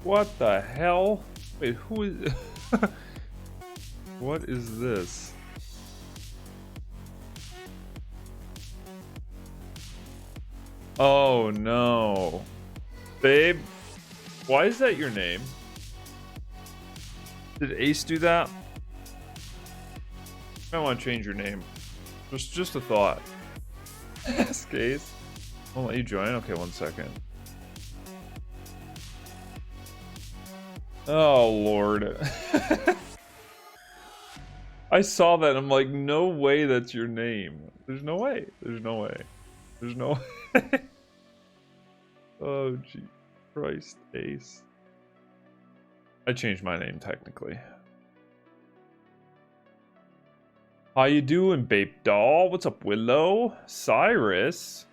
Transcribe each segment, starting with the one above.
What the hell? Wait, who is... What is this? Oh no. Babe, why is that your name? Did Ace do that? I want to change your name. Just a thought. Ask Ace. I'll let you join. Okay, 1 second. Oh Lord. I saw that and I'm like, no way that's your name. There's no way. There's no way. There's no way. Oh gee Christ, Ace. I changed my name technically. How you doing, babe doll? What's up, Willow? Cyrus?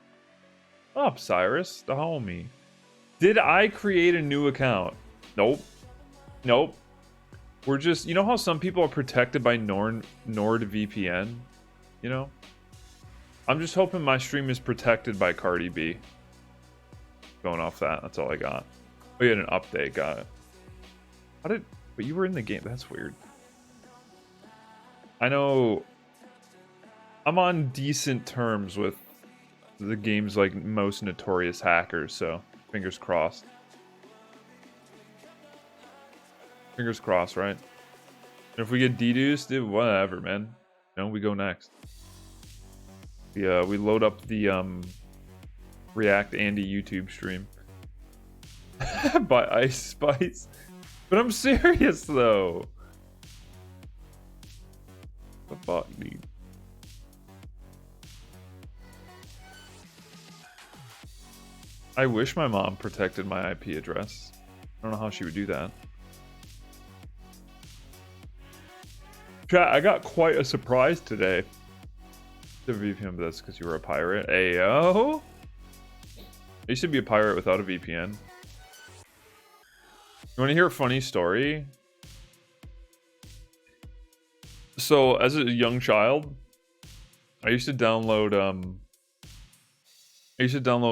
What up, Cyrus? The homie. Did I create a new account? Nope. Nope. We're just, you know how some people are protected by NordVPN? You know? I'm just hoping my stream is protected by Cardi B. Going off that, that's all I got. Oh, you had an update, got it. How did, but you were in the game, that's weird. I know I'm on decent terms with the game's like most notorious hackers, so fingers crossed. Fingers crossed, right? And if we get deduced, dude, whatever, man. You know, we go next. We load up the React Andy YouTube stream by Ice Spice. But I'm serious though. The fuck, dude. I wish my mom protected my IP address. I don't know how she would do that. Chat, I got quite a surprise today. The VPN, but that's because you were a pirate. Ayo! I used to be a pirate without a VPN. You want to hear a funny story? So, as a young child, I used to download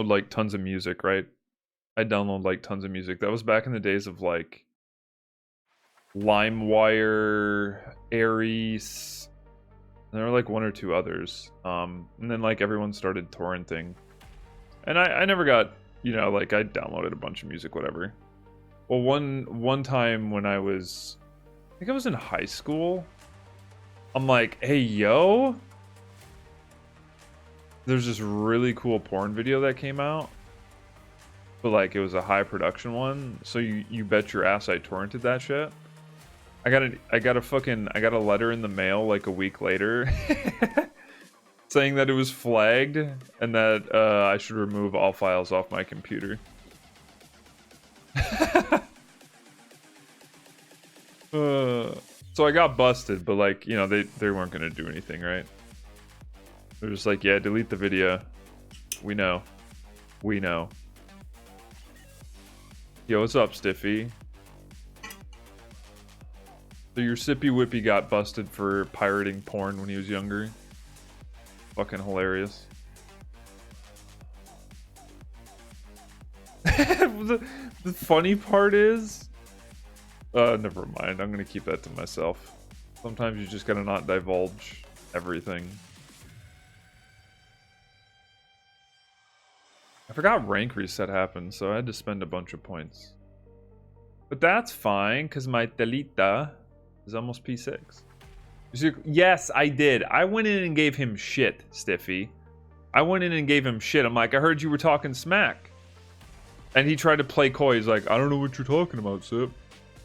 like tons of music, right? I download like tons of music. That was back in the days of like LimeWire, Aries. There were like one or two others. And then like everyone started torrenting. And I never got, you know, like I downloaded a bunch of music, whatever. Well, one time when I think I was in high school, I'm like, hey, yo, there's this really cool porn video that came out. But like it was a high production one. So you bet your ass I torrented that shit. I got a letter in the mail like a week later saying that it was flagged and that I should remove all files off my computer. So I got busted, but like, you know, they weren't gonna do anything, right? They're just like, yeah, delete the video. We know. We know. Yo, what's up, Stiffy? So your Sippy Whippy got busted for pirating porn when he was younger. Fucking hilarious. The funny part is... never mind. I'm gonna keep that to myself. Sometimes you just gotta not divulge everything. I forgot rank reset happened, so I had to spend a bunch of points. But that's fine, because my Telita is almost P6. Yes, I did. I went in and gave him shit, Stiffy. I went in and gave him shit. I'm like, I heard you were talking smack. And he tried to play coy. He's like, I don't know what you're talking about, Sip.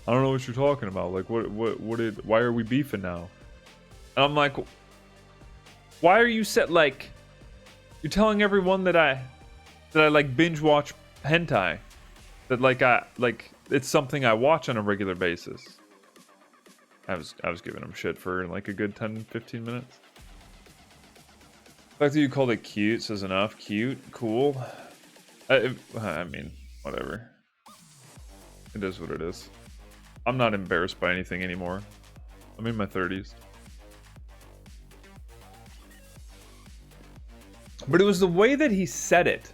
I don't know what you're talking about. Like, why are we beefing now? And I'm like, why are you like, you're telling everyone that I like binge watch hentai. That like it's something I watch on a regular basis. I was giving him shit for like a good 10-15 minutes. The fact that you called it cute says enough. Cute, cool. I mean, whatever. It is what it is. I'm not embarrassed by anything anymore. I'm in my 30s. But it was the way that he said it.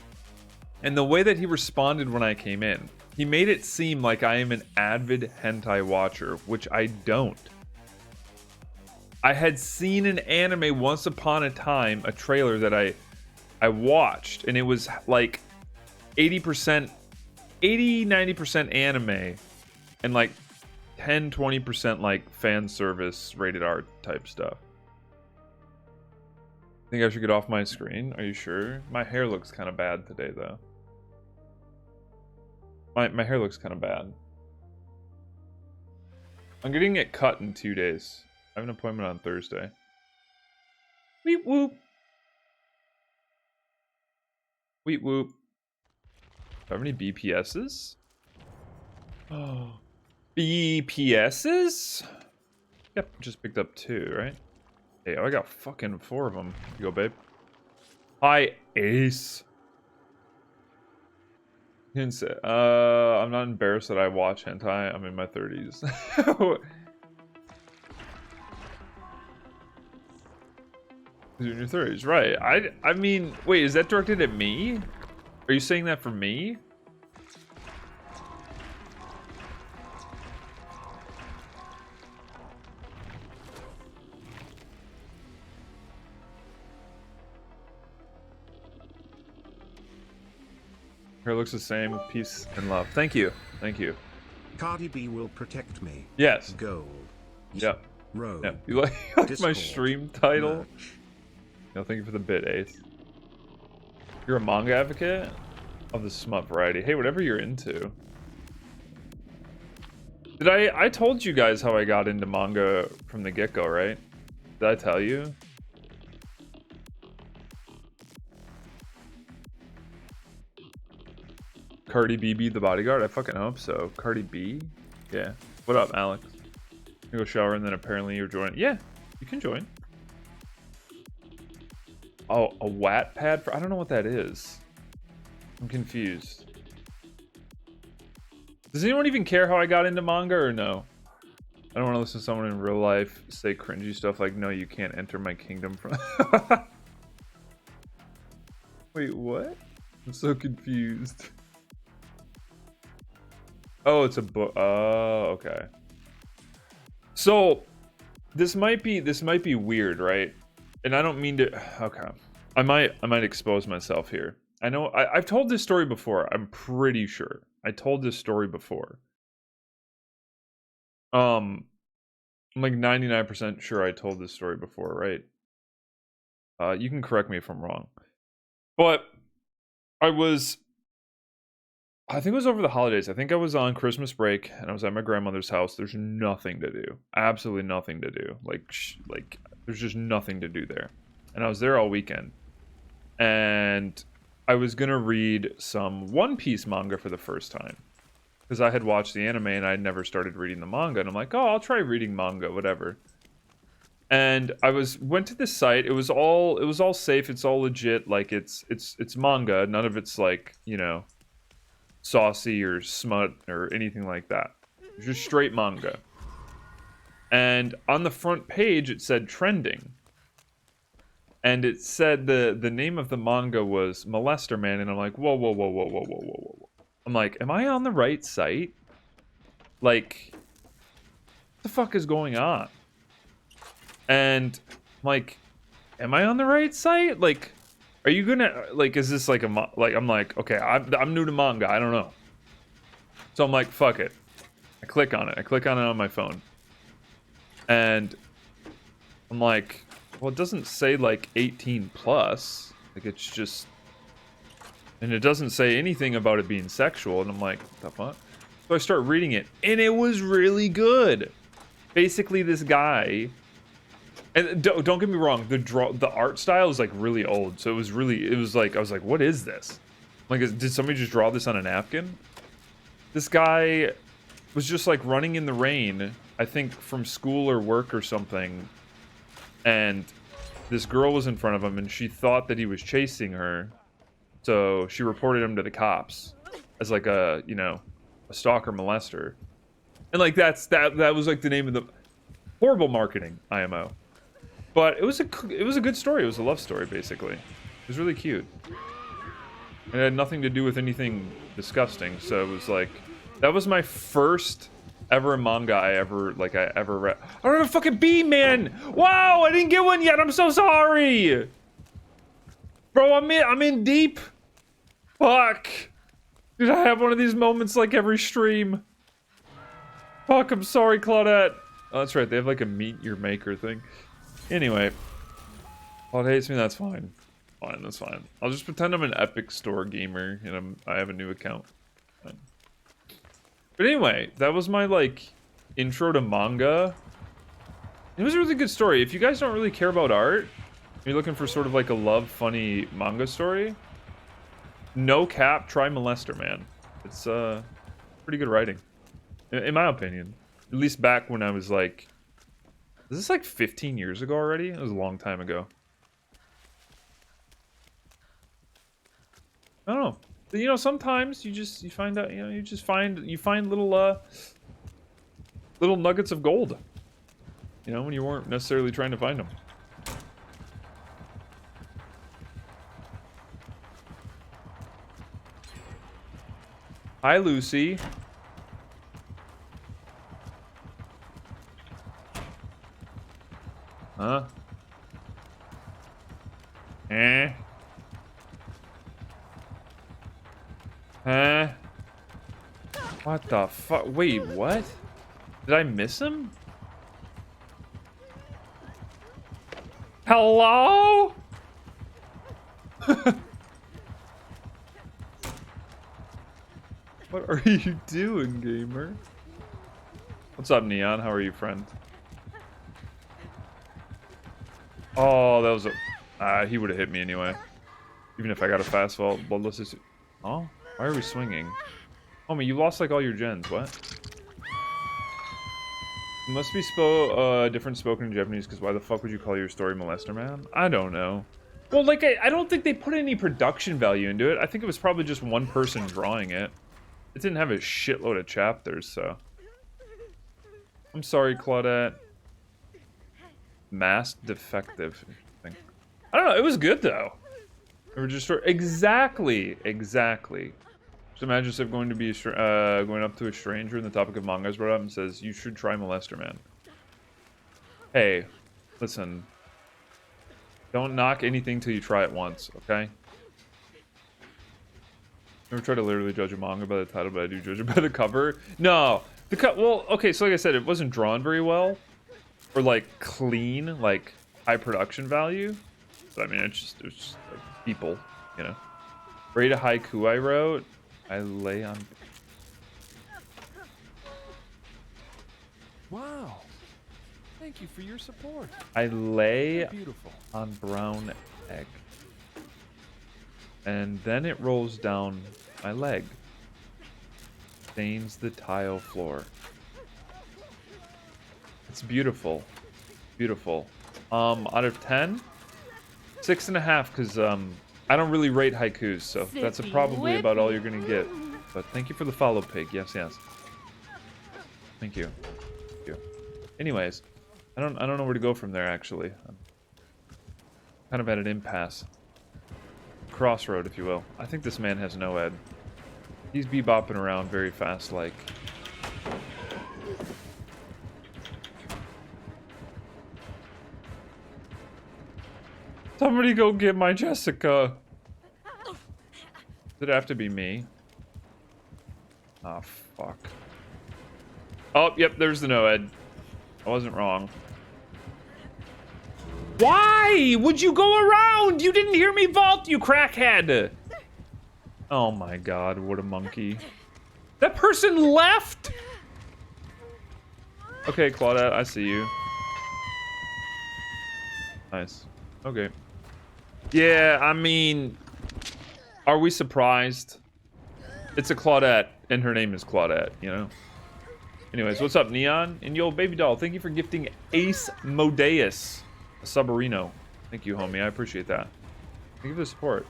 And the way that he responded when I came in. He made it seem like I am an avid hentai watcher, which I don't. I had seen an anime once upon a time, a trailer that I watched, and it was like 80%, 90% anime, and like 20% like fan service, rated R type stuff. Think I should get off my screen? Are you sure? My hair looks kind of bad today, though. My hair looks kind of bad. I'm getting it cut in 2 days. I have an appointment on Thursday. Weep whoop. Weep whoop. Do I have any BPSs? Oh. BPSs? Yep, just picked up 2, right? Hey, I got fucking 4 of them. You go, babe. Hi, Ace. I'm not embarrassed that I watch hentai. I'm in my 30s. You're in your 30s, right? I mean, wait, is that directed at me? Are you saying that for me? Her looks the same. Peace and love. Thank you. Thank you. Cardi B will protect me. Yes. Gold. Yep. Road. Yep. You like my stream title? No, thank you for the bit, Ace. You're a manga advocate? Of the smut variety. Hey, whatever you're into. Did I told you guys how I got into manga from the get-go, right? Did I tell you? Cardi B be the bodyguard? I fucking hope so. Cardi B? Yeah. What up, Alex? You go shower and then apparently you're joining. Yeah, you can join. Oh, a Wattpad? I don't know what that is. I'm confused. Does anyone even care how I got into manga or no? I don't want to listen to someone in real life say cringy stuff like, no, you can't enter my kingdom from... Wait, what? I'm so confused. Oh, it's a book. Oh, okay. So, this might be weird, right? And I don't mean to... Okay. I might expose myself here. I know... I've told this story before. I'm pretty sure. I told this story before. I'm like 99% sure I told this story before, right? You can correct me if I'm wrong. But I think it was over the holidays. I think I was on Christmas break and I was at my grandmother's house. There's nothing to do. Absolutely nothing to do. Like there's just nothing to do there. And I was there all weekend. And I was going to read some One Piece manga for the first time. Because I had watched the anime and I'd never started reading the manga. And I'm like, oh, I'll try reading manga, whatever. And I went to this site. It was all safe. It's all legit. Like it's manga. None of it's like, you know, saucy or smut or anything like that. It's just straight manga. And on the front page it said trending. And it said the name of the manga was Molester Man, and I'm like, whoa. I'm like, am I on the right site? Like, what the fuck is going on? And I'm like, am I on the right site? Like, are you gonna, like, is this like I'm like, okay, I'm new to manga, I don't know. So I'm like, fuck it. I click on it on my phone. And I'm like, well, it doesn't say like 18 plus. Like, it's just, and it doesn't say anything about it being sexual. And I'm like, what the fuck? So I start reading it, and it was really good. Basically, this guy, and don't get me wrong, the art style is like really old. So it was like, I was like, what is this? Like, did somebody just draw this on a napkin? This guy was just like running in the rain, I think from school or work or something. And this girl was in front of him, and she thought that he was chasing her. So she reported him to the cops as like a, you know, a stalker molester. And like that was like the name of the horrible marketing, IMO. But it was a good story. It was a love story, basically. It was really cute. It had nothing to do with anything disgusting, so it was like, That was my first ever manga I ever read. I don't have a fucking B, man. Wow, I didn't get one yet. I'm so sorry. Bro, I'm in deep. Fuck. Dude, I have one of these moments like every stream. Fuck, I'm sorry, Claudette. Oh, that's right. They have like a meet your maker thing. Anyway. Claude hates me, that's fine. Fine, that's fine. I'll just pretend I'm an Epic Store gamer and I have a new account. Fine. But anyway, that was my like intro to manga. It was a really good story. If you guys don't really care about art, you're looking for sort of like a love funny manga story, no cap, try Molester, man. It's pretty good writing. In my opinion. At least back when I was like... Is this like 15 years ago already? It was a long time ago. I don't know. You know, sometimes you find out, you know, you find little little nuggets of gold. You know, when you weren't necessarily trying to find them. Hi, Lucy. Huh? Eh? Huh? What the fuck? Wait, what? Did I miss him? Hello? What are you doing, gamer? What's up, Neon? How are you, friend? Oh, that was a... he would have hit me anyway. Even if I got a fast fall. Bloodless is... Oh? Why are we swinging? Homie, you lost like all your gens. What? It must be different spoken in Japanese, because why the fuck would you call your story Molester Man? I don't know. Well, like, I don't think they put any production value into it. I think it was probably just one person drawing it. It didn't have a shitload of chapters, so... I'm sorry, Claudette. Masked defective. I don't know, it was good, though. We were just... Exactly! Just imagine yourself going to be going up to a stranger and the topic of manga is brought up and says, you should try Molester Man. Hey, listen. Don't knock anything till you try it once, okay? Never try to literally judge a manga by the title, but I do judge it by the cover. No! Well, okay, so like I said, it wasn't drawn very well. Or, like, clean, like, high production value. But, I mean, it was just like, people, you know. Rate a haiku I wrote. I lay on... Wow. Thank you for your support. I lay Beautiful. on brown egg. And then it rolls down my leg. Stains the tile floor. It's beautiful. Beautiful. Out of 10? 6.5, because I don't really rate haikus, so that's probably about all you're gonna get. But thank you for the follow, Pig. Yes, yes. Thank you. Thank you. Anyways, I don't know where to go from there, actually. I'm kind of at an impasse. Crossroad, if you will. I think this man has no ed. He's bebopping around very fast, like. Somebody go get my Jessica. Did it have to be me? Oh, fuck. Oh, yep, there's the no-ed. I wasn't wrong. Why would you go around? You didn't hear me vault, you crackhead. Oh my god, what a monkey. That person left? Okay, Claudette, I see you. Nice. Okay. Yeah, I mean... Are we surprised? It's a Claudette, and her name is Claudette, you know? Anyways, what's up, Neon? And yo, Baby Doll, thank you for gifting Ace Modeus a Subarino. Thank you, homie. I appreciate that. Thank you for the support.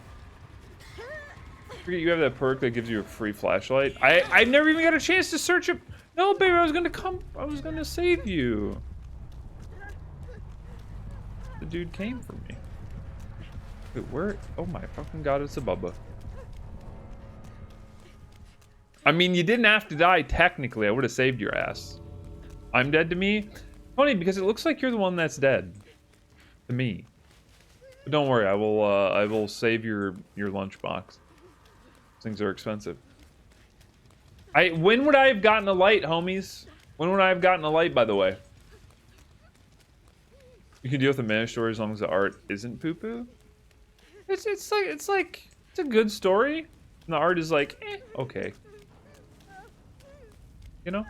Forget you have that perk that gives you a free flashlight. I never even got a chance to search it. No, baby, I was gonna save you. The dude came for me. Wait, where? Oh my fucking god, it's a Bubba. I mean, you didn't have to die technically. I would have saved your ass. I'm dead to me. Funny because it looks like you're the one that's dead to me. But don't worry, I will save your lunchbox. Things are expensive. When would I have gotten a light, homies? When would I have gotten a light, by the way? You can deal with the mana story as long as the art isn't poo-poo. It's a good story. And the art is like, okay. You know?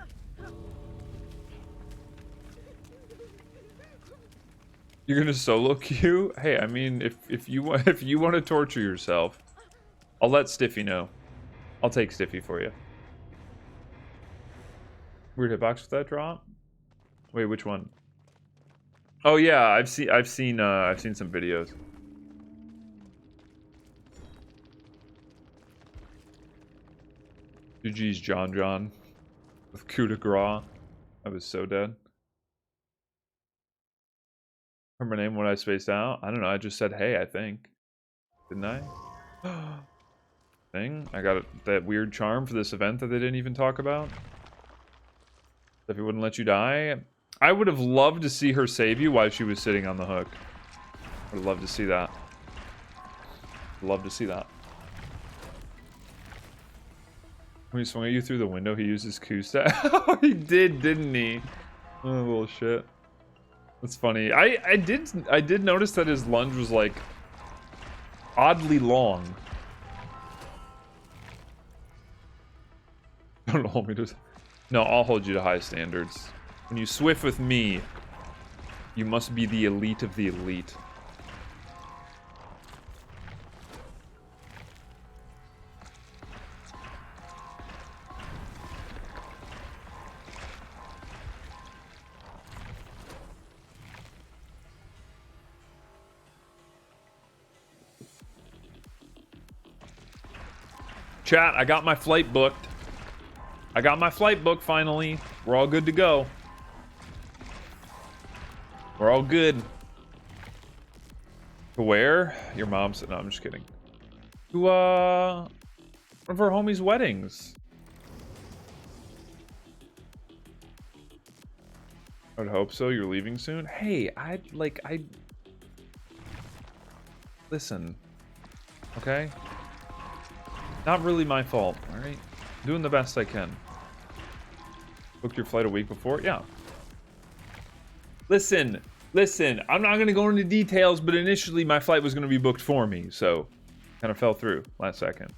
You're gonna solo queue? Hey, I mean, if you want to torture yourself, I'll let Stiffy know. I'll take Stiffy for you. Weird hitbox with that drop. Wait, which one? Oh yeah, I've seen some videos. GG's John with coup de grace. I was so dead. Remember my name when I spaced out? I don't know. I just said hey, I think. Didn't I? Thing. I got that weird charm for this event that they didn't even talk about. If he wouldn't let you die. I would have loved to see her save you while she was sitting on the hook. I would love to see that. Love to see that. When he swung at you through the window, he used his Q stat. Oh, he did, didn't he? Oh, little shit. That's funny. I did notice that his lunge was like oddly long. Don't hold me to. No, I'll hold you to high standards. When you swift with me, you must be the elite of the elite. Chat, I got my flight booked. I got my flight booked finally. We're all good to go. We're all good. To where? Your mom's... No, I'm just kidding. To, one of her homies' weddings. I would hope so. You're leaving soon? Hey, listen. Okay? Not really my fault, alright? Doing the best I can. Booked your flight a week before? Yeah. Listen, I'm not going to go into details, but initially my flight was going to be booked for me, so kind of fell through last second.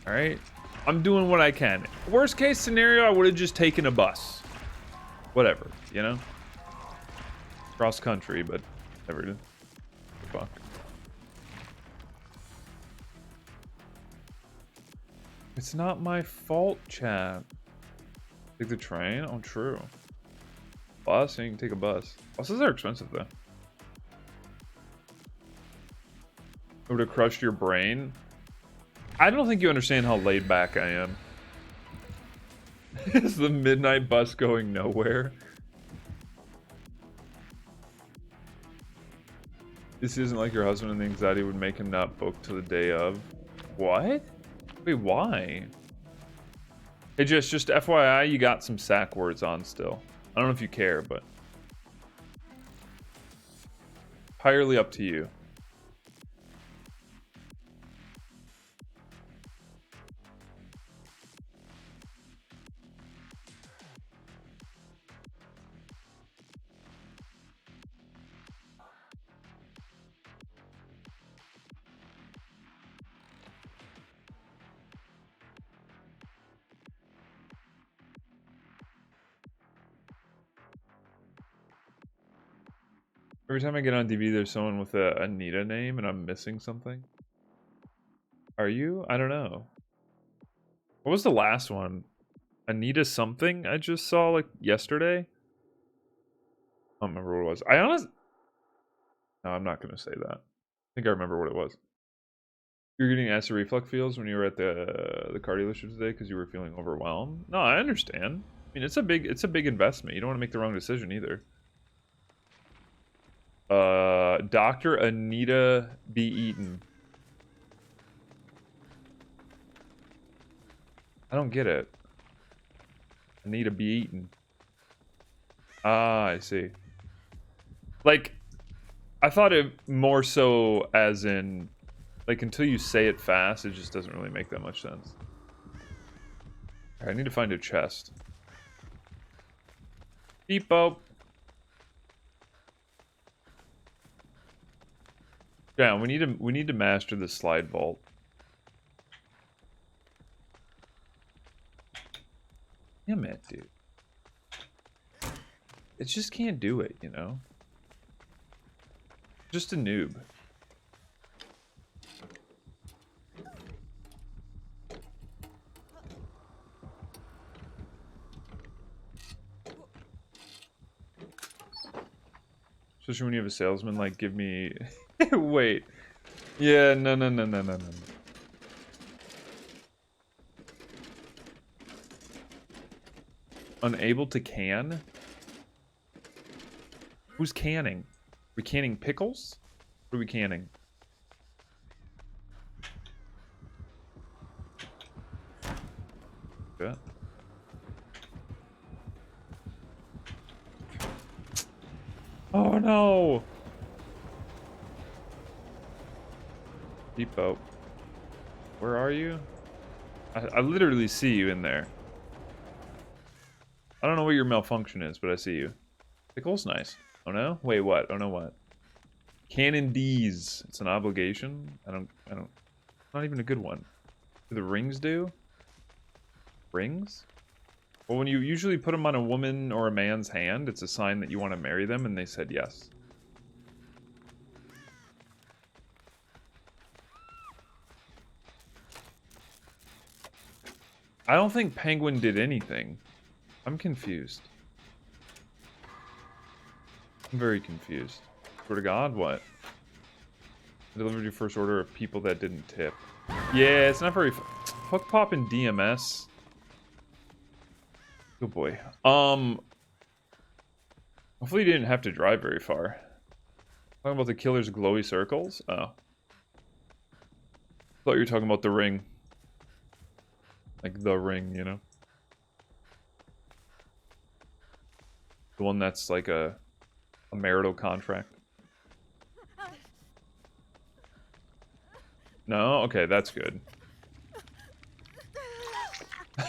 Alright? I'm doing what I can. Worst case scenario, I would have just taken a bus. Whatever, you know? Cross country, but never did. Fuck. It's not my fault, chat. Take the train? Oh, true. Bus? You can take a bus. Buses are expensive, though. It would have crushed your brain. I don't think you understand how laid back I am. Is the midnight bus going nowhere? This isn't like your husband, and the anxiety would make him not book to the day of. What? Wait, why? Hey, just FYI, you got some sack words on still. I don't know if you care, but entirely up to you. Every time I get on DB, there's someone with a Anita name, and I'm missing something. Are you? I don't know. What was the last one? Anita something I just saw, like, yesterday? I don't remember what it was. No, I'm not going to say that. I think I remember what it was. You're getting acid reflux feels when you were at the car dealership today because you were feeling overwhelmed? No, I understand. I mean, it's a big investment. You don't want to make the wrong decision either. Dr. Anita B. Eaton. I don't get it. I need to be eaten. Ah, I see. Like, I thought it more so as in, like, until you say it fast, it just doesn't really make that much sense. I need to find a chest. Beep-boop. Yeah, we need to master the slide vault. Damn it, dude. It just can't do it, you know? Just a noob. Especially when you have a salesman, like, give me... Wait. Yeah, no. Unable to can? Who's canning? We canning pickles? What are we canning? Yeah. Oh no! Depot. Where are you? I literally see you in there. I don't know what your malfunction is, but I see you. Pickle's nice. Oh no? Wait, what? Oh no, what? Cannon D's. It's an obligation? I don't... Not even a good one. Do the rings do? Rings? Well, when you usually put them on a woman or a man's hand, it's a sign that you want to marry them, and they said yes. I don't think Penguin did anything. I'm confused. I'm very confused. Swear to God, what? I delivered your first order of people that didn't tip. Yeah, it's not very... Fuck Pop and DMS. Good boy. Hopefully you didn't have to drive very far. Talking about the killer's glowy circles? Oh. Thought you were talking about the ring. Like the ring, you know? The one that's like a marital contract. No? Okay, that's good.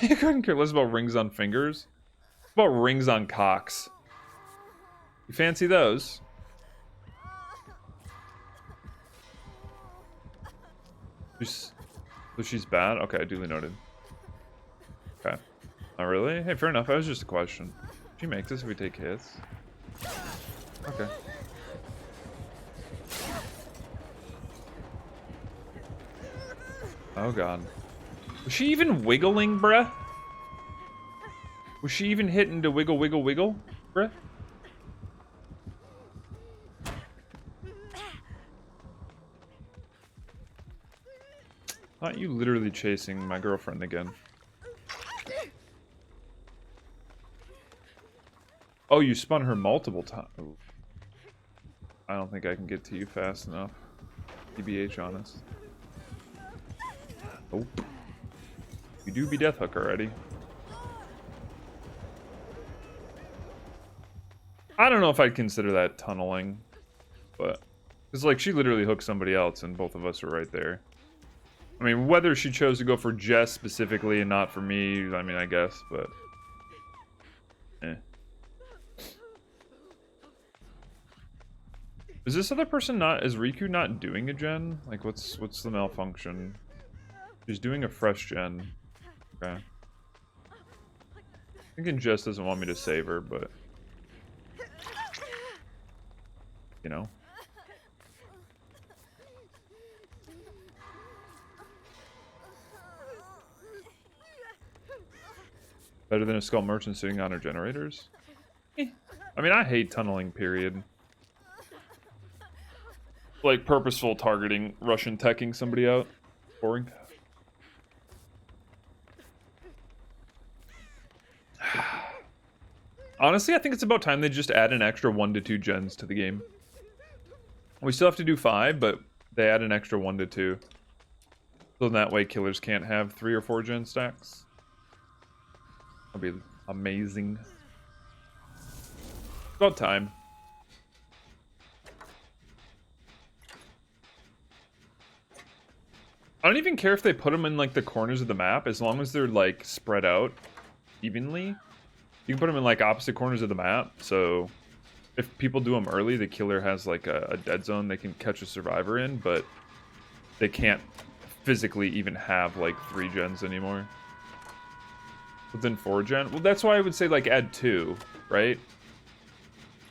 You couldn't care less about rings on fingers? What about rings on cocks? You fancy those? So she's bad? Okay, duly noted. Okay. Oh, really? Hey, fair enough. That was just a question. She makes this if we take hits. Okay. Oh, God. Was she even wiggling, bruh? Was she even hitting to wiggle, wiggle, wiggle, bruh? Aren't you literally chasing my girlfriend again? Oh, you spun her multiple times. I don't think I can get to you fast enough. TBH, honest. Oh. You do be Death Hook already. I don't know if I'd consider that tunneling, but it's like she literally hooked somebody else and both of us were right there. I mean, whether she chose to go for Jess specifically and not for me, I mean, I guess, but... Eh. Is this other person not... Is Riku not doing a gen? Like, what's the malfunction? She's doing a fresh gen. Okay. Thinking Jess doesn't want me to save her, but... You know? Better than a skull merchant sitting on her generators? I mean, I hate tunneling, period. Like, purposeful targeting, Russian teching somebody out. Boring. Honestly, I think it's about time they just add an extra 1 to 2 gens to the game. We still have to do 5, but they add an extra 1 to 2. So that way killers can't have 3 or 4 gen stacks. That'd be amazing. About time. I don't even care if they put them in like the corners of the map, as long as they're like spread out evenly. You can put them in like opposite corners of the map, so if people do them early, the killer has like a dead zone they can catch a survivor in, but they can't physically even have like 3 gens anymore. But then 4 gen, well, that's why I would say like add 2, right?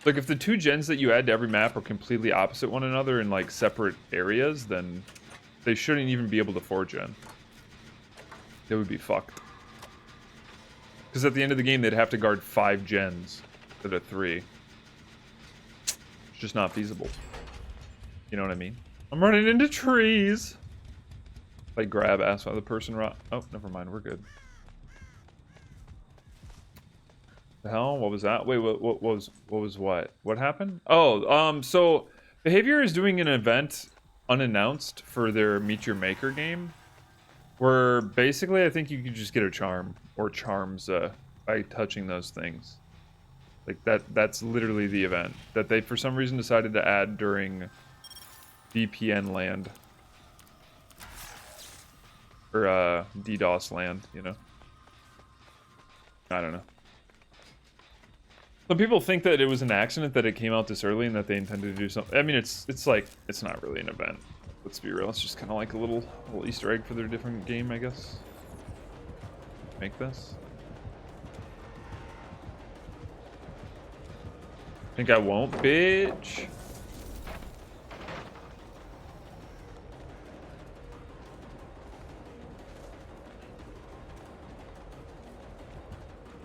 Like if the 2 gens that you add to every map are completely opposite one another in like separate areas, then they shouldn't even be able to 4 gen. They would be fucked. Because at the end of the game, they'd have to guard 5 gens instead of 3. It's just not feasible. You know what I mean? I'm running into trees. Like grab ass while the person rot. Oh, never mind. We're good. The hell? What was that? Wait, what was what? What happened? Oh, so Behavior is doing an event unannounced for their Meet Your Maker game, where basically I think you can just get a charm or charms by touching those things. Like that's literally the event that they for some reason decided to add during VPN land. Or DDoS land, you know. I don't know. Some people think that it was an accident that it came out this early and that they intended to do something. I mean, it's like, it's not really an event. Let's be real. It's just kind of like a little Easter egg for their different game, I guess. Make this. Think I won't, bitch.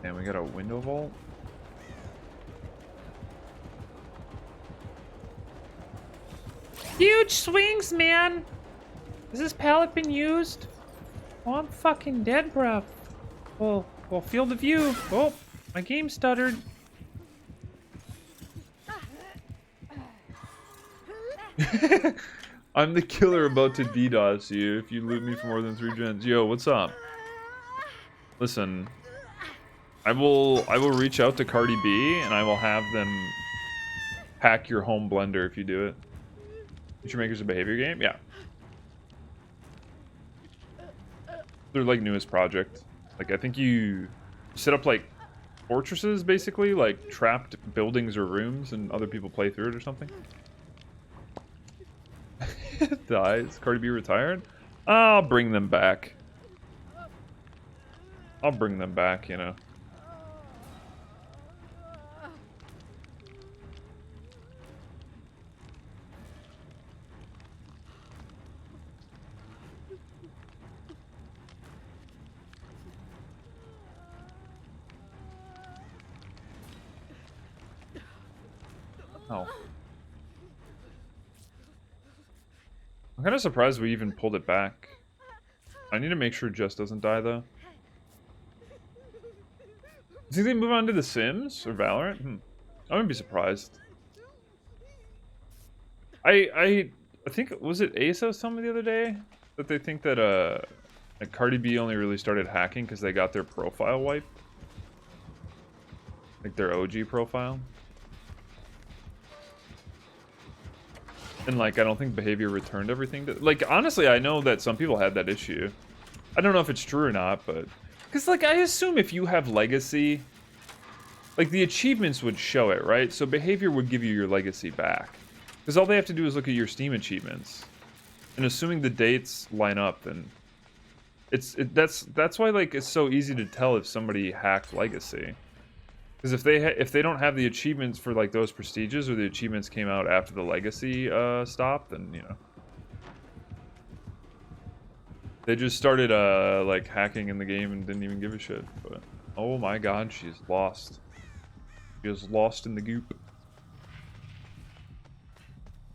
And we got a window vault. Huge swings, man. Has this pallet been used? Oh, I'm fucking dead, bruv. Well, field of view. Oh, my game stuttered. I'm the killer about to DDoS you if you loot me for more than 3 gens. Yo, what's up? Listen, I will reach out to Cardi B and I will have them hack your home blender if you do it. Future Maker's a behavior game? Yeah. Their like newest project. Like I think you set up like fortresses basically, like trapped buildings or rooms, and other people play through it or something. Dies. Cardi B retired? I'll bring them back. I'll bring them back, you know. Oh. I'm kind of surprised we even pulled it back. I need to make sure Jess doesn't die, though. Do you think they move on to The Sims or Valorant? I wouldn't be surprised. I think, was it ASOS telling me the other day that they think that like Cardi B only really started hacking because they got their profile wiped? Like their OG profile? And like, I don't think Behavior returned everything to, like, honestly, I know that some people had that issue. I don't know if it's true or not, but because like, I assume if you have legacy, like the achievements would show it, right? So Behavior would give you your legacy back, because all they have to do is look at your Steam achievements, and assuming the dates line up, then that's why like it's so easy to tell if somebody hacked legacy. Because if they don't have the achievements for like those prestiges, or the achievements came out after the legacy stopped, then you know they just started like hacking in the game and didn't even give a shit. But oh my god, she's lost. She is lost in the goop.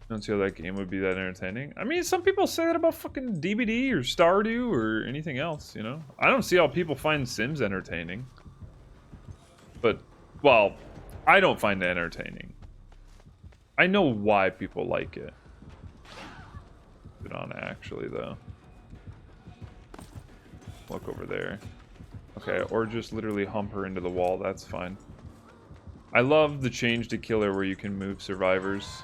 I don't see how that game would be that entertaining. I mean, some people say that about fucking DBD or Stardew or anything else. You know, I don't see how people find Sims entertaining. But well, I don't find it entertaining. I know why people like it. Good on actually though. Look over there. Okay, or just literally hump her into the wall. That's fine. I love the change to killer where you can move survivors.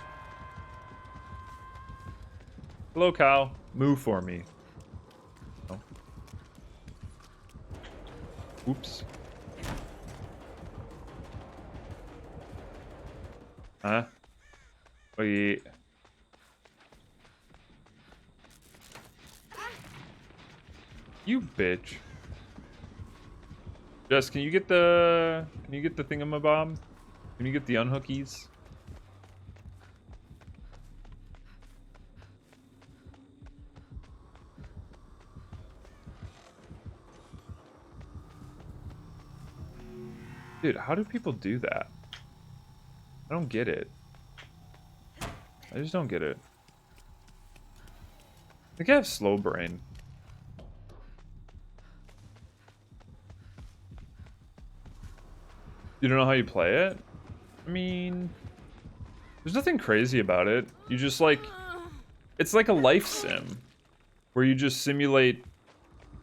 Hello, cow. Move for me. Oh. Oops. Huh? Wait. You bitch. Jess, can you get the thingamabob? Can you get the unhookies? Dude, how do people do that? I don't get it. I just don't get it. I think I have slow brain. You don't know how you play it? I mean, there's nothing crazy about it. You just like, it's like a life sim where you just simulate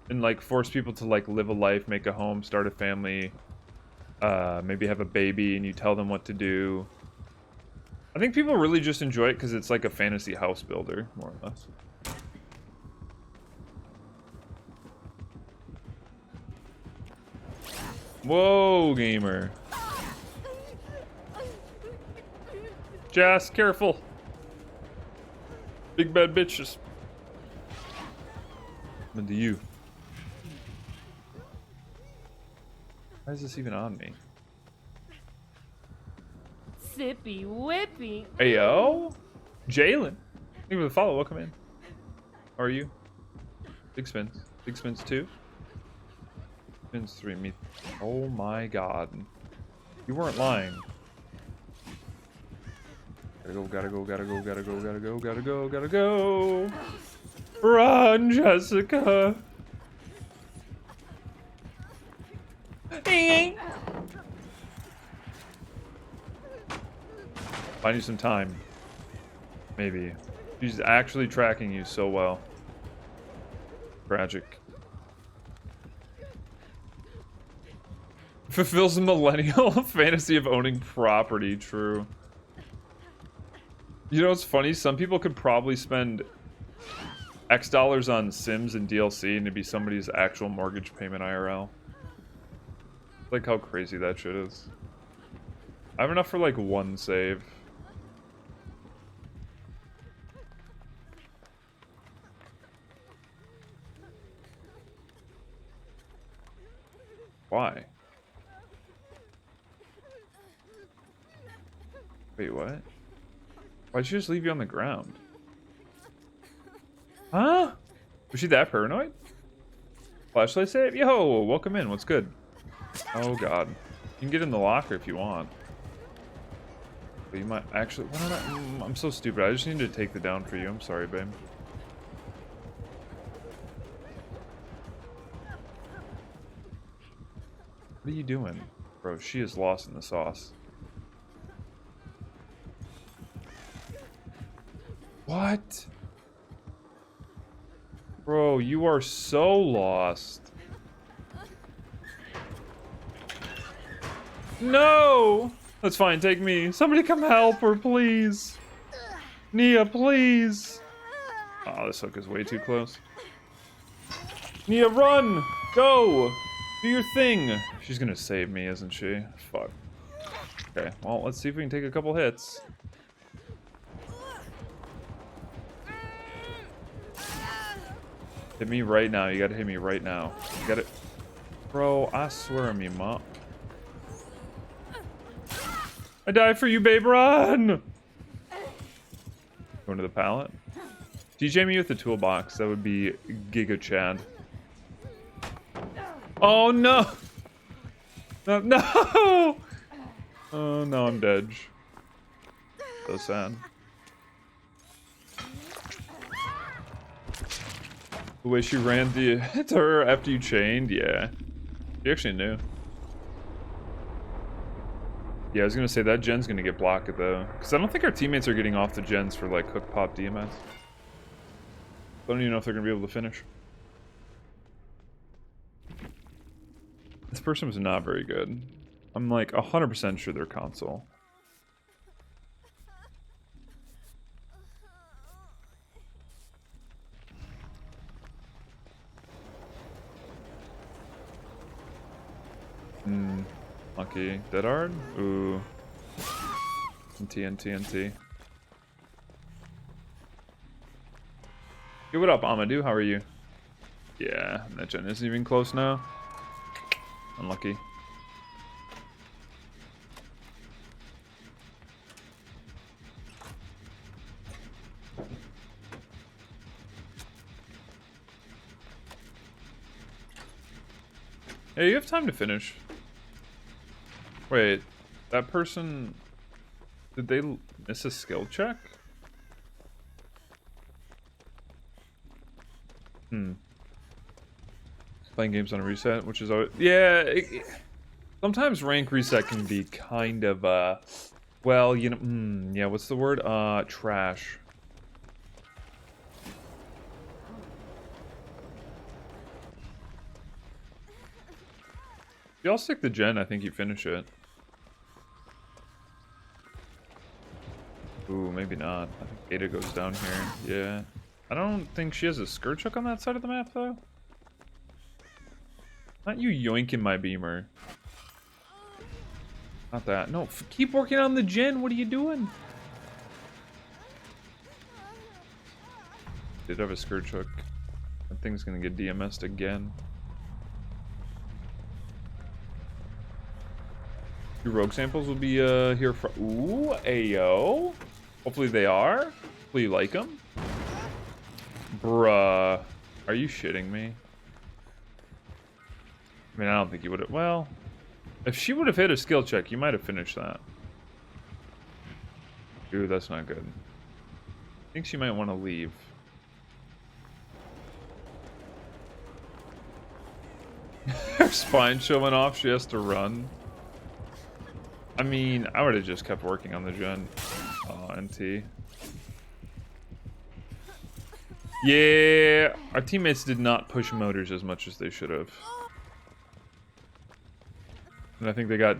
and like force people to like live a life, make a home, start a family, maybe have a baby, and you tell them what to do. I think people really just enjoy it because it's like a fantasy house builder, more or less. Whoa, gamer. Jess, careful. Big bad bitches. What do you? Why is this even on me? Sippy whippy. Hey, yo. Jalen. Thank you for the follow. Welcome in. How are you? Big spins. Big spins 2. Spins 3. Me. Oh my god. You weren't lying. Gotta go, gotta go, gotta go, gotta go, gotta go, gotta go, gotta go. Run, Jessica. Find you some time. Maybe. She's actually tracking you so well. Tragic. Fulfills a millennial fantasy of owning property. True. You know what's funny? Some people could probably spend X dollars on Sims and DLC and it'd be somebody's actual mortgage payment IRL. Like how crazy that shit is. I have enough for like one save. Why? Wait, what? Why'd she just leave you on the ground? Huh? Was she that paranoid? Flashlight save? Yo, welcome in. What's good? Oh god. You can get in the locker if you want. But you might actually... Why don't I'm so stupid. I just need to take the down for you. I'm sorry, babe. What are you doing? Bro, she is lost in the sauce. What? Bro, you are so lost. No! That's fine, take me. Somebody come help her, please. Nia, please. Oh, this hook is way too close. Nia, run! Go! Do your thing! She's gonna save me, isn't she? Fuck. Okay, well, let's see if we can take a couple hits. Hit me right now. You gotta hit me right now. You gotta... Bro, I swear on me, ma. I die for you, babe. Run! Going to the pallet. DJ me with the toolbox. That would be Giga Chad. Oh, no! No! No! Oh, no, I'm dead. So sad. The way she ran to her after you chained, yeah. She actually knew. Yeah, I was gonna say that gen's gonna get blocked though. Because I don't think our teammates are getting off the gens for like hook pop DMS. I don't even know if they're gonna be able to finish. This person was not very good. I'm like 100% sure they're console. Lucky. Dead hard? Ooh. TNT. Hey, what up, Amadou? How are you? Yeah, that gen isn't even close now. Unlucky. Hey, you have time to finish. Wait, that person... Did they miss a skill check? Playing games on a reset, which is always... Yeah, sometimes rank reset can be kind of, well, you know... yeah, what's the word? Trash. If y'all stick the gen, I think you finish it. Ooh, maybe not. I think Ada goes down here. Yeah. I don't think she has a skirt chuck on that side of the map, though. Not you yoinking my beamer. Not that. No, keep working on the gen. What are you doing? Did have a skirt chuck. That thing's gonna get DMS'd again. Your rogue samples will be here for. Ooh, ayo. Hopefully they are. Hopefully you like them. Bruh. Are you shitting me? I mean, I don't think you would have. Well, if she would have hit a skill check, you might have finished that. Dude, that's not good. I think she might want to leave. Her spine showing off, she has to run. I mean, I would have just kept working on the gen. NT. Yeah, our teammates did not push motors as much as they should have. And I think they got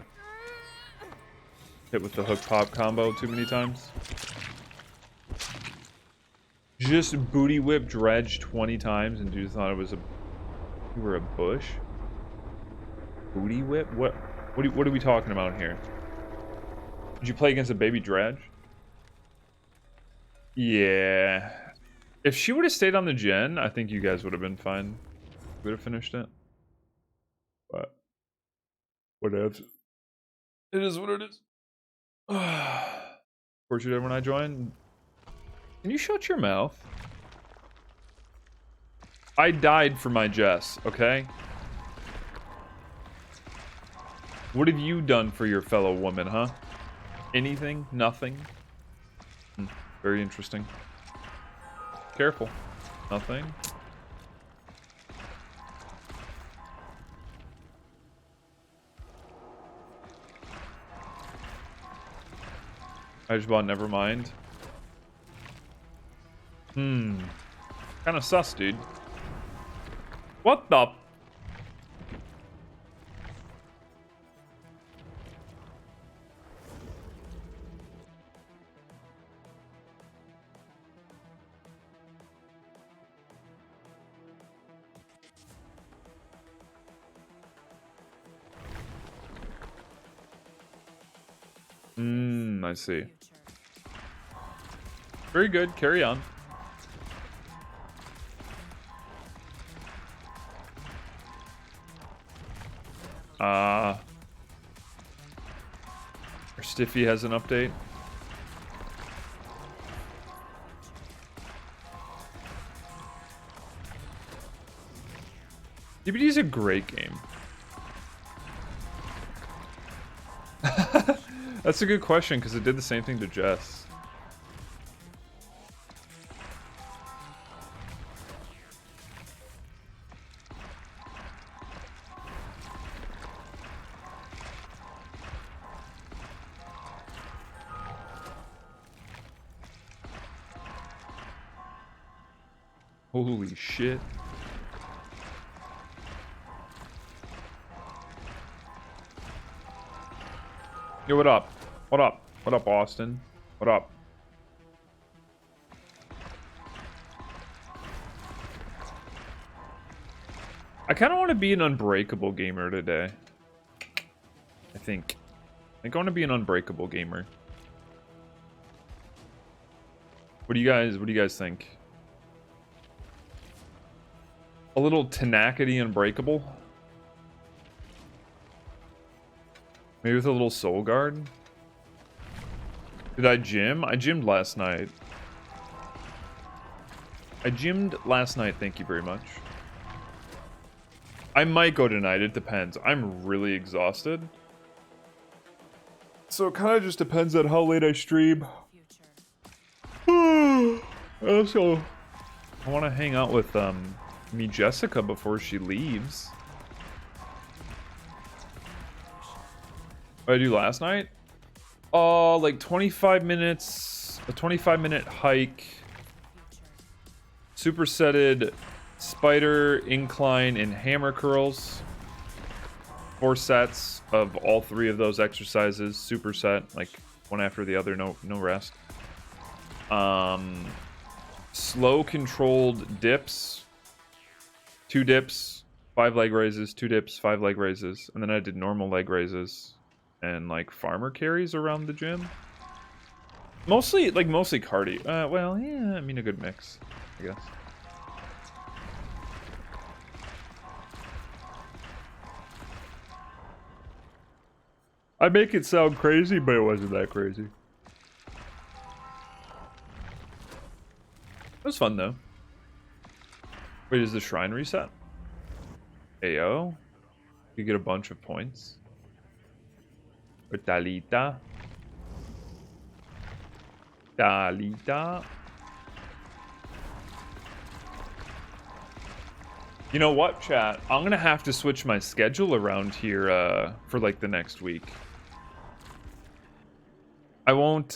hit with the hook pop combo too many times. Just booty whip dredge 20 times and dude thought it was you were a bush? Booty whip? What are we talking about here? Did you play against a baby dredge? Yeah. If she would have stayed on the gen, I think you guys would have been fine. Would have finished it. But whatever. It is what it is. Of course you did when I joined. Can you shut your mouth? I died for my Jess, okay? What have you done for your fellow woman, huh? Anything? Nothing? Very interesting. Careful. Nothing. I just bought Nevermind. Kind of sus, dude. What the? I see. Very good. Carry on. Our Stiffy has an update. DBD is a great game. That's a good question because it did the same thing to Jess. Holy shit. Yo, what up? What up? What up, Austin? What up? I kind of want to be an unbreakable gamer today. I think I want to be an unbreakable gamer. What do you guys think? A little tenacity unbreakable? Maybe with a little soul guard? Did I gym? I gymmed last night. Thank you very much. I might go tonight, it depends. I'm really exhausted. So it kind of just depends on how late I stream. Also, I want to hang out with me Jessica before she leaves. What did I do last night? Like 25 minutes, a 25-minute hike, supersetted spider, incline, and hammer curls. 4 sets of all 3 of those exercises, superset, like one after the other, no rest. Slow controlled dips, 2 dips, 5 leg raises, 2 dips, 5 leg raises, and then I did normal leg raises and like farmer carries around the gym. Mostly cardio. Well, yeah, I mean a good mix, I guess. I make it sound crazy, but it wasn't that crazy. It was fun though. Wait, is the shrine reset? Ayo. You get a bunch of points. With Dalita. Dalita. You know what, chat? I'm gonna have to switch my schedule around here for like the next week. I won't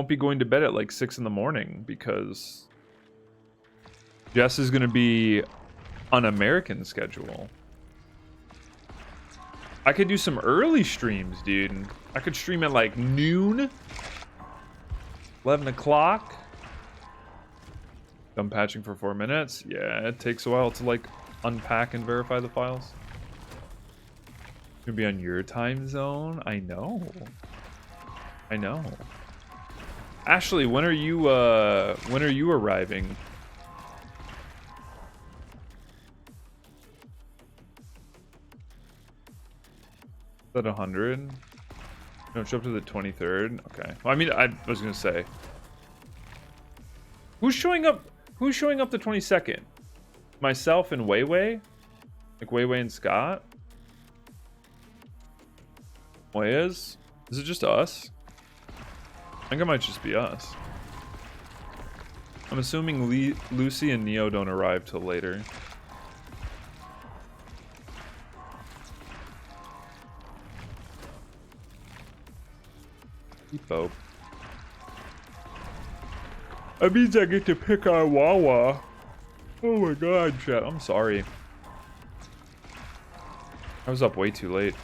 be going to bed at like 6 in the morning because Jess is gonna be on American schedule. I could do some early streams, dude. I could stream at like noon, 11 o'clock. Done patching for 4 minutes. Yeah, it takes a while to like unpack and verify the files. Gonna be on your time zone. I know. Ashley, when are you arriving? Is that 100? No, show up to the 23rd. Okay. Well, I mean, I was gonna say, who's showing up? Who's showing up the 22nd? Myself and Weiwei? Like Weiwei and Scott? Is it just us? I think it might just be us. I'm assuming Lucy and Neo don't arrive till later. Bope. That means I get to pick on Wawa. Oh my god, chat. I'm sorry. I was up way too late.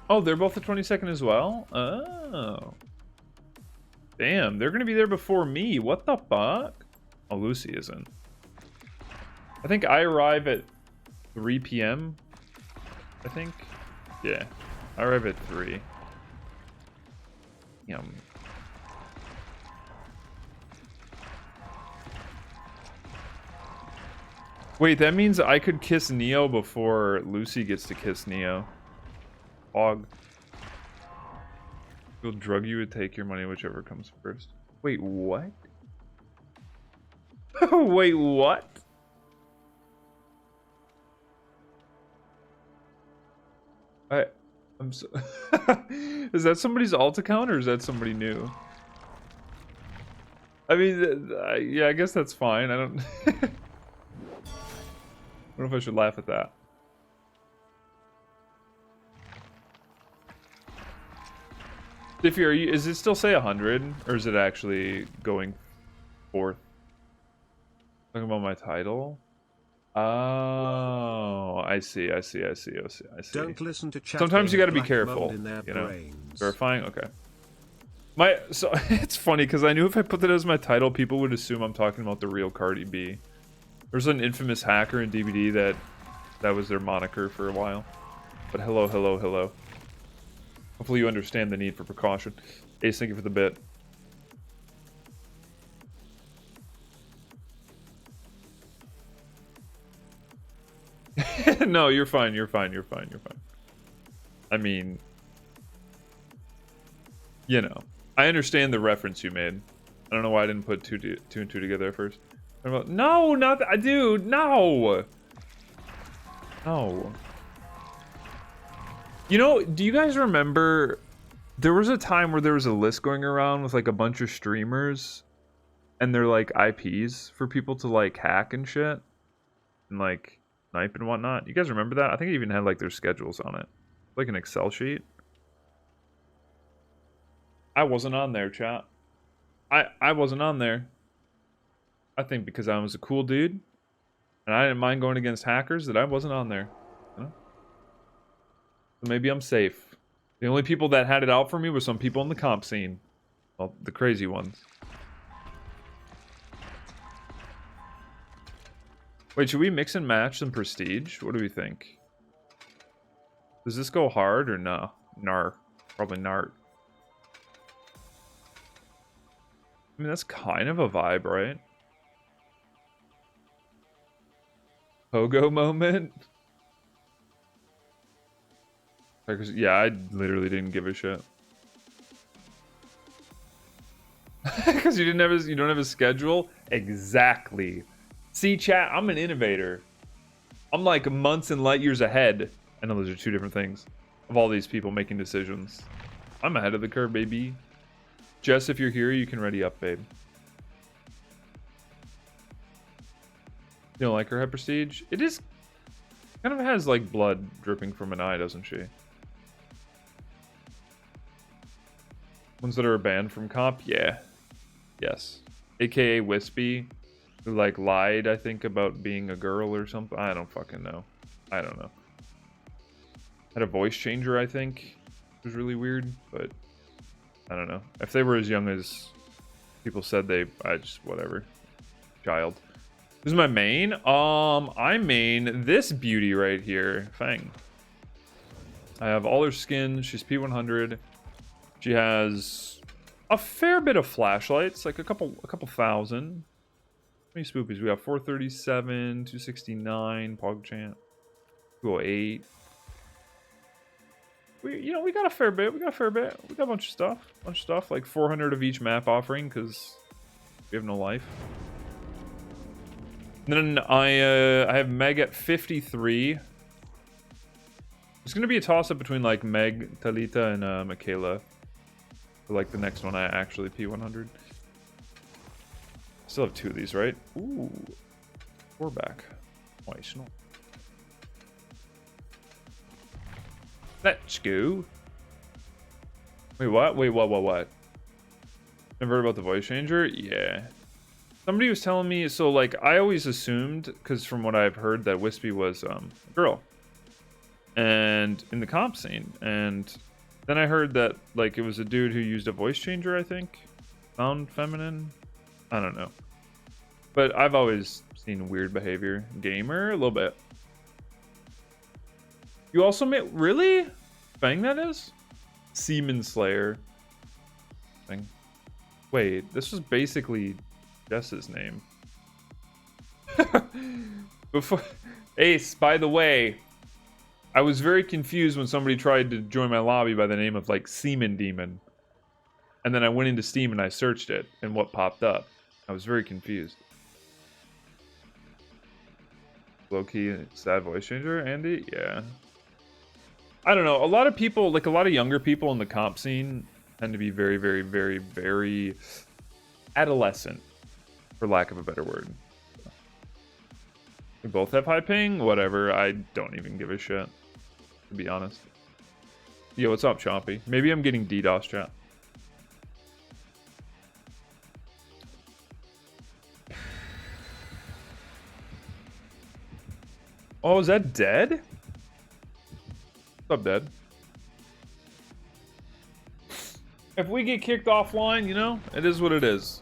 Oh, they're both the 22nd as well? Oh. Damn, they're gonna be there before me. What the fuck? Oh, Lucy isn't. I think I arrive at 3 p.m. I think. Yeah. I arrive at 3. Yum. Wait, that means I could kiss Neo before Lucy gets to kiss Neo. Hog. He'll drug you and take your money, whichever comes first. Wait, what? Wait, what? I'm so is that somebody's alt account or is that somebody new? I mean, yeah, I guess that's fine. I don't I don't know if I should laugh at that. Diffie, is it still say 100, or is it actually going forth? Talking about my title. Oh, I see. Don't listen to chat. Sometimes you got to be black careful. mold in their You know, brains. verifying. Okay. So it's funny because I knew if I put that as my title, people would assume I'm talking about the real Cardi B. There's an infamous hacker in DBD that was their moniker for a while. But hello. Hopefully you understand the need for precaution. Ace, thank you for the bit. No, you're fine. I mean, you know, I understand the reference you made. I don't know why I didn't put two and two together at first. No, not that, dude. No. You know, do you guys remember there was a time where there was a list going around with like a bunch of streamers and they're like IPs for people to like hack and shit and like snipe and whatnot? You guys remember that? I think it even had like their schedules on it, like an Excel sheet. I wasn't on there, chat. I wasn't on there. I think because I was a cool dude and I didn't mind going against hackers that I wasn't on there. You know? So maybe I'm safe. The only people that had it out for me were some people in the comp scene. Well, the crazy ones. Wait, should we mix and match some prestige? What do we think? Does this go hard or no? Nar. Probably nart. I mean, that's kind of a vibe, right? Pogo moment? Yeah, I literally didn't give a shit. Because you don't have a schedule? Exactly. See, chat, I'm an innovator. I'm like months and light years ahead. I know those are two different things. Of all these people making decisions. I'm ahead of the curve, baby. Jess, if you're here, you can ready up, babe. You don't like her head prestige? It is... kind of has like blood dripping from an eye, doesn't she? Ones that are banned from comp? Yeah. Yes. AKA Wispy, who like lied, I think, about being a girl or something. I don't fucking know. I don't know. Had a voice changer, I think. It was really weird, but I don't know. If they were as young as people said I just, whatever. Child. This is my main. I main this beauty right here, Fang. I have all her skins. She's P100. She has a fair bit of flashlights, like a couple thousand. How many spoopies? We got 437, 269, PogChamp, 208. We got a fair bit. We got a bunch of stuff. Like 400 of each map offering because we have no life. And then I have Meg at 53. It's gonna be a toss up between like Meg, Talita, and Michaela. For like the next one, I actually P100. Still have two of these, right? Ooh, 4 back. Nice. Let's go. Wait, what? Never heard about the voice changer? Yeah. Somebody was telling me, so like I always assumed, because from what I've heard, that Wispy was a girl. And in the comp scene. And then I heard that like it was a dude who used a voice changer, I think. Found feminine. I don't know. But I've always seen weird behavior. Gamer, a little bit. You also made... Really? Fang, that is? Seaman Slayer. Thing. Wait, this was basically Jess's name. Before... Ace, by the way, I was very confused when somebody tried to join my lobby by the name of, like, Seaman Demon. And then I went into Steam and I searched it, and what popped up. I was very confused. Low-key sad voice changer, Andy? Yeah. I don't know. A lot of people, like a lot of younger people in the comp scene, tend to be very, very, very, very adolescent, for lack of a better word. We both have high ping? Whatever. I don't even give a shit, to be honest. Yo, what's up, Chompy? Maybe I'm getting DDoS, chat. Oh, is that dead? What's up, dead? If we get kicked offline, you know, it is what it is.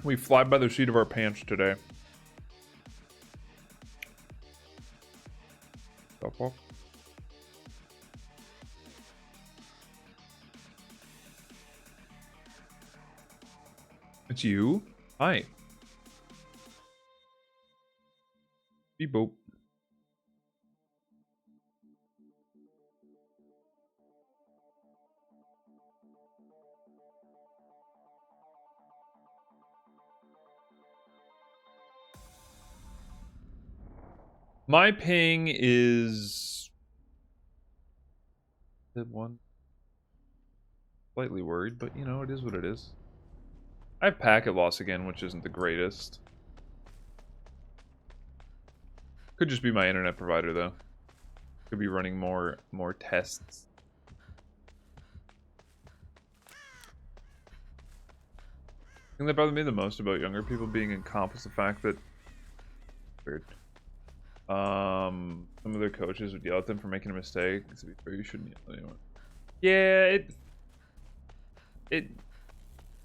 We fly by the seat of our pants today. The fuck? It's you? Hi. Beep boop. My ping is one. Slightly worried, but you know, it is what it is. I have packet loss again, which isn't the greatest. Could just be my internet provider though. Could be running more tests. The thing that bothered me the most about younger people being in comp is the fact that some of their coaches would yell at them for making a mistake. To be fair, you shouldn't yell at anyone. Yeah,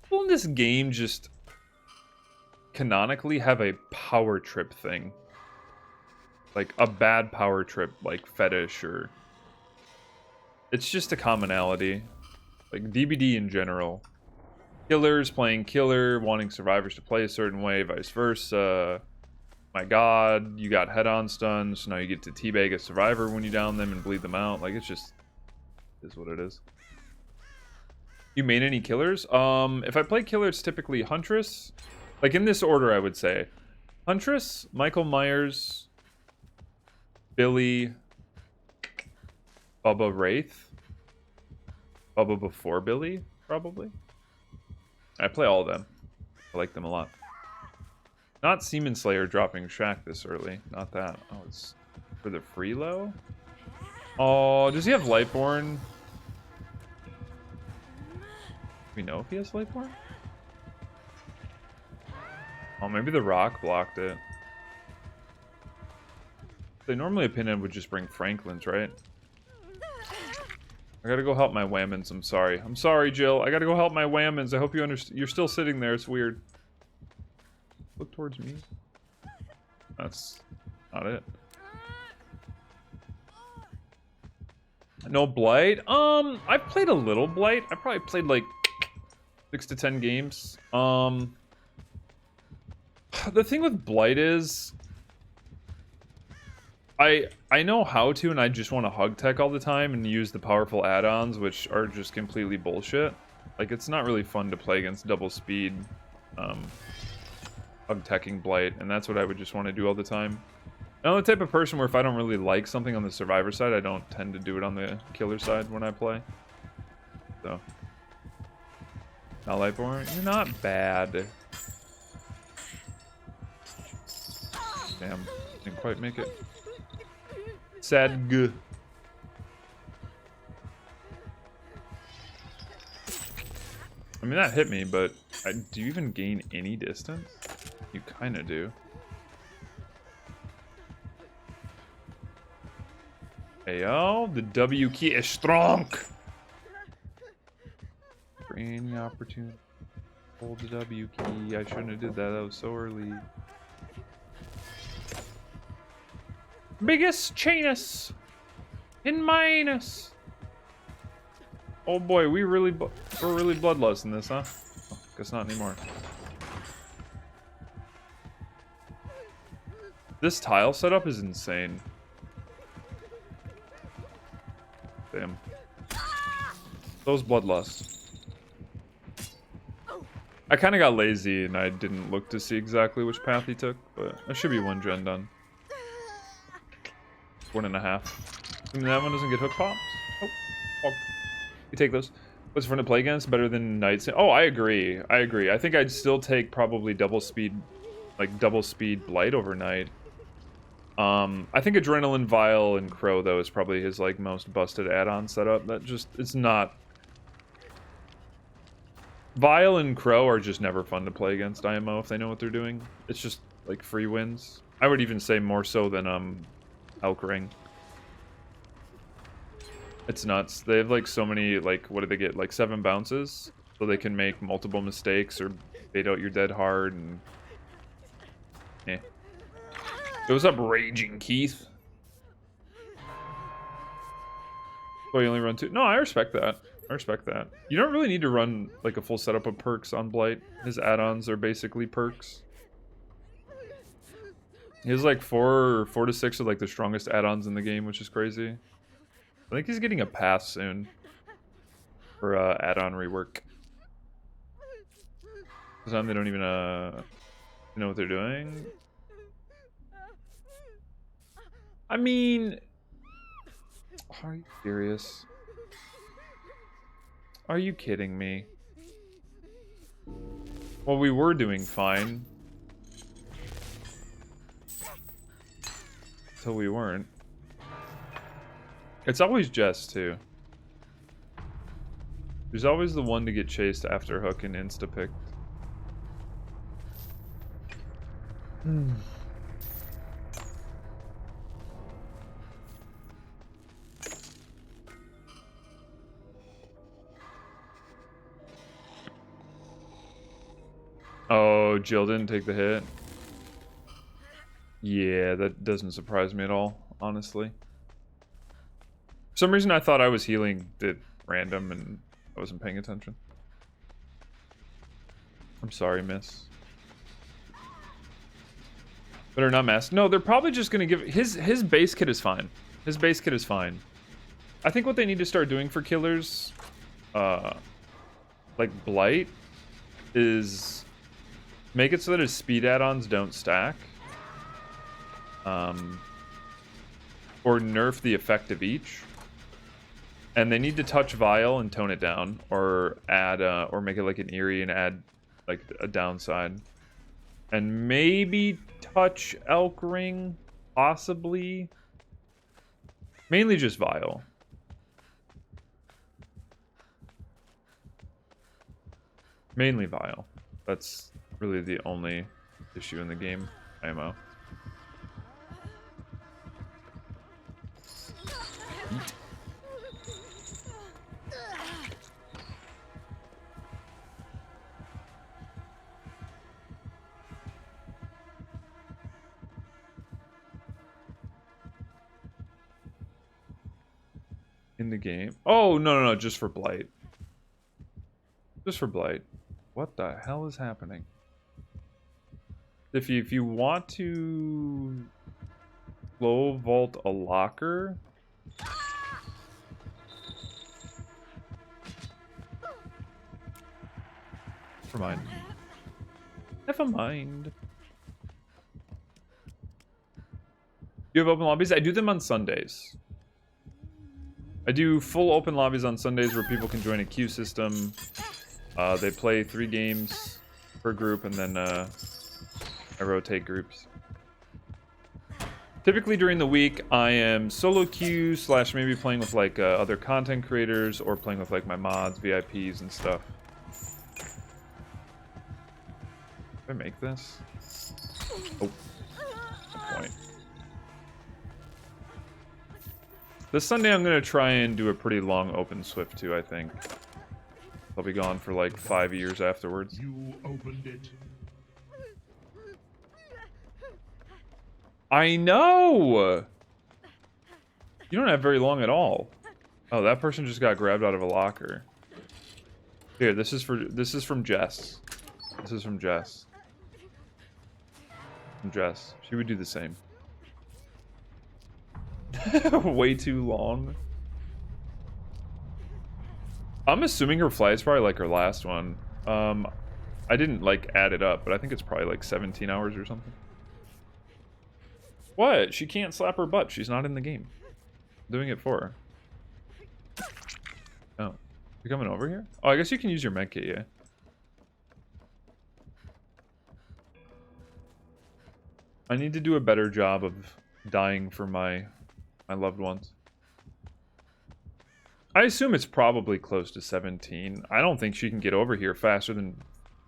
people in this game just canonically have a power trip thing. Like a bad power trip, like fetish, or it's just a commonality. Like DBD in general. Killers playing killer, wanting survivors to play a certain way, vice versa. My god, you got head-on stuns, so now you get to teabag a survivor when you down them and bleed them out. Like, it's just is what it is. You main any killers? If I play killer, it's typically Huntress. Like, in this order, I would say. Huntress, Michael Myers, Billy, Bubba Wraith. Bubba before Billy, probably. I play all of them. I like them a lot. Not Seaman Slayer dropping Shaq this early. Not that. Oh, it's for the free low? Oh, does he have Lightborn? Do we know if he has Lightborn? Oh, maybe the rock blocked it. They normally opinion would just bring Franklin's, right? I gotta go help my Whammons. I'm sorry. I'm sorry, Jill. I gotta go help my Whammons. I hope you understand. You're still sitting there. It's weird. Look towards me. That's not it. No Blight? I've played a little Blight. I probably played like 6 to 10 games. The thing with Blight is I know how to, and I just want to hug tech all the time and use the powerful add-ons, which are just completely bullshit. Like, it's not really fun to play against double speed hug teching Blight, and that's what I would just want to do all the time. I'm the type of person where if I don't really like something on the survivor side, I don't tend to do it on the killer side when I play. So, now Lightborn, you're not bad. Damn, didn't quite make it. Sad good. I mean, that hit me, but do you even gain any distance? You kind of do. Ayo, the W key is strong. For any opportunity, hold the W key. I shouldn't have did that. That was so early. Biggest chainus in minus. Oh boy, we're really bloodlust in this, huh? Oh, guess not anymore. This tile setup is insane. Damn. Those bloodlust. I kind of got lazy and I didn't look to see exactly which path he took, but that should be 1 gen done. 1.5. I mean, that one doesn't get hook pops. Oh, fuck. You take those. What's fun to play against? Better than Knights? Oh, I agree. I agree. I think I'd still take probably double speed Blight over Knight. I think Adrenaline Vial and Crow though is probably his like most busted add-on setup. That just it's not Vile and Crow are just never fun to play against IMO if they know what they're doing. It's just like free wins. I would even say more so than Elk Ring. It's nuts. They have like so many, like, what do they get? Like 7 bounces, so they can make multiple mistakes or bait out your dead hard and eh. What's up, Raging Keith? Oh, you only run 2? No, I respect that. I respect that. You don't really need to run like a full setup of perks on Blight. His add-ons are basically perks. He has like 4 to 6 of like the strongest add-ons in the game, which is crazy. I think he's getting a pass soon for add-on rework. This time they don't even know what they're doing. I mean, are you serious? Are you kidding me? Well, we were doing fine. Until we weren't. It's always Jess, too. There's always the one to get chased after hook and insta-picked. Oh, Jill didn't take the hit. Yeah, that doesn't surprise me at all, honestly. For some reason I thought I was healing it random and I wasn't paying attention. I'm sorry, miss. Better not mask. No, they're probably just gonna give his base kit is fine. His base kit is fine. I think what they need to start doing for killers, like Blight, is make it so that his speed add-ons don't stack. Or nerf the effect of each. And they need to touch Vile and tone it down, or add, or make it like an Eerie and add like a downside. And maybe touch Elk Ring, possibly. Mainly just Vile. Mainly Vile. That's really the only issue in the game, IMO. In the game. Oh, no, just for Blight. Just for Blight. What the hell is happening? If you want to low vault a locker, never mind. Never mind. You have open lobbies? I do them on Sundays. I do full open lobbies on Sundays where people can join a queue system. They play 3 games per group, and then I rotate groups. Typically during the week, I am solo queue / maybe playing with like other content creators, or playing with like my mods, VIPs, and stuff. Did I make this? Oh, good point. This Sunday I'm gonna try and do a pretty long open Swift too, I think. I'll be gone for like 5 years afterwards. You opened it. I know! You don't have very long at all. Oh, that person just got grabbed out of a locker. Here, this is from Jess. This is from Jess. From Jess. She would do the same. Way too long. I'm assuming her flight's probably like her last one. I didn't like add it up, but I think it's probably like 17 hours or something. What? She can't slap her butt. She's not in the game. I'm doing it for her. Oh. You coming over here? Oh, I guess you can use your medkit, yeah. I need to do a better job of dying for my loved ones. I assume it's probably close to 17. I don't think she can get over here faster than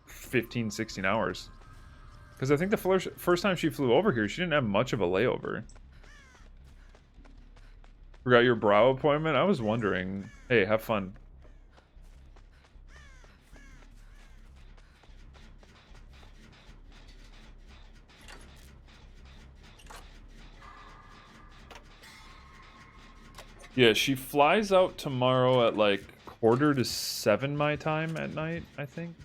15, 16 hours. Because I think the first time she flew over here, she didn't have much of a layover. Forgot your brow appointment? I was wondering. Hey, have fun. Yeah, she flies out tomorrow at like 6:45 my time at night, I think.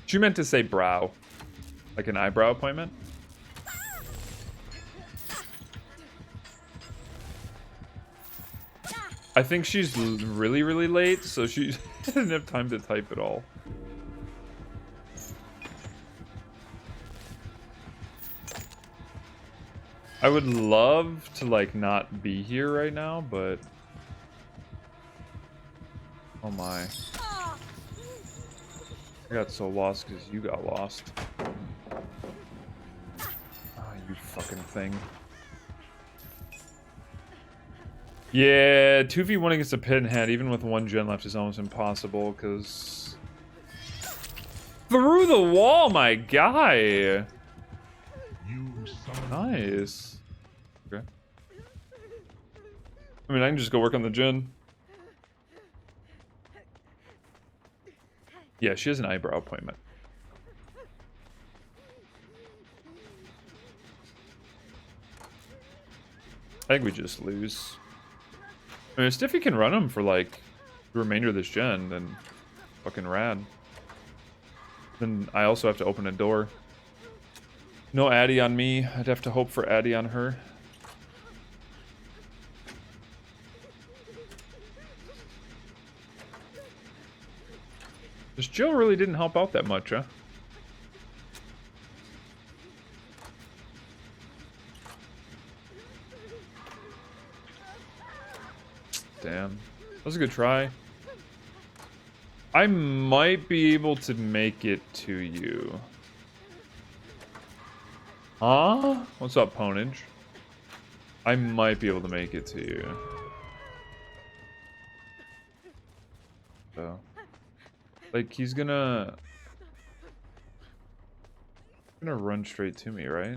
She meant to say brow. Like an eyebrow appointment. I think she's really, really late, so she didn't have time to type it all. I would love to, like, not be here right now, but... Oh my. I got so lost because you got lost. Ah, you fucking thing. Yeah, 2v1 against a Pinhead, even with one gen left, is almost impossible, because... Through the wall, my guy! Nice. Okay. I mean, I can just go work on the gen. Yeah, she has an eyebrow appointment. I think we just lose. I mean, if Stiffy can run him for, like, the remainder of this gen, then fucking rad. Then I also have to open a door. No Addy on me. I'd have to hope for Addy on her. This Jill really didn't help out that much, huh? Damn. That was a good try. I might be able to make it to you. Huh? What's up, Ponage? I might be able to make it to you. So. Like, he's gonna run straight to me, right?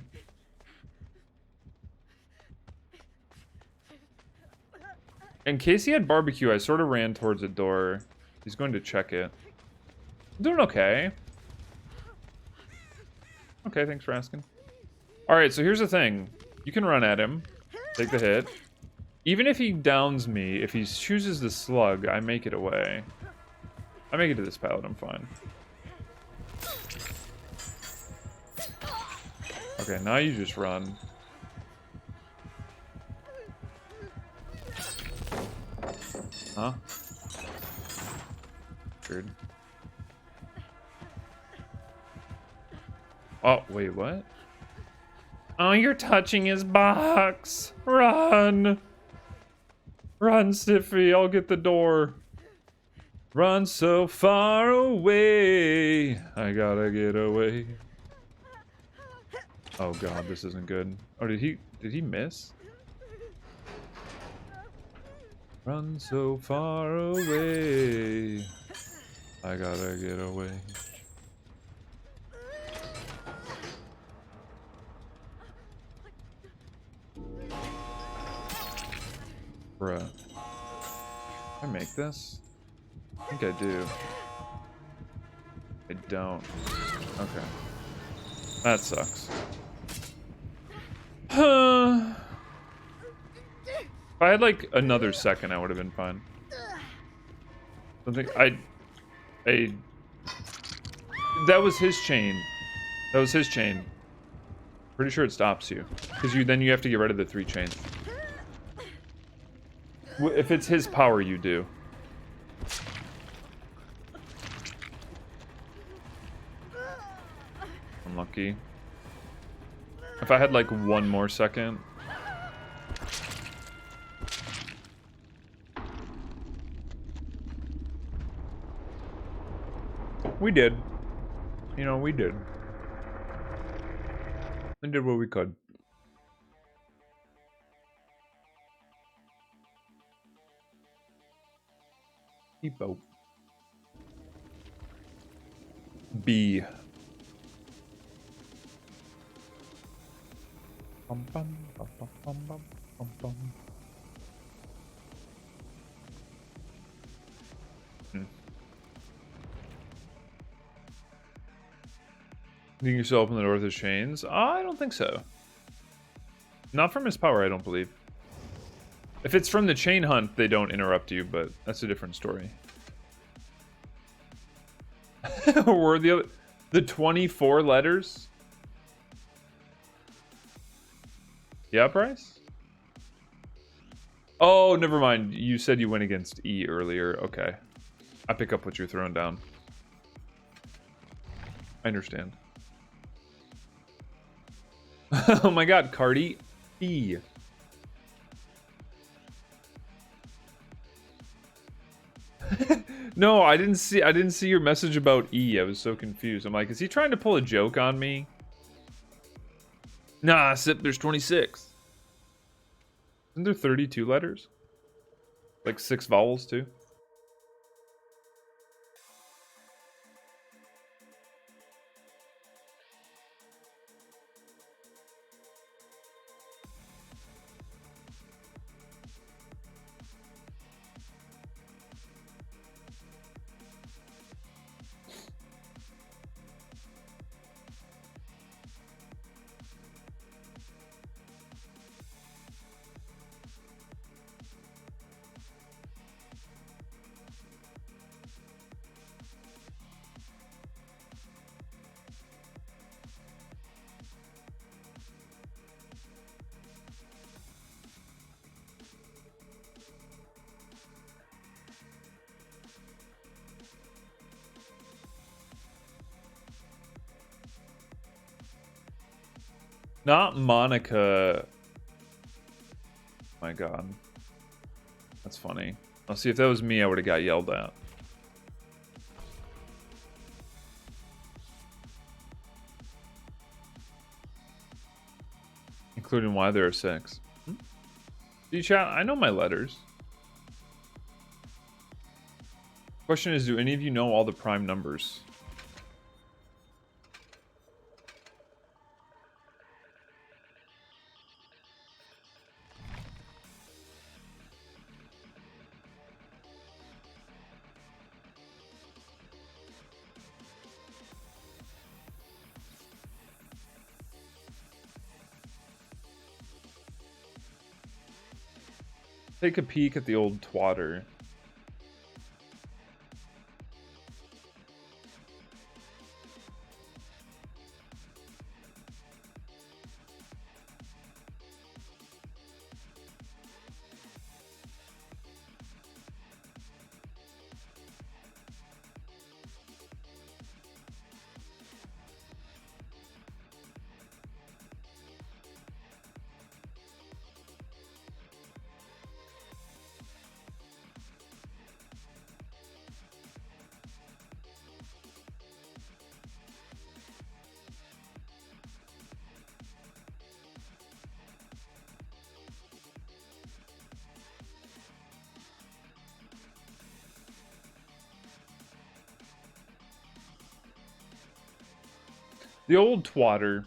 In case he had barbecue, I sort of ran towards the door. He's going to check it. I'm doing okay. Okay, thanks for asking. Alright, so here's the thing. You can run at him. Take the hit. Even if he downs me, if he chooses the slug, I make it away. I make it to this pallet, I'm fine. Okay, now you just run. Huh? Weird. Oh, wait, what? Oh, you're touching his box! Run! Run, Stiffy, I'll get the door. Run so far away. I gotta get away. Oh god, this isn't good. Oh, did he miss? Run so far away. I gotta get away. Bruh. Can I make this? I think I do. I don't. Okay. That sucks. If I had like another second, I would have been fine. Something that was his chain. That was his chain. Pretty sure it stops you. Because then you have to get rid of the 3 chains. If it's his power, you do. Unlucky. If I had like one more second. We did. You know, we did. We did what we could. Epo. B. Bum, bum, bum, bum, bum, bum, bum, bum. Think yourself in the north of chains? I don't think so. Not from his power, I don't believe. If it's from the chain hunt, they don't interrupt you, but that's a different story. Were the 24 letters? Yeah, Bryce? Oh, never mind. You said you went against E earlier. Okay. I pick up what you're throwing down. I understand. Oh my god, Cardi E. No, I didn't see your message about E. I was so confused. I'm like, is he trying to pull a joke on me? Nah, Sip, there's 26. Isn't there 32 letters? Like 6 vowels too? Not Monica. My god. That's funny. I'll see if that was me, I would have got yelled at. Including why there are 6. See, chat, I know my letters. Question is, do any of you know all the prime numbers? Take a peek at the old twatter. The old twatter.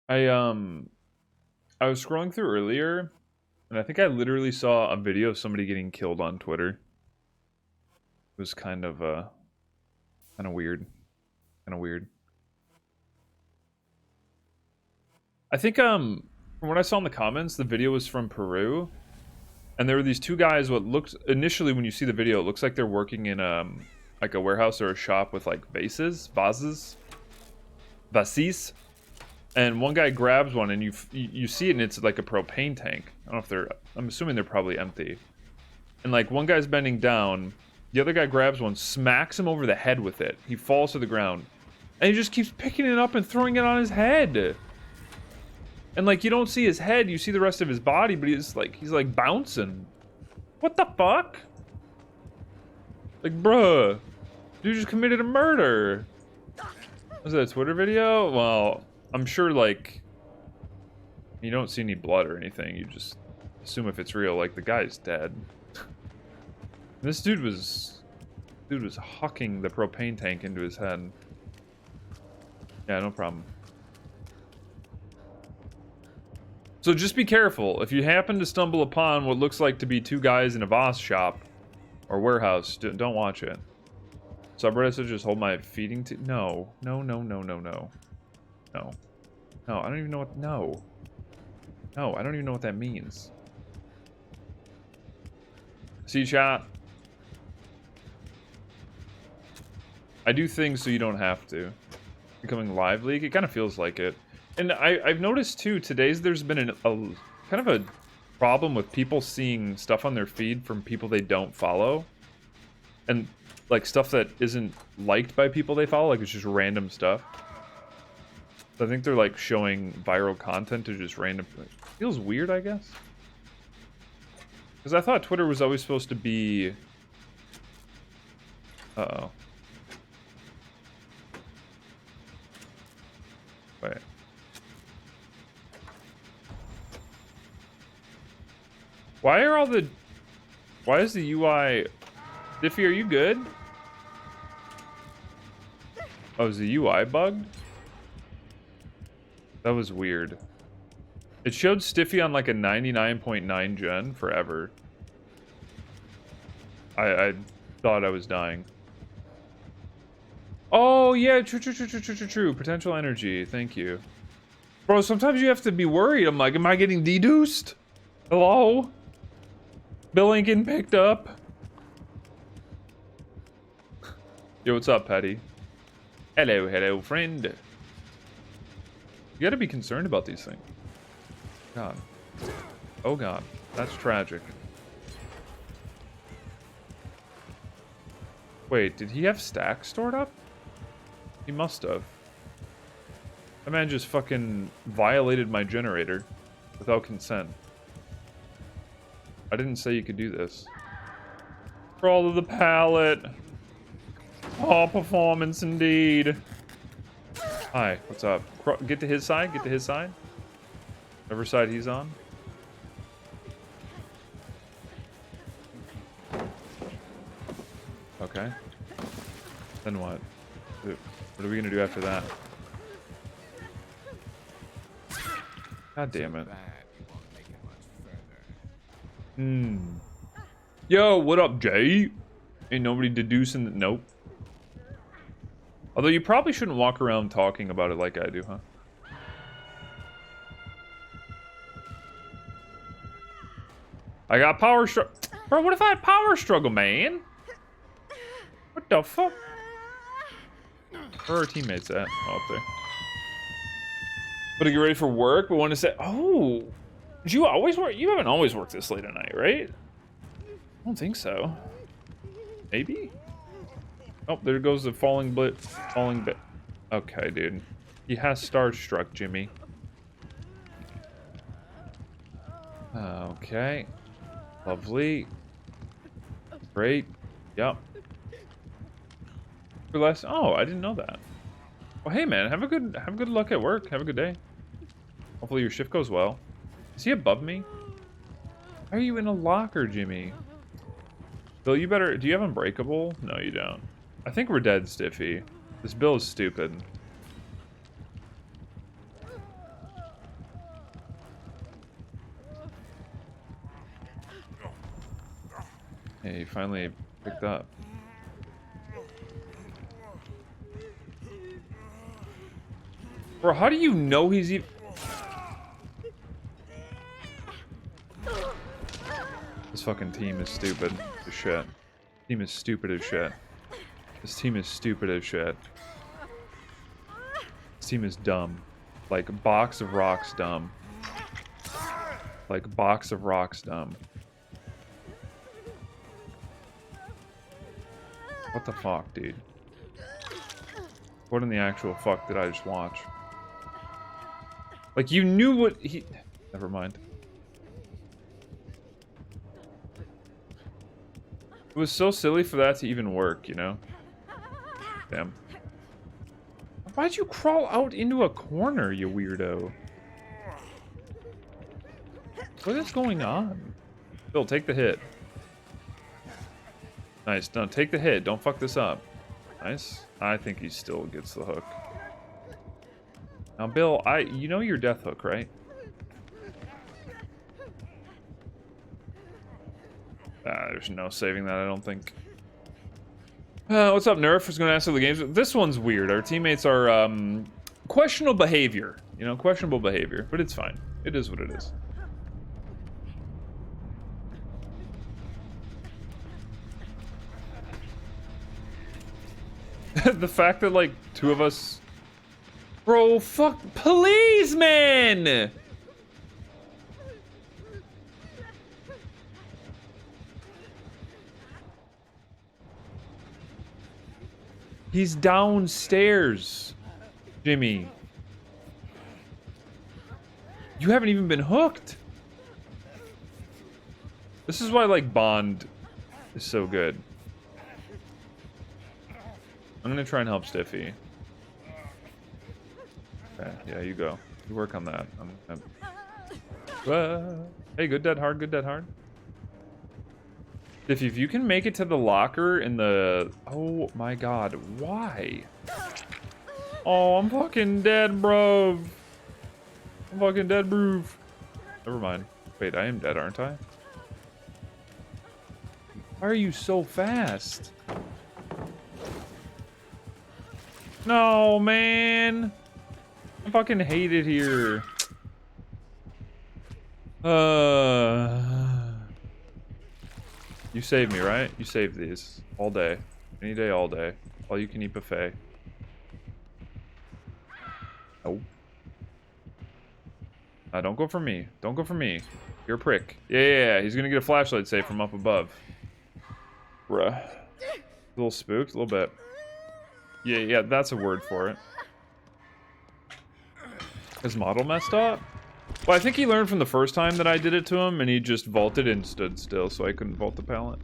I was scrolling through earlier, and I think I literally saw a video of somebody getting killed on Twitter. It was kind of weird. Kind of weird. I think from what I saw in the comments, the video was from Peru, and there were these two guys. What looked initially, when you see the video, it looks like they're working in like a warehouse or a shop with like vases, and one guy grabs one, and you see it, and it's like a propane tank. I don't know if they're. I'm assuming they're probably empty. And like one guy's bending down, the other guy grabs one, smacks him over the head with it. He falls to the ground, and he just keeps picking it up and throwing it on his head. And like you don't see his head, you see the rest of his body, but he's like bouncing. What the fuck? Like, bruh, dude just committed a murder. Was that a Twitter video? Well, I'm sure like you don't see any blood or anything. You just assume if it's real, like the guy's dead. This dude was hucking the propane tank into his head. Yeah, no problem. So just be careful. If you happen to stumble upon what looks like to be two guys in a Voss shop or warehouse, don't watch it. Subreddit said just hold my feeding No. No, I don't even know what... No, I don't even know what that means. See, chat? I do things so you don't have to. Becoming Live League, it kind of feels like it. And I've noticed too, there's been a kind of a problem with people seeing stuff on their feed from people they don't follow. And like stuff that isn't liked by people they follow, like it's just random stuff. So I think they're like showing viral content to just random... It feels weird, I guess. Because I thought Twitter was always supposed to be... Uh-oh. Wait. Why is the UI... Diffie, are you good? Oh, is the UI bugged? That was weird. It showed Stiffy on like a 99.9 gen forever. I thought I was dying. Oh, yeah, true. Potential energy, thank you. Bro, sometimes you have to be worried. I'm like, am I getting deduced? Hello? Bill ain't getting picked up? Yo, what's up, Patty? Hello, friend. You gotta be concerned about these things. God. Oh, God. That's tragic. Wait, did he have stacks stored up? He must have. That man just fucking violated my generator without consent. I didn't say you could do this. Crawl to the pallet. Oh, performance indeed. Hi, what's up? Get to his side, Whatever side he's on. Okay. Then what? What are we gonna do after that? God damn it. Yo, what up, Jay? Ain't nobody deducing that. Nope. Although you probably shouldn't walk around talking about it like I do, huh? I got power struggle. Bro, what if I had power struggle, man? What the fuck? Where are our teammates at? Oh, up there. But to get ready for work, but want to say, oh, did you always work? You haven't always worked this late at night, right? I don't think so. Maybe? Oh, there goes the falling bit. Okay, dude. He has starstruck Jimmy. Okay. Lovely. Great. Yep. Oh, I didn't know that. Well, hey man, have a good luck at work. Have a good day. Hopefully your shift goes well. Is he above me? Why are you in a locker, Jimmy? Bill, you better... Do you have Unbreakable? No, you don't. I think we're dead, Stiffy. This Bill is stupid. Hey, he finally picked up. Bro, how do you know he's even... This fucking team is stupid as shit. Team is stupid as shit. This team is stupid as shit. This team is dumb. Like, box of rocks dumb. Like, box of rocks dumb. What the fuck, dude? What in the actual fuck did I just watch? Like, you knew what he... Never mind. It was so silly for that to even work, you know? Damn. Why'd you crawl out into a corner, you weirdo? What is going on? Bill, take the hit. Nice. No, take the hit. Don't fuck this up. Nice. I think he still gets the hook. Now, Bill, you know your death hook, right? There's no saving that, I don't think. What's up, Nerf? Who's going to answer the games? This one's weird. Our teammates are questionable behavior. You know, questionable behavior. But it's fine. It is what it is. The fact that, like, two of us... Bro, fuck... Please, man! He's downstairs, Jimmy. You haven't even been hooked. This is why, like, Bond is so good. I'm gonna try and help Stiffy. Okay, yeah, you go. You work on that. Hey, good dead hard, good dead hard. Stiffy, if you can make it to the locker in the... Oh my god, why? Oh, I'm fucking dead, bro. I'm fucking dead, bro. Never mind. Wait, I am dead, aren't I? Why are you so fast? No, man. I fucking hate it here. You saved me, right? You saved these. All day. Any day, all day. All you can eat buffet. Oh. Don't go for me. Don't go for me. You're a prick. Yeah. He's gonna get a flashlight save from up above. Bruh. A little spooked, a little bit. Yeah, that's a word for it. His model messed up? Well, I think he learned from the first time that I did it to him, and he just vaulted and stood still, so I couldn't vault the pallet.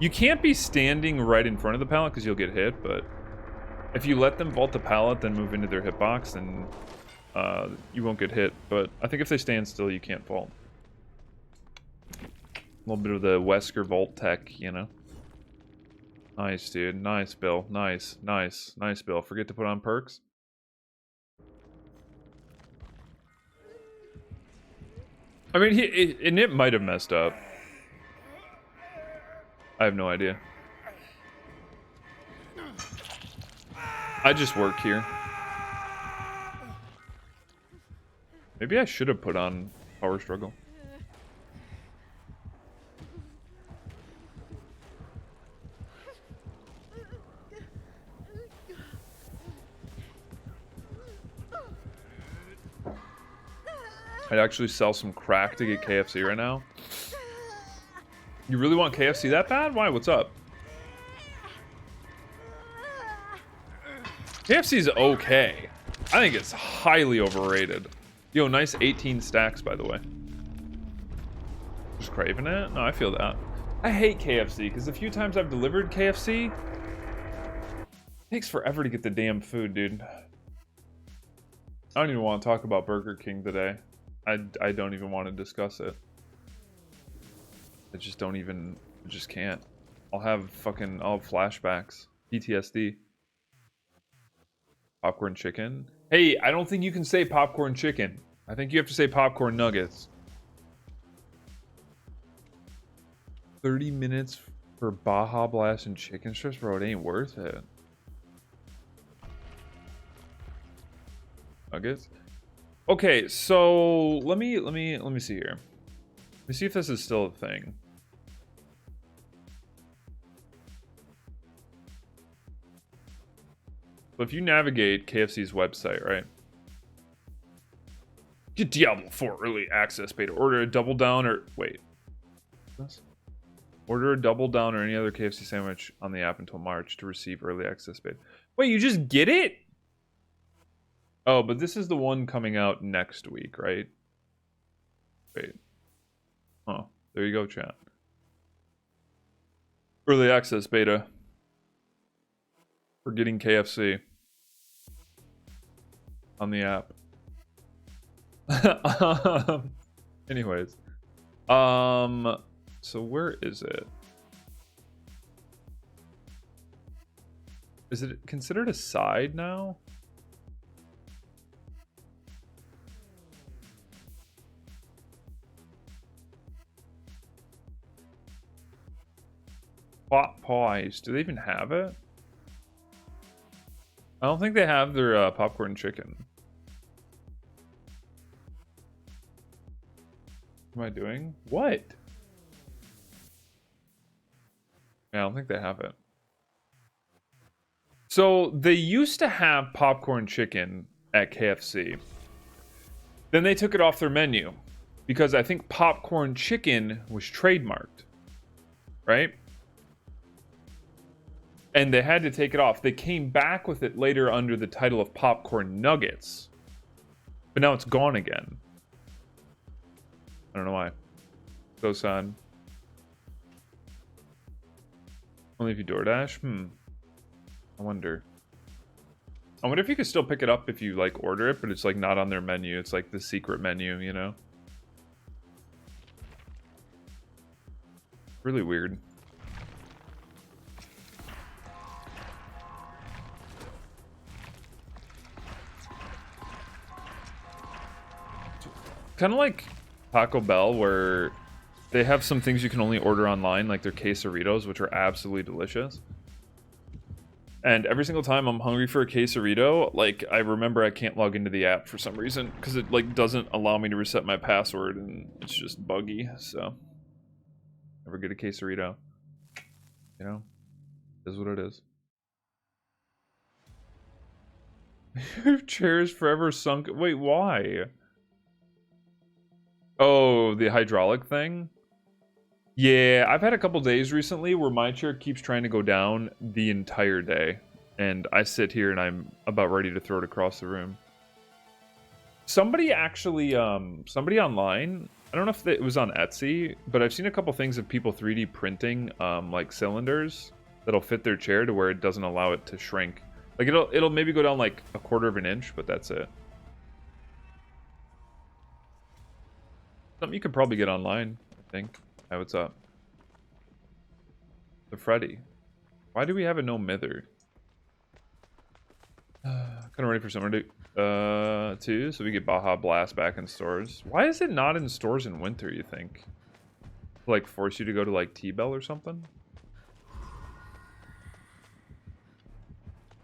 You can't be standing right in front of the pallet because you'll get hit, but if you let them vault the pallet, then move into their hitbox, then you won't get hit. But I think if they stand still, you can't vault. A little bit of the Wesker vault tech, you know? Nice, dude. Nice, Bill. Nice, Bill. Forget to put on perks. I mean, it might have messed up. I have no idea. I just work here. Maybe I should have put on Power Struggle. I'd actually sell some crack to get KFC right now. You really want KFC that bad? Why? What's up? KFC's okay. I think it's highly overrated. Yo, nice 18 stacks, by the way. Just craving it? No, I feel that. I hate KFC, because the few times I've delivered KFC, it takes forever to get the damn food, dude. I don't even want to talk about Burger King today. I don't even want to discuss it. I just don't even... I just can't. I'll have flashbacks. PTSD. Popcorn chicken? Hey, I don't think you can say popcorn chicken. I think you have to say popcorn nuggets. 30 minutes for Baja Blast and chicken strips? Bro, it ain't worth it. Nuggets? Okay, so let me see here. Let me see if this is still a thing. But if you navigate KFC's website, right? Get Diablo 4 early access beta. Order a double down or wait. Order a double down or any other KFC sandwich on the app until March to receive early access beta. Wait, you just get it? Oh, but this is the one coming out next week, right? Wait. Oh, there you go, chat. Early access beta for getting KFC on the app. Anyways, so where is it? Is it considered a side now? Pot pies. Do they even have it? I don't think they have their popcorn chicken. What am I doing? What? Yeah, I don't think they have it. So they used to have popcorn chicken at KFC. Then they took it off their menu because I think popcorn chicken was trademarked, right? And they had to take it off. They came back with it later under the title of popcorn nuggets. But now it's gone again. I don't know why. So sad. Only if you DoorDash? I wonder. I wonder if you could still pick it up if you like order it, but it's like not on their menu. It's like the secret menu, you know? Really weird. Kind of like Taco Bell, where they have some things you can only order online, like their quesaritos, which are absolutely delicious. And every single time I'm hungry for a quesarito, like I remember I can't log into the app for some reason because it like doesn't allow me to reset my password, and it's just buggy. So never get a quesarito. You know, it is what it is. Your chair is forever sunk. Wait, why? Oh, the hydraulic thing? Yeah, I've had a couple days recently where my chair keeps trying to go down the entire day. And I sit here and I'm about ready to throw it across the room. Somebody actually, somebody online, I don't know if it was on Etsy, but I've seen a couple things of people 3D printing, like cylinders that'll fit their chair to where it doesn't allow it to shrink. Like it'll maybe go down like 1/4 of an inch, but that's it. Something you could probably get online, I think. Hey, what's up? The Freddy. Why do we have a no mither? Kind of ready for summer too, so we get Baja Blast back in stores. Why is it not in stores in winter, you think? Like force you to go to like T-Bell or something?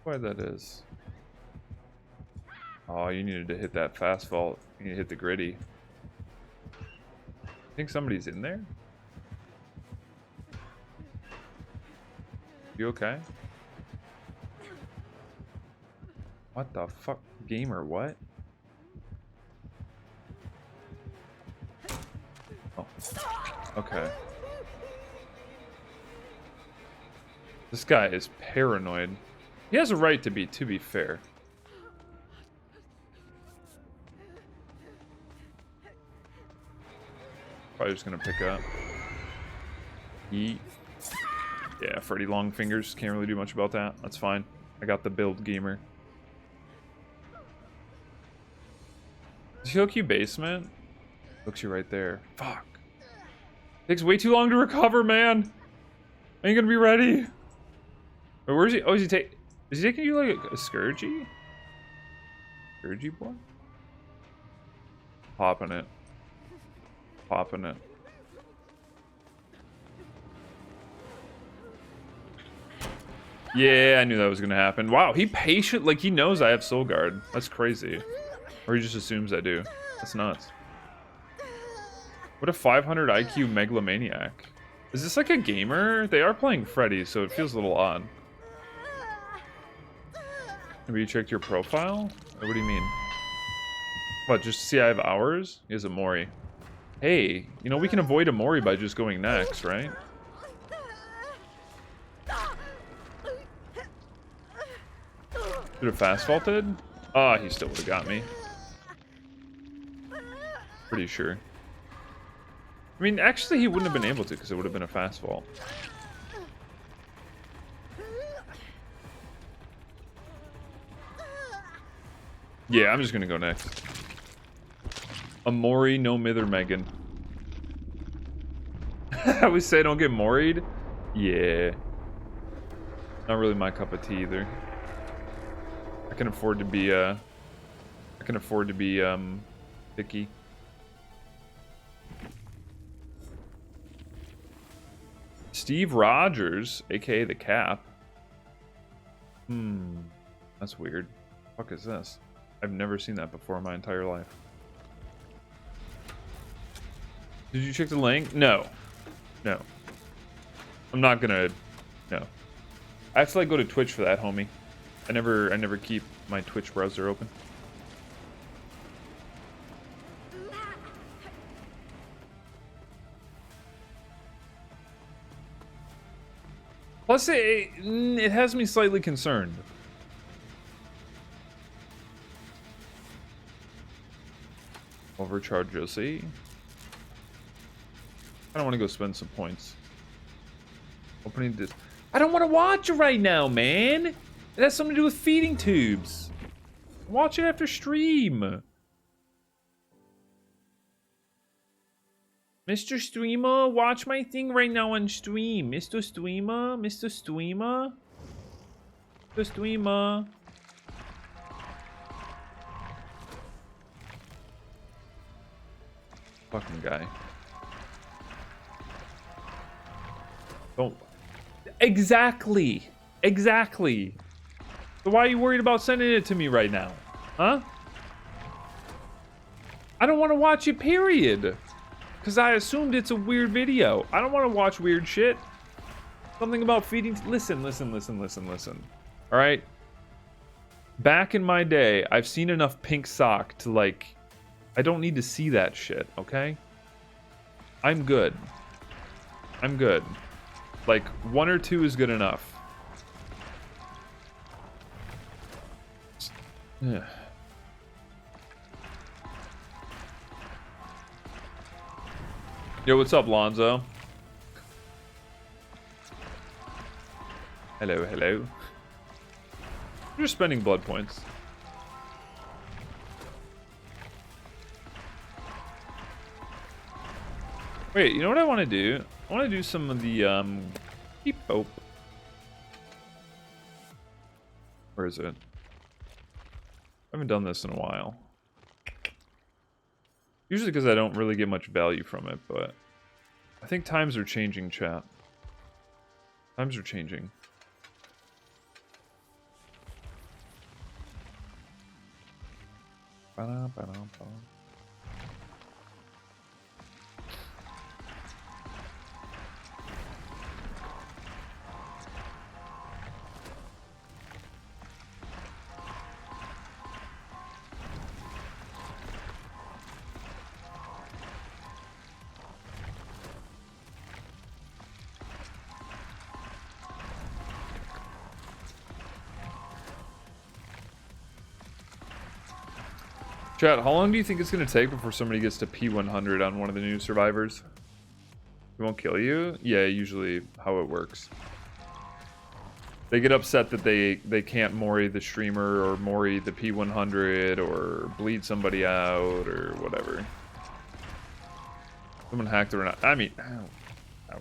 Why that is. Oh, you needed to hit that fast vault. You need to hit the gritty. Think somebody's in there? You okay? What the fuck? Gamer, what? Oh. Okay. This guy is paranoid. He has a right to be fair. Probably just gonna pick up. Yeet. Yeah, Freddy Longfingers. Can't really do much about that. That's fine. I got the build gamer. Is he look you basement? Looks you right there. Fuck. Takes way too long to recover, man. Ain't gonna be ready. Wait, where's he? Oh, is he taking you like a Scourgy? Scourgy boy? Popping it. Popping it. Yeah, I knew that was gonna happen. Wow, he patient, like he knows I have Soul Guard. That's crazy. Or he just assumes I do. That's nuts. What a 500 IQ megalomaniac. Is this like a gamer? They are playing Freddy, so it feels a little odd. Have you checked your profile? What do you mean? What, just to see I have hours? Is it Mori? Hey, you know, we can avoid a Mori by just going next, right? Should have fast faulted? Ah, he still would have got me. Pretty sure. I mean, actually, he wouldn't have been able to because it would have been a fast fault. Yeah, I'm just gonna go next. Amori, no mither Megan. I always say don't get moried. Yeah. Not really my cup of tea either. I can afford to be picky. Steve Rogers, aka the Cap. That's weird. What the fuck is this? I've never seen that before in my entire life. Did you check the link? No. No. I'm not gonna... No. I have to like go to Twitch for that, homie. I never keep my Twitch browser open. Plus, it has me slightly concerned. Overcharge Josie. I don't want to go spend some points. Opening this. I don't want to watch it right now, man. It has something to do with feeding tubes. Watch it after stream. Mr. Streamer, watch my thing right now on stream. Mr. Streamer, Mr. Streamer. Mr. Streamer. Fucking guy. Don't. Exactly. Exactly. So why are you worried about sending it to me right now? Huh? I don't want to watch it, period. Because I assumed it's a weird video. I don't want to watch weird shit. Something about feeding... Listen. All right? Back in my day, I've seen enough pink sock to, like... I don't need to see that shit, okay? I'm good. I'm good. Like, 1 or 2 is good enough. Yeah. Yo, what's up, Lonzo? Hello. You're just spending blood points. Wait, you know what I want to do? I want to do some of the, Beep Bope. Where is it? I haven't done this in a while. Usually because I don't really get much value from it, but I think times are changing, chat. Times are changing. Ba-da-ba-da-ba. Chat, how long do you think it's going to take before somebody gets to P100 on one of the new survivors? It won't kill you? Yeah, usually how it works. They get upset that they can't Mori the streamer or Mori the P100 or bleed somebody out or whatever. Someone hacked it or not. I mean,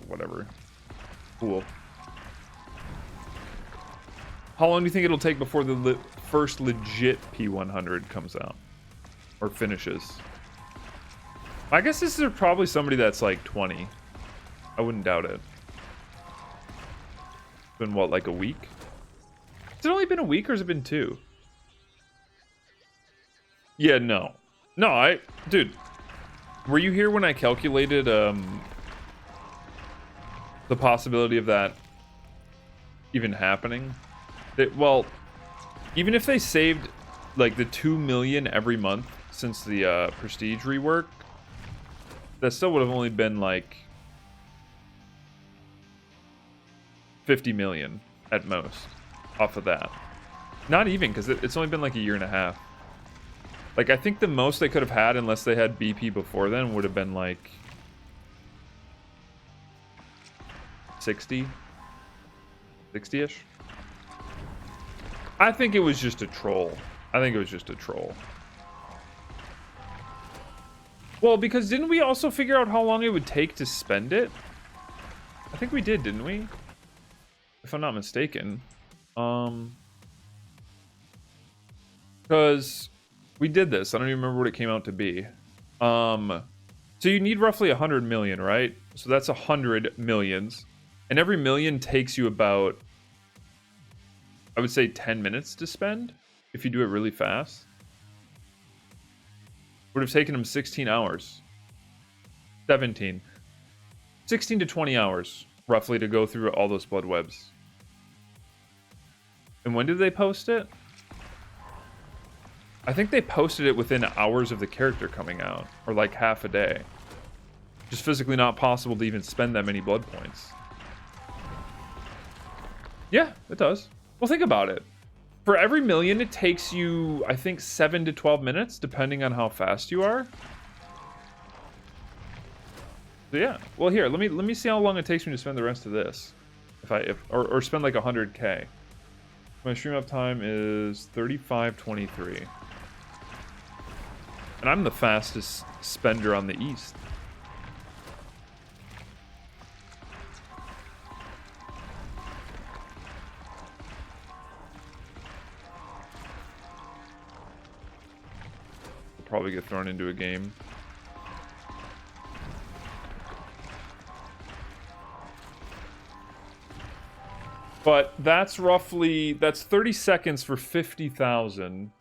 whatever. Cool. How long do you think it'll take before the first legit P100 comes out? Or finishes? I guess this is probably somebody that's like 20. I wouldn't doubt it. It's been what, like a week? Has it only been a week or has it been 2? Yeah, no. No, dude. Were you here when I calculated the possibility of that even happening? Well, Even if they saved like the 2 million every month since the Prestige rework, that still would have only been like 50 million at most off of that. Not even, because it's only been like a year and a half. Like, I think the most they could have had, unless they had BP before then, would have been like 60-ish. I think it was just a troll. Well, because didn't we also figure out how long it would take to spend it? I think we did, didn't we? If I'm not mistaken. Because we did this. I don't even remember what it came out to be. So you need roughly 100 million, right? So that's 100 millions. And every million takes you about, I would say, 10 minutes to spend if you do it really fast. Would have taken them 16 hours. 16 to 20 hours, roughly, to go through all those blood webs. And when did they post it? I think they posted it within hours of the character coming out, or like half a day. Just physically not possible to even spend that many blood points. Yeah, it does. Well, think about it. For every million, it takes you, I think, 7 to 12 minutes, depending on how fast you are. So yeah. Well, here, let me see how long it takes me to spend the rest of this, or spend like 100K. My stream up time is 35:23. And I'm the fastest spender on the East. I'll probably get thrown into a game. But that's 30 seconds for 50,000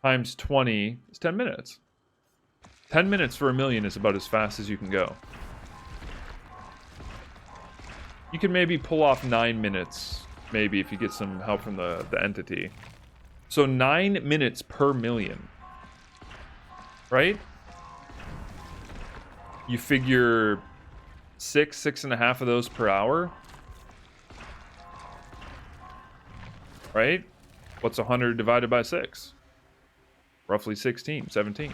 times 20 is 10 minutes. 10 minutes for a million is about as fast as you can go. You can maybe pull off 9 minutes, maybe, if you get some help from the entity. So 9 minutes per million. Right? You figure 6.5 of those per hour. Right? What's 100 divided by 6? Roughly 16, 17.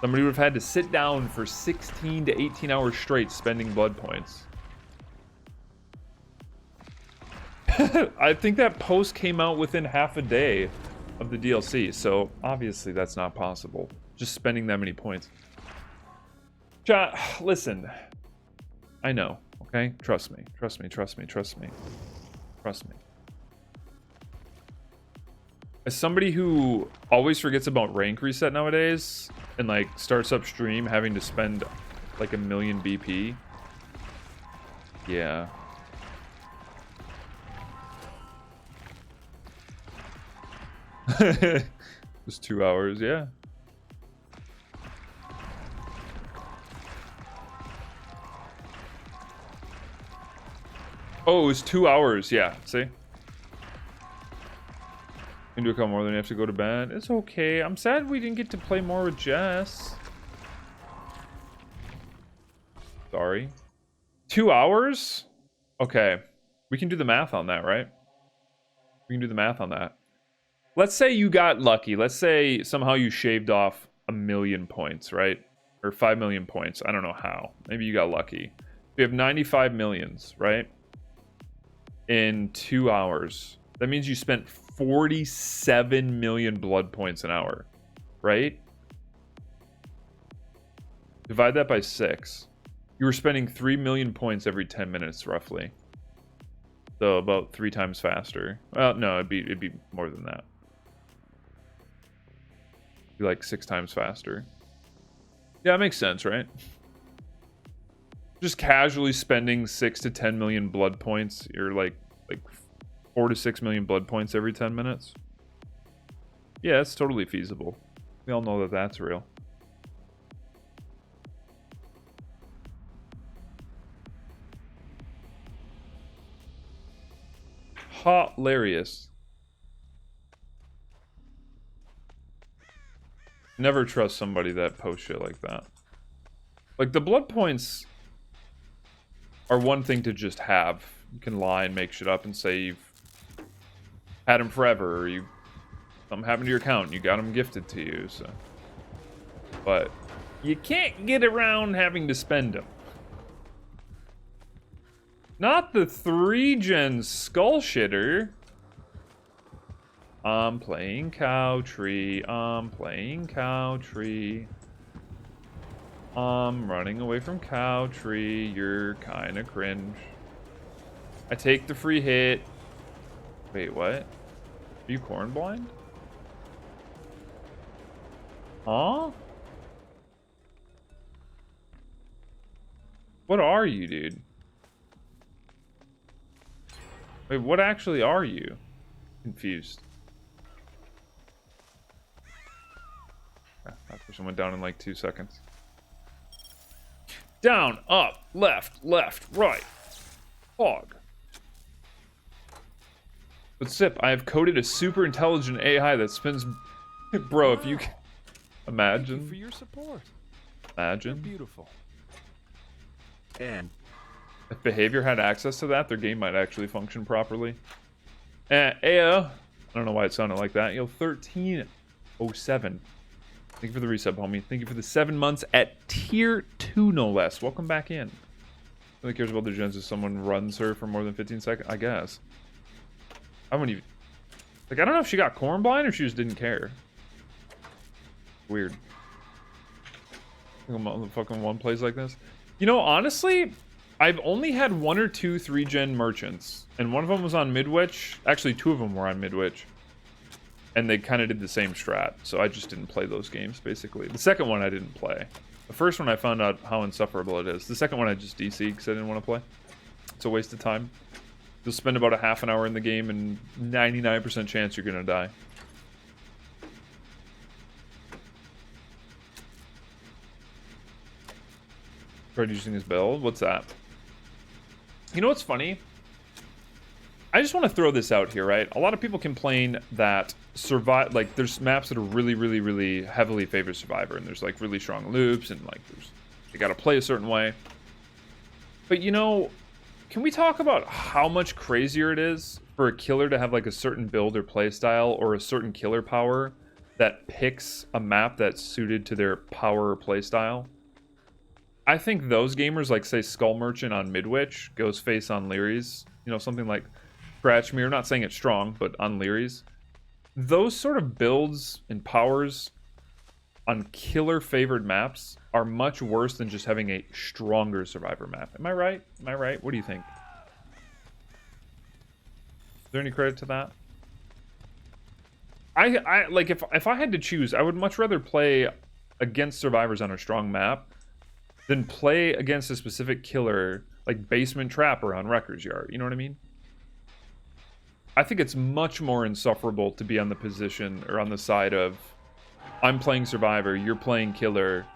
Somebody would have had to sit down for 16 to 18 hours straight spending blood points. I think that post came out within half a day of the DLC, so obviously that's not possible. Just spending that many points. Chat, listen. I know, okay? Trust me. Trust me, trust me, trust me. Trust me. As somebody who always forgets about rank reset nowadays and like starts up stream having to spend like 1 million BP. Yeah. It was 2 hours, yeah. Oh, it was 2 hours, yeah. See? Can do a couple more, then you have to go to bed. It's okay. I'm sad we didn't get to play more with Jess. Sorry. 2 hours? Okay. We can do the math on that, right? We can do the math on that. Let's say you got lucky. Let's say somehow you shaved off 1 million points, right? Or 5 million points. I don't know how. Maybe you got lucky. We have 95 millions, right? In 2 hours. That means you spent 47 million blood points an hour, right? Divide that by 6. You were spending 3 million points every 10 minutes, roughly. So about 3 times faster. Well, no, it'd be more than that. Be like 6 times faster. Yeah, it makes sense, right? Just casually spending 6 to 10 million blood points. You're like 4 to 6 million blood points every 10 minutes. Yeah, it's totally feasible. We all know that that's real. Hilarious. Never trust somebody that posts shit like that. Like, the blood points are one thing to just have. You can lie and make shit up and say you've had them forever, or something happened to your account and you got them gifted to you, so. But you can't get around having to spend them. Not the 3-gen skull shitter. I'm playing cow tree. I'm playing cow tree. I'm running away from cow tree. You're kind of cringe. I take the free hit. Wait, what? Are you corn blind? Huh? What are you, dude? Wait, what actually are you? Confused. That person went down in like 2 seconds. Down, up, left, right. Hog. But Sip, I have coded a super intelligent AI that spins... Bro, if you can... Imagine. Thank you for your support. Imagine. You're beautiful. And if behavior had access to that, their game might actually function properly. Ayo. I don't know why it sounded like that. Yo, 1307. Thank you for the resub, homie. Thank you for the 7 months at tier 2, no less. Welcome back in. Really cares about the gens if someone runs her for more than 15 seconds? I guess. I wouldn't even... Like, I don't know if she got corn blind or she just didn't care. Weird. Fucking one plays like this. You know, honestly, I've only had 1 or 2 3-gen merchants. And one of them was on Midwich. Actually, 2 of them were on Midwich. And they kind of did the same strat. So I just didn't play those games, basically. The second one I didn't play. The first one I found out how insufferable it is. The second one I just DC'd because I didn't want to play. It's a waste of time. You'll spend about a half an hour in the game and 99% chance you're going to die. Tried using his build? What's that? You know what's funny? I just want to throw this out here, right? A lot of people complain that like there's maps that are really, really, really heavily favor Survivor, and there's like really strong loops, and like you got to play a certain way. But you know, can we talk about how much crazier it is for a killer to have like a certain build or play style or a certain killer power that picks a map that's suited to their power or play style? I think those gamers, like say Skull Merchant on Midwich, Ghostface on Leary's, you know, something like Scratchmere, not saying it's strong, but on Leary's, those sort of builds and powers on killer favored maps are much worse than just having a stronger Survivor map. Am I right? Am I right? What do you think? Is there any credit to that? I like if I had to choose, I would much rather play against survivors on a strong map than play against a specific killer like Basement Trapper on Wrecker's Yard. You know what I mean? I think it's much more insufferable to be on the position or on the side of I'm playing Survivor, you're playing Killer,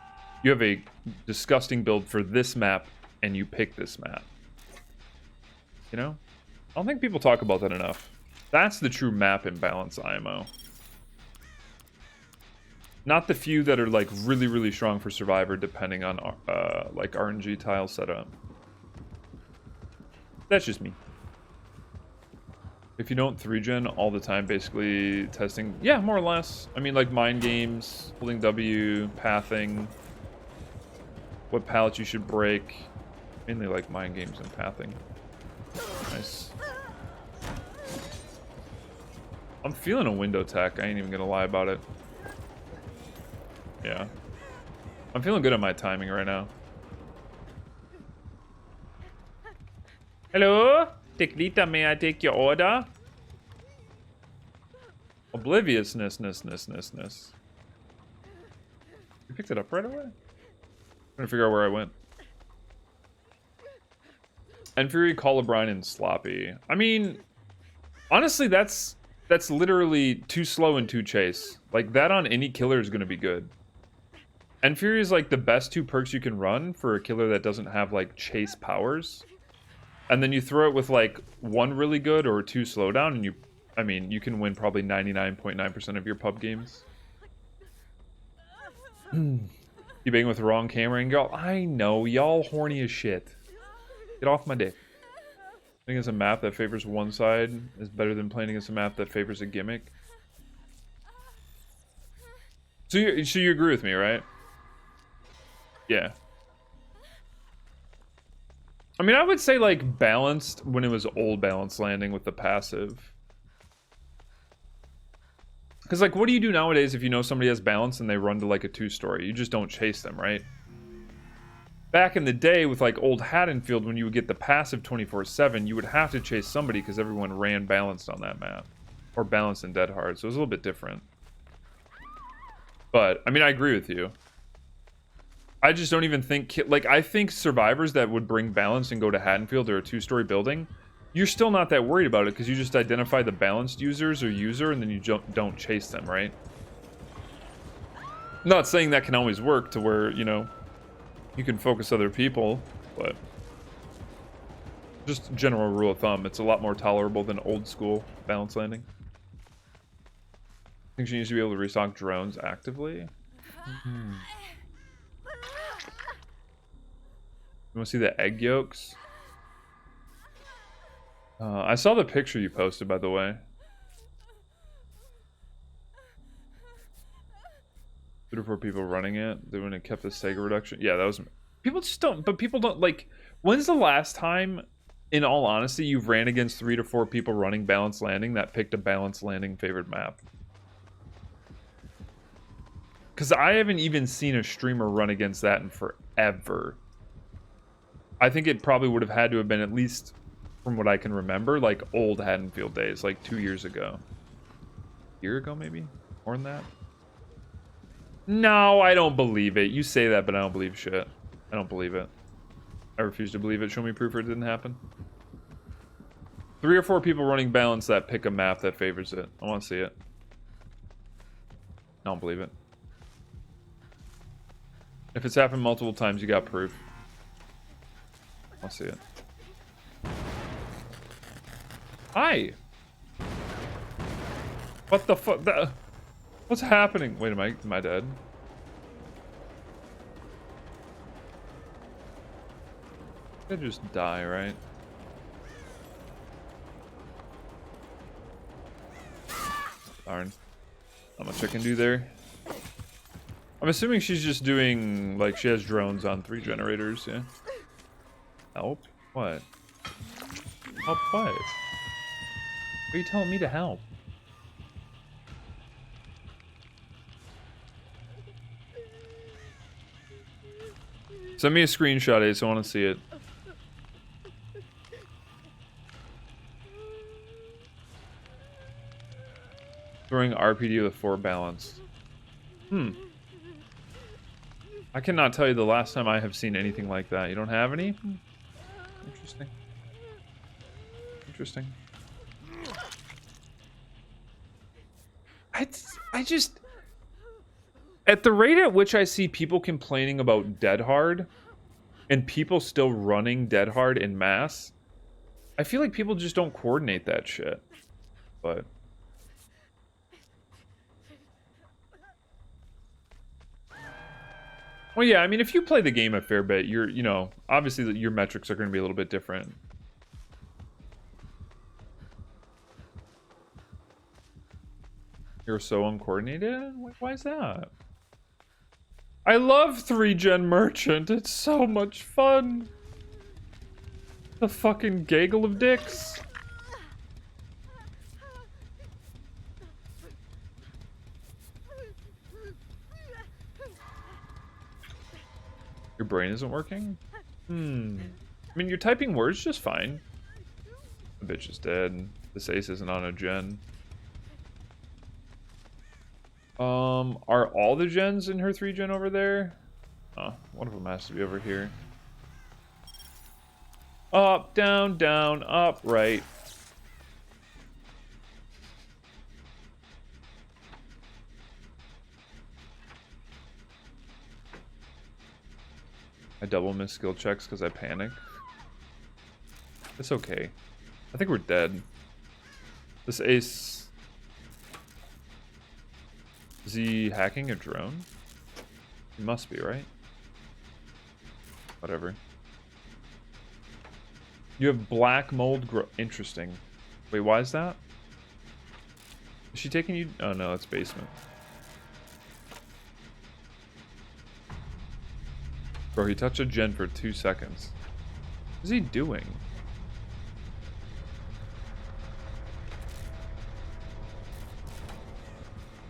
you have a disgusting build for this map, and you pick this map. You know? I don't think people talk about that enough. That's the true map imbalance IMO. Not the few that are like really, really strong for Survivor depending on like RNG tile setup. That's just me. If you don't 3-gen all the time, basically testing, yeah, more or less. I mean, like mind games, holding W, pathing, what pallets you should break. Mainly like mind games and pathing. Nice. I'm feeling a window tech. I ain't even gonna lie about it. Yeah. I'm feeling good at my timing right now. Hello? Teklita, may I take your order? Obliviousness. You picked it up right away? I'm trying to figure out where I went. Enfury, Colubrine, and Sloppy. I mean, honestly, that's literally too slow and too chase. Like, that on any killer is going to be good. Enfury is like the best 2 perks you can run for a killer that doesn't have like chase powers. And then you throw it with like 1 really good or 2 slowdown, and you can win probably 99.9% of your pub games. You bang with the wrong camera angle. I know, y'all horny as shit. Get off my dick. Playing against a map that favors one side is better than playing against a map that favors a gimmick. So you agree with me, right? Yeah. I mean, I would say like balanced when it was old Balanced Landing with the passive. Because like, what do you do nowadays if you know somebody has balance and they run to like a 2-story? You just don't chase them, right? Back in the day with like old Haddonfield, when you would get the passive 24/7, you would have to chase somebody because everyone ran balanced on that map. Or balanced in Dead Hard, so it was a little bit different. But, I mean, I agree with you. I just don't even think... Like, I think survivors that would bring balance and go to Haddonfield or a 2-story building, you're still not that worried about it because you just identify the balanced users or user and then you don't chase them, right? I'm not saying that can always work to where, you know, you can focus other people, but... Just general rule of thumb, it's a lot more tolerable than old school Balanced Landing. I think she needs to be able to restock drones actively. You want to see the egg yolks? I saw the picture you posted, by the way. 3 or 4 people running it. They wouldn't have kept the Sega reduction. Yeah, that was... People just don't... But people don't... Like, when's the last time, in all honesty, you've ran against 3 to 4 people running Balanced Landing that picked a Balanced Landing favored map? Because I haven't even seen a streamer run against that in forever. I think it probably would have had to have been, at least from what I can remember, like old Haddonfield days, like 2 years ago. A year ago, maybe? More than that? No, I don't believe it. You say that, but I don't believe shit. I don't believe it. I refuse to believe it. Show me proof it didn't happen. 3 or 4 people running balance that pick a map that favors it. I want to see it. I don't believe it. If it's happened multiple times, you got proof. I'll see it. Hi! What the fuck? What's happening? Wait, am I dead? I just die, right? Darn. Not much I can do there. I'm assuming she's just doing, like, she has drones on 3 generators, yeah? Help? What? Help what? What are you telling me to help? Send me a screenshot, Ace, I want to see it. Throwing RPD with 4 balance. I cannot tell you the last time I have seen anything like that. You don't have any? Interesting. Interesting. I just... At the rate at which I see people complaining about Dead Hard, and people still running Dead Hard en masse, I feel like people just don't coordinate that shit. But... Well, yeah, I mean, if you play the game a fair bit, you know, obviously your metrics are going to be a little bit different. You're so uncoordinated? Why is that? I love 3-gen Merchant. It's so much fun. The fucking gaggle of dicks. Your brain isn't working? I mean, you're typing words just fine. The bitch is dead. This Ace isn't on a gen. Are all the gens in her 3-gen over there? Oh, one of them has to be over here. Up, down, down, up, right. I double miss skill checks because I panic. It's okay. I think we're dead. This Ace... Is he hacking a drone? It must be, right? Whatever. You have black mold grow. Interesting. Wait, why is that? Is she taking you? Oh no, it's basement. Bro, he touched a gen for 2 seconds. What is he doing?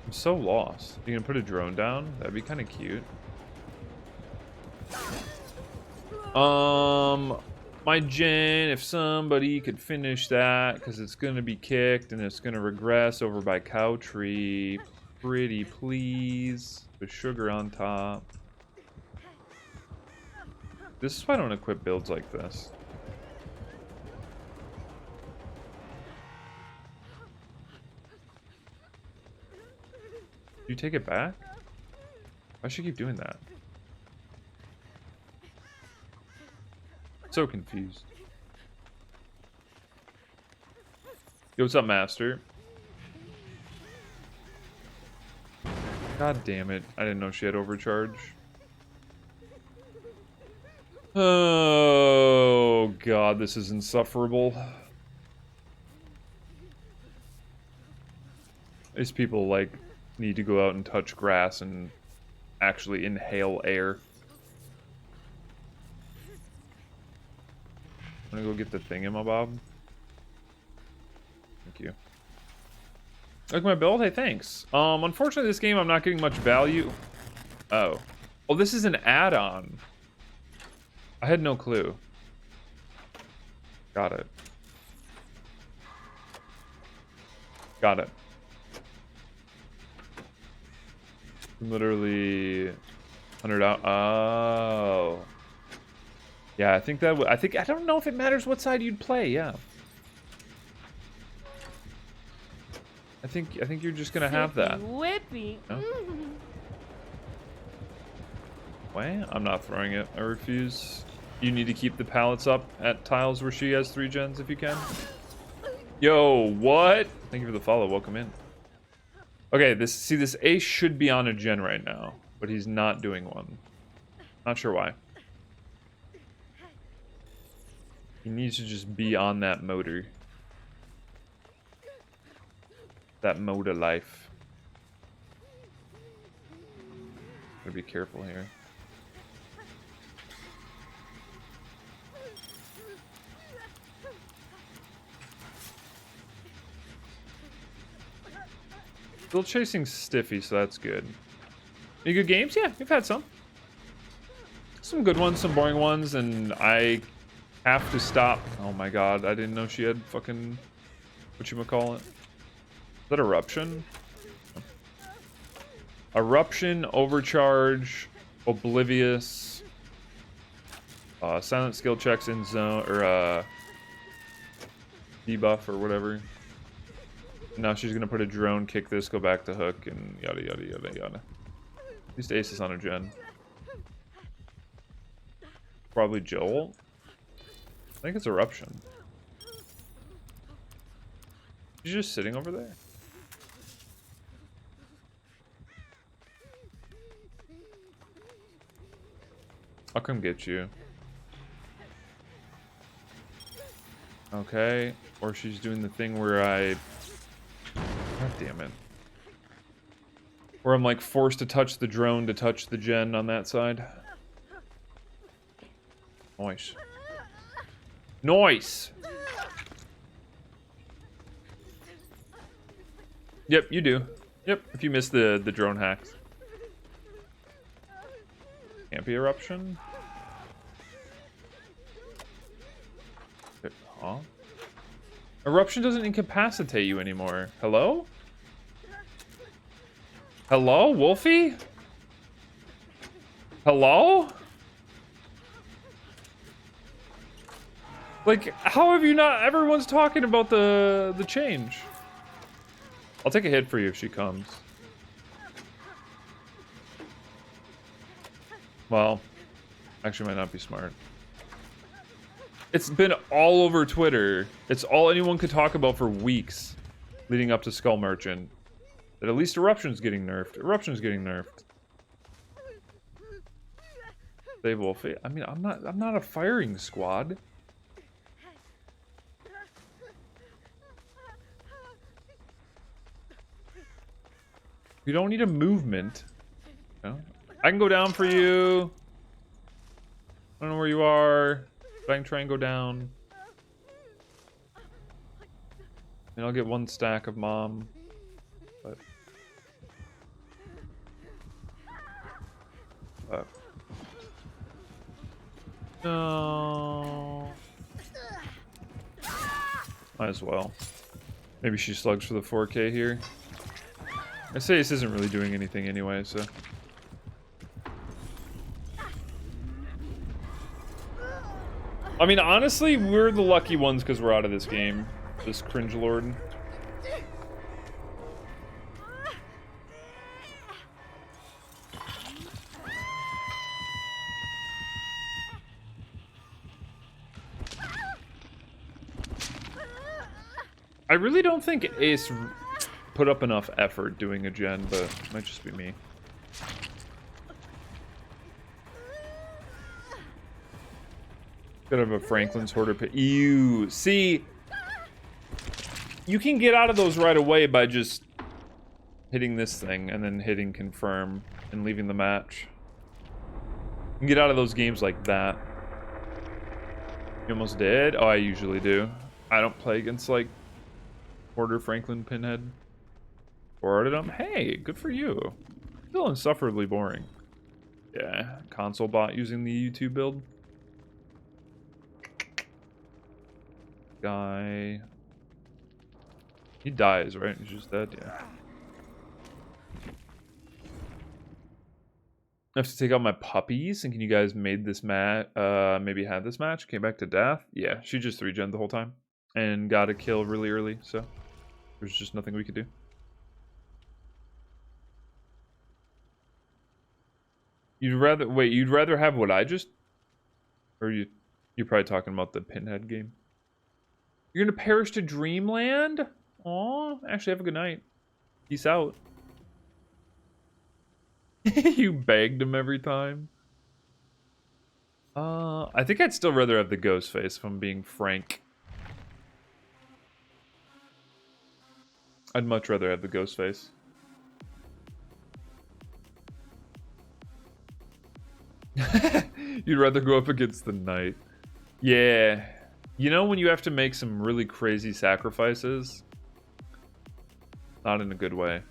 I'm so lost. You gonna put a drone down? That'd be kind of cute. My gen, if somebody could finish that, because it's gonna be kicked and it's gonna regress over by cow tree. Pretty please. With sugar on top. This is why I don't equip builds like this. You take it back? Why should she keep doing that? So confused. Yo, what's up, Master? God damn it. I didn't know she had overcharge. Oh, God, this is insufferable. These people, like, need to go out and touch grass and actually inhale air. I'm gonna go get the thingamabob. Thank you. Like my build? Hey, thanks. Unfortunately, this game I'm not getting much value. Oh. Oh, this is an add-on. I had no clue. Got it. Got it. Literally 100 out. Oh. Yeah, I think that would. I don't know if it matters what side you'd play. Yeah. I think you're just gonna have that. Whippy. No? Wait, I'm not throwing it. I refuse. You need to keep the pallets up at tiles where she has 3 gens if you can. Yo, what? Thank you for the follow. Welcome in. Okay, this ace should be on a gen right now, but he's not doing one. Not sure why. He needs to just be on that motor. That motor life. Gotta be careful here. Still chasing Stiffy, so that's good. Any good games? Yeah, we've had some. Some good ones, some boring ones, and I have to stop. Oh my god, I didn't know she had fucking... whatchamacallit? Is that Eruption? Eruption, Overcharge, Oblivious, Silent Skill Checks in zone, or debuff or whatever. Now she's gonna put a drone, kick this, go back to hook, and yada yada yada yada. At least Ace is on a gen. Probably Joel. I think it's Eruption. She's just sitting over there. I'll come get you. Okay. Or she's doing the thing where I... God damn it. Where I'm like forced to touch the drone to touch the gen on that side. Nice. Nice! Yep, you do. Yep, if you miss the drone hacks. Can't be Eruption. Huh? Eruption doesn't incapacitate you anymore. Hello? Hello, Wolfie? Hello? Like, how have you not... Everyone's talking about the change. I'll take a hit for you if she comes. Well, actually might not be smart. It's been all over Twitter. It's all anyone could talk about for weeks leading up to Skull Merchant. That at least Eruption's getting nerfed. Eruption's getting nerfed. Save Wolfie. I mean, I'm not a firing squad. You don't need a movement. No? I can go down for you. I don't know where you are, but I can try and go down. And I'll get one stack of mom. But no. Might as well. Maybe she slugs for the 4K here. I say this isn't really doing anything anyway, so. I mean, honestly, we're the lucky ones because we're out of this game. This cringe lord. I really don't think Ace put up enough effort doing a gen, but it might just be me. Could have a Franklin's Hoarder pit. Ew. See, you can get out of those right away by just hitting this thing and then hitting confirm and leaving the match. You can get out of those games like that. You almost did? Oh, I usually do. I don't play against like Hoarder, Franklin, Pinhead, or Artidum. Hey, good for you. Still insufferably boring. Yeah, console bot using the YouTube build. Guy. He dies, right? He's just dead, yeah. I have to take out my puppies, and can you guys made this maybe had this match? Came back to death? Yeah, she just 3-gen'd the whole time. And got a kill really early, so there's just nothing we could do. You'd rather have what I just, or you're probably talking about the Pinhead game. You're gonna perish to dreamland? Aw, actually have a good night. Peace out. You begged him every time. I think I'd still rather have the ghost face if I'm being frank. I'd much rather have the ghost face. You'd rather go up against the knight. Yeah. You know when you have to make some really crazy sacrifices? Not in a good way.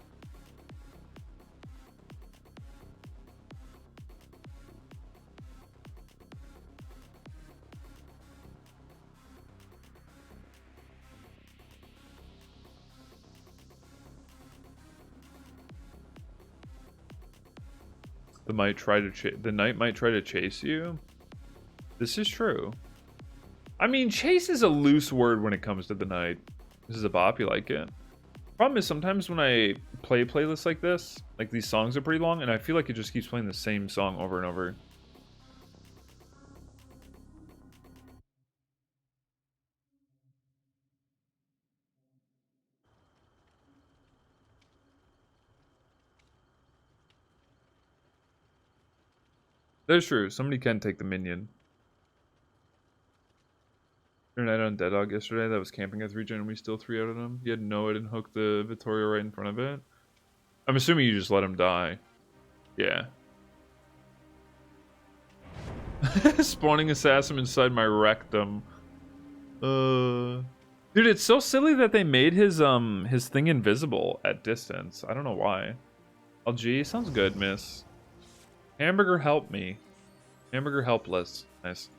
The knight might try to chase you. This is true. I mean, chase is a loose word when it comes to the knight. This is a bop, you like it. Problem is sometimes when I play playlists like this, like these songs are pretty long, and I feel like it just keeps playing the same song over and over. That's true. Somebody can take the minion. Night on Dead Dog yesterday that was camping at 3-gen and we still 3-0'd him. He had Noah and hooked the Vittoria right in front of it. I'm assuming you just let him die. Yeah. Spawning assassin inside my rectum. Dude, it's so silly that they made his thing invisible at distance. I don't know why. LG, sounds good, miss. Hamburger help me. Hamburger helpless. Nice.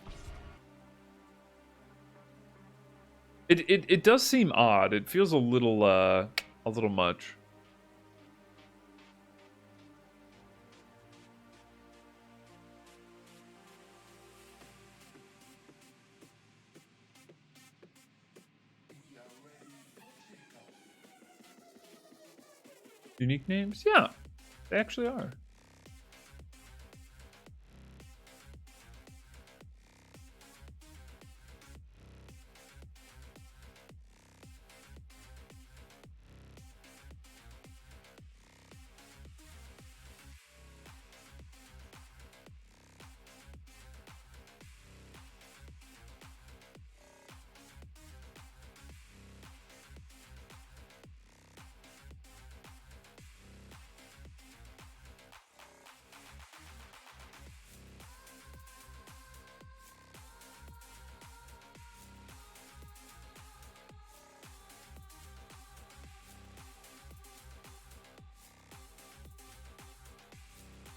It does seem odd. It feels a little much. Unique names? Yeah, they actually are.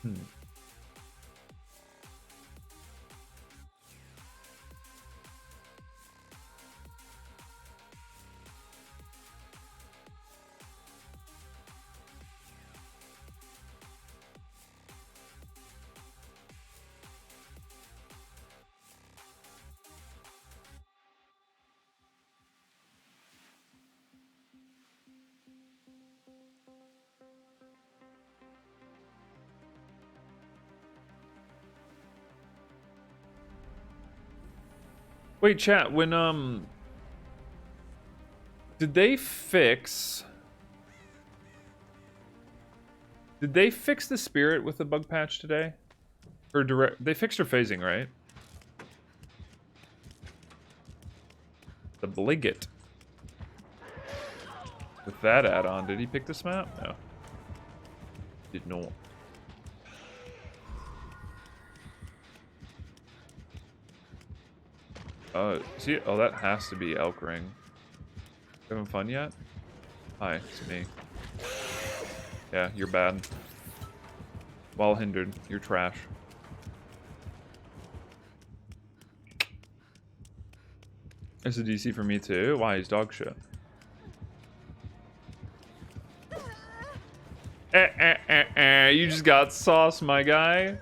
Hmm. Wait, chat, when did they fix the spirit with the bug patch today? Or direct they fixed her phasing, right? The Bliggit. With that add-on, did he pick this map? No. Did not. See, oh, that has to be Elk Ring. Having fun yet? Hi, it's me. Yeah, you're bad. While hindered, you're trash. It's a DC for me too. Why? He's dog shit. You just got sauce, my guy.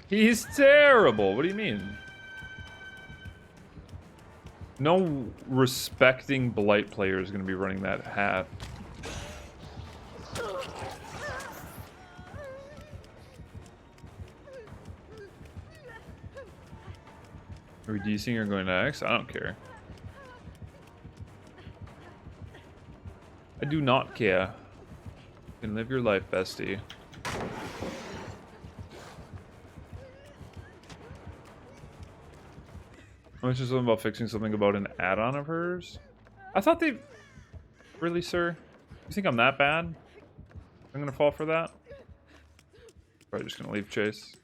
He's terrible. What do you mean? No respecting Blight player is going to be running that hat. Are we DCing or going to X? I don't care. I do not care. You can live your life, bestie. I was just something about fixing something about an add-on of hers. I thought they... Really, sir? You think I'm that bad? I'm gonna fall for that? Probably just gonna leave Chase.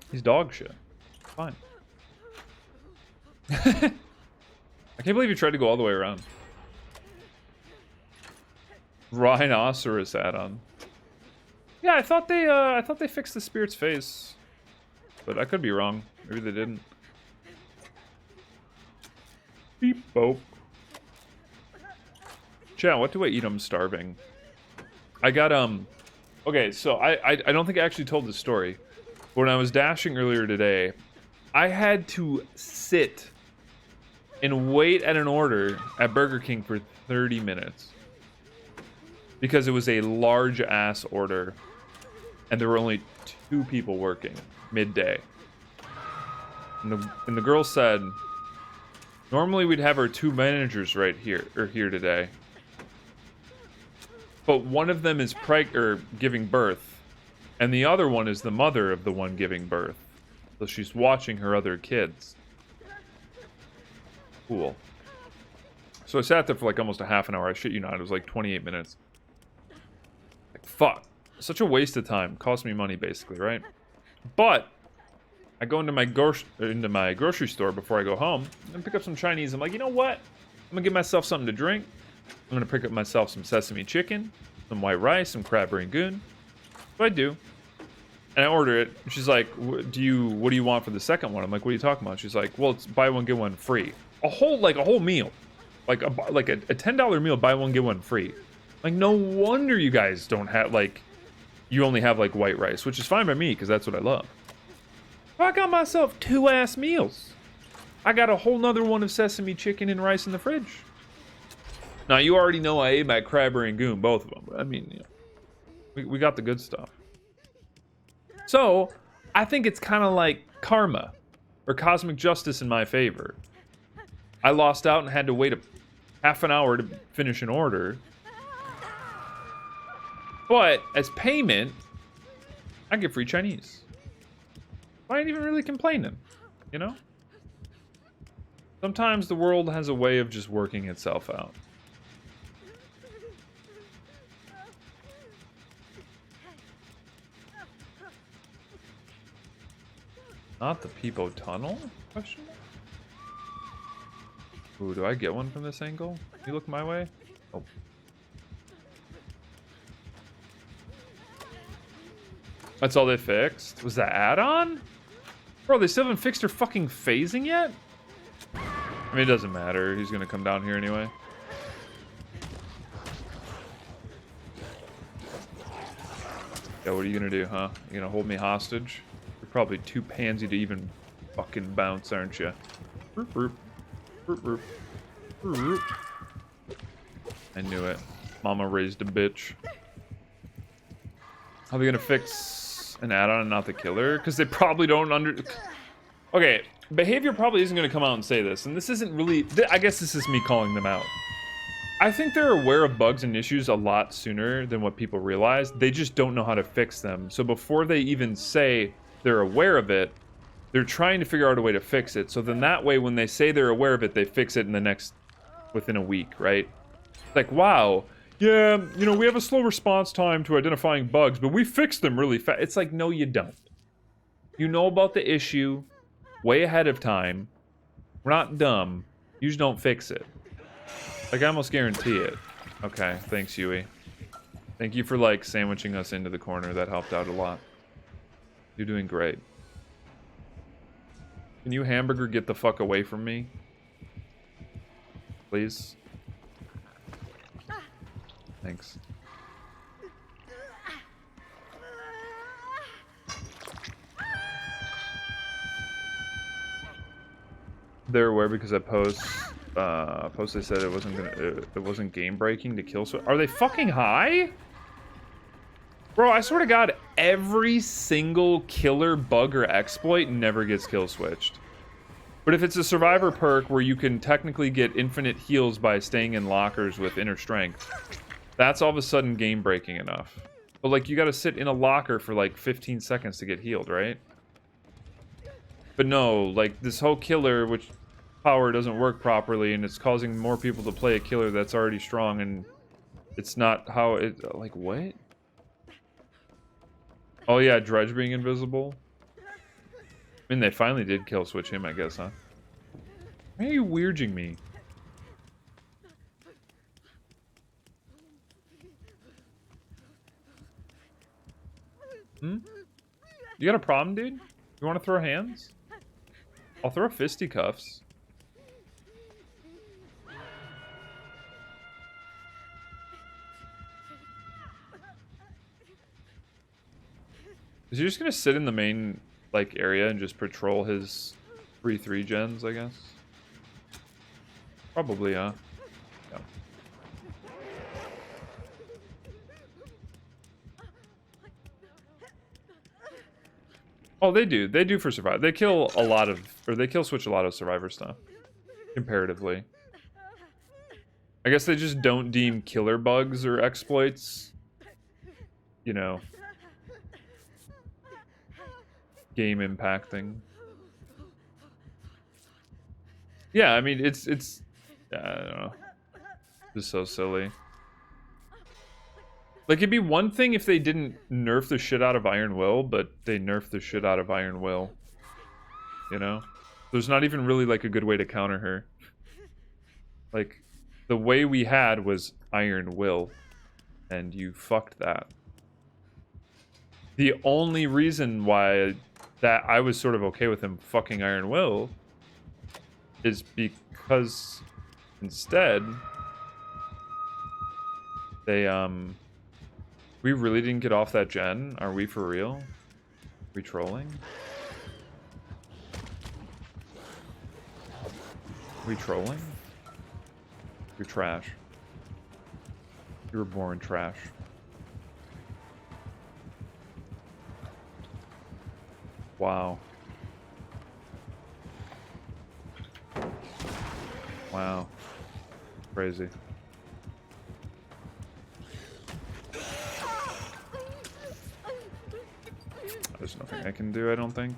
He's dog shit. Fine. I can't believe you tried to go all the way around. Rhinoceros add-on. Yeah, I thought they fixed the spirit's face, but I could be wrong. Maybe they didn't. Beep boop. Chat, what do I eat? I'm starving. I got Okay, so I don't think I actually told this story. When I was dashing earlier today, I had to sit and wait at an order at Burger King for 30 minutes because it was a large ass order. And there were only 2 people working midday. And the girl said, normally we'd have our 2 managers right here today. But one of them is giving birth, and the other one is the mother of the one giving birth. So she's watching her other kids. Cool. So I sat there for like almost a half an hour. I shit you not, it was like 28 minutes. Like, fuck. Such a waste of time. Cost me money, basically, right? But I go into my grocery store before I go home and pick up some Chinese. I'm like, you know what? I'm gonna give myself something to drink. I'm gonna pick up myself some sesame chicken, some white rice, some crab rangoon. So I do, and I order it. She's like, what do you want for the second one? I'm like, what are you talking about? She's like, well, it's buy one get one free. A whole meal, like a $10 meal, buy one get one free. Like, no wonder you guys don't have you only have like white rice, which is fine by me because that's what I love. I got myself 2 ass meals. I got a whole nother one of sesame chicken and rice in the fridge. Now you already know I ate my crab rangoon, both of them. But I mean, you know, we got the good stuff. So I think it's kind of like karma or cosmic justice in my favor. I lost out and had to wait a half an hour to finish an order. But as payment, I get free Chinese. I ain't even really complaining, you know? Sometimes the world has a way of just working itself out. Not the Peepo Tunnel? Question mark? Ooh, do I get one from this angle? You look my way? Oh. That's all they fixed? Was that add-on? Bro, they still haven't fixed her fucking phasing yet? I mean, it doesn't matter. He's gonna come down here anyway. Yeah, what are you gonna do, huh? You gonna hold me hostage? You're probably too pansy to even fucking bounce, aren't you? Roop, roop. Roop, roop. Roop, roop. I knew it. Mama raised a bitch. Are they gonna fix an add-on and not the killer? Because they probably don't Okay, Behavior probably isn't gonna come out and say this, and this isn't really... I guess this is me calling them out. I think they're aware of bugs and issues a lot sooner than what people realize. They just don't know how to fix them. So before they even say they're aware of it, they're trying to figure out a way to fix it. So then that way, when they say they're aware of it, they fix it in the next... within a week, right? Like, wow, yeah, you know, we have a slow response time to identifying bugs, but we fix them really fast. It's like, no, you don't. You know about the issue way ahead of time. We're not dumb. You just don't fix it. Like, I almost guarantee it. Okay, thanks, Yui. Thank you for, like, sandwiching us into the corner. That helped out a lot. You're doing great. Can you, hamburger, get the fuck away from me? Please? Thanks. They're aware because I they said it wasn't game breaking to kill switch. Are they fucking high? Bro, I swear to God, every single killer bug or exploit never gets kill switched. But if it's a survivor perk where you can technically get infinite heals by staying in lockers with inner strength, that's all of a sudden game breaking enough. But like, you gotta sit in a locker for like 15 seconds to get healed, right? But no, like this whole killer, which power doesn't work properly, and it's causing more people to play a killer that's already strong, and it's not how it, like, what? Oh yeah, Dredge being invisible. I mean, they finally did kill switch him, I guess, huh? Why are you weirding me? Hmm? You got a problem, dude? You want to throw hands? I'll throw fisticuffs. Is he just gonna sit in the main, like, area and just patrol his 3-3 gens, I guess? Probably, huh? Yeah. Oh, they do. They do for Survivor. They kill a lot of... or they kill switch a lot of Survivor stuff. Comparatively. I guess they just don't deem killer bugs or exploits, you know, game impacting. Yeah, I mean, it's I don't know. Just so silly. Like, it'd be one thing if they didn't nerf the shit out of Iron Will, but they nerfed the shit out of Iron Will. You know? There's not even really, like, a good way to counter her. Like, the way we had was Iron Will, and you fucked that. The only reason why that I was sort of okay with him fucking Iron Will is because instead they we really didn't get off that gen. Are we for real? We trolling? We trolling? You're trash. You were born trash. Wow. Wow. Crazy. There's nothing I can do, I don't think.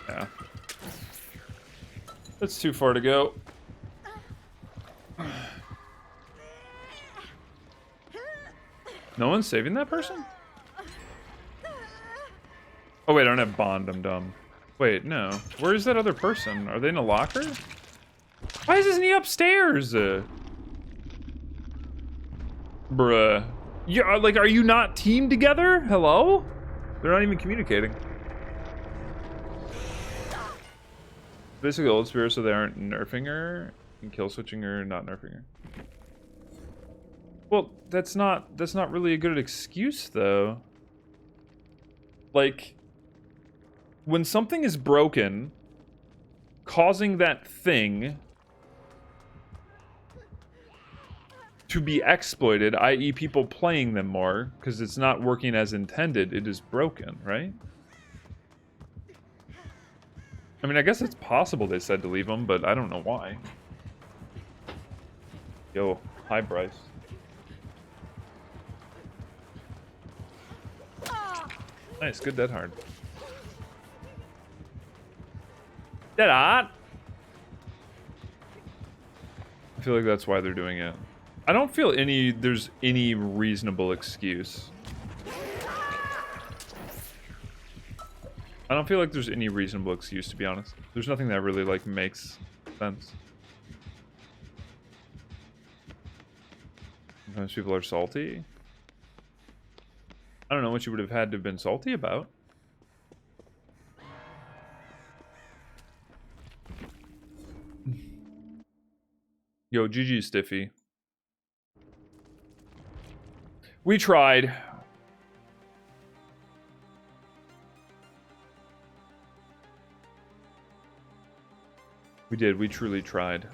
Yeah. That's too far to go. No one's saving that person? Oh wait, I don't have bond, I'm dumb. Wait, no. Where's that other person? Are they in a locker? Why isn't he upstairs? Bruh. Yeah, like, are you not teamed together? Hello? They're not even communicating. Basically old spirit, so they aren't nerfing her and kill switching her, not nerfing her. Well, that's not really a good excuse though. Like, when something is broken, causing that thing to be exploited, i.e. people playing them more, because it's not working as intended, it is broken, right? I mean, I guess it's possible they said to leave them, but I don't know why. Yo, hi Bryce. Nice, good dead hard. Dead hard! I feel like that's why they're doing it. I don't feel there's any reasonable excuse. I don't feel like there's any reasonable excuse, to be honest. There's nothing that really, like, makes sense. Sometimes people are salty. I don't know what you would have had to have been salty about. Yo, GG Stiffy. We tried. We did. We truly tried.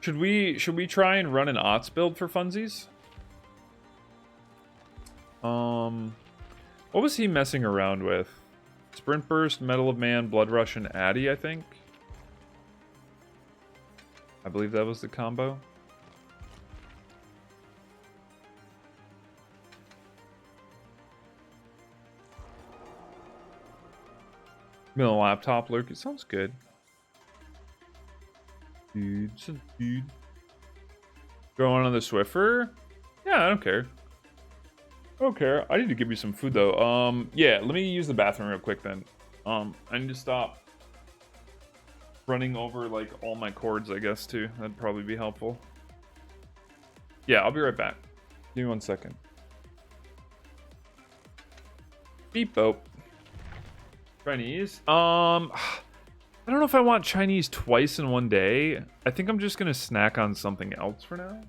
Should we try and run an Ots build for funsies? What was he messing around with? Sprint Burst, Metal of Man, Blood Rush, and Addy, I think. I believe that was the combo. Middle laptop lurk. It sounds good. Dude. Going on the Swiffer? Yeah, I don't care. I don't care. I need to give you some food though. Yeah, let me use the bathroom real quick then. I need to stop running over like all my cords, I guess, too. That'd probably be helpful. Yeah, I'll be right back. Give me 1 second. Beep boop. Chinese. I don't know if I want Chinese twice in one day. I think I'm just gonna snack on something else for now.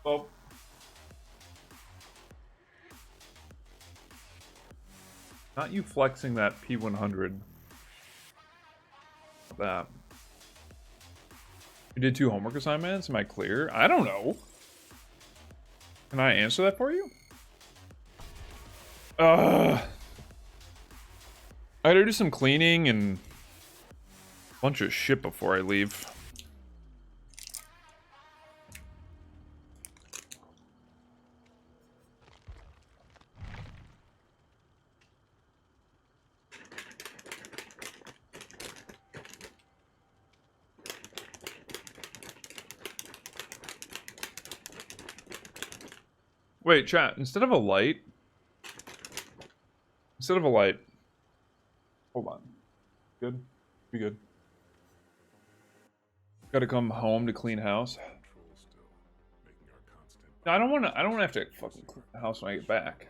Well, not you flexing that P100. That. You did 2 homework assignments? Am I clear? I don't know. Can I answer that for you? I gotta do some cleaning and a bunch of shit before I leave. Wait, chat, instead of a light, hold on. Good? Be good. Gotta come home to clean house. No, I don't wanna have to fucking clean the house when I get back.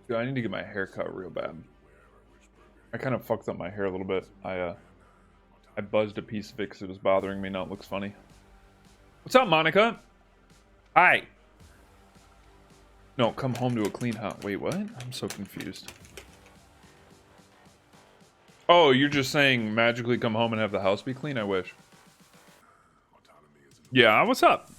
Dude, I need to get my hair cut real bad. I kind of fucked up my hair a little bit. I buzzed a piece of it because it was bothering me. Now it looks funny. What's up, Monica? Hi. No, come home to a clean house. Wait, what? I'm so confused. Oh, you're just saying magically come home and have the house be clean? I wish. Yeah, what's up?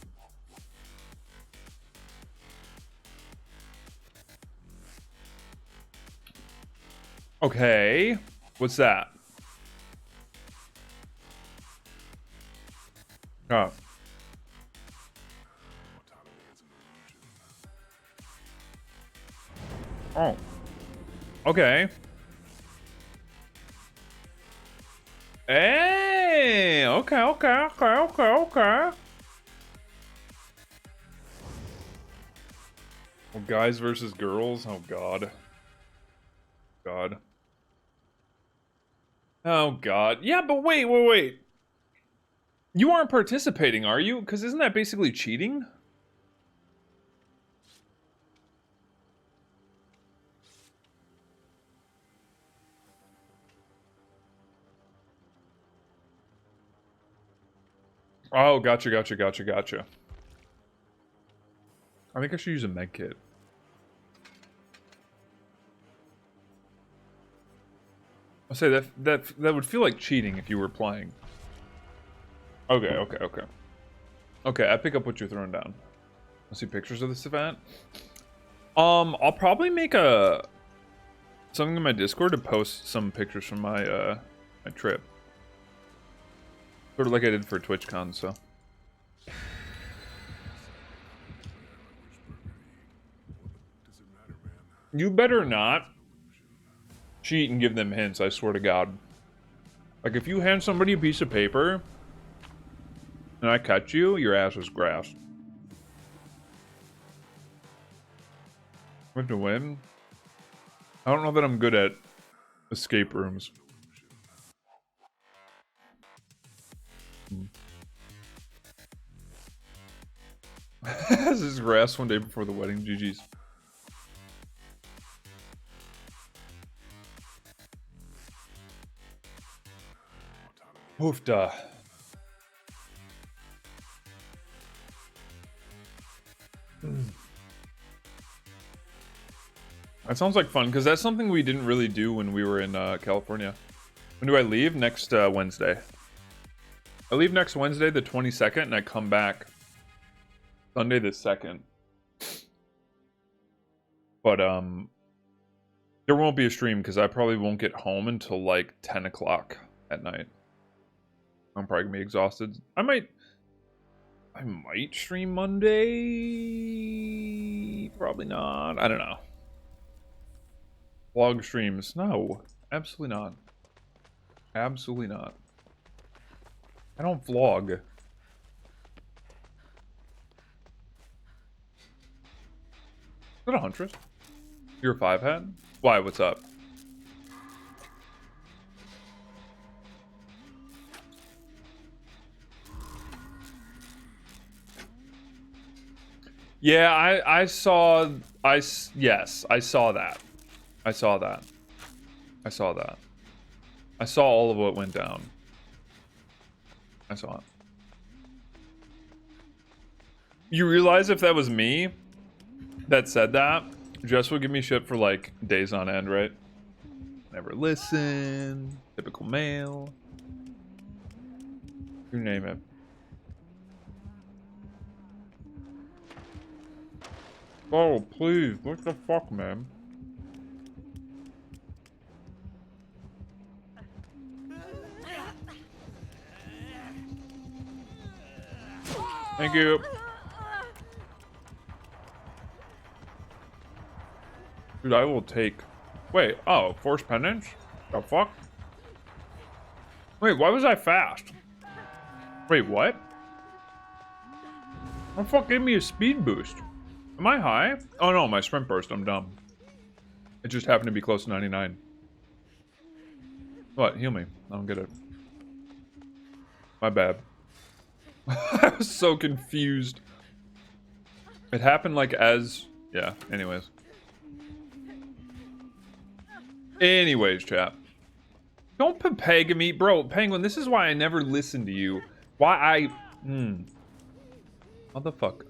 Okay. What's that? Oh. Oh. Okay. Hey! Okay. Oh, guys versus girls? Oh, God. God. Oh, God. Yeah, but wait. You aren't participating, are you? Because isn't that basically cheating? Oh, gotcha. I think I should use a med kit. I'll say that would feel like cheating if you were playing. Okay. Okay, I pick up what you're throwing down. Let's see pictures of this event. I'll probably make something in my Discord to post some pictures from my my trip. Sort of like I did for TwitchCon, so. You better not cheat and give them hints, I swear to God. Like, if you hand somebody a piece of paper and I catch you, your ass is grass. We have to win? I don't know that I'm good at escape rooms. This is grass one day before the wedding. GG's. Oofda. That sounds like fun, because that's something we didn't really do when we were in California. When do I leave? Next Wednesday. I leave next Wednesday, the 22nd, and I come back Sunday the 2nd. But, there won't be a stream, because I probably won't get home until, like, 10 o'clock at night. I'm probably gonna be exhausted. I might stream Monday. Probably not. I don't know. Vlog streams. No. Absolutely not. Absolutely not. I don't vlog. Is that a Huntress? You're a 5 hat? Why? What's up? Yeah, I saw that. I saw all of what went down. I saw it. You realize if that was me that said that, Jess would give me shit for like days on end, right? Never listen. Typical male. You name it. Oh, please. What the fuck, man? Thank you. Dude, I will take... Wait, oh, force penance? The fuck? Wait, why was I fast? Wait, what? The fuck gave me a speed boost? Am I high? Oh no, my sprint burst, I'm dumb. It just happened to be close to 99. What? Heal me. I don't get it. My bad. I was so confused. It happened like as... Yeah, anyways. Anyways, chat. Don't peg me. Bro, Penguin, this is why I never listen to you. Why I... What the fuck?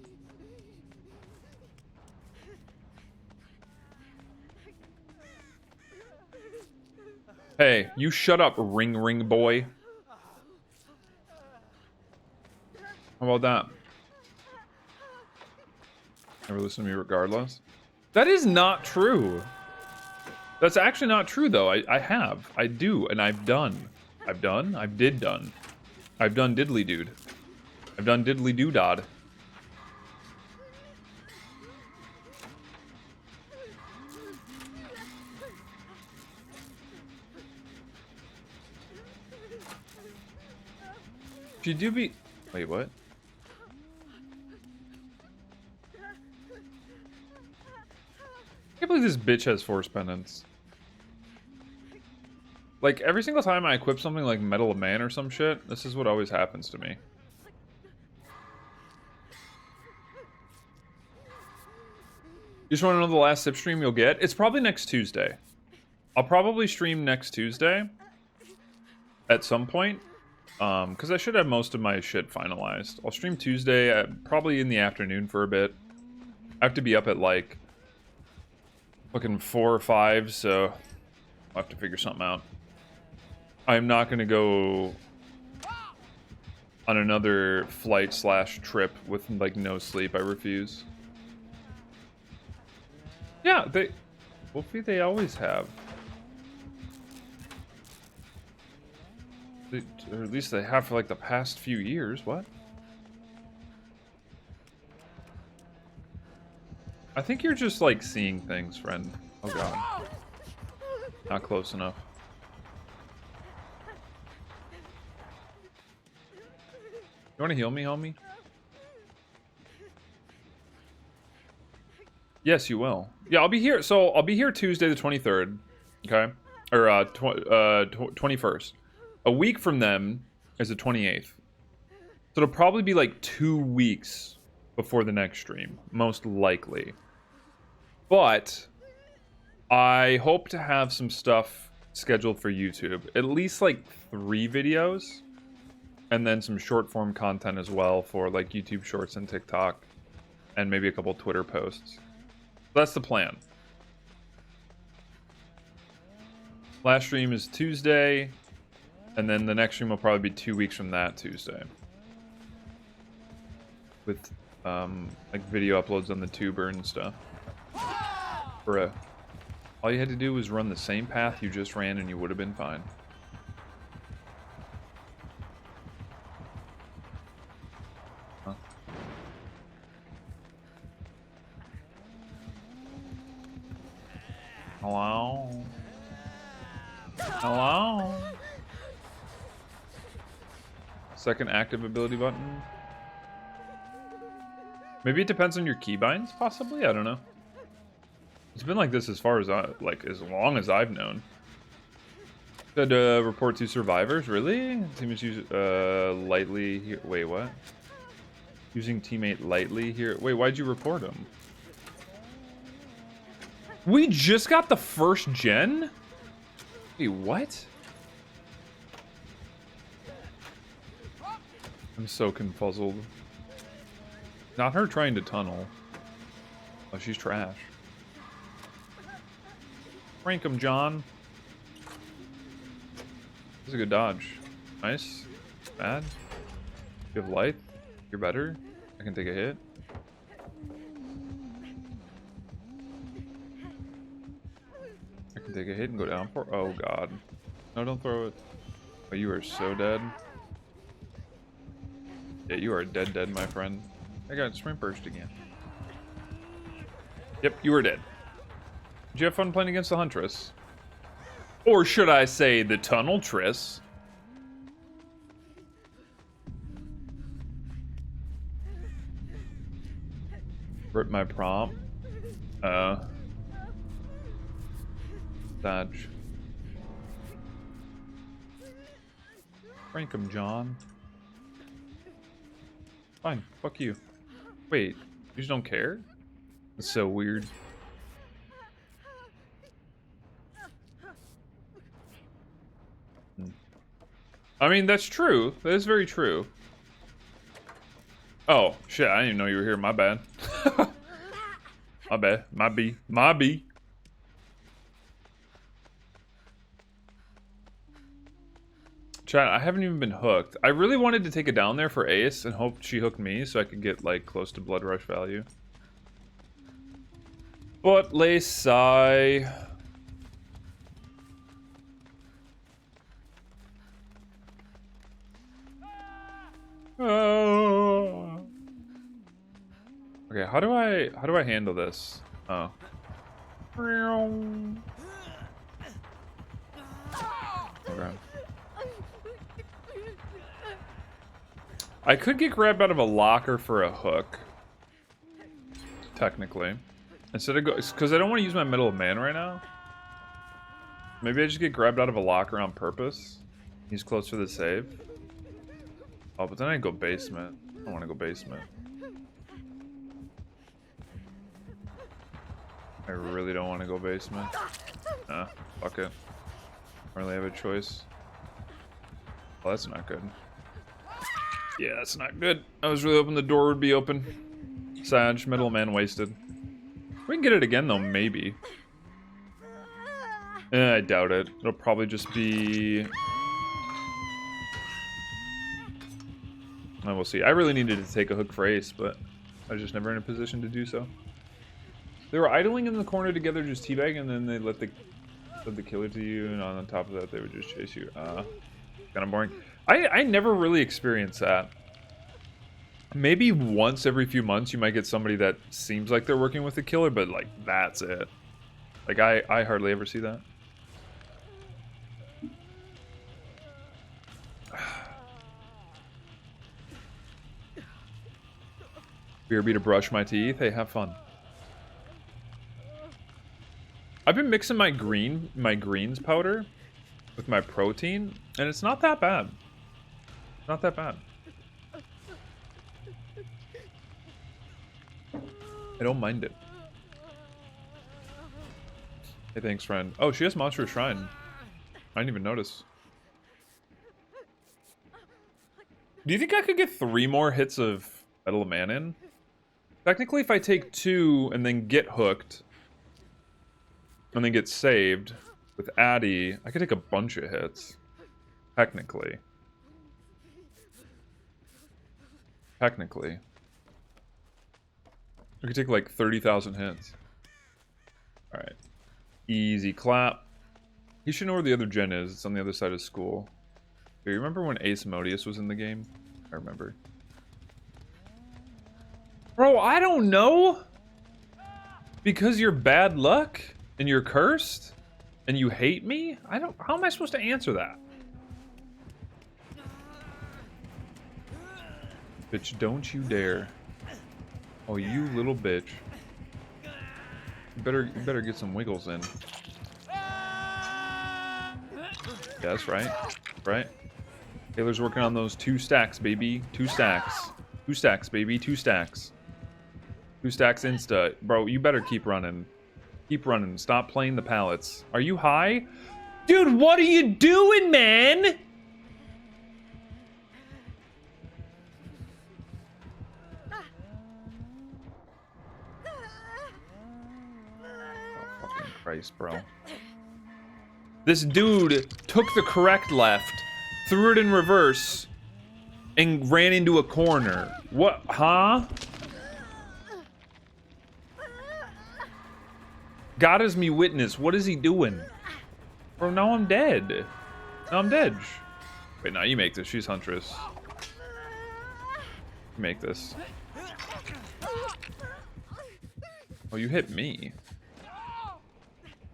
Hey, you shut up, ring boy. How about that? Never listen to me regardless. That is not true. That's actually not true, though. I have. I do, and I've done. I've done? I've done. I've done diddly dude. I've done diddly doodad. She do be... Wait, what? I can't believe this bitch has force penance. Like, every single time I equip something like Metal of Man or some shit, this is what always happens to me. You just want to know the last sip stream you'll get? It's probably next Tuesday. I'll probably stream next Tuesday. At some point. Because I should have most of my shit finalized. I'll stream Tuesday, probably in the afternoon for a bit. I have to be up at like... fucking 4 or 5, so... I'll have to figure something out. I'm not going to go... on another flight / trip with like no sleep. I refuse. Yeah, hopefully they always have. Or at least they have for like the past few years. What? I think you're just like seeing things, friend. Oh god. Not close enough. You want to heal me, homie? Yes, you will. Yeah, I'll be here. So I'll be here Tuesday the 23rd. Okay, or 21st. A week from them is the 28th. So it'll probably be like 2 weeks before the next stream, most likely. But I hope to have some stuff scheduled for YouTube. At least like 3 videos. And then some short form content as well for like YouTube Shorts and TikTok. And maybe a couple Twitter posts. That's the plan. Last stream is Tuesday. And then the next stream will probably be 2 weeks from that Tuesday. With like video uploads on the tuber and stuff. Bruh. All you had to do was run the same path you just ran and you would have been fine. Huh? Hello? Hello? Second active ability button. Maybe it depends on your keybinds, possibly? I don't know. It's been like this as far as as long as I've known. Said report to survivors, really? Teammates use lightly here. Wait, what? Using teammate lightly here. Wait, why'd you report him? We just got the first gen? Wait, what? I'm so confuzzled. Not her trying to tunnel. Oh, she's trash. Rank him, John. This is a good dodge. Nice. Bad. You have light. You're better. I can take a hit. I can take a hit and go down for. Oh god. No, don't throw it. Oh, you are so dead. Yeah, you are dead, my friend. I got sprint burst again. Yep, you were dead. Did you have fun playing against the Huntress? Or should I say the Tunnel Triss? Rip my prompt. Dodge. Rank him, John. Fine, fuck you. Wait, you just don't care? That's so weird. I mean, that's true. That is very true. Oh, shit, I didn't even know you were here. My bad. My bad. My B. My B. Chat, I haven't even been hooked. I really wanted to take it down there for Ace and hope she hooked me so I could get, like, close to Blood Rush value. But, Lace, sigh. Okay, how do I handle this? Oh. Okay. I could get grabbed out of a locker for a hook. Technically. Instead of because I don't want to use my Middle of Man right now. Maybe I just get grabbed out of a locker on purpose. He's close for the save. Oh, but then I go basement. I don't want to go basement. I really don't want to go basement. Nah, fuck it. I don't really have a choice. Well, that's not good. Yeah, that's not good. I was really hoping the door would be open. Sag, Middle Man wasted. We can get it again, though, maybe. I doubt it. It'll probably just be... we'll see. I really needed to take a hook for Ace, but I was just never in a position to do so. They were idling in the corner together, just teabag, and then they let the killer to you, and on top of that, they would just chase you. Kind of boring. I never really experienced that. Maybe once every few months you might get somebody that seems like they're working with the killer, but like that's it. Like I hardly ever see that. BRB to brush my teeth. Hey, have fun. I've been mixing my greens powder with my protein, and it's not that bad. Not that bad. I don't mind it. Hey, thanks, friend. Oh, she has Monster Shrine. I didn't even notice. Do you think I could get 3 more hits of Metal of Man in? Technically, if I take 2 and then get hooked, and then get saved with Addy, I could take a bunch of hits. Technically. Technically. We could take like 30,000 hits. Alright. Easy clap. You should know where the other gen is. It's on the other side of school. Do you remember when Ace Modius was in the game? I remember. Bro, I don't know! Because you're bad luck? And you're cursed? And you hate me? I don't... How am I supposed to answer that? Bitch, don't you dare. Oh, you little bitch. You better get some wiggles in. Yeah, that's right. Right? Taylor's working on those 2 stacks, baby. 2 stacks. 2 stacks, baby. 2 stacks. 2 stacks insta. Bro, you better keep running. Keep running. Stop playing the pallets. Are you high? Dude, what are you doing, man? Christ, bro. This dude took the correct left, threw it in reverse, and ran into a corner. What? Huh? God is me witness. What is he doing? Bro, now I'm dead. Now I'm dead. Wait, no, you make this. She's Huntress. You make this. Oh, you hit me.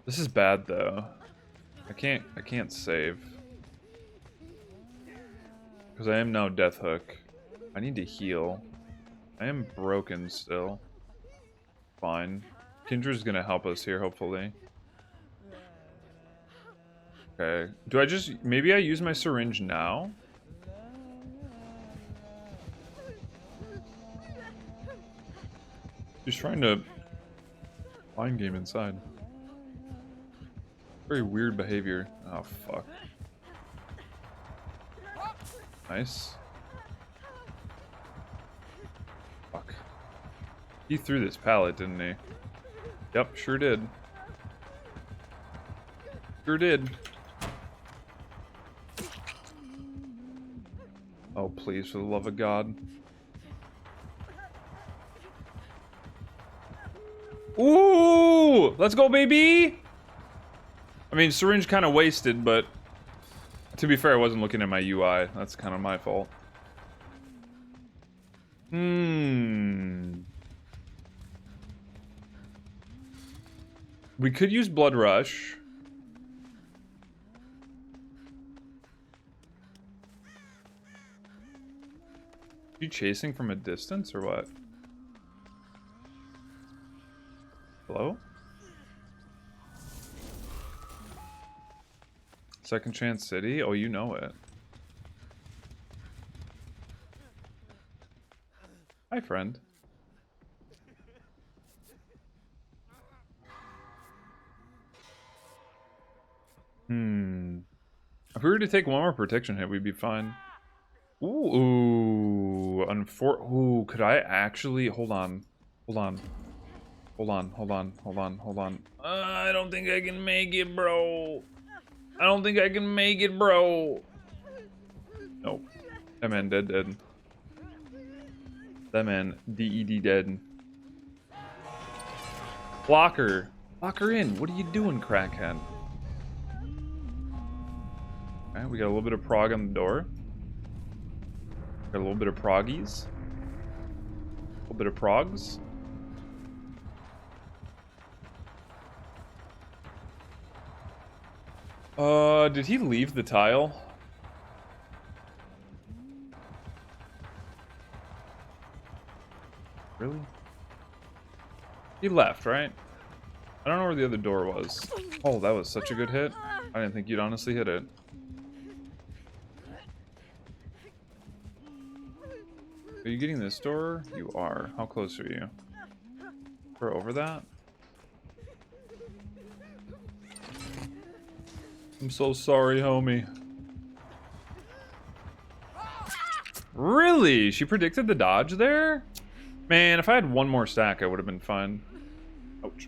This is bad though. I can't save. Because I am now Death Hook. I need to heal. I am broken still. Fine. Kendra's gonna help us here, hopefully. Okay. Do I just... Maybe I use my syringe now? She's trying to... mind game inside. Very weird behavior. Oh, fuck. Nice. Fuck. He threw this pallet, didn't he? Yep, sure did. Sure did. Oh, please, for the love of God. Ooh! Let's go, baby! I mean, syringe kind of wasted, but to be fair, I wasn't looking at my UI. That's kind of my fault. We could use Blood Rush. Are you chasing from a distance or what? Hello? Second Chance City? Oh, you know it. Hi, friend. If we were to take one more protection hit, we'd be fine. Ooh, ooh, could I actually... Hold on. Hold on. Hold on, hold on, hold on, hold on. I don't think I can make it, bro. I don't think I can make it, bro. Nope. That man dead. That man DED dead. Blocker. Lock her in. What are you doing, crackhead? Okay, we got a little bit of prog on the door. Got a little bit of proggies. A little bit of progs. Did he leave the tile? Really? He left, right? I don't know where the other door was. Oh, that was such a good hit. I didn't think you'd honestly hit it. Are you getting this door? You are. How close are you? We're over that? I'm so sorry, homie. Really? She predicted the dodge there? Man, if I had one more stack, I would have been fine. Ouch.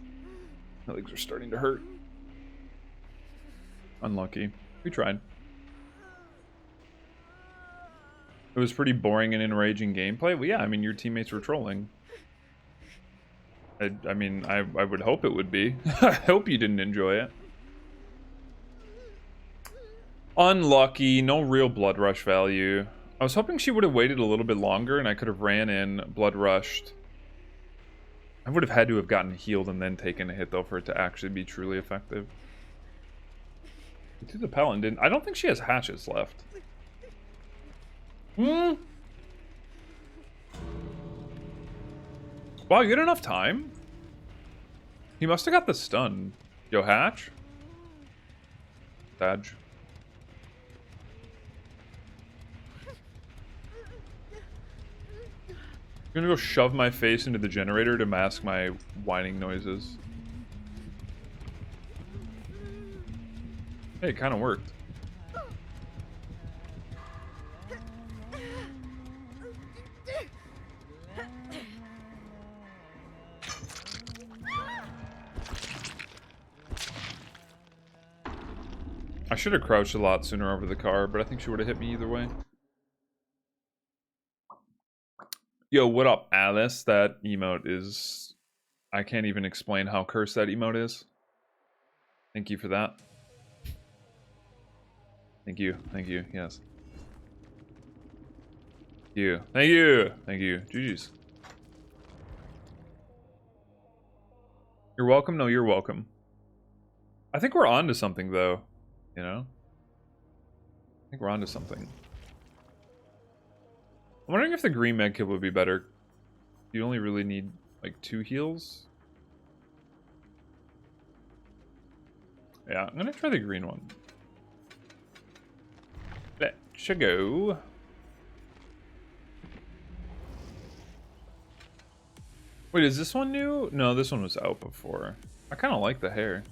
My legs are starting to hurt. Unlucky. We tried. It was pretty boring and enraging gameplay. Well, yeah, I mean, your teammates were trolling. I mean, I would hope it would be. I hope you didn't enjoy it. Unlucky. No real blood rush value. I was hoping she would have waited a little bit longer and I could have ran in, blood rushed. I would have had to have gotten healed and then taken a hit, though, for it to actually be truly effective. To the Paladin didn't. I don't think she has hatchets left. Wow, you had enough time? He must have got the stun. Yo, Hatch? Badge. I'm gonna go shove my face into the generator to mask my whining noises. Hey, it kind of worked. should have crouched a lot sooner over the car, but I think she would have hit me either way. Yo, what up, Alice? That emote is... I can't even explain how cursed that emote is. Thank you for that. Thank you. Thank you. Yes. Thank you. Thank you. Thank you. GG's. You're welcome. No, you're welcome. I think we're on to something, though. You know? I think we're on to something. I'm wondering if the green med kit would be better. You only really need, like, 2 heals. Yeah, I'm gonna try the green one. Let's go. Wait, is this one new? No, this one was out before. I kind of like the hair.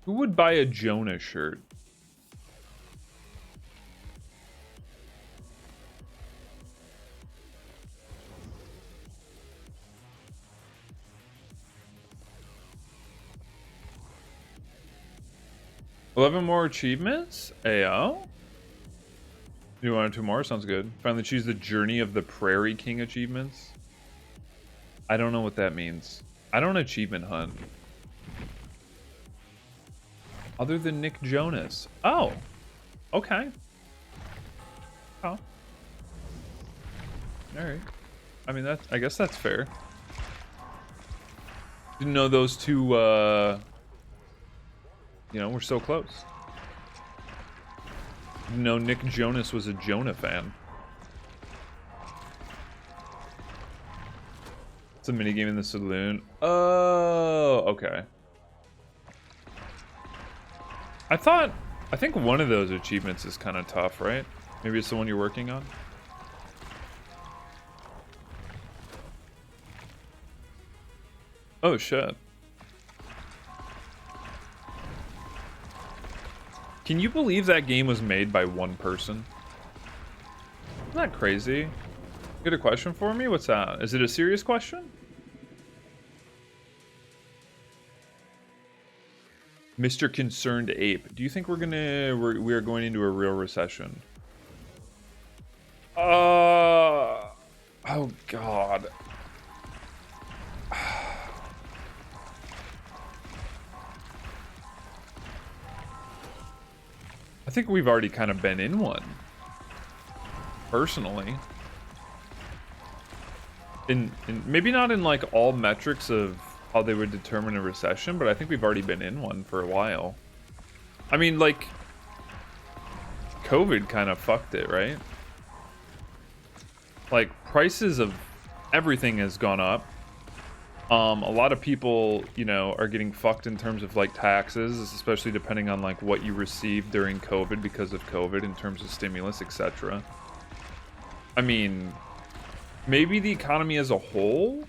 Who would buy a Jonah shirt? $11 more achievements? AO? You want 2 more? Sounds good. Finally choose the Journey of the Prairie King achievements. I don't know what that means. I don't achievement hunt. Other than Nick Jonas. Oh. Okay. Oh. Alright. I mean, I guess that's fair. Didn't know those two, you know, we're so close. Didn't know Nick Jonas was a Jonah fan. It's a minigame in the saloon. Oh, okay. I think one of those achievements is kind of tough, right? Maybe it's the one you're working on? Oh, shit. Can you believe that game was made by one person? Isn't that crazy? You got a question for me? What's that? Is it a serious question? Mr. Concerned Ape, do you think we are going into a real recession? Oh God. I think we've already kind of been in one. Personally. In maybe not in like all metrics of how they would determine a recession, but I think we've already been in one for a while. I mean, like, COVID kind of fucked it, right? Like, prices of everything has gone up. A lot of people, you know, are getting fucked in terms of like taxes, especially depending on like what you received during COVID because of COVID in terms of stimulus, etc. I mean, maybe the economy as a whole,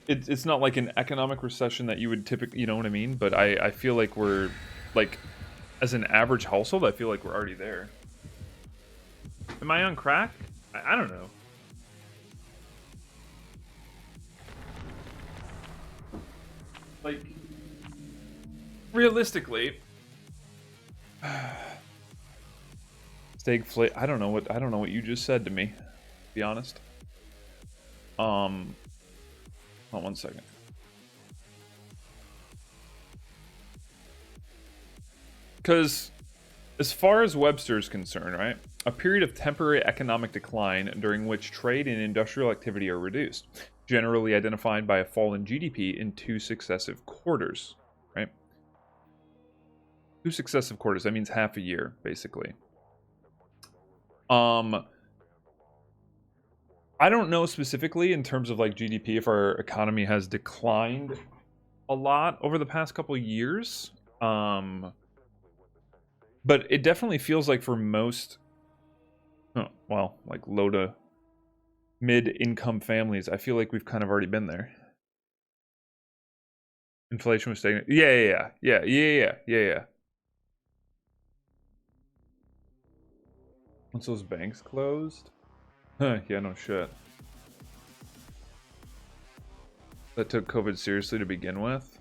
it's not like an economic recession that you would typically, you know what I mean? But I feel like we're, like, as an average household, I feel like we're already there. Am I on crack? I don't know. Like, realistically, Stagflate. I don't know what you just said to me, to be honest. Hold on 1 second. Because as far as Webster is concerned, right, a period of temporary economic decline during which trade and industrial activity are reduced, generally identified by a fall in GDP in 2 successive quarters, right? 2 successive quarters, that means half a year, basically. I don't know specifically in terms of like GDP if our economy has declined a lot over the past couple of years. But it definitely feels like for most, well, like low to mid-income families, I feel like we've kind of already been there. Inflation was stagnant. Yeah. Once those banks closed? Huh, yeah, no shit. That took COVID seriously to begin with.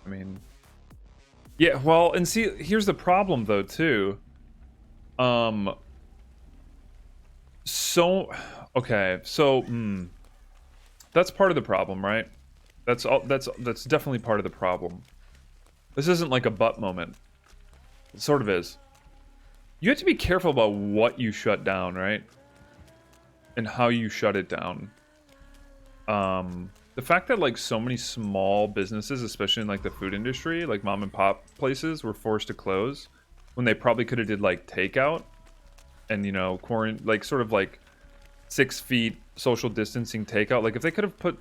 I mean... Yeah, well, and see, here's the problem, though, too. Okay, so, that's part of the problem, right? That's definitely part of the problem. This isn't like a butt moment. It sort of is. You have to be careful about what you shut down, right? And how you shut it down. The fact that like so many small businesses, especially in like the food industry, like mom and pop places, were forced to close when they probably could have did like takeout and, you know, like sort of like 6 feet social distancing takeout. Like if they could have put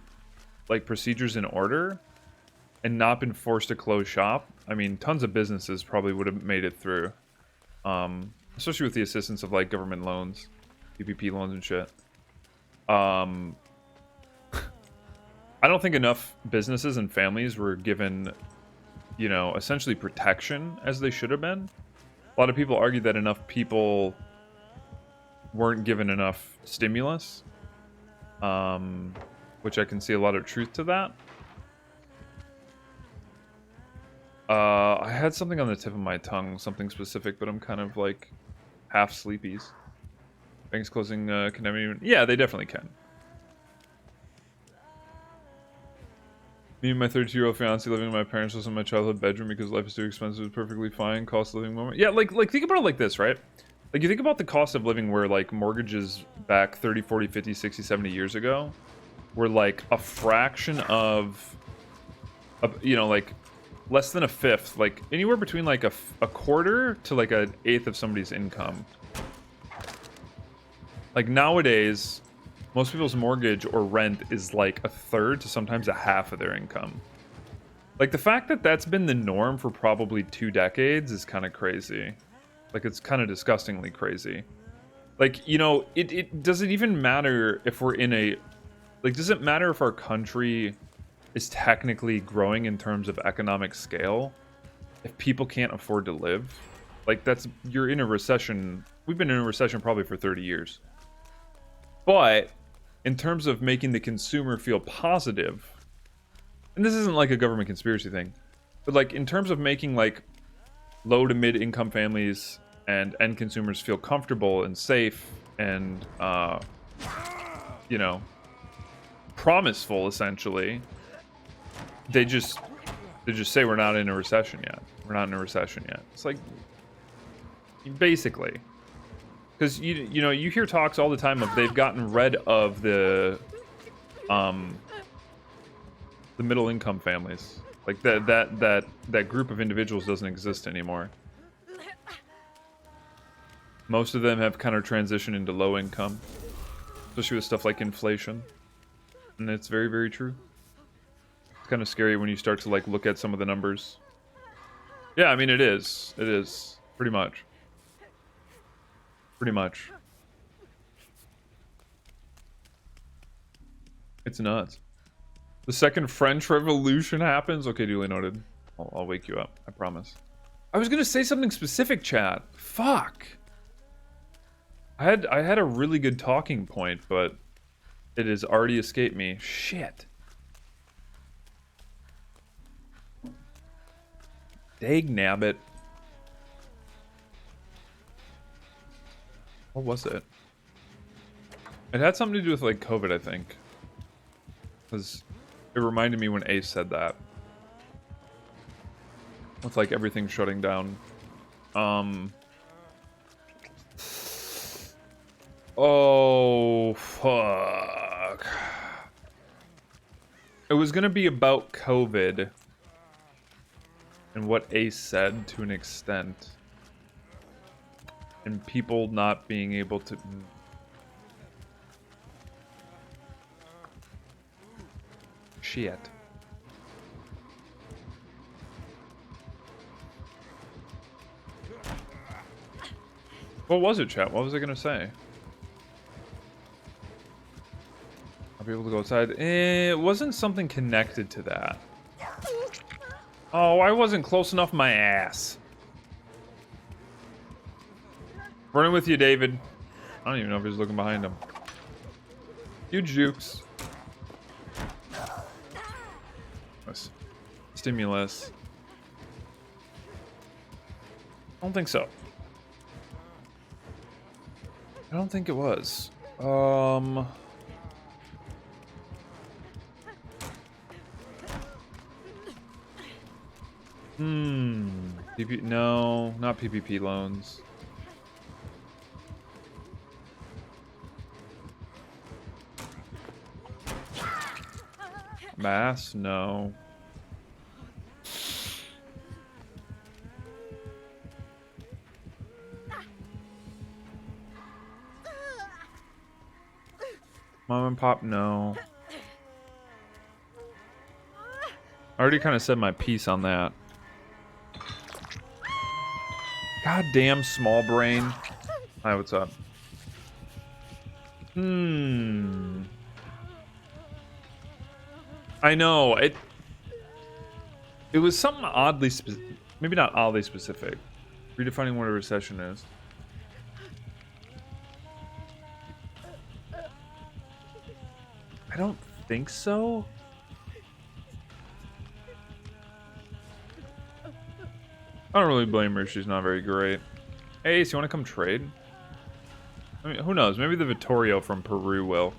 like procedures in order and not been forced to close shop, I mean, tons of businesses probably would have made it through. Especially with the assistance of like government loans, PPP loans and shit. I don't think enough businesses and families were given, you know, essentially protection as they should have been. A lot of people argue that enough people weren't given enough stimulus, which I can see a lot of truth to that. I had something on the tip of my tongue, something specific, but I'm kind of like half sleepies. Banks closing can never even... Yeah, they definitely can. Me and my 32-year-old fiance living in my parents' house in my childhood bedroom because life is too expensive is perfectly fine. Cost of living moment. Yeah, like think about it like this, right? Like you think about the cost of living where like mortgages back 30, 40, 50, 60, 70 years ago were like a fraction of, you know, like less than a fifth, like anywhere between like a quarter to like an eighth of somebody's income. Like nowadays, most people's mortgage or rent is like a third to sometimes a half of their income. Like the fact that that's been the norm for probably 2 decades is kind of crazy. Like it's kind of disgustingly crazy. Like, you know, it does it even matter if we're in a, like, does it matter if our country is technically growing in terms of economic scale if people can't afford to live? Like you're in a recession. We've been in a recession probably for 30 years. But in terms of making the consumer feel positive, and this isn't like a government conspiracy thing, but like in terms of making like low to mid income families and end consumers feel comfortable and safe and you know, promiseful, essentially, they just say we're not in a recession yet. We're not in a recession yet. It's like, basically, because you know, you hear talks all the time of they've gotten rid of the middle income families. Like that group of individuals doesn't exist anymore. Most of them have kind of transitioned into low income, especially with stuff like inflation. And it's very, very true. It's kind of scary when you start to like look at some of the numbers. Yeah, I mean, it is. It is. Pretty much. Pretty much. It's nuts. The second French Revolution happens. Okay, duly noted. I'll wake you up. I promise. I was gonna say something specific, chat. Fuck. I had a really good talking point, but it has already escaped me. Shit. Dag nabbit. What was it? It had something to do with like COVID, I think. Because it reminded me when Ace said that. With like everything shutting down. Oh, fuck. It was gonna be about COVID. And what Ace said to an extent. And people not being able to... Shit. What was it, chat? What was I gonna say? I'll be able to go outside. It wasn't something connected to that. Oh, I wasn't close enough, my ass. Running with you, David. I don't even know if he's looking behind him. Huge jukes. Nice. Stimulus. I don't think so. I don't think it was. No, not PPP loans. Mass? No. Mom and pop? No. I already kind of said my piece on that. Goddamn small brain. Hi, what's up? I know it was something oddly maybe not oddly specific. Redefining what a recession is. I don't think so. I don't really blame her. She's not very great. Hey, Ace, you want to come trade? I mean, who knows? Maybe the Vittorio from Peru will.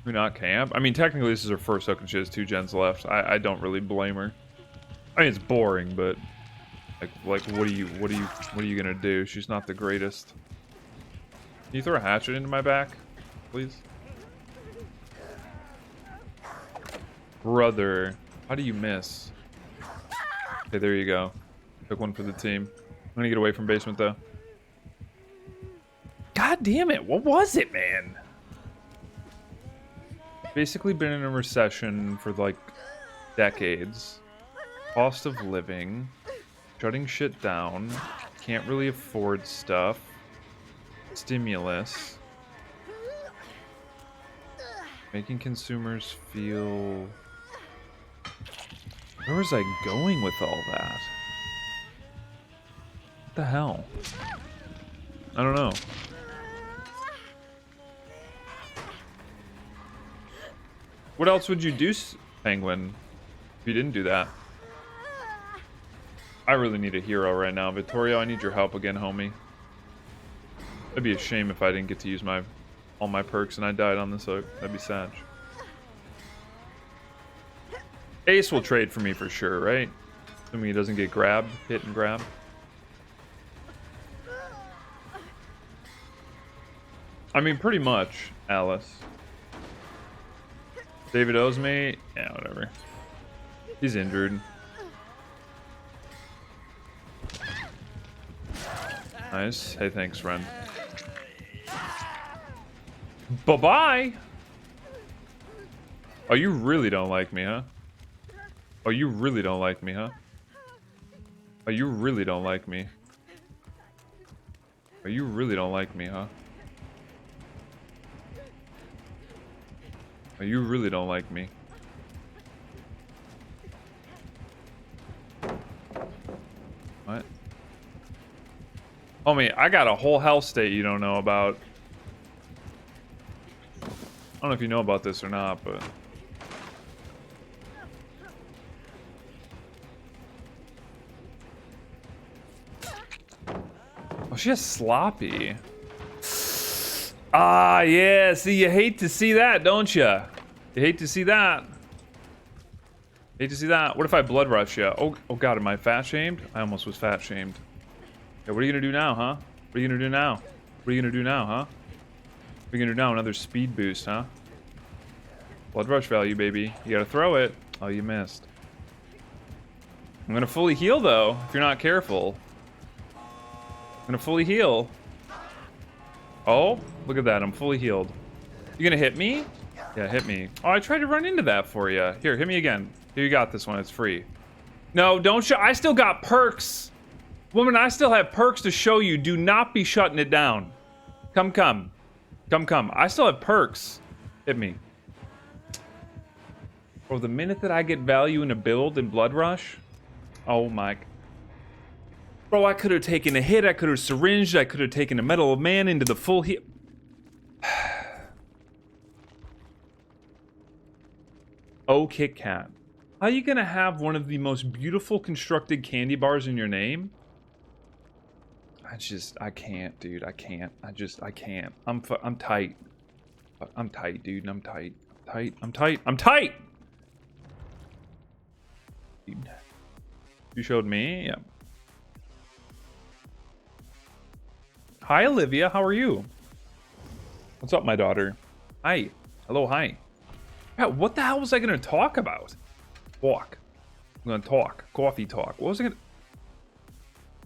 Who not camp? I mean, technically this is her first hook and she has 2 gens left. I don't really blame her. I mean, it's boring, but like what are you gonna do? She's not the greatest. Can you throw a hatchet into my back, please? Brother, how do you miss? Okay, there you go. Took one for the team. I'm gonna get away from basement though. God damn it! What was it, man? Basically been in a recession for like decades. Cost of living, shutting shit down, can't really afford stuff, stimulus, making consumers feel... Where was I going with all that? What the hell? I don't know. What else would you do, Penguin, if you didn't do that? I really need a hero right now. Vittorio, I need your help again, homie. It'd be a shame if I didn't get to use all my perks and I died on this hook. That'd be sad. Ace will trade for me for sure, right? Assuming he doesn't get grabbed, hit and grab. I mean, pretty much, Alice. David owes me? Yeah, whatever. He's injured. Nice. Hey, thanks, Ren. Bye-bye! Oh, you really don't like me, huh? Oh, you really don't like me, huh? Oh, you really don't like me. Oh, you really don't like me, huh? Oh, you really don't like me. What? Homie, I got a whole hell state you don't know about. I don't know if you know about this or not, but... Oh, she has sloppy. Ah, yeah. See, you hate to see that, don't you? You hate to see that. Hate to see that. What if I blood rush you? Oh God, am I fat shamed? I almost was fat shamed. Yeah, what are you gonna do now, huh? What are you gonna do now? What are you gonna do now, huh? What are you gonna do now? Another speed boost, huh? Blood rush value, baby. You gotta throw it. Oh, you missed. I'm gonna fully heal though, if you're not careful. I'm gonna fully heal. Oh, look at that. I'm fully healed. You gonna hit me? Yeah, hit me. Oh, I tried to run into that for you. Here, hit me again. Here, you got this one. It's free. No, don't show. I still got perks. Woman, I still have perks to show you. Do not be shutting it down. Come. Come. I still have perks. Hit me. Bro, the minute that I get value in a build in Blood Rush. Oh my. Bro, I could have taken a hit. I could have syringed. I could have taken a Metal Man into the full heal. Oh, Kit Kat. How are you gonna have one of the most beautiful constructed candy bars in your name? I can't, dude. I can't. I can't. I'm tight. I'm tight, dude. I'm tight. I'm tight. Dude. You showed me? Yeah. Hi, Olivia. How are you? What's up, my daughter? Hi. Hello, hi. Yeah, what the hell was I going to talk about? Talk. I'm going to talk. Coffee talk. What was I going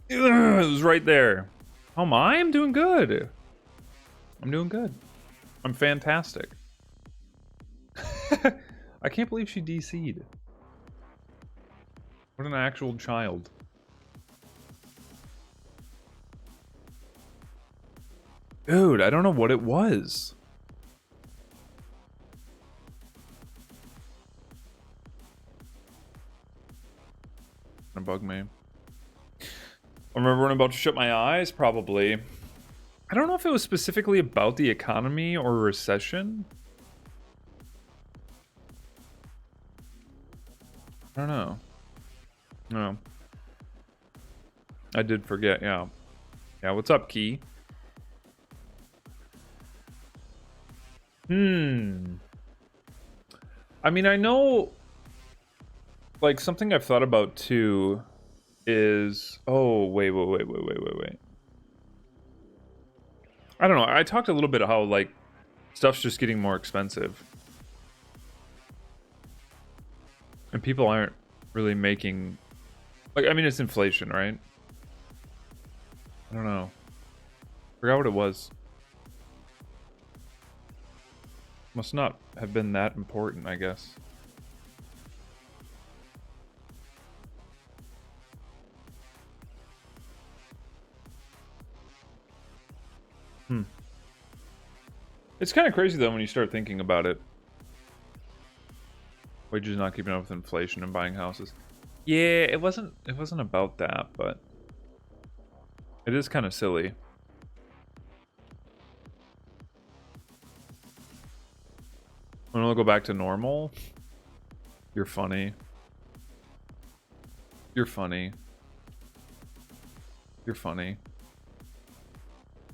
to... It was right there. How am I? I'm doing good. I'm doing good. I'm fantastic. I can't believe she DC'd. What an actual child. Dude, I don't know what it was. Gonna bug me. I remember when I'm about to shut my eyes, probably. I don't know if it was specifically about the economy or recession. I don't know. No. I did forget, yeah. Yeah, what's up, Key? I mean, I know, like, something I've thought about, too, is... Oh, wait. I don't know. I talked a little bit how, like, stuff's just getting more expensive. And people aren't really making... Like, I mean, it's inflation, right? I don't know. Forgot what it was. Must not have been that important, I guess. It's kind of crazy, though, when you start thinking about it. Wages not keeping up with inflation and buying houses. Yeah, it wasn't about that, but it is kind of silly. When we'll go back to normal. You're funny. You're funny. You're funny.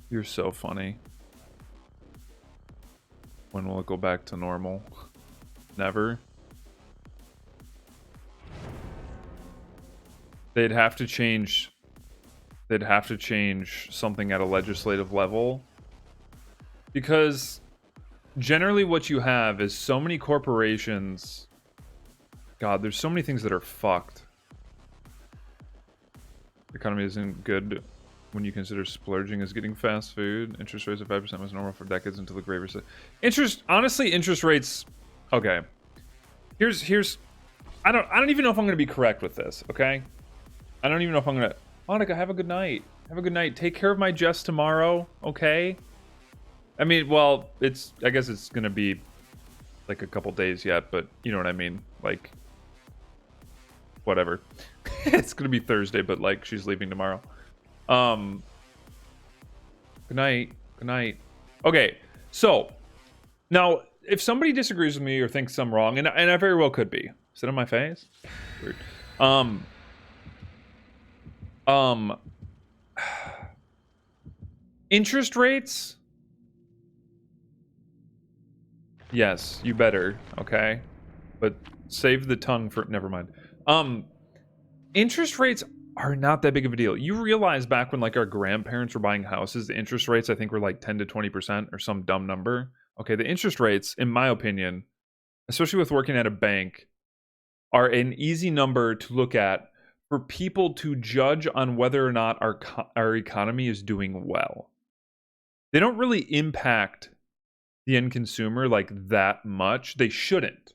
You're so funny. When will it go back to normal? Never. They'd have to change something at a legislative level. Because generally what you have is so many corporations. God, there's so many things that are fucked. The economy isn't good when you consider splurging as getting fast food. Interest rates of 5% was normal for decades until the Great Recession. Honestly, interest rates. Okay. Here's. I don't even know if I'm gonna be correct with this. Okay. I don't even know if I'm gonna. Monica, have a good night. Have a good night. Take care of my Jess tomorrow. Okay. I mean, well, I guess it's gonna be like a couple days yet, but you know what I mean. Like, whatever. It's gonna be Thursday, but like she's leaving tomorrow. Good night. Good night. Okay, so now if somebody disagrees with me or thinks I'm wrong, and I very well could be. Sit on my face? Weird. Interest rates? Yes, you better, okay? But save the tongue for never mind. Interest rates are not that big of a deal. You realize back when like our grandparents were buying houses, the interest rates I think were like 10 to 20% or some dumb number. Okay, the interest rates, in my opinion, especially with working at a bank, are an easy number to look at for people to judge on whether or not our economy is doing well. They don't really impact the end consumer like that much. They shouldn't.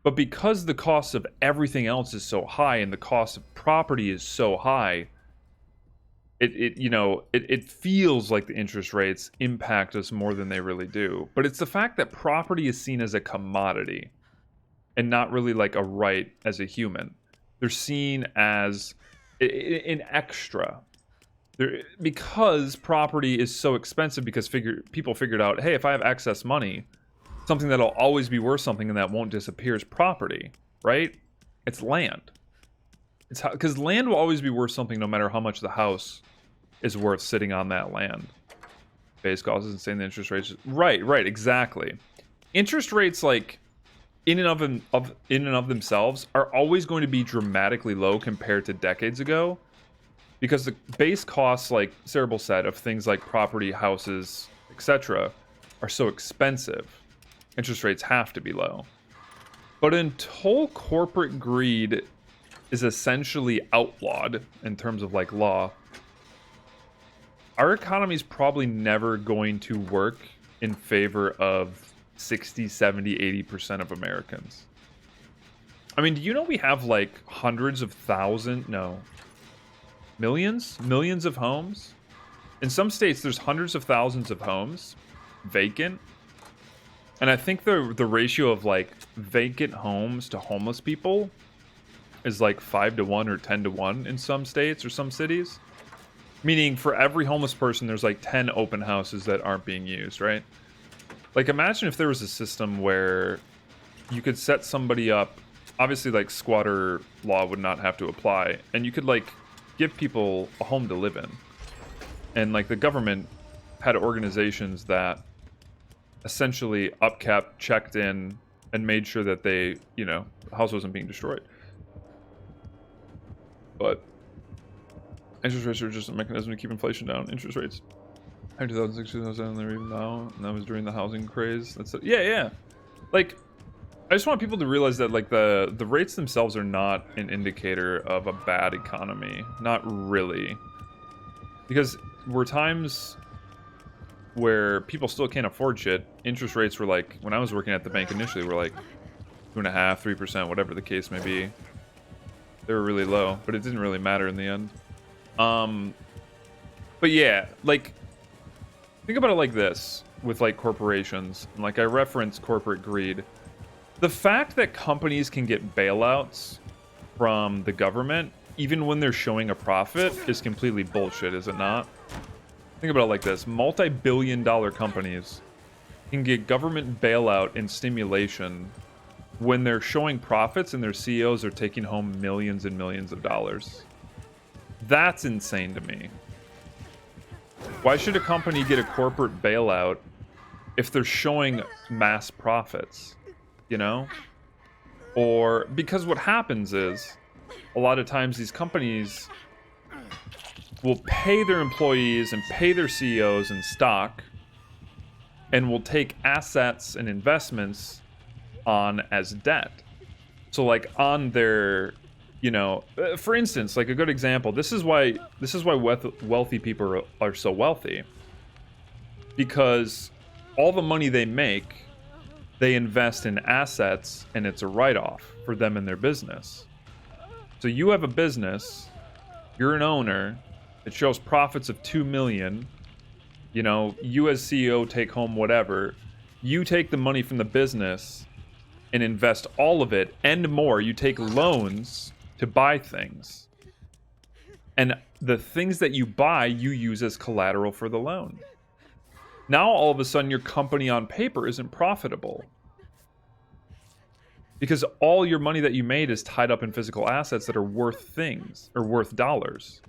But because the cost of everything else is so high and the cost of property is so high, it feels like the interest rates impact us more than they really do. But it's the fact that property is seen as a commodity and not really like a right as a human. They're seen as in extra. Because property is so expensive, because people figured out, hey, if I have excess money, something that'll always be worth something and that won't disappear is property, right? It's land. It's because land will always be worth something no matter how much the house is worth sitting on that land. Base cost is insane. The interest rates, right, exactly. Interest rates, like in and of themselves, are always going to be dramatically low compared to decades ago, because the base costs, like Cerebral said, of things like property, houses, etc., are so expensive. Interest rates have to be low. But until corporate greed is essentially outlawed in terms of like law, our economy is probably never going to work in favor of 60, 70, 80% of Americans. I mean, do you know we have like millions of homes? In some states, there's hundreds of thousands of homes vacant. And I think the ratio of like vacant homes to homeless people is like 5-to-1 or 10-to-1 in some states or some cities. Meaning for every homeless person, there's like 10 open houses that aren't being used, right? Like imagine if there was a system where you could set somebody up, obviously like squatter law would not have to apply, and you could like give people a home to live in. And like the government had organizations that essentially upkept, checked in, and made sure that they, the house wasn't being destroyed. But interest rates are just a mechanism to keep inflation down. Interest rates in 2006, 2007, they're even now, and that was during the housing craze. That's yeah. Like, I just want people to realize that like the rates themselves are not an indicator of a bad economy. Not really, because were times where people still can't afford shit. Interest rates were like, when I was working at the bank initially, were like 2.5%, 3%, whatever the case may be. They were really low, but it didn't really matter in the end. But yeah, like, think about it like this with like corporations. Like I referenced corporate greed. The fact that companies can get bailouts from the government, even when they're showing a profit, is completely bullshit, is it not? Think about it like this. Multi-billion-dollar companies can get government bailout and stimulation when they're showing profits and their CEOs are taking home millions and millions of dollars. That's insane to me. Why should a company get a corporate bailout if they're showing mass profits? Or because what happens is a lot of times these companies will pay their employees and pay their CEOs in stock, and will take assets and investments on as debt. So like on their, for instance, like a good example, this is why wealthy people are so wealthy, because all the money they make, they invest in assets, and it's a write-off for them and their business. So you have a business, you're an owner, it shows profits of 2 million, you as CEO take home whatever, you take the money from the business and invest all of it and more. You take loans to buy things, and the things that you buy you use as collateral for the loan. Now all of a sudden your company on paper isn't profitable, because all your money that you made is tied up in physical assets that are worth things, or worth dollars.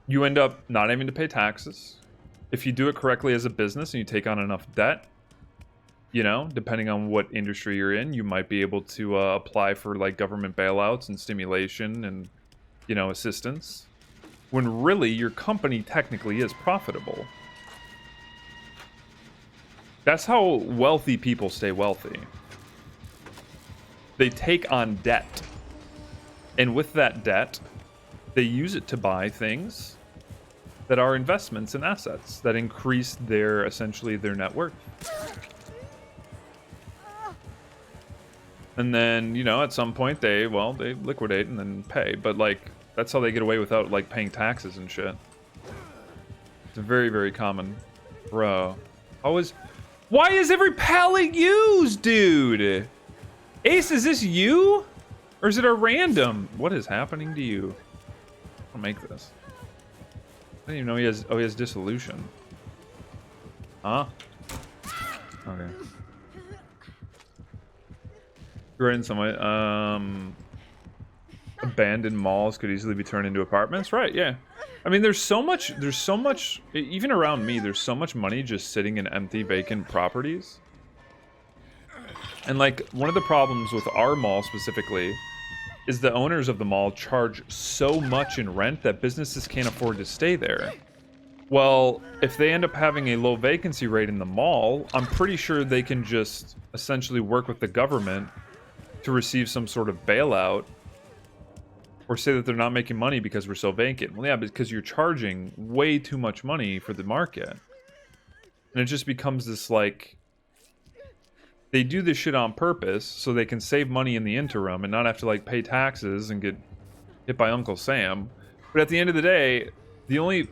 You end up not having to pay taxes. If you do it correctly as a business and you take on enough debt, depending on what industry you're in, you might be able to apply for like government bailouts and stimulation and, assistance, when really your company technically is profitable. That's how wealthy people stay wealthy. They take on debt, and with that debt, they use it to buy things that are investments and assets that increase essentially their net worth. And then, at some point they liquidate and then pay. But like, that's how they get away without like paying taxes and shit. It's very, very common. Bro. Why is every pallet used, dude? Ace, is this you? Or is it a random? What is happening to you? I'll make this. I didn't even know he has. Oh, he has dissolution. Huh? Okay. Right in some way. Abandoned malls could easily be turned into apartments. Right? Yeah. I mean, there's so much. Even around me, there's so much money just sitting in empty, vacant properties. And like one of the problems with our mall specifically is the owners of the mall charge so much in rent that businesses can't afford to stay there. Well, if they end up having a low vacancy rate in the mall, I'm pretty sure they can just essentially work with the government to receive some sort of bailout or say that they're not making money because we're so vacant. Well, yeah, because you're charging way too much money for the market. And it just becomes this like... They do this shit on purpose so they can save money in the interim and not have to like pay taxes and get hit by Uncle Sam. But at the end of the day, the only...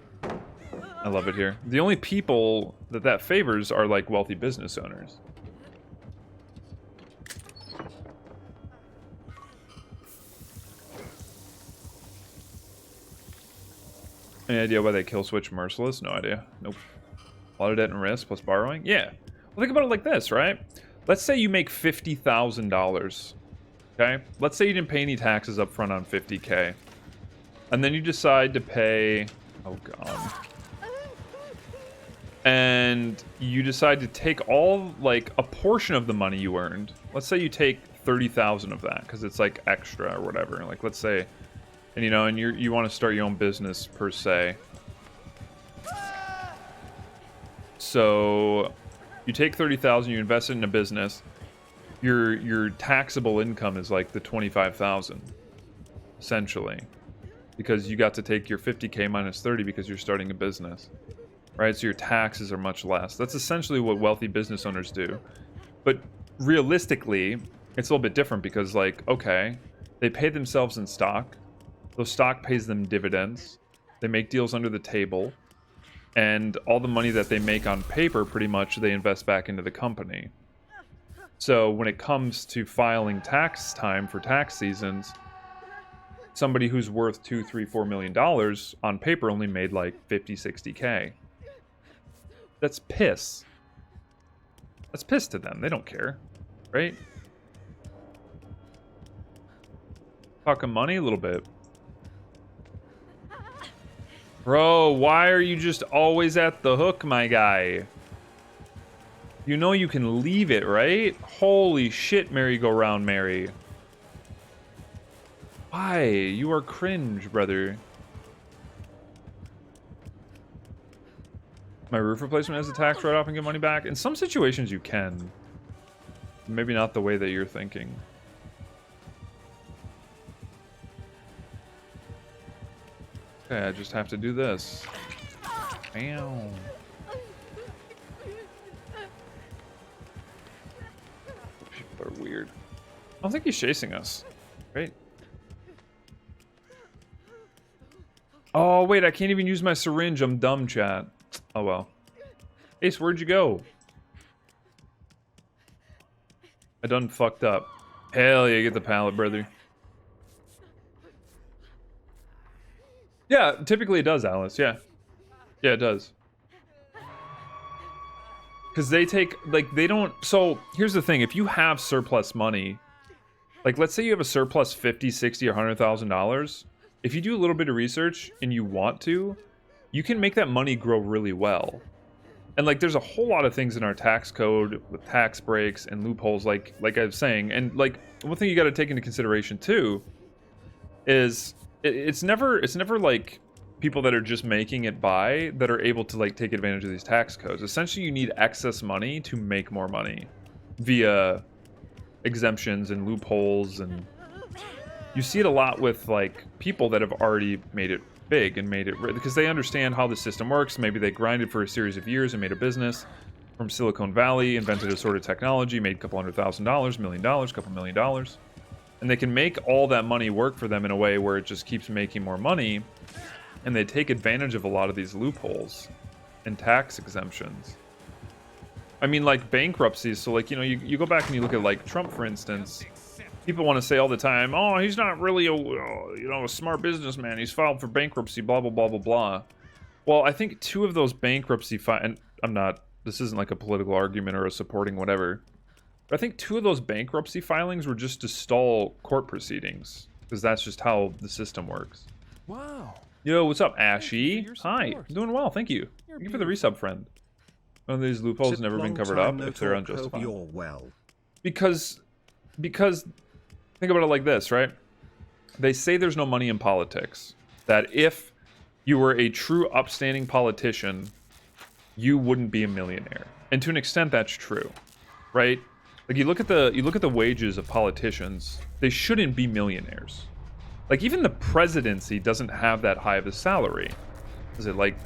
I love it here. The only people that favors are like wealthy business owners. Any idea why they kill switch Merciless? No idea. Nope. A lot of debt and risk plus borrowing? Yeah. Well, think about it like this, right? Let's say you make $50,000. Okay? Let's say you didn't pay any taxes up front on $50K. And then you decide to pay... Oh, God. And you decide to take all, like, a portion of the money you earned. Let's say you take 30,000 of that, because it's, like, extra or whatever. Like, let's say... And, you know, and you want to start your own business, per se. So... You take 30,000, you invest it in a business. Your taxable income is like the 25,000, essentially, because you got to take your 50K minus 30 because you're starting a business, right? So your taxes are much less. That's essentially what wealthy business owners do. But realistically, it's a little bit different because, like, okay, they pay themselves in stock. Those stock pays them dividends. They make deals under the table. And all the money that they make on paper, pretty much, they invest back into the company. So when it comes to filing tax time for tax seasons, somebody who's worth $2, $3, $4 million on paper only made like 50, 60K. That's piss. That's piss to them. They don't care, right? Talking money a little bit. Bro, why are you just always at the hook, my guy? You know you can leave it, right? Holy shit, merry-go-round Mary. Why? You are cringe, brother. My roof replacement has a tax write-off and get money back? In some situations you can. Maybe not the way that you're thinking. Okay, I just have to do this. Bam. People are weird. I don't think he's chasing us. Right? Oh, wait, I can't even use my syringe. I'm dumb, chat. Oh, well. Ace, where'd you go? I done fucked up. Hell yeah, get the pallet, brother. Yeah, typically it does, Alice. Yeah. Yeah, it does. Because they take, like, they don't... So, here's the thing. If you have surplus money, like, let's say you have a surplus $50, $60, or $100,000. If you do a little bit of research and you want to, you can make that money grow really well. And, like, there's a whole lot of things in our tax code with tax breaks and loopholes, like I was saying. And, like, one thing you got to take into consideration, too, is... It's never like people that are just making it by that are able to like take advantage of these tax codes. Essentially, you need excess money to make more money via exemptions and loopholes, and you see it a lot with like people that have already made it big and made it because they understand how the system works. Maybe they grinded for a series of years and made a business from Silicon Valley, invented a sort of technology, made a couple $100,000, $1 million, couple $1 million. And they can make all that money work for them in a way where it just keeps making more money. And they take advantage of a lot of these loopholes and tax exemptions. I mean, like bankruptcies. So, like, you know, you go back and you look at, like, Trump, for instance. people want to say all the time, oh, he's not really a smart businessman. He's filed for bankruptcy, blah, blah, blah, blah, blah. Well, I think two of those bankruptcy and this isn't like a political argument or a supporting whatever. But I think two of those bankruptcy filings were just to stall court proceedings. Because that's just how the system works. Wow. Yo, what's up, Thank you Ashy? for your Hi, support. I'm doing well, thank you. You're Thank you for the beautiful. resub, friend. One of these loopholes Sit never been long covered time, up no if they're talk, hope unjustified. you're well. Because think about it like this, right? They say there's no money in politics. That if you were a true upstanding politician, you wouldn't be a millionaire. And to an extent that's true, right? Like you look at the wages of politicians, they shouldn't be millionaires. Like even the presidency doesn't have that high of a salary. Is it like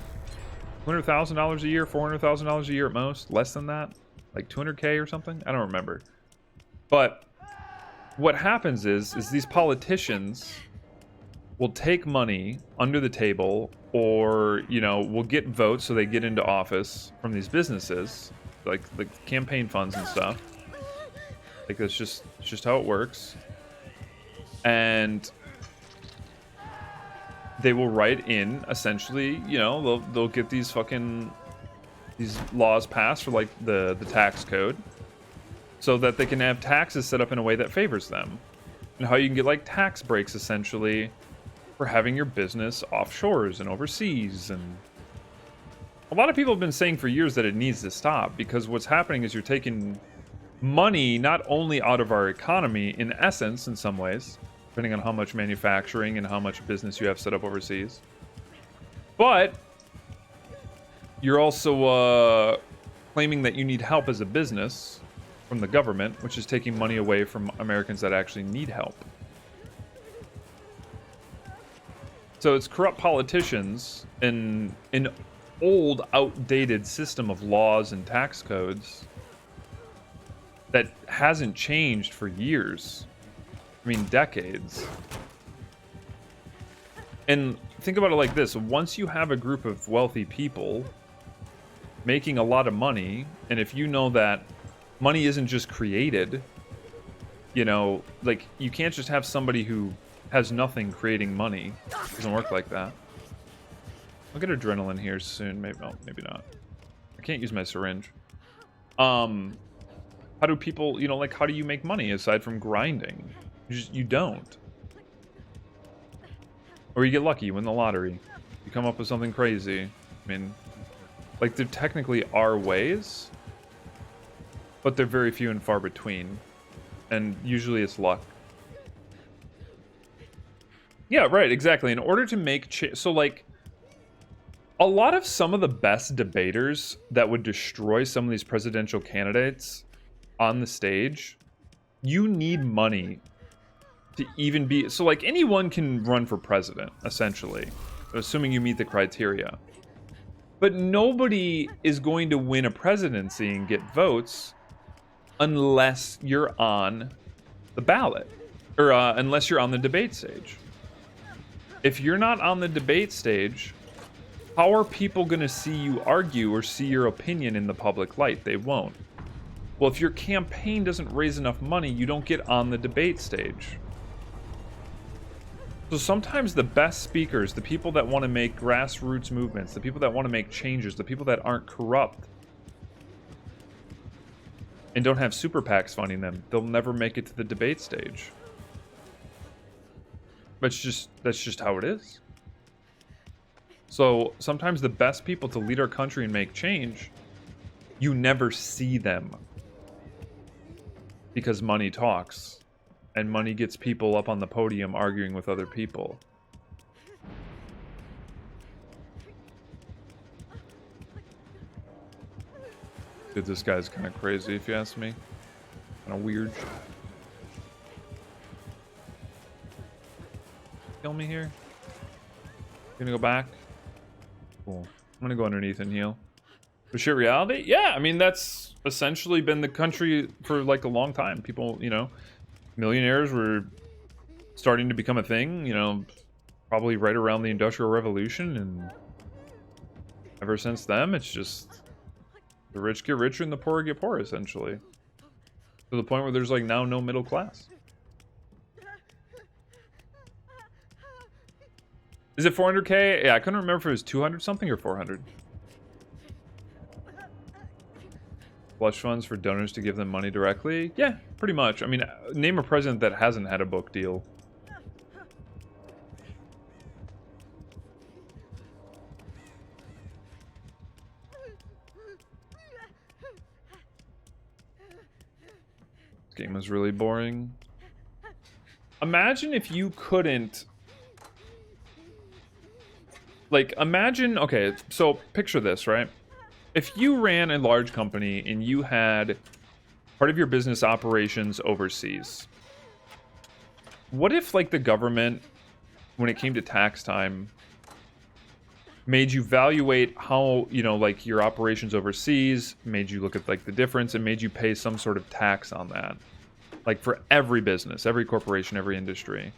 $200,000 a year, $400,000 a year at most? Less than that? Like 200K or something? I don't remember. But what happens is these politicians will take money under the table, or will get votes so they get into office from these businesses, like the campaign funds and stuff. Like that's just how it works. And they will write in essentially, they'll get these laws passed for like the tax code, so that they can have taxes set up in a way that favors them, and how you can get like tax breaks essentially for having your business offshores and overseas. And a lot of people have been saying for years that it needs to stop, because what's happening is you're taking money not only out of our economy, in essence, in some ways, depending on how much manufacturing and how much business you have set up overseas, but you're also claiming that you need help as a business from the government, which is taking money away from Americans that actually need help. So it's corrupt politicians and an old, outdated system of laws and tax codes that hasn't changed for years. I mean, decades. And think about it like this. Once you have a group of wealthy people making a lot of money, and if you know that money isn't just created, like you can't just have somebody who has nothing creating money. It doesn't work like that. I'll get adrenaline here soon. Maybe not. I can't use my syringe. How do people, how do you make money aside from grinding? You don't. Or you get lucky, you win the lottery. You come up with something crazy. I mean, like there technically are ways, but they're very few and far between. And usually it's luck. Yeah, right, exactly. In order to make so like a lot of some of the best debaters that would destroy some of these presidential candidates on the stage, you need money to even be, so like anyone can run for president essentially, assuming you meet the criteria. But nobody is going to win a presidency and get votes unless you're on the ballot, or unless you're on the debate stage. If you're not on the debate stage, how are people going to see you argue or see your opinion in the public light? They won't. Well, if your campaign doesn't raise enough money, you don't get on the debate stage. So sometimes the best speakers, the people that want to make grassroots movements, the people that want to make changes, the people that aren't corrupt and don't have super PACs funding them, they'll never make it to the debate stage. That's just how it is. So sometimes the best people to lead our country and make change, you never see them. Because money talks. And money gets people up on the podium arguing with other people. Dude, this guy's kind of crazy if you ask me. Kind of weird. Kill me here. Gonna go back. Cool. I'm gonna go underneath and heal. For shit reality? Yeah, I mean that's essentially been the country for like a long time. People, millionaires were starting to become a thing, probably right around the Industrial Revolution, and ever since then, it's just the rich get richer and the poor get poorer, essentially. To the point where there's like now no middle class. Is it 400k? Yeah, I couldn't remember if it was 200 something or 400. Slush funds for donors to give them money directly? Yeah, pretty much. I mean, name a president that hasn't had a book deal. This game was really boring. Imagine if you couldn't... Like, imagine... Okay, so picture this, right? If you ran a large company and you had part of your business operations overseas, what if, like, the government, when it came to tax time, made you evaluate how, you know, like, your operations overseas, made you look at, like, the difference, and made you pay some sort of tax on that? Like, for every business, every corporation, every industry.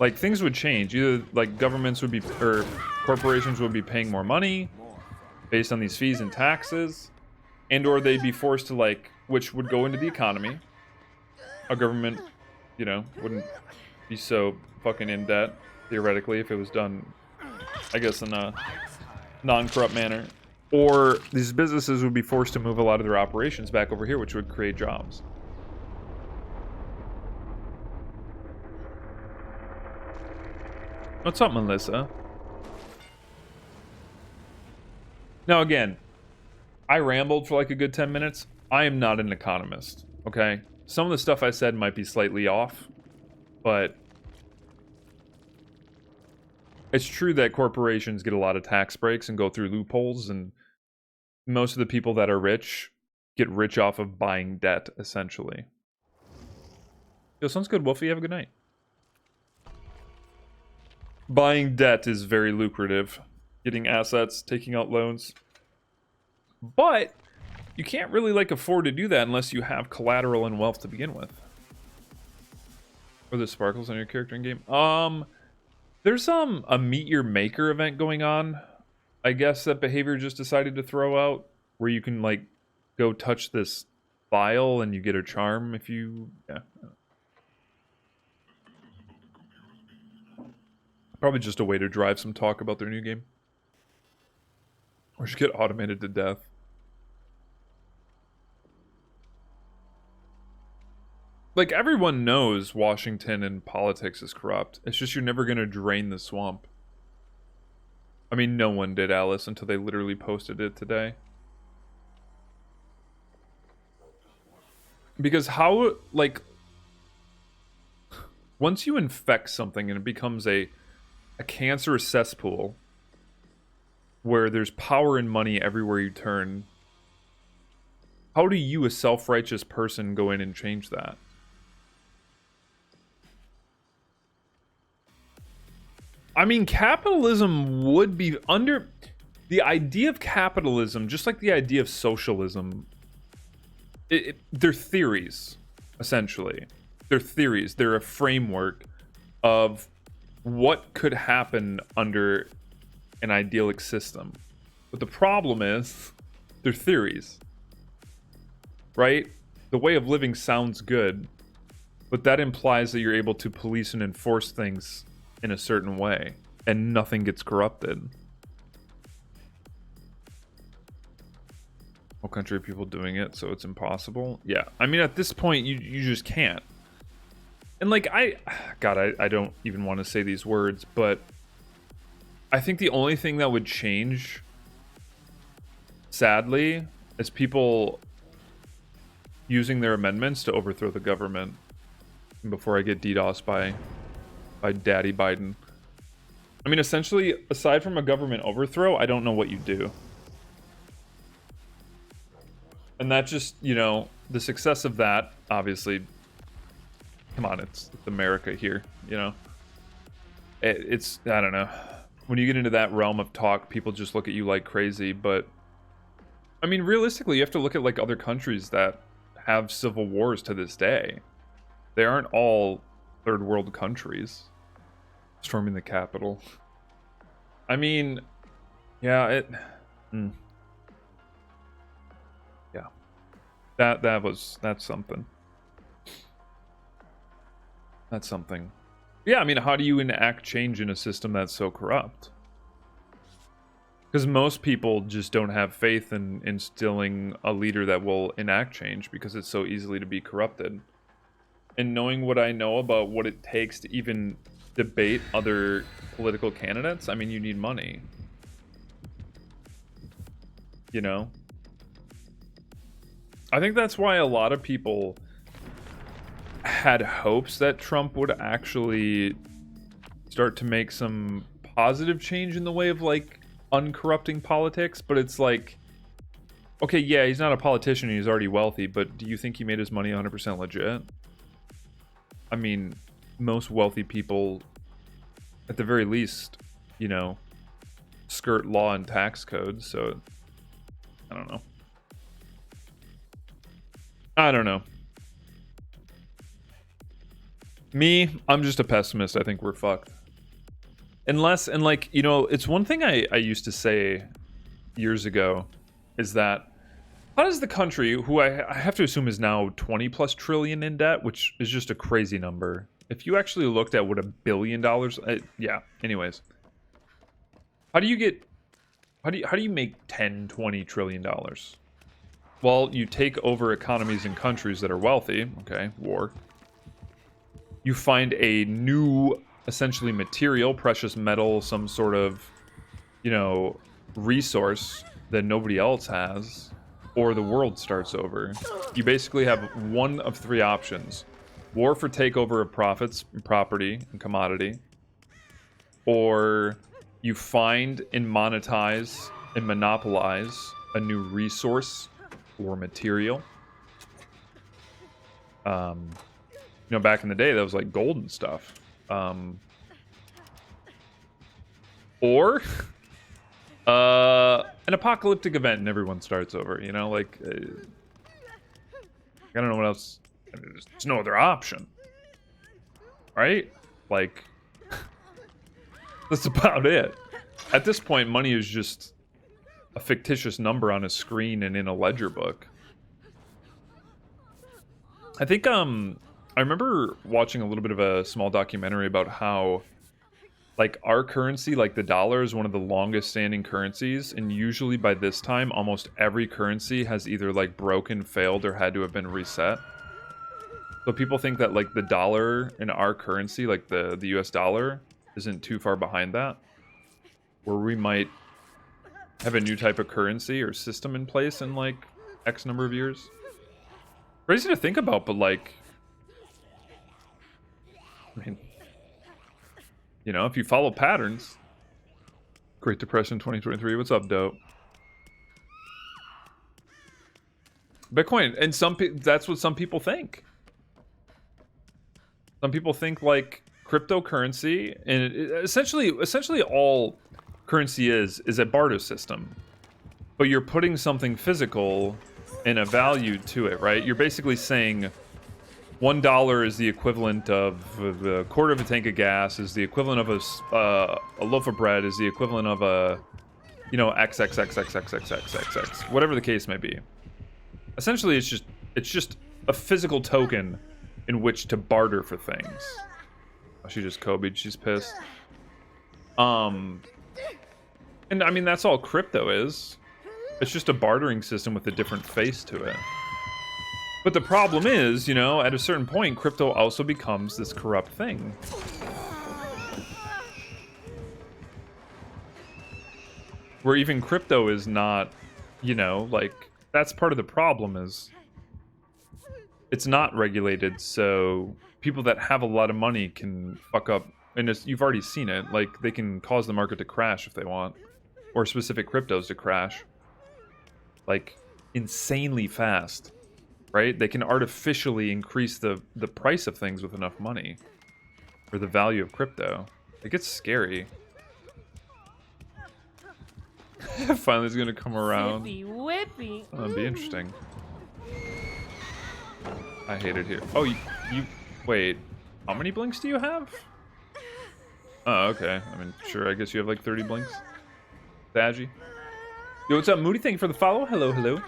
Like, things would change. Either, like, governments would be, or corporations would be paying more money based on these fees and taxes, and or they'd be forced to, like, which would go into the economy. A government, you know, wouldn't be so fucking in debt, theoretically, if it was done, I guess, in a non-corrupt manner. Or these businesses would be forced to move a lot of their operations back over here, which would create jobs. What's up, Melissa? Now, again, I rambled for like a good 10 minutes. I am not an economist, okay? Some of the stuff I said might be slightly off, but it's true that corporations get a lot of tax breaks and go through loopholes, and most of the people that are rich get rich off of buying debt, essentially. Yo, sounds good, Wolfie. Have a good night. Buying debt is very lucrative. Getting assets, taking out loans. But you can't really, like, afford to do that unless you have collateral and wealth to begin with. Or the sparkles on your character in game. There's a Meet Your Maker event going on, I guess, that Behavior just decided to throw out, where you can, like, go touch this vial and you get a charm if you... Yeah. Probably just a way to drive some talk about their new game. Or just get automated to death. Like, everyone knows Washington and politics is corrupt. It's just you're never going to drain the swamp. I mean, no one did, Alice, until they literally posted it today. Because how, like... Once you infect something and it becomes a cancerous cesspool where there's power and money everywhere you turn, how do you, a self-righteous person, go in and change that? I mean, capitalism would be under... The idea of capitalism, just like the idea of socialism, they're theories, essentially. They're theories. They're a framework of what could happen under an idyllic system. But the problem is, they're theories. Right? The way of living sounds good, but that implies that you're able to police and enforce things in a certain way, and nothing gets corrupted. What country are people doing it, so it's impossible? Yeah, I mean, at this point, you just can't. And, like, I don't even want to say these words, but I think the only thing that would change, sadly, is people using their amendments to overthrow the government before I get DDoSed by Daddy Biden. I mean, essentially, aside from a government overthrow, I don't know what you do. And that just, you know, the success of that, obviously... Come on, it's America here, you know? It's, I don't know. When you get into that realm of talk, people just look at you like crazy, but... I mean, realistically, you have to look at, like, other countries that have civil wars to this day. They aren't all third world countries. Storming the Capitol. I mean, yeah, yeah. That's something. That's something. Yeah, I mean, how do you enact change in a system that's so corrupt? Because most people just don't have faith in instilling a leader that will enact change because it's so easily to be corrupted. And knowing what I know about what it takes to even debate other political candidates, I mean, you need money. You know? I think that's why a lot of people had hopes that Trump would actually start to make some positive change in the way of, like, uncorrupting politics, but it's like, okay, yeah, he's not a politician, he's already wealthy, but do you think he made his money 100% legit? I mean, most wealthy people, at the very least, you know, skirt law and tax codes, so I don't know. I don't know. Me, I'm just a pessimist. I think we're fucked. Unless, and like, you know, it's one thing I used to say years ago is that how does the country, who I have to assume is now 20 plus trillion in debt, which is just a crazy number. If you actually looked at what $1 billion, yeah, anyways. How do you get, how do you make 10, 20 trillion dollars? Well, you take over economies in countries that are wealthy, okay, war. You find a new, essentially material, precious metal, some sort of, you know, resource that nobody else has, or the world starts over. You basically have one of three options. War for takeover of profits, property, and commodity. Or you find and monetize and monopolize a new resource or material. You know, back in the day, that was like gold and stuff. Or an apocalyptic event and everyone starts over, you know, like I don't know what else. There's no other option, right? Like that's about it. At this point, money is just a fictitious number on a screen and in a ledger book. I think I remember watching a little bit of a small documentary about how, like, our currency, like the dollar, is one of the longest standing currencies, and usually by this time almost every currency has either like broken, failed, or had to have been reset. So people think that like the dollar in our currency, like the US dollar, isn't too far behind that, where we might have a new type of currency or system in place in like X number of years. Crazy to think about, but like, I mean, you know, if you follow patterns. Great Depression 2023, what's up, dope? Bitcoin, and that's what some people think. Some people think like cryptocurrency, and essentially all currency is a barter system. But you're putting something physical and a value to it, right? You're basically saying $1 is the equivalent of a quarter of a tank of gas, is the equivalent of a loaf of bread, is the equivalent of a, you know, XXXXXXXXX, whatever the case may be. Essentially, it's just a physical token in which to barter for things. Oh, she just Kobe'd, she's pissed. And I mean, that's all crypto is. It's just a bartering system with a different face to it. But the problem is, you know, at a certain point, crypto also becomes this corrupt thing. Where even crypto is not, you know, like, that's part of the problem is it's not regulated, so people that have a lot of money can fuck up, and you've already seen it, like, they can cause the market to crash if they want, or specific cryptos to crash, like, insanely fast. Right? They can artificially increase the price of things with enough money. Or the value of crypto. It gets scary. Finally it's gonna come around. Sippy whippy. Oh, that'd be interesting. I hate it here. Oh, you wait. How many blinks do you have? Oh, okay. I mean, sure, I guess you have like 30 blinks. Daggy. Yo, what's up, Moody? Thank you for the follow. Hello, hello.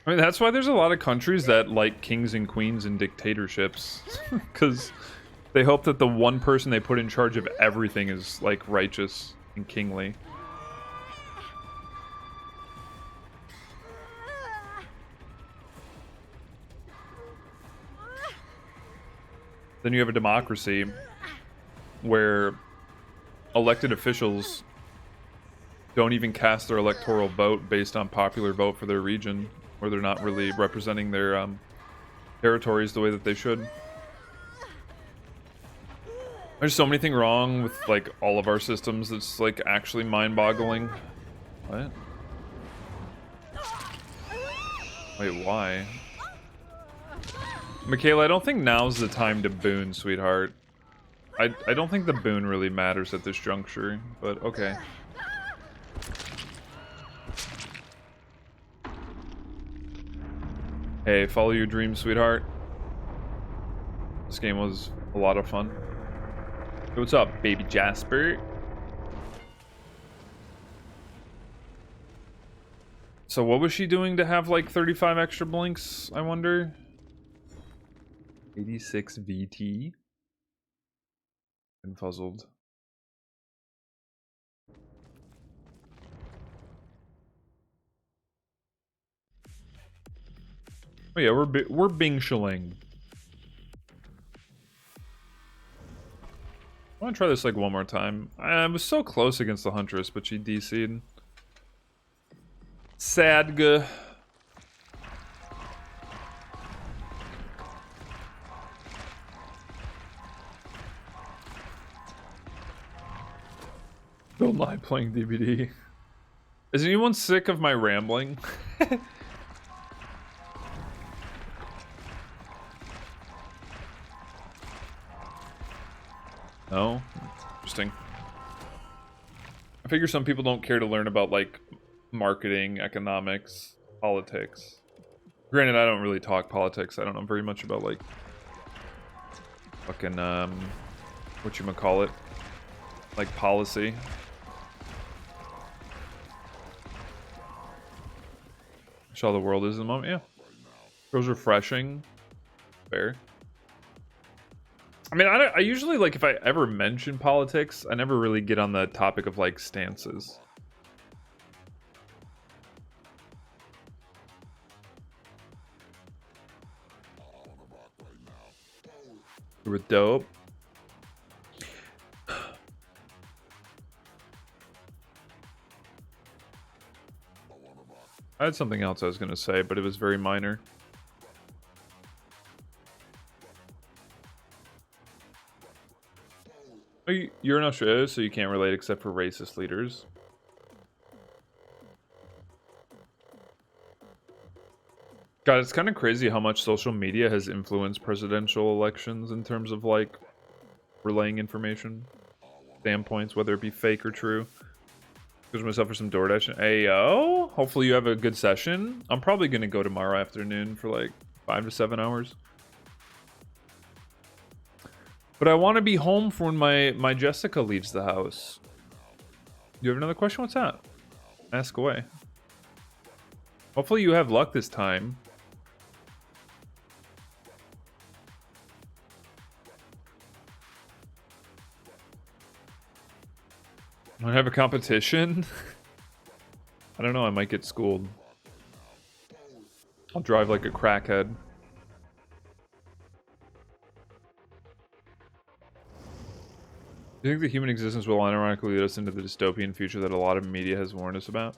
I mean, that's why there's a lot of countries that like kings and queens and dictatorships, because they hope that the one person they put in charge of everything is like righteous and kingly. Then you have a democracy where elected officials don't even cast their electoral vote based on popular vote for their region, where they're not really representing their territories the way that they should. There's so many things wrong with like all of our systems that's like actually mind-boggling. What? Wait, why? Michaela, I don't think now's the time to boon, sweetheart. I don't think the boon really matters at this juncture, but okay. Hey, follow your dreams, sweetheart. This game was a lot of fun. Hey, what's up, baby Jasper? So what was she doing to have like 35 extra blinks, I wonder? 86 VT. Been puzzled. Oh yeah, we're Bing Shilling. I want to try this like one more time. I was so close against the Huntress, but she DC'd. Sadga. Don't lie playing DVD. Is anyone sick of my rambling? No? Interesting. I figure some people don't care to learn about, like, marketing, economics, politics. Granted, I don't really talk politics. I don't know very much about, like, fucking, whatchamacallit? Like, policy. That's how the world is at the moment, yeah. Feels refreshing. Fair. I mean, I usually, like, if I ever mention politics, I never really get on the topic of, like, stances. We were dope. I had something else I was going to say, but it was very minor. You're in Australia, so you can't relate except for racist leaders. God, it's kind of crazy how much social media has influenced presidential elections in terms of, like, relaying information, standpoints, whether it be fake or true. Excuse myself for some DoorDash. Ayo! Hopefully you have a good session. I'm probably going to go tomorrow afternoon for, like, 5 to 7 hours. But I want to be home for when my Jessica leaves the house. You have another question? What's that? Ask away. Hopefully you have luck this time. I have a competition? I don't know, I might get schooled. I'll drive like a crackhead. Do you think the human existence will unironically lead us into the dystopian future that a lot of media has warned us about?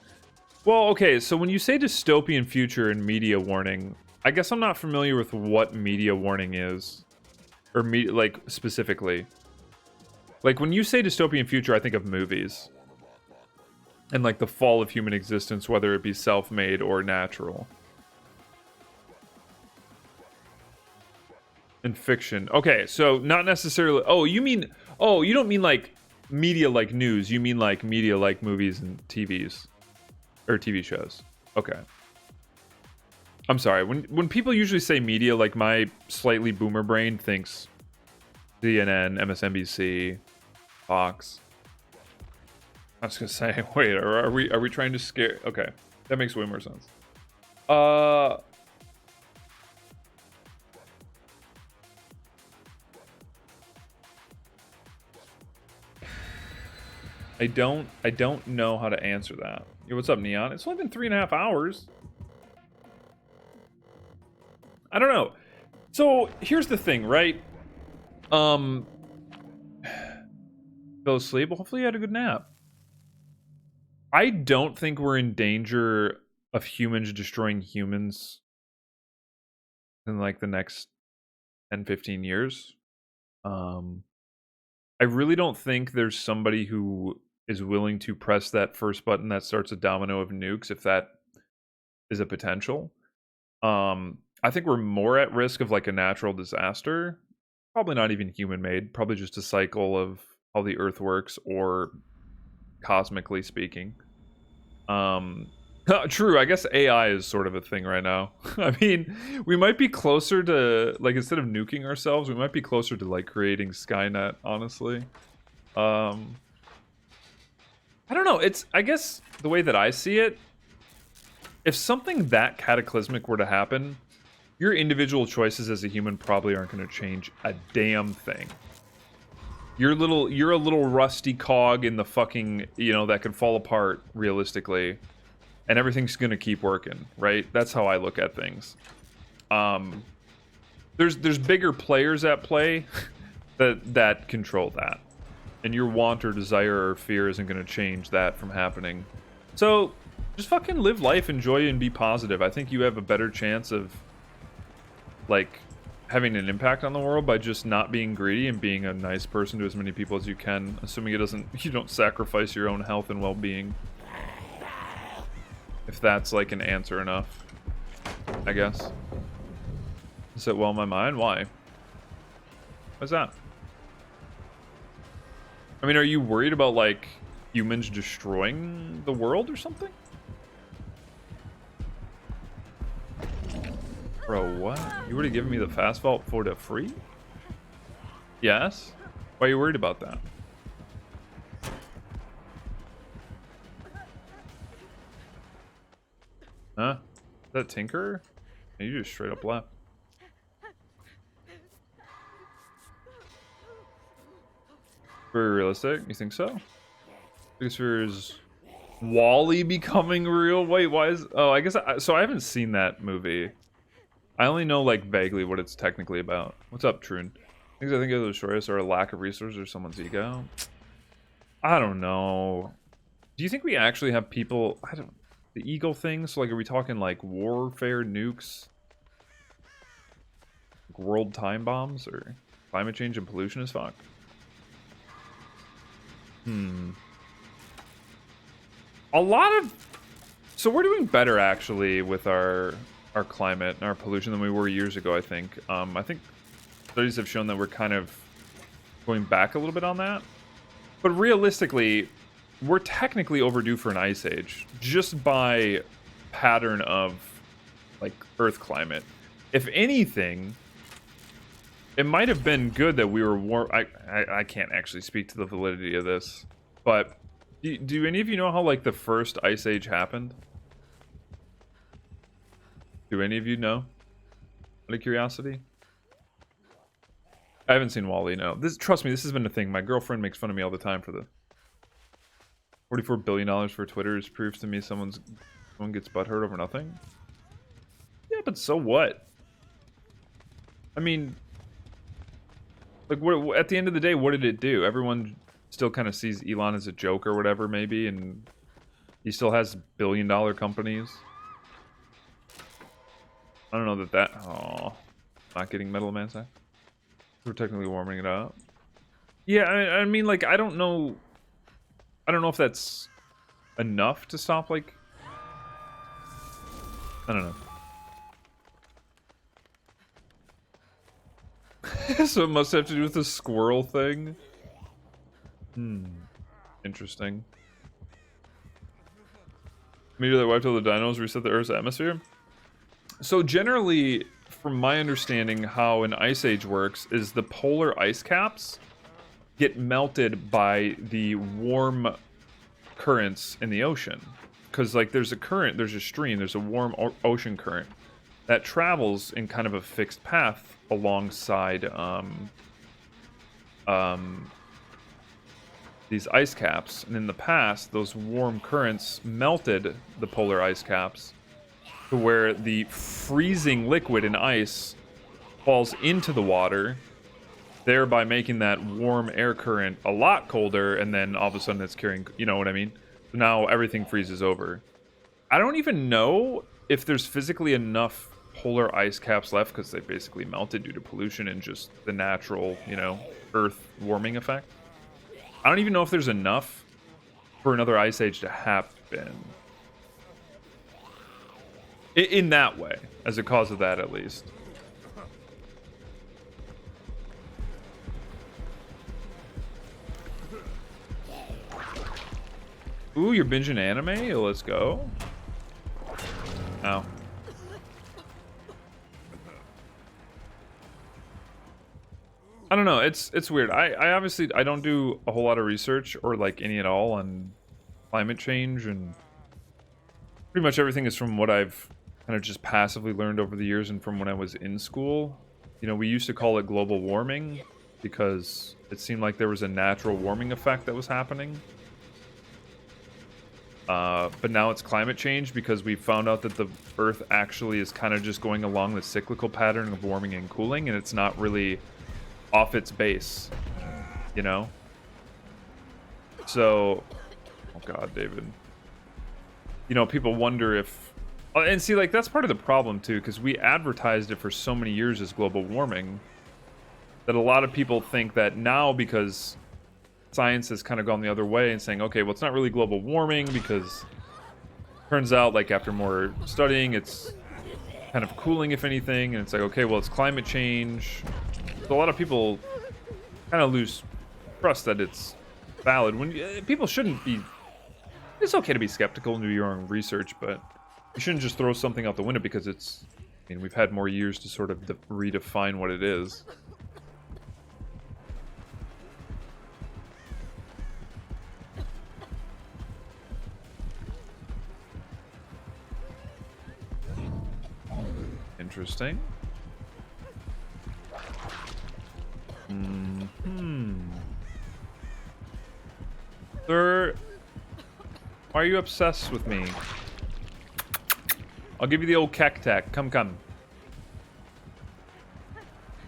Well, okay, so when you say dystopian future and media warning, I guess I'm not familiar with what media warning is. Or, like, specifically. Like, when you say dystopian future, I think of movies. And, like, the fall of human existence, whether it be self-made or natural. In fiction. Okay, so not necessarily... Oh, you mean... Oh, you don't mean, like, media like news. You mean, like, media like movies and TVs. Or TV shows. Okay. I'm sorry. When people usually say media, like, my slightly boomer brain thinks CNN, MSNBC, Fox. I was gonna say, wait, are we trying to scare... Okay, that makes way more sense. Uh, I don't know how to answer that. Yo, what's up, Neon? It's only been 3.5 hours. I don't know. So here's the thing, right? Fell asleep. Well, hopefully you had a good nap. I don't think we're in danger of humans destroying humans in like the next 10, 15 years. I really don't think there's somebody who is willing to press that first button that starts a domino of nukes if that is a potential. I think we're more at risk of like a natural disaster. Probably not even human made, probably just a cycle of how the earth works, or cosmically speaking. True, I guess AI is sort of a thing right now. I mean, we might be closer to, like, instead of nuking ourselves, we might be closer to like creating Skynet, honestly. I don't know, it's, I guess the way that I see it, if something that cataclysmic were to happen, your individual choices as a human probably aren't going to change a damn thing. You're a little rusty cog in the fucking, you know, that could fall apart realistically, and everything's going to keep working, right? That's how I look at things. There's bigger players at play that control that. And your want or desire or fear isn't going to change that from happening. So, just fucking live life, enjoy, and be positive. I think you have a better chance of, like, having an impact on the world by just not being greedy and being a nice person to as many people as you can, assuming you don't sacrifice your own health and well-being. If that's, like, an answer enough, I guess. Is it well in my mind? Why? What's that? I mean, are you worried about, like, humans destroying the world or something? Bro, what? You would have given me the fast vault for the free? Yes? Why are you worried about that? Huh? Is that Tinker? You just straight up left. Very realistic? You think so? Biggest fear is Wall-E becoming real? Wait, why is... Oh, I guess... So I haven't seen that movie. I only know, like, vaguely what it's technically about. What's up, Troon? Things I think it'll destroy us are a lack of resources or someone's ego. I don't know. Do you think we actually have people... I don't... The ego thing? So, like, are we talking, like, warfare, nukes? Like, world time bombs? Or climate change and pollution as fuck? A lot of... So we're doing better, actually, with our climate and our pollution than we were years ago, I think. I think studies have shown that we're kind of going back a little bit on that. But realistically, we're technically overdue for an ice age, just by pattern of, like, Earth climate. If anything, it might have been good that we were warm. I can't actually speak to the validity of this, but do any of you know how, like, the first ice age happened? Do any of you know? Out of curiosity? I haven't seen Wall-E, no. Trust me, this has been a thing. My girlfriend makes fun of me all the time for this. $44 billion for Twitter is proof to me someone gets butthurt over nothing. Yeah, but so what? I mean, like, what, at the end of the day, what did it do? Everyone still kind of sees Elon as a joke or whatever, maybe, and he still has billion-dollar companies. I don't know that... Oh, not getting Metal Man side. We're technically warming it up. Yeah, I mean, like, I don't know if that's enough to stop, like... I don't know. So it must have to do with the squirrel thing? Interesting. Meteor that wiped all the dinos reset the Earth's atmosphere? So generally, from my understanding, how an ice age works is the polar ice caps get melted by the warm currents in the ocean. because like there's a current, there's a stream, there's a warm ocean current that travels in kind of a fixed path alongside these ice caps. And in the past, those warm currents melted the polar ice caps to where the freezing liquid in ice falls into the water, thereby making that warm air current a lot colder, and then all of a sudden it's carrying, you know what I mean? So now everything freezes over. I don't even know if there's physically enough polar ice caps left, because they basically melted due to pollution and just the natural, you know, Earth warming effect. I don't even know if there's enough for another ice age to happen. In that way, as a cause of that at least. Ooh, you're binging anime? Let's go. Ow. I don't know, it's weird. I obviously I don't do a whole lot of research or like any at all on climate change, and pretty much everything is from what I've kind of just passively learned over the years and from when I was in school. You know, we used to call it global warming because it seemed like there was a natural warming effect that was happening. But now it's climate change because we found out that the Earth actually is kind of just going along the cyclical pattern of warming and cooling, and it's not really off its base, you know? So, oh god, David. You know, people wonder if... And see, like, that's part of the problem, too, because we advertised it for so many years as global warming that a lot of people think that now, because science has kind of gone the other way and saying, okay, well, it's not really global warming because turns out, like, after more studying, it's kind of cooling, if anything, and it's like, okay, well, it's climate change. So a lot of people kind of lose trust that it's valid. When people shouldn't be... It's okay to be skeptical and do your own research, but you shouldn't just throw something out the window because it's... I mean, we've had more years to sort of redefine what it is. Interesting. Sir, why are you obsessed with me? I'll give you the old cack-tack. Come.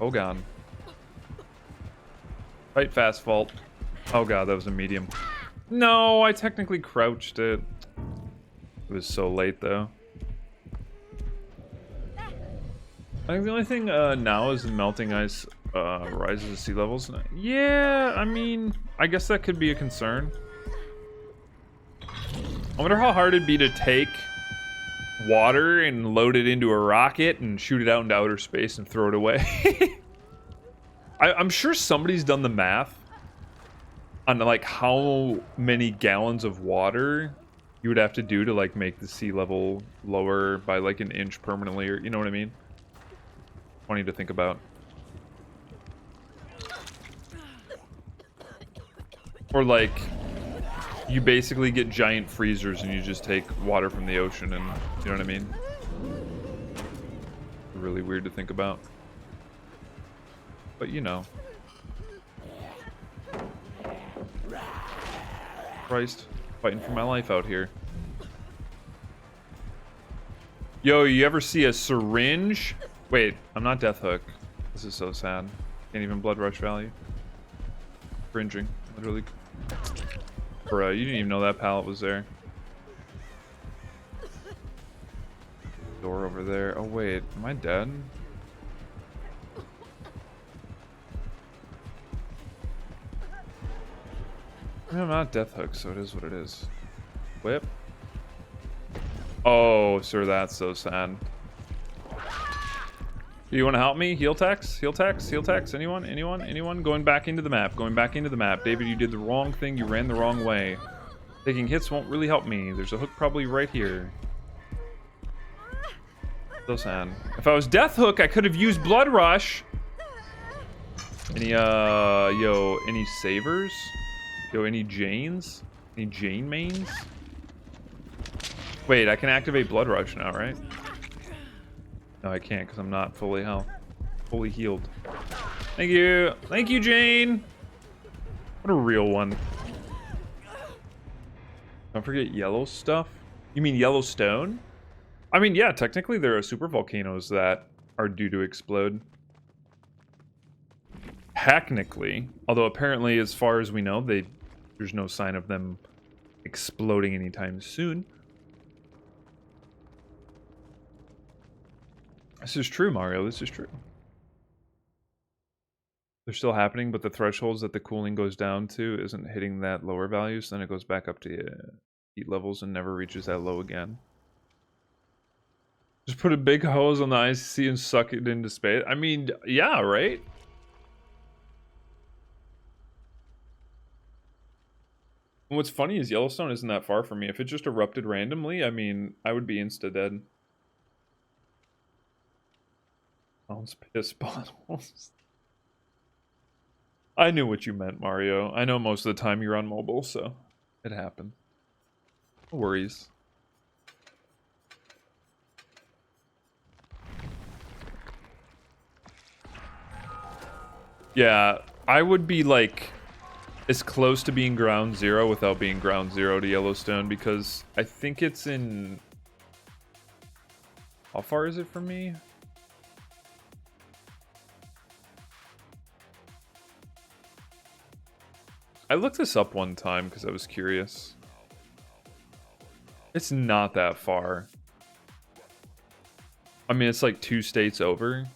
Oh god. Fight fast, Vault. Oh god, that was a medium. No, I technically crouched it. It was so late, though. I think the only thing now is the melting ice rises to sea levels. Yeah, I mean, I guess that could be a concern. I wonder how hard it'd be to take water and load it into a rocket and shoot it out into outer space and throw it away. I'm sure somebody's done the math on like how many gallons of water you would have to do to like make the sea level lower by like an inch permanently, or you know what I mean? Funny to think about. Or like you basically get giant freezers and you just take water from the ocean, and you know what I mean? Really weird to think about. But you know. Christ, fighting for my life out here. Yo, you ever see a syringe? Wait, I'm not Death Hook. This is so sad. Can't even Blood Rush value. Cringing, literally. Bruh, you didn't even know that pallet was there. Door over there. Oh wait, am I dead? I'm not Death Hook, so it is what it is. Whip. Oh, sir, that's so sad. Do you want to help me? Heal techs? Heal techs? Heal techs? Anyone? Anyone? Anyone? Going back into the map. Going back into the map. David, you did the wrong thing. You ran the wrong way. Taking hits won't really help me. There's a hook probably right here. So sad. If I was Death Hook, I could have used Blood Rush. Any, yo, any savers? Yo, any Janes? Any Jane mains? Wait, I can activate Blood Rush now, right? No, I can't because I'm not fully healed. Thank you. Thank you, Jane. What a real one. Don't forget yellow stuff. You mean Yellowstone? I mean, yeah, technically there are super volcanoes that are due to explode. Technically. Although apparently, as far as we know, there's no sign of them exploding anytime soon. This is true, Mario. This is true. They're still happening, but the thresholds that the cooling goes down to isn't hitting that lower value, so then it goes back up to heat levels and never reaches that low again. Just put a big hose on the ICC and suck it into space. I mean, yeah, right? And what's funny is Yellowstone isn't that far from me. If it just erupted randomly, I mean, I would be insta-dead. Bounce piss bottles. I knew what you meant, Mario. I know most of the time you're on mobile, so it happened. No worries. Yeah, I would be like as close to being ground zero without being ground zero to Yellowstone, because I think it's in... How far is it from me? I looked this up one time because I was curious. It's not that far. I mean, it's like 2 states over.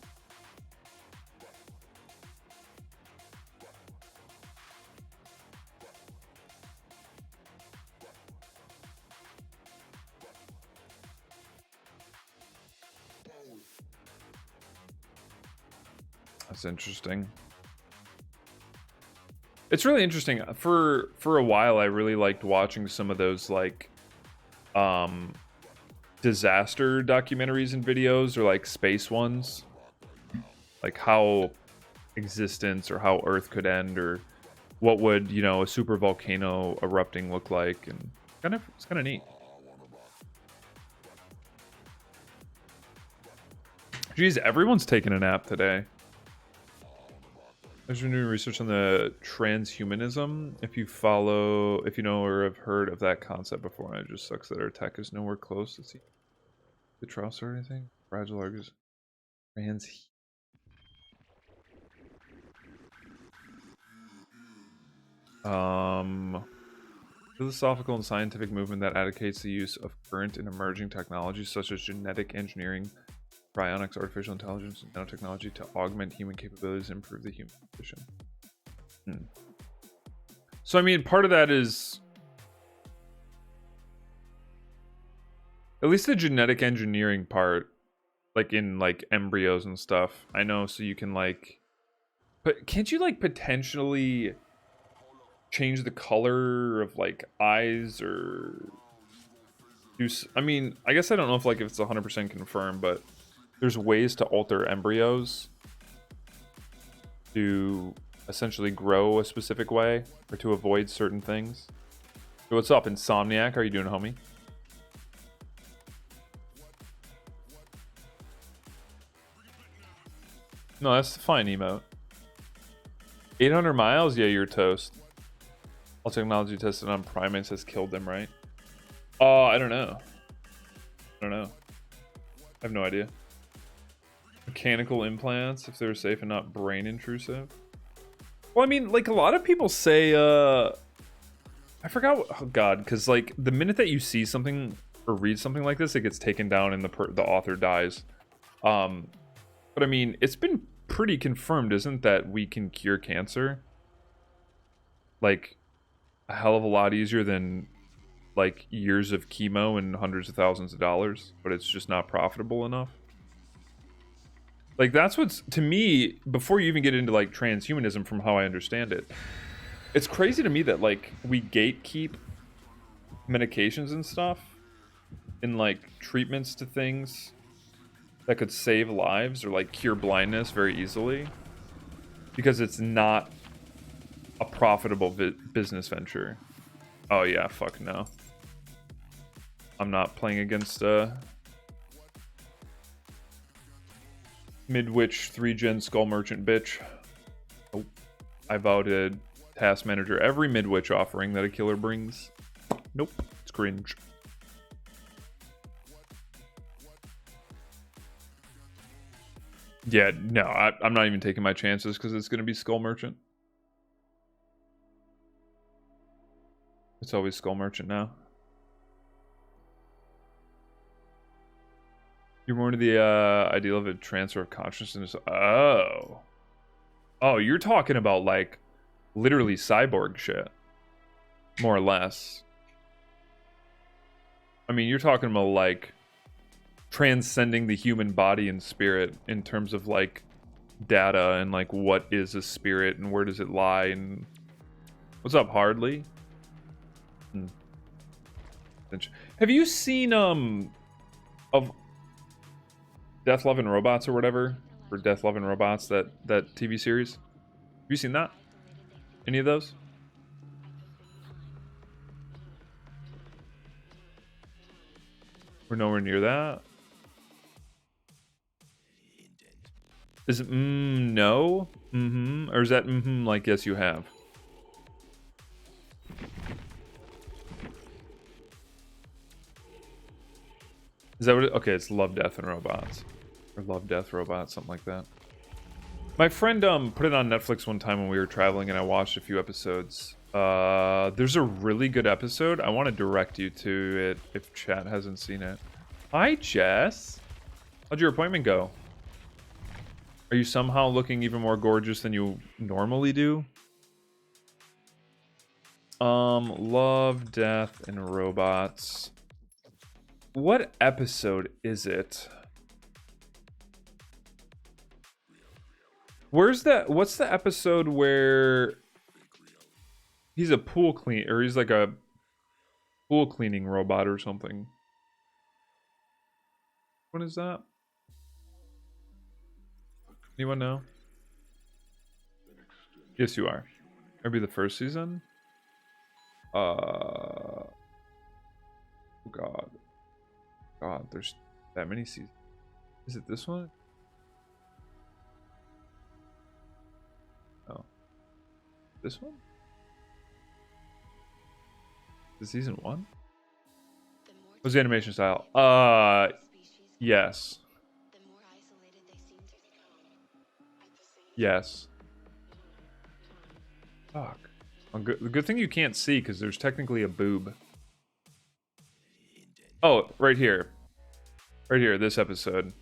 That's interesting. It's really interesting. For a while, I really liked watching some of those like disaster documentaries and videos, or like space ones, like how existence or how Earth could end, or what would, you know, a super volcano erupting look like, and it's kind of neat. Geez, everyone's taking a nap today. There's new research on the transhumanism. If you know or have heard of that concept before, it just sucks that our tech is nowhere close to see the trust or anything. Fragile argues philosophical and scientific movement that advocates the use of current and emerging technologies such as genetic engineering, cryonics, artificial intelligence, and nanotechnology to augment human capabilities and improve the human condition. So, I mean, part of that is at least the genetic engineering part, like in like embryos and stuff. I know, so you can like, but can't you like potentially change the color of like eyes or do? I mean, I guess I don't know if it's 100% confirmed, but there's ways to alter embryos to essentially grow a specific way or to avoid certain things. Hey, what's up, Insomniac? How are you doing, homie? No, that's fine, emote. 800 miles? Yeah, you're toast. All technology tested on primates has killed them, right? I don't know. I have no idea. Mechanical implants, if they're safe and not brain intrusive. Well, I mean, like a lot of people say, I forgot what, oh god, because like the minute that you see something or read something like this, it gets taken down and the author dies. But I mean, it's been pretty confirmed, isn't that we can cure cancer? Like a hell of a lot easier than like years of chemo and hundreds of thousands of dollars, but it's just not profitable enough. Like that's what's, to me, before you even get into like transhumanism, from how I understand it, it's crazy to me that like we gatekeep medications and stuff in like treatments to things that could save lives or like cure blindness very easily, because it's not a profitable business venture. Oh yeah, fuck no. I'm not playing against mid-witch 3-gen skull merchant bitch. Oh, I vow to task manager every mid-witch offering that a killer brings. Nope, it's cringe. Yeah, no, I'm not even taking my chances because it's going to be skull merchant. It's always skull merchant now. You're more into the ideal of a transfer of consciousness. Oh, you're talking about like literally cyborg shit, more or less. I mean, you're talking about like transcending the human body and spirit in terms of like data and like what is a spirit and where does it lie and what's up, Hardly? Have you seen of Death, Love, and Robots or whatever, or Death, Love, and Robots, that TV series? Have you seen that? Any of those? We're nowhere near that. Is it no? Mm-hmm. Or is that mm-hmm like yes you have? Is that what it, okay, it's Love, Death, and Robots. Or Love, Death, Robots, something like that. My friend put it on Netflix one time when we were traveling and I watched a few episodes. There's a really good episode. I want to direct you to it if chat hasn't seen it. Hi, Jess. How'd your appointment go? Are you somehow looking even more gorgeous than you normally do? Love, Death, and Robots. What episode is it? Where's that? What's the episode where he's a pool clean, or he's like a pool cleaning robot or something? What is that? Anyone know? Yes, you are. Maybe the first season? Oh God. God, there's that many seasons. Is it this one? No. This one? Is it season 1? What's the animation style? Yes. Yes. Fuck. The good thing you can't see because there's technically a boob. Oh, right here. Right here, this episode.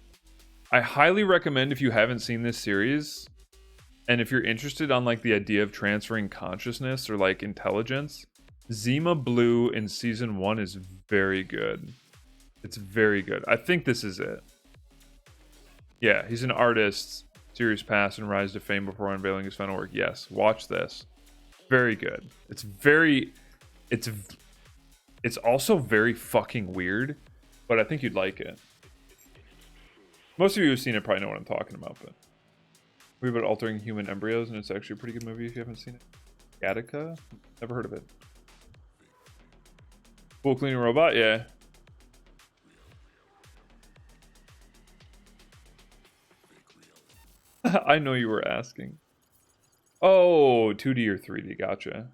I highly recommend if you haven't seen this series, and if you're interested on like the idea of transferring consciousness or like intelligence, Zima Blue in season 1 is very good. It's very good. I think this is it. Yeah, he's an artist, series past and rise to fame before unveiling his final work. Yes, watch this. Very good. It's also very fucking weird, but I think you'd like it. Most of you who've seen it probably know what I'm talking about, but movie about altering human embryos, and it's actually a pretty good movie if you haven't seen it. Gattaca? Never heard of it. Pool cleaning robot? Yeah. I know you were asking. Oh, 2D or 3D, gotcha.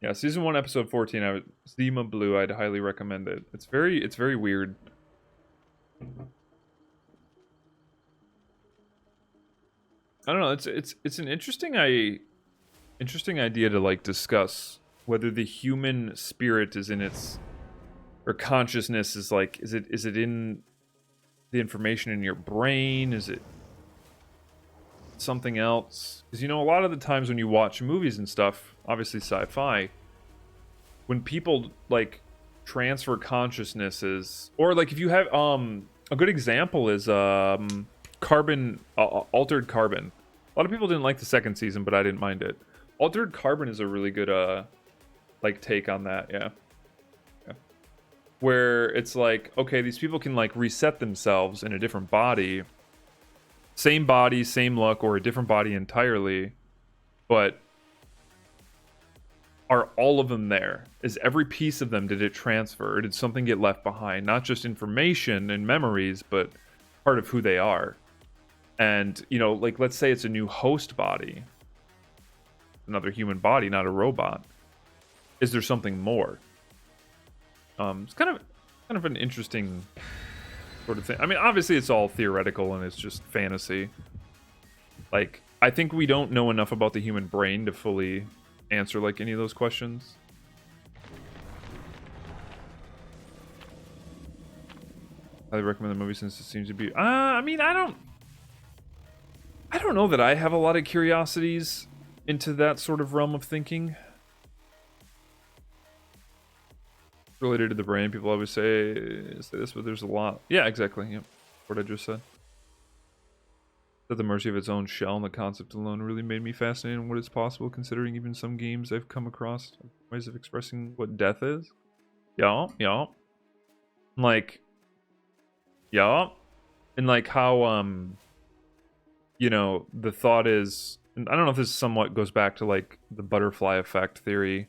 Yeah, season 1, episode 14. Zima Blue. I'd highly recommend it. It's very weird. I don't know. It's an interesting idea to like discuss whether the human spirit is in its, or consciousness is like, is it in the information in your brain? Is it something else? Because a lot of the times when you watch movies and stuff, obviously sci-fi, when people like transfer consciousnesses, or like if you have a good example is Carbon, Altered Carbon. A lot of people didn't like the second season, but I didn't mind it. Altered Carbon is a really good like take on that. Yeah. Where it's like, okay, these people can like reset themselves in a different body, same look, or a different body entirely, but are all of them there? Is every piece of them, did it transfer? Did something get left behind? Not just information and memories, but part of who they are. And, you know, like, let's say it's a new host body. Another human body, not a robot. Is there something more? It's kind of an interesting sort of thing. I mean, obviously it's all theoretical and it's just fantasy. Like, I think we don't know enough about the human brain to fully answer like any of those questions. Highly recommend the movie since it seems to be. I mean, I don't know that I have a lot of curiosities into that sort of realm of thinking. Related to the brain, people always say this, but there's a lot. Yeah, exactly. Yep, what I just said. At the mercy of its own shell, and the concept alone really made me fascinated in what is possible, considering even some games I've come across ways of expressing what death is. Yeah. Like, yeah. And like how, you know, the thought is, and I don't know if this somewhat goes back to like the butterfly effect theory,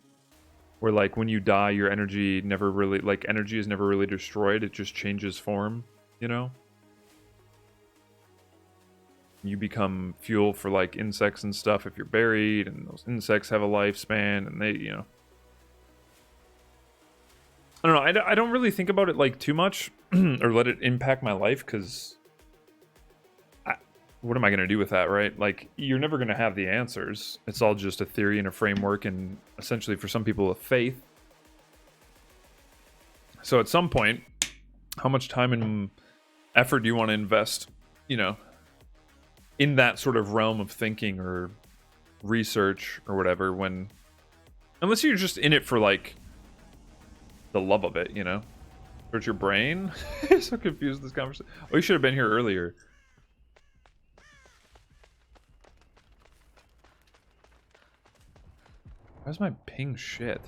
where like when you die, your energy never really, like energy is never really destroyed, it just changes form, you know? You become fuel for like insects and stuff if you're buried, and those insects have a lifespan, and they, you know, I don't know. I don't really think about it like too much or let it impact my life, because what am I going to do with that, right? Like, you're never going to have the answers. It's all just a theory and a framework, and essentially for some people a faith. So at some point, how much time and effort do you want to invest, you know, in that sort of realm of thinking or research or whatever, when, unless you're just in it for like the love of it, you know? Search your brain? I'm so confused with this conversation. Oh, you should have been here earlier. Where's my ping shit?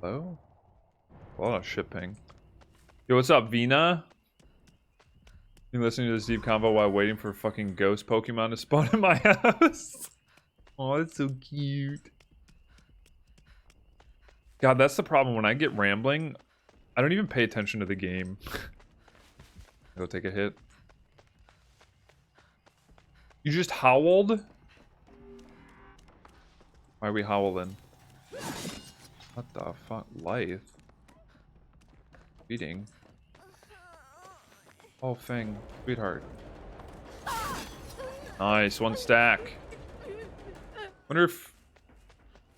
Hello? A lot of shit ping. Yo, what's up, Vina? You listening to this deep convo while waiting for fucking ghost Pokemon to spawn in my house? Oh, that's so cute. God, that's the problem. When I get rambling, I don't even pay attention to the game. Go take a hit. You just howled? Why are we howling? What the fuck? Lithe. Beating. Oh, Fang. Sweetheart. Nice. One stack. Wonder if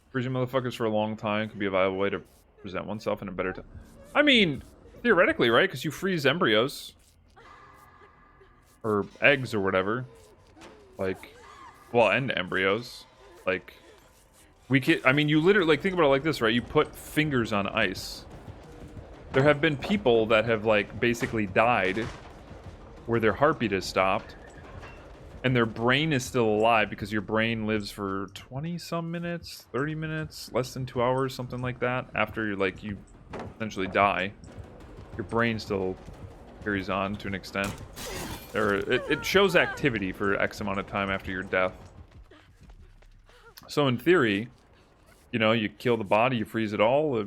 freezing motherfuckers for a long time could be a viable way to present oneself in a better time. I mean, theoretically, right? Because you freeze embryos. Or eggs or whatever. Like, well, and embryos. Like, we can, I mean, you literally, like, think about it like this, right? You put fingers on ice. There have been people that have, like, basically died where their heartbeat has stopped and their brain is still alive, because your brain lives for 20-some minutes, 30 minutes, less than 2 hours, something like that. After you're, like, you essentially die, your brain still carries on to an extent. Or it shows activity for X amount of time after your death. So in theory, you know, you kill the body, you freeze it all,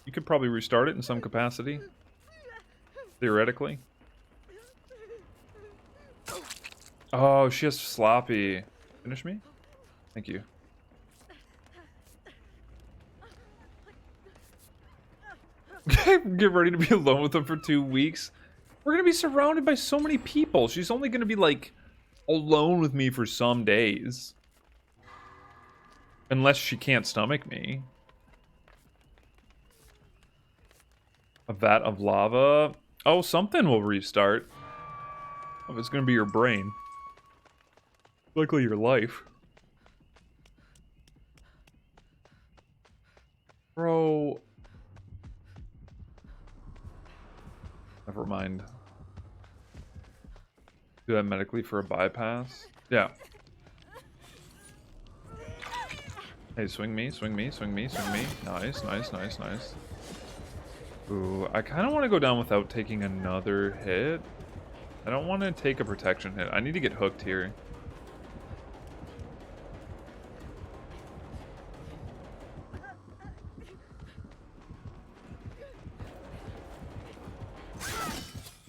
you could probably restart it in some capacity. Theoretically. Oh, she has sloppy. Finish me? Thank you. Get ready to be alone with them for 2 weeks. We're gonna be surrounded by so many people. She's only gonna be like alone with me for some days. Unless she can't stomach me. A vat of lava. Oh, something will restart. Oh, it's gonna be your brain. Likely your life. Bro. Never mind. Do that medically for a bypass? Yeah. Hey, swing me, swing me, swing me, swing me. Nice, nice, nice, nice. Ooh, I kind of want to go down without taking another hit. I don't want to take a protection hit. I need to get hooked here.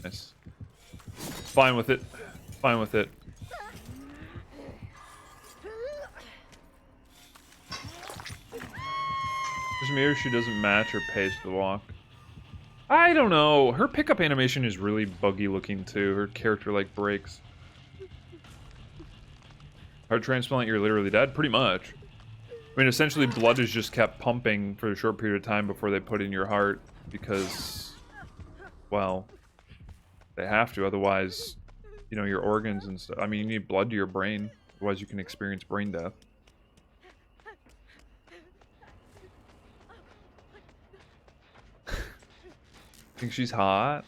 Nice. Fine with it. Fine with it. Just me or she doesn't match her pace to walk. I don't know. Her pickup animation is really buggy looking too. Her character like breaks. Heart transplant, you're literally dead? Pretty much. I mean, essentially blood is just kept pumping for a short period of time before they put in your heart because, well, they have to. Otherwise, you know, your organs and stuff. I mean, you need blood to your brain. Otherwise, you can experience brain death. Think she's hot?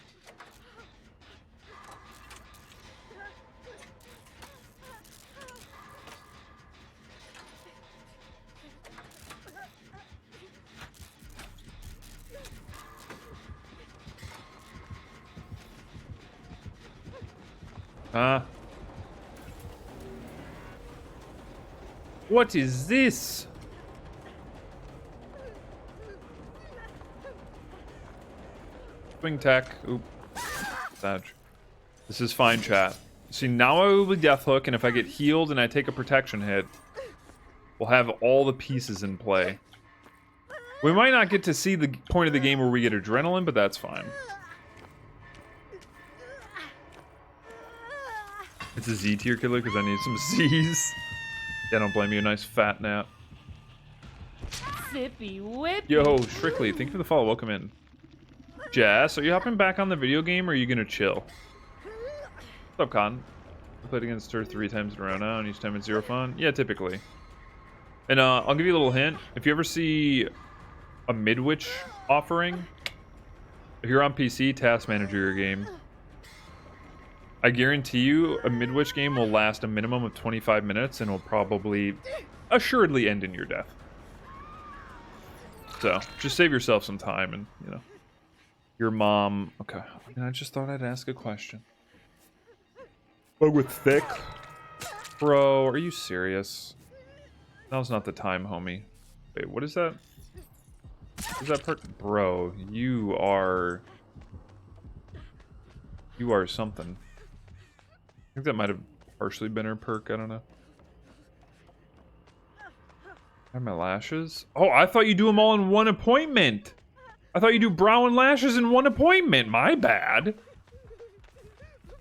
What is this? Swing tech. Oop. Sag. This is fine, chat. See, now I will be death hook, and if I get healed and I take a protection hit, we'll have all the pieces in play. We might not get to see the point of the game where we get adrenaline, but that's fine. It's a Z tier killer because I need some Z's. Yeah, don't blame you. Nice fat nap. Sippy whippy. Yo, Strictly, thank you for the follow. Welcome in. Jess, are you hopping back on the video game or are you gonna chill? What's up, Con? I played against her 3 times in a row now, and each time it's 0 fun. Yeah, typically. And I'll give you a little hint. If you ever see a Midwich offering, if you're on PC, Task Manager your game. I guarantee you a Midwich game will last a minimum of 25 minutes and will probably assuredly end in your death. So, just save yourself some time and, you know. Your mom... Okay, I mean, I just thought I'd ask a question. Bug with thick? Bro, are you serious? Now's not the time, homie. Wait, what is that? What is that perk? Bro, you are... You are something. I think that might have partially been her perk, I don't know. I have my lashes? Oh, I thought you do them all in one appointment! I thought you do brow and lashes in one appointment! My bad!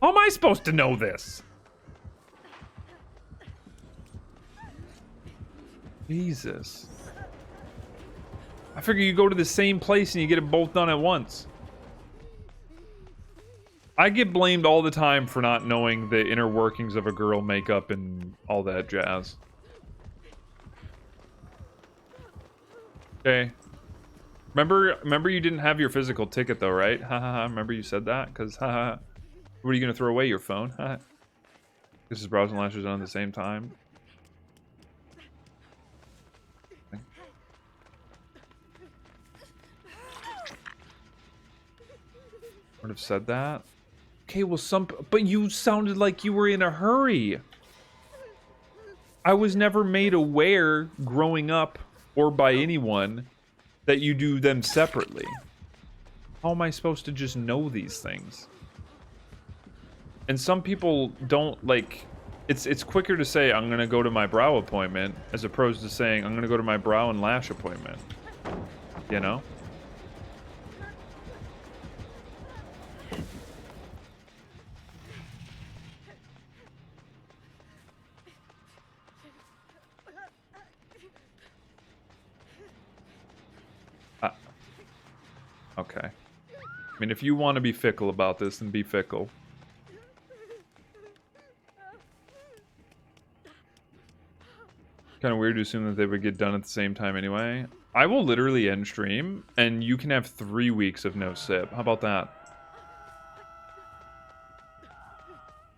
How am I supposed to know this? Jesus. I figure you go to the same place and you get it both done at once. I get blamed all the time for not knowing the inner workings of a girl makeup and all that jazz. Okay. Remember you didn't have your physical ticket though, right? Haha, remember you said that? Because, haha. What are you going to throw away, your phone? Haha. This is brows and lashes on at the same time. Would have said that. Okay, well, but you sounded like you were in a hurry. I was never made aware growing up or by anyone that you do them separately. How am I supposed to just know these things? And some people don't like... It's quicker to say, I'm going to go to my brow appointment, as opposed to saying, I'm going to go to my brow and lash appointment. You know? Okay. I mean, if you want to be fickle about this, then be fickle. Kind of weird to assume that they would get done at the same time anyway. I will literally end stream, and you can have 3 weeks of no sip. How about that?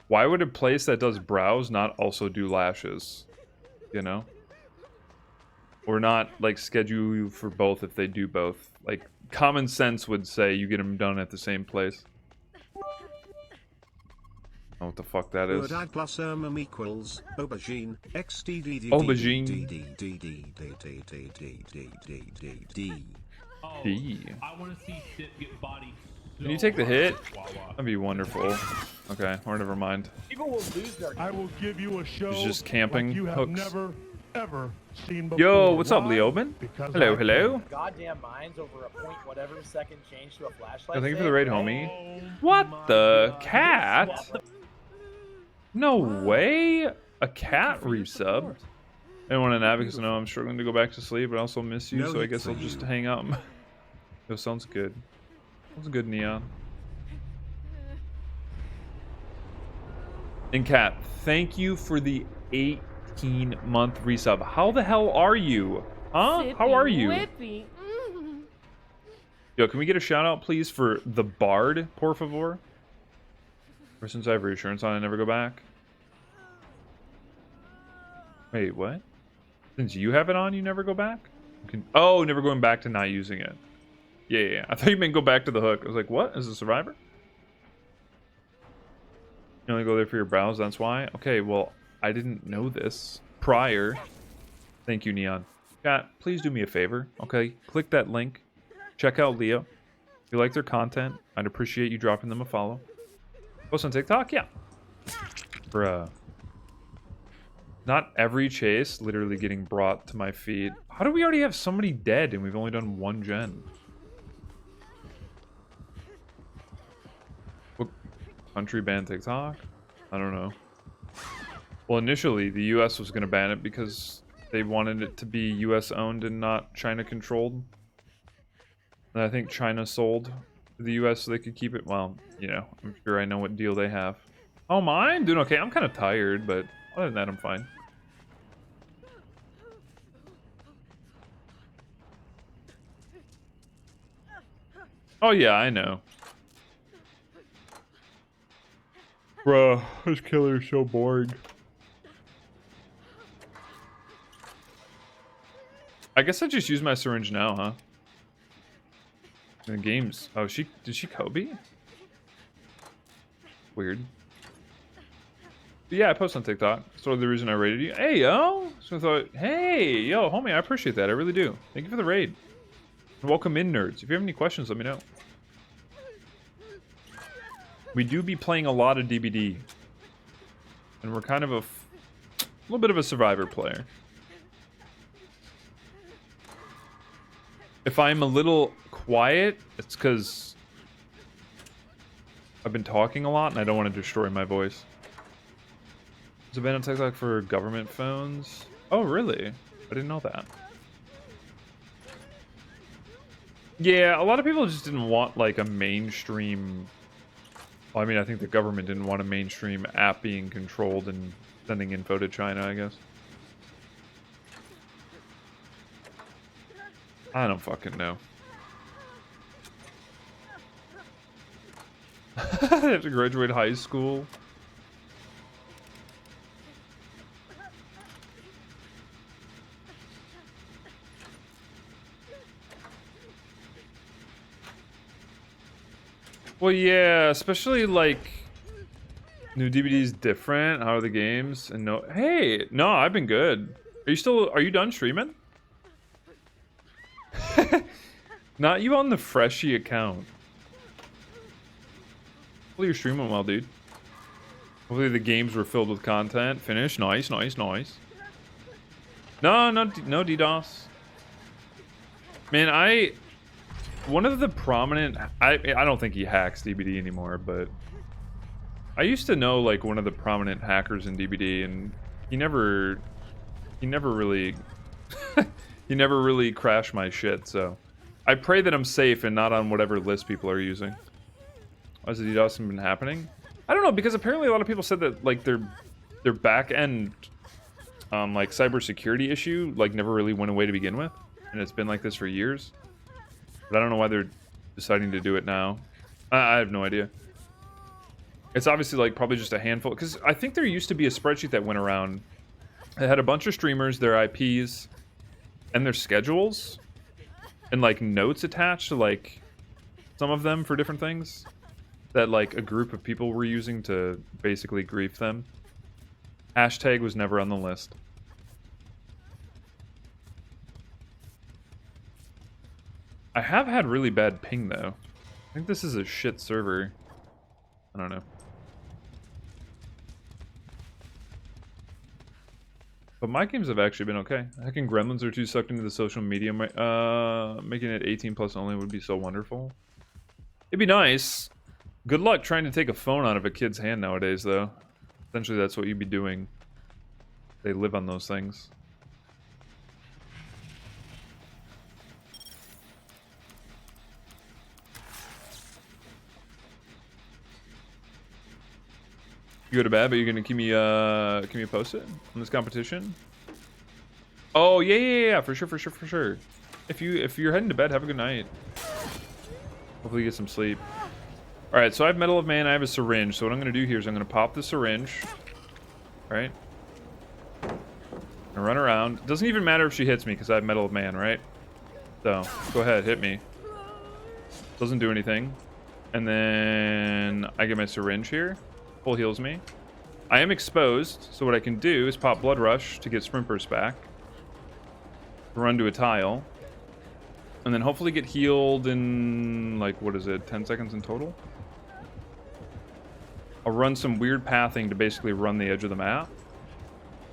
Why would a place that does brows not also do lashes? You know? Or not, like, schedule you for both if they do both. Like, common sense would say you get them done at the same place. know what the fuck that is. Word plus equals aubergine xddd Aubergine. Oh, D. I want to see Sip get bodied. Can you take the hit? That'd be wonderful. Okay, or never mind. People will lose their. I will give you a show He's just camping like you have hooks. never ever seen before. Yo, what's up, Why? Leoben? Because Hello, I hello. Goddamn minds over a point whatever second change to a flashlight. Oh, thank you for save. the raid, homie. Oh What my the God. cat? No way. A cat resub. Anyone in Abacus know I'm struggling to go back to sleep, but I also miss you, No so I hit guess for I'll just you. hang out. Yo, sounds good. Sounds good, Neon. And Cat, thank you for the 18-month resub. How the hell are you? Huh? How are you? Whippy. Yo, can we get a shout out, please, for the Bard, por favor? Or since I have reassurance on, I never go back. Wait, what? Since you have it on, you never go back? Oh, never going back to not using it. Yeah. I thought you meant go back to the hook. I was like, what? Is it Survivor? You only go there for your browse, that's why? Okay, well, I didn't know this prior. Thank you, Neon. Chat, please do me a favor, okay? Click that link. Check out Leo. If you like their content, I'd appreciate you dropping them a follow. Post on TikTok? Yeah. Bruh. Not every chase literally getting brought to my feed. How do we already have somebody dead and we've only done one gen? What country banned TikTok? I don't know. Well, initially the US was going to ban it because they wanted it to be US owned and not China controlled. And I think China sold to the US so they could keep it. Well, you know, I'm sure I know what deal they have. Oh, mine? Doing okay. I'm kind of tired, but other than that, I'm fine. Oh, yeah, I know. Bruh, this killer is so boring. I guess I just use my syringe now, huh? The games. Oh, did she Kobe? Weird. But yeah, I post on TikTok. So the reason I raided you. Hey, yo. So I thought, hey, yo, homie, I appreciate that. I really do. Thank you for the raid. And welcome in, nerds. If you have any questions, let me know. We do be playing a lot of DBD. And we're kind of a little bit of a survivor player. If I'm a little quiet, it's because I've been talking a lot and I don't want to destroy my voice. Is it banned on TikTok for government phones? Oh, really? I didn't know that. Yeah, a lot of people just didn't want like a mainstream. Well, I mean, I think the government didn't want a mainstream app being controlled and sending info to China, I guess. I don't fucking know. I have to graduate high school. Well, yeah, especially like new DVD's different. How are the games? And no, hey, no, I've been good. Are you done streaming? Not you on the Freshie account. Hopefully you're streaming well, dude. Hopefully the games were filled with content. Finish. Nice. No, DDoS. Man, one of the prominent... I don't think he hacks DBD anymore, but... I used to know, like, one of the prominent hackers in DBD, and he never really... he never really crashed my shit, so... I pray that I'm safe and not on whatever list people are using. Why has the DDoS been happening? I don't know, because apparently a lot of people said that, like, their back-end, like, cybersecurity issue, like, never really went away to begin with. And it's been like this for years. But I don't know why they're deciding to do it now. I have no idea. It's obviously, like, probably just a handful. Because I think there used to be a spreadsheet that went around. It had a bunch of streamers, their IPs, and their schedules. And, like, notes attached to, like, some of them for different things. that like a group of people were using to basically grief them. Hashtag was never on the list. I have had really bad ping though. I think this is a shit server. I don't know. But my games have actually been okay. Hacking Gremlins are too sucked into the social media. Making it 18 plus only would be so wonderful. It'd be nice. Good luck trying to take a phone out of a kid's hand nowadays, though. Essentially, that's what you'd be doing. They live on those things. You go to bed, but you're gonna keep me posted on this competition. Oh yeah, for sure. If you're heading to bed, have a good night. Hopefully you get some sleep. All right, so I have Medal of Man. I have a syringe. So what I'm gonna do here is I'm gonna pop the syringe. All right. And run around. It doesn't even matter if she hits me because I have Medal of Man, right? So go ahead, hit me. Doesn't do anything. And then I get my syringe here. Full heals me. I am exposed, so what I can do is pop Blood Rush to get Sprint Burst back. Run to a tile. And then hopefully get healed in, like, what is it, 10 seconds in total? I'll run some weird pathing to basically run the edge of the map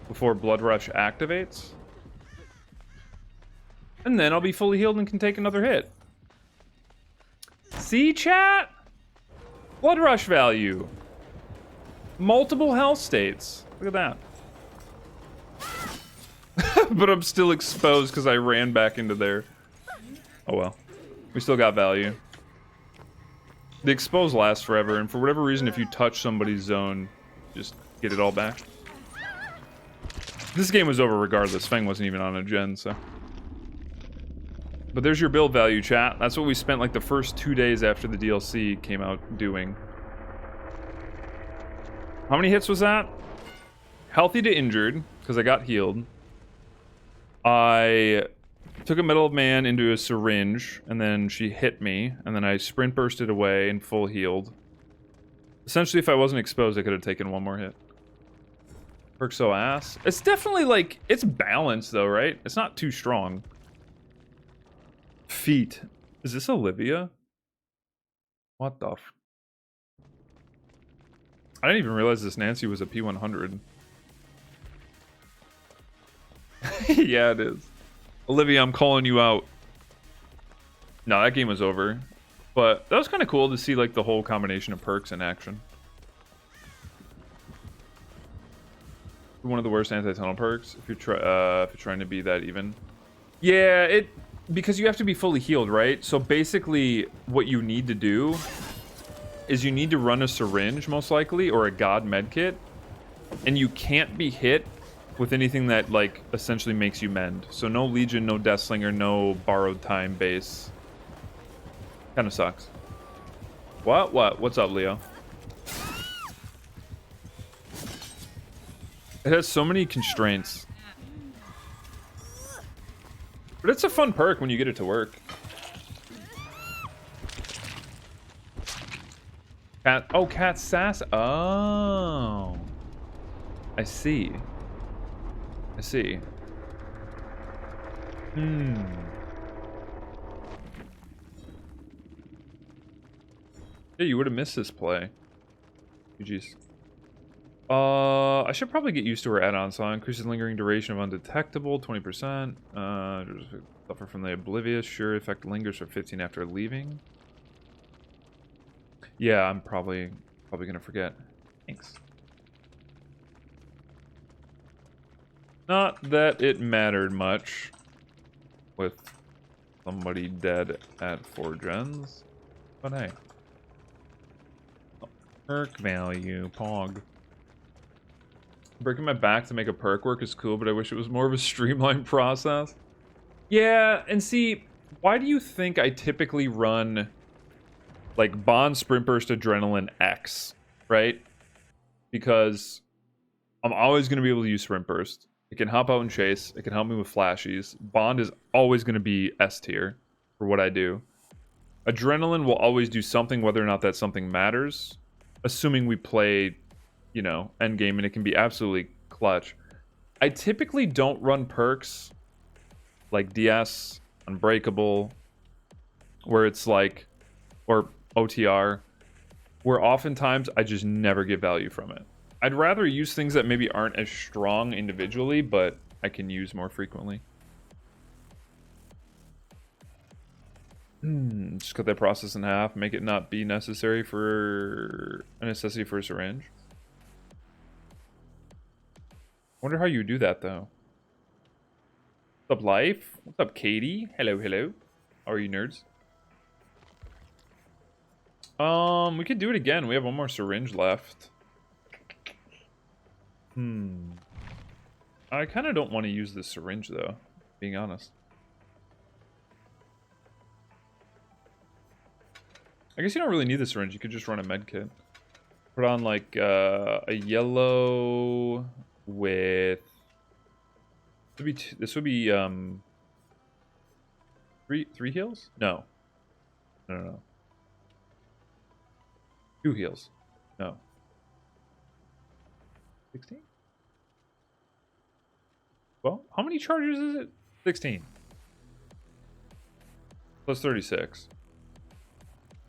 before Blood Rush activates. And then I'll be fully healed and can take another hit. See, chat? Blood Rush value. Multiple health states. Look at that. But I'm still exposed because I ran back into there. Oh well. We still got value. The expose lasts forever, and for whatever reason, if you touch somebody's zone, just get it all back. This game was over regardless. Feng wasn't even on a gen, so. But there's your build value, chat. That's what we spent like the first 2 days after the DLC came out doing. How many hits was that? Healthy to injured, because I got healed. I took a Medal of Man into a syringe, and then she hit me, and then I sprint bursted away and full healed. Essentially, if I wasn't exposed, I could have taken one more hit. Perk so ass. It's definitely like, it's balanced though, right? It's not too strong. Feet. Is this Olivia? What the f... I didn't even realize this Nancy was a P100. Yeah, it is. Olivia, I'm calling you out. No, that game was over. But that was kind of cool to see like the whole combination of perks in action. One of the worst anti-tunnel perks if you're trying to be that even. Yeah, because you have to be fully healed, right? So basically what you need to do is you need to run a syringe, most likely, or a god medkit, and you can't be hit with anything that, like, essentially makes you mend. So no Legion, no Deathslinger, no borrowed time base. Kind of sucks. What? What's up, Leo? It has so many constraints. But it's a fun perk when you get it to work. Cat, oh, Cat Sass. Oh, I see. I see. Yeah, you would have missed this play. GG's. I should probably get used to her add-on song. Increases lingering duration of undetectable, 20%. Suffer from the oblivious. Sure, effect lingers for 15 after leaving. Yeah, I'm probably gonna forget. Thanks. Not that it mattered much with somebody dead at 4 gens, but hey. Perk value, pog. Breaking my back to make a perk work is cool, but I wish it was more of a streamlined process. Yeah, and see, why do you think I typically run like Bond, Sprint Burst, Adrenaline, X, right? Because I'm always going to be able to use Sprint Burst. It can hop out and chase. It can help me with flashies. Bond is always going to be S tier for what I do. Adrenaline will always do something, whether or not that something matters. Assuming we play, you know, endgame, and it can be absolutely clutch. I typically don't run perks like DS, Unbreakable, where it's like, or OTR, where oftentimes I just never get value from it. I'd rather use things that maybe aren't as strong individually, but I can use more frequently. Just cut that process in half, make it not be necessary for a necessity for a syringe. Wonder how you do that though. What's up, Life? What's up, Katie? Hello, hello. How are you, nerds? We could do it again. We have one more syringe left. I kind of don't want to use this syringe though, being honest. I guess you don't really need the syringe. You could just run a med kit. Put on like a yellow with. This would be three heals? No. No. 2 heals. No. 16? Well, how many charges is it? 16. Plus 36.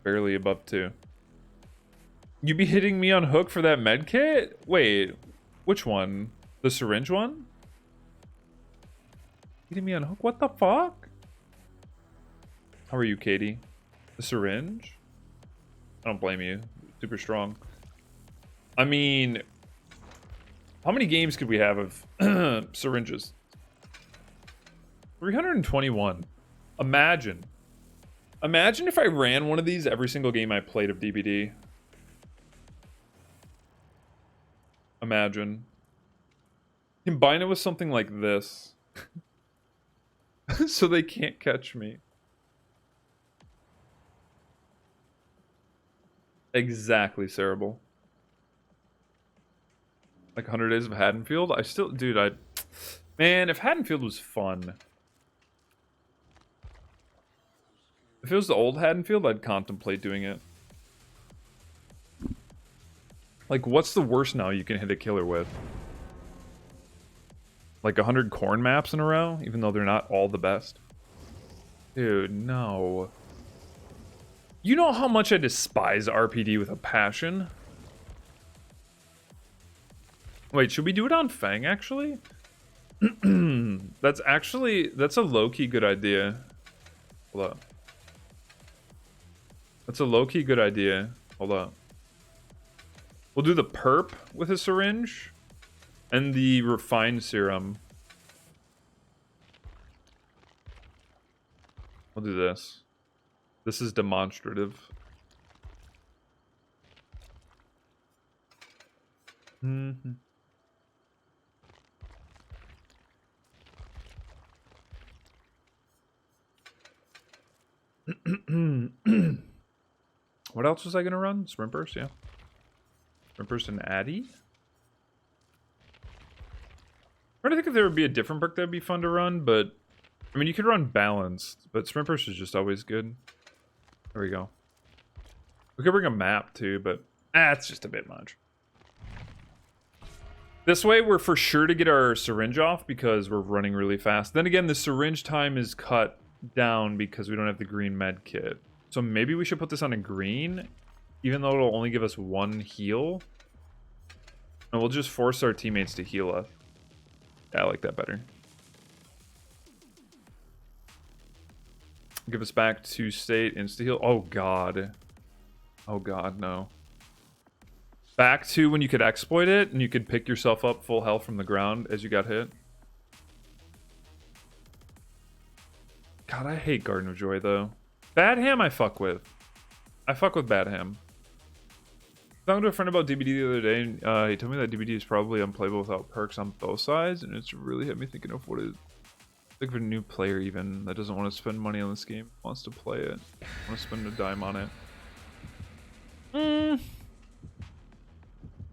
Barely above 2. You be hitting me on hook for that med kit? Wait, which one? The syringe one? Hitting me on hook? What the fuck? How are you, Katie? The syringe? I don't blame you. Super strong. I mean, how many games could we have of syringes? 321. Imagine if I ran one of these every single game I played of DBD. Imagine. Combine it with something like this. So they can't catch me. Exactly, Cerebral. Like 100 Days of Haddonfield? I still... Dude, Man, if Haddonfield was fun... If it was the old Haddonfield, I'd contemplate doing it. Like, what's the worst now you can hit a killer with? Like 100 corn maps in a row? Even though they're not all the best? Dude, no. You know how much I despise RPD with a passion? Wait, should we do it on Fang, actually? That's a low-key good idea. Hold up. That's a low-key good idea. Hold up. We'll do the perp with a syringe and the refined serum. We'll do this. This is demonstrative. What else was I gonna run? Sprint Burst, yeah. Sprint Burst and Addy. I'm trying to think if there would be a different perk that would be fun to run, but I mean, you could run Balanced, but Sprint Burst is just always good. There we go. We could bring a map too, but it's just a bit much. This way, we're for sure to get our syringe off because we're running really fast. Then again, the syringe time is cut down because we don't have the green med kit. So maybe we should put this on a green, even though it'll only give us 1 heal. And we'll just force our teammates to heal us. Yeah, I like that better. Give us back to state, insta-heal. Oh, God. Oh, God, no. Back to when you could exploit it, and you could pick yourself up full health from the ground as you got hit. God, I hate Garden of Joy, though. Bad Ham I fuck with. I fuck with Bad Ham. I was talking to a friend about DBD the other day, and he told me that DBD is probably unplayable without perks on both sides, and it's really had me thinking of what it is. Think of a new player even that doesn't want to spend money on this game, wants to play it, wants to spend a dime on it.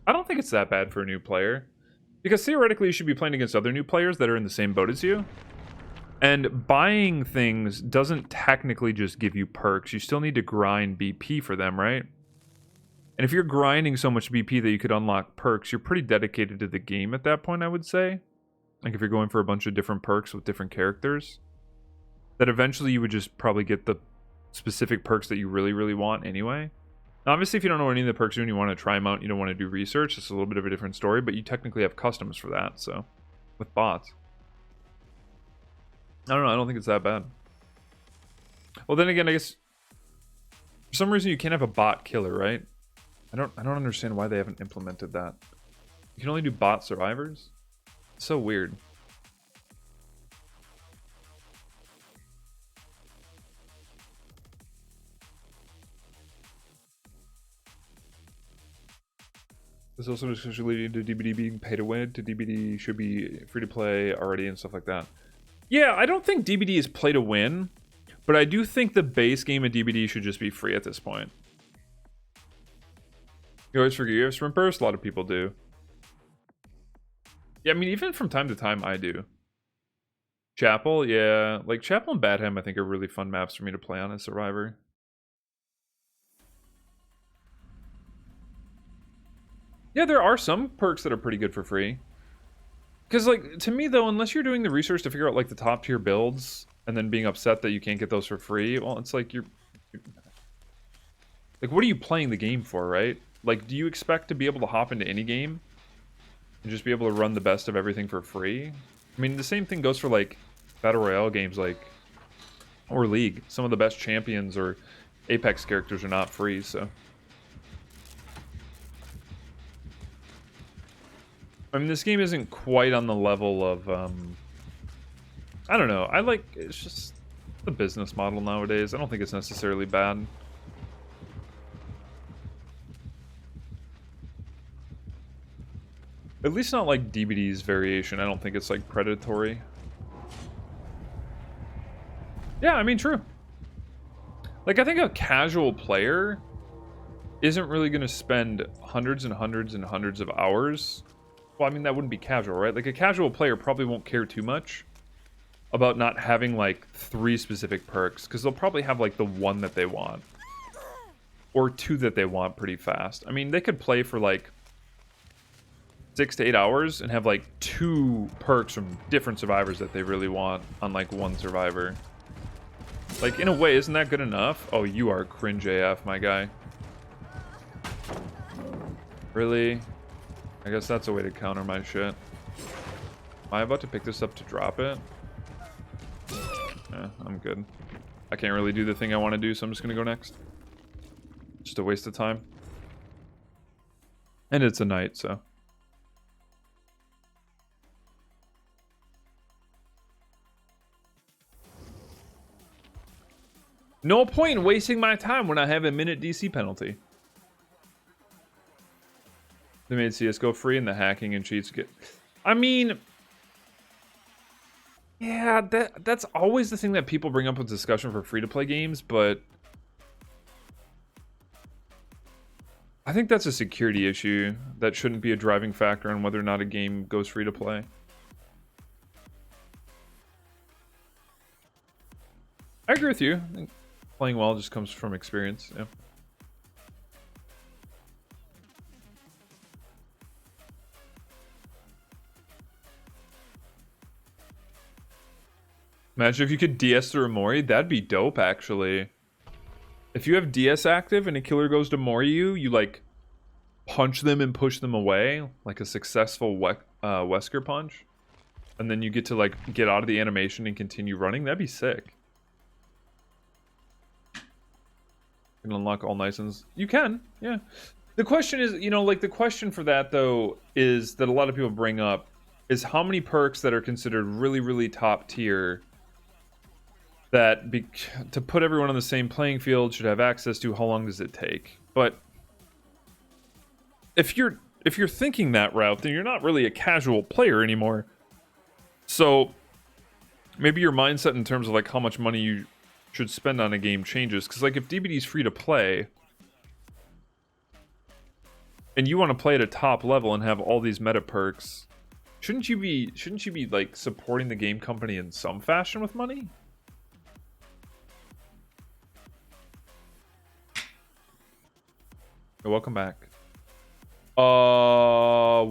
I don't think it's that bad for a new player, because theoretically you should be playing against other new players that are in the same boat as you. And buying things doesn't technically just give you perks. You still need to grind BP for them, right? And if you're grinding so much BP that you could unlock perks, you're pretty dedicated to the game at that point, I would say. Like if you're going for a bunch of different perks with different characters, that eventually you would just probably get the specific perks that you really, really want anyway. Now, obviously, if you don't know what any of the perks are and you want to try them out, you don't want to do research, it's a little bit of a different story, but you technically have customs for that, so, with bots. I don't know, I don't think it's that bad. Well, then again, I guess for some reason you can't have a bot killer, right? I don't understand why they haven't implemented that. You can only do bot survivors? It's so weird. This also is leading to DBD being pay to win. To DBD should be free to play already and stuff like that. Yeah, I don't think DBD is play to win, but I do think the base game of DBD should just be free at this point. You always forget you have sprint burst? A lot of people do. Yeah, I mean, even from time to time, I do. Chapel, yeah. Like, Chapel and Badham, I think, are really fun maps for me to play on as Survivor. Yeah, there are some perks that are pretty good for free. Because, like, to me, though, unless you're doing the research to figure out, like, the top tier builds and then being upset that you can't get those for free, well, it's like you're like, what are you playing the game for, right? Like, do you expect to be able to hop into any game and just be able to run the best of everything for free? I mean, the same thing goes for, like, Battle Royale games, like, or League. Some of the best champions or Apex characters are not free, so... I mean, this game isn't quite on the level of, I don't know. It's just the business model nowadays. I don't think it's necessarily bad. At least not like DBD's variation. I don't think it's like predatory. Yeah, I mean, true. Like, I think a casual player isn't really going to spend hundreds and hundreds and hundreds of hours. Well, I mean, that wouldn't be casual, right? Like, a casual player probably won't care too much about not having, like, 3 specific perks, because they'll probably have, like, the one that they want. Or 2 that they want pretty fast. I mean, they could play for, like, 6 to 8 hours and have, like, 2 perks from different survivors that they really want on, like, one survivor. Like, in a way, isn't that good enough? Oh, you are cringe AF, my guy. Really? I guess that's a way to counter my shit. Am I about to pick this up to drop it? Yeah, I'm good. I can't really do the thing I want to do, so I'm just going to go next. Just a waste of time. And it's a night, so. No point in wasting my time when I have a minute DC penalty. They made CSGO free and the hacking and cheats get... I mean... Yeah, that's always the thing that people bring up with discussion for free-to-play games, but... I think that's a security issue that shouldn't be a driving factor on whether or not a game goes free-to-play. I agree with you. I think playing well just comes from experience, yeah. Imagine if you could DS through a Mori. That'd be dope, actually. If you have DS active and a killer goes to Mori you, like, punch them and push them away. Like a successful Wesker punch. And then you get to, like, get out of the animation and continue running. That'd be sick. You can unlock all Nisons. You can, yeah. The question is, you know, like, the question for that, though, is that a lot of people bring up is how many perks that are considered really, really top tier that to put everyone on the same playing field should have access to. How long does it take? But if you're thinking that route, then you're not really a casual player anymore. So maybe your mindset in terms of like how much money you should spend on a game changes. Because like if DBD is free to play and you want to play at a top level and have all these meta perks, Shouldn't you be like supporting the game company in some fashion with money? Oh, welcome back. Whoa,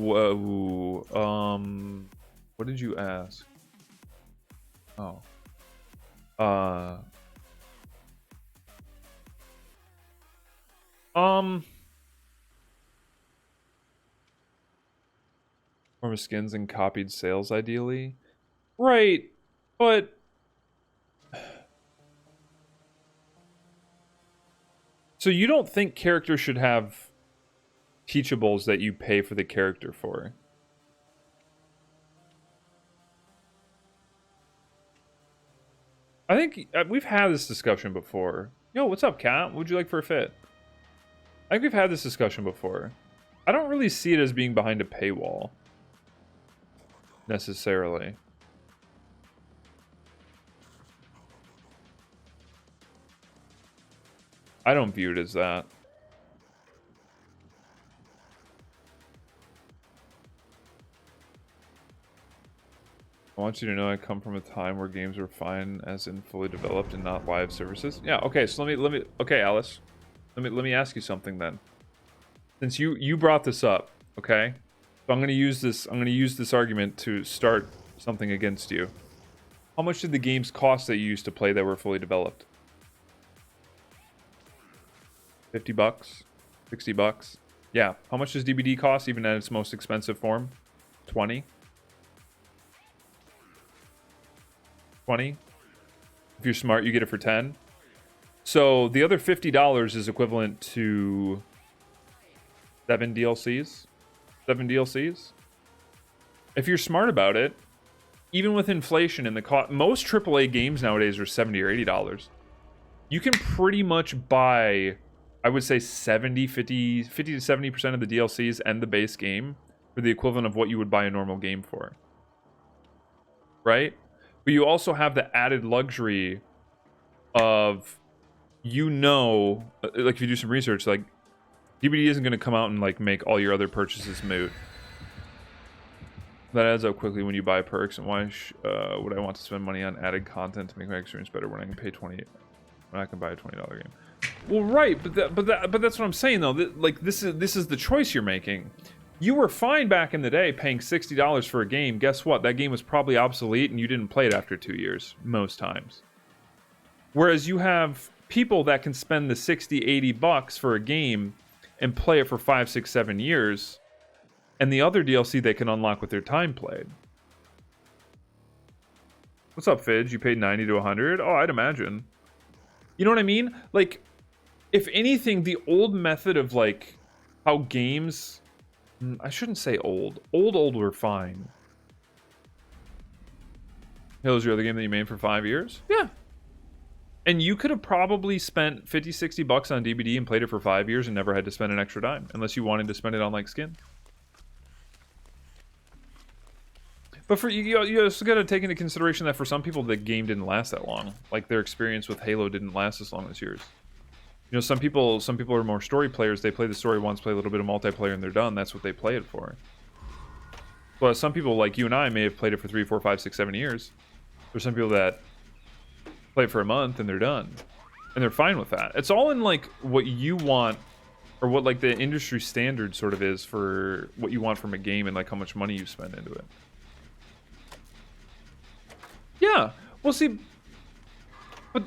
what did you ask? Oh. Form of skins and copied sales, ideally. Right, but so you don't think characters should have teachables that you pay for the character for? I think we've had this discussion before. Yo, what's up, Cat? What would you like for a fit? I think we've had this discussion before. I don't really see it as being behind a paywall, necessarily. I don't view it as that. I want you to know I come from a time where games were fine as in fully developed and not live services. Yeah, okay, so let me okay, Alice. Let me ask you something then. Since you brought this up, okay? So I'm going to use this argument to start something against you. How much did the games cost that you used to play that were fully developed? $50? $60? Yeah. How much does DBD cost even at its most expensive form? 20? 20? If you're smart, you get it for 10. So the other $50 is equivalent to 7 DLCs. 7 DLCs. If you're smart about it, even with inflation and the cost, most AAA games nowadays are $70 or $80. You can pretty much buy, I would say 50 to 70% of the DLCs and the base game for the equivalent of what you would buy a normal game for. Right? But you also have the added luxury of, like if you do some research, like DBD isn't going to come out and like make all your other purchases moot. That adds up quickly when you buy perks. And why would I want to spend money on added content to make my experience better when I can pay when I can buy a $20 game? Well, right, but that's what I'm saying though. Like this is the choice you're making. You were fine back in the day paying $60 for a game. Guess what? That game was probably obsolete and you didn't play it after 2 years most times. Whereas you have people that can spend the $60-$80 for a game and play it for 5, 6, 7 years, and the other DLC they can unlock with their time played. What's up, Fidge? You paid 90 to 100? Oh, I'd imagine. You know what I mean? Like, if anything, the old method of like how games, I shouldn't say old were fine. Halo's your other game that you made for 5 years? Yeah. And you could have probably spent $50, $60 on DBD and played it for 5 years and never had to spend an extra dime, unless you wanted to spend it on like skin. But for you also got to take into consideration that for some people the game didn't last that long. Like their experience with Halo didn't last as long as yours. You know, some people are more story players. They play the story once, play a little bit of multiplayer, and they're done. That's what they play it for. But some people like you and I may have played it for 3, 4, 5, 6, 7 years. There's some people that play it for a month and they're done, and they're fine with that. It's all in like what you want, or what like the industry standard sort of is for what you want from a game and like how much money you spend into it. Yeah, well, see, but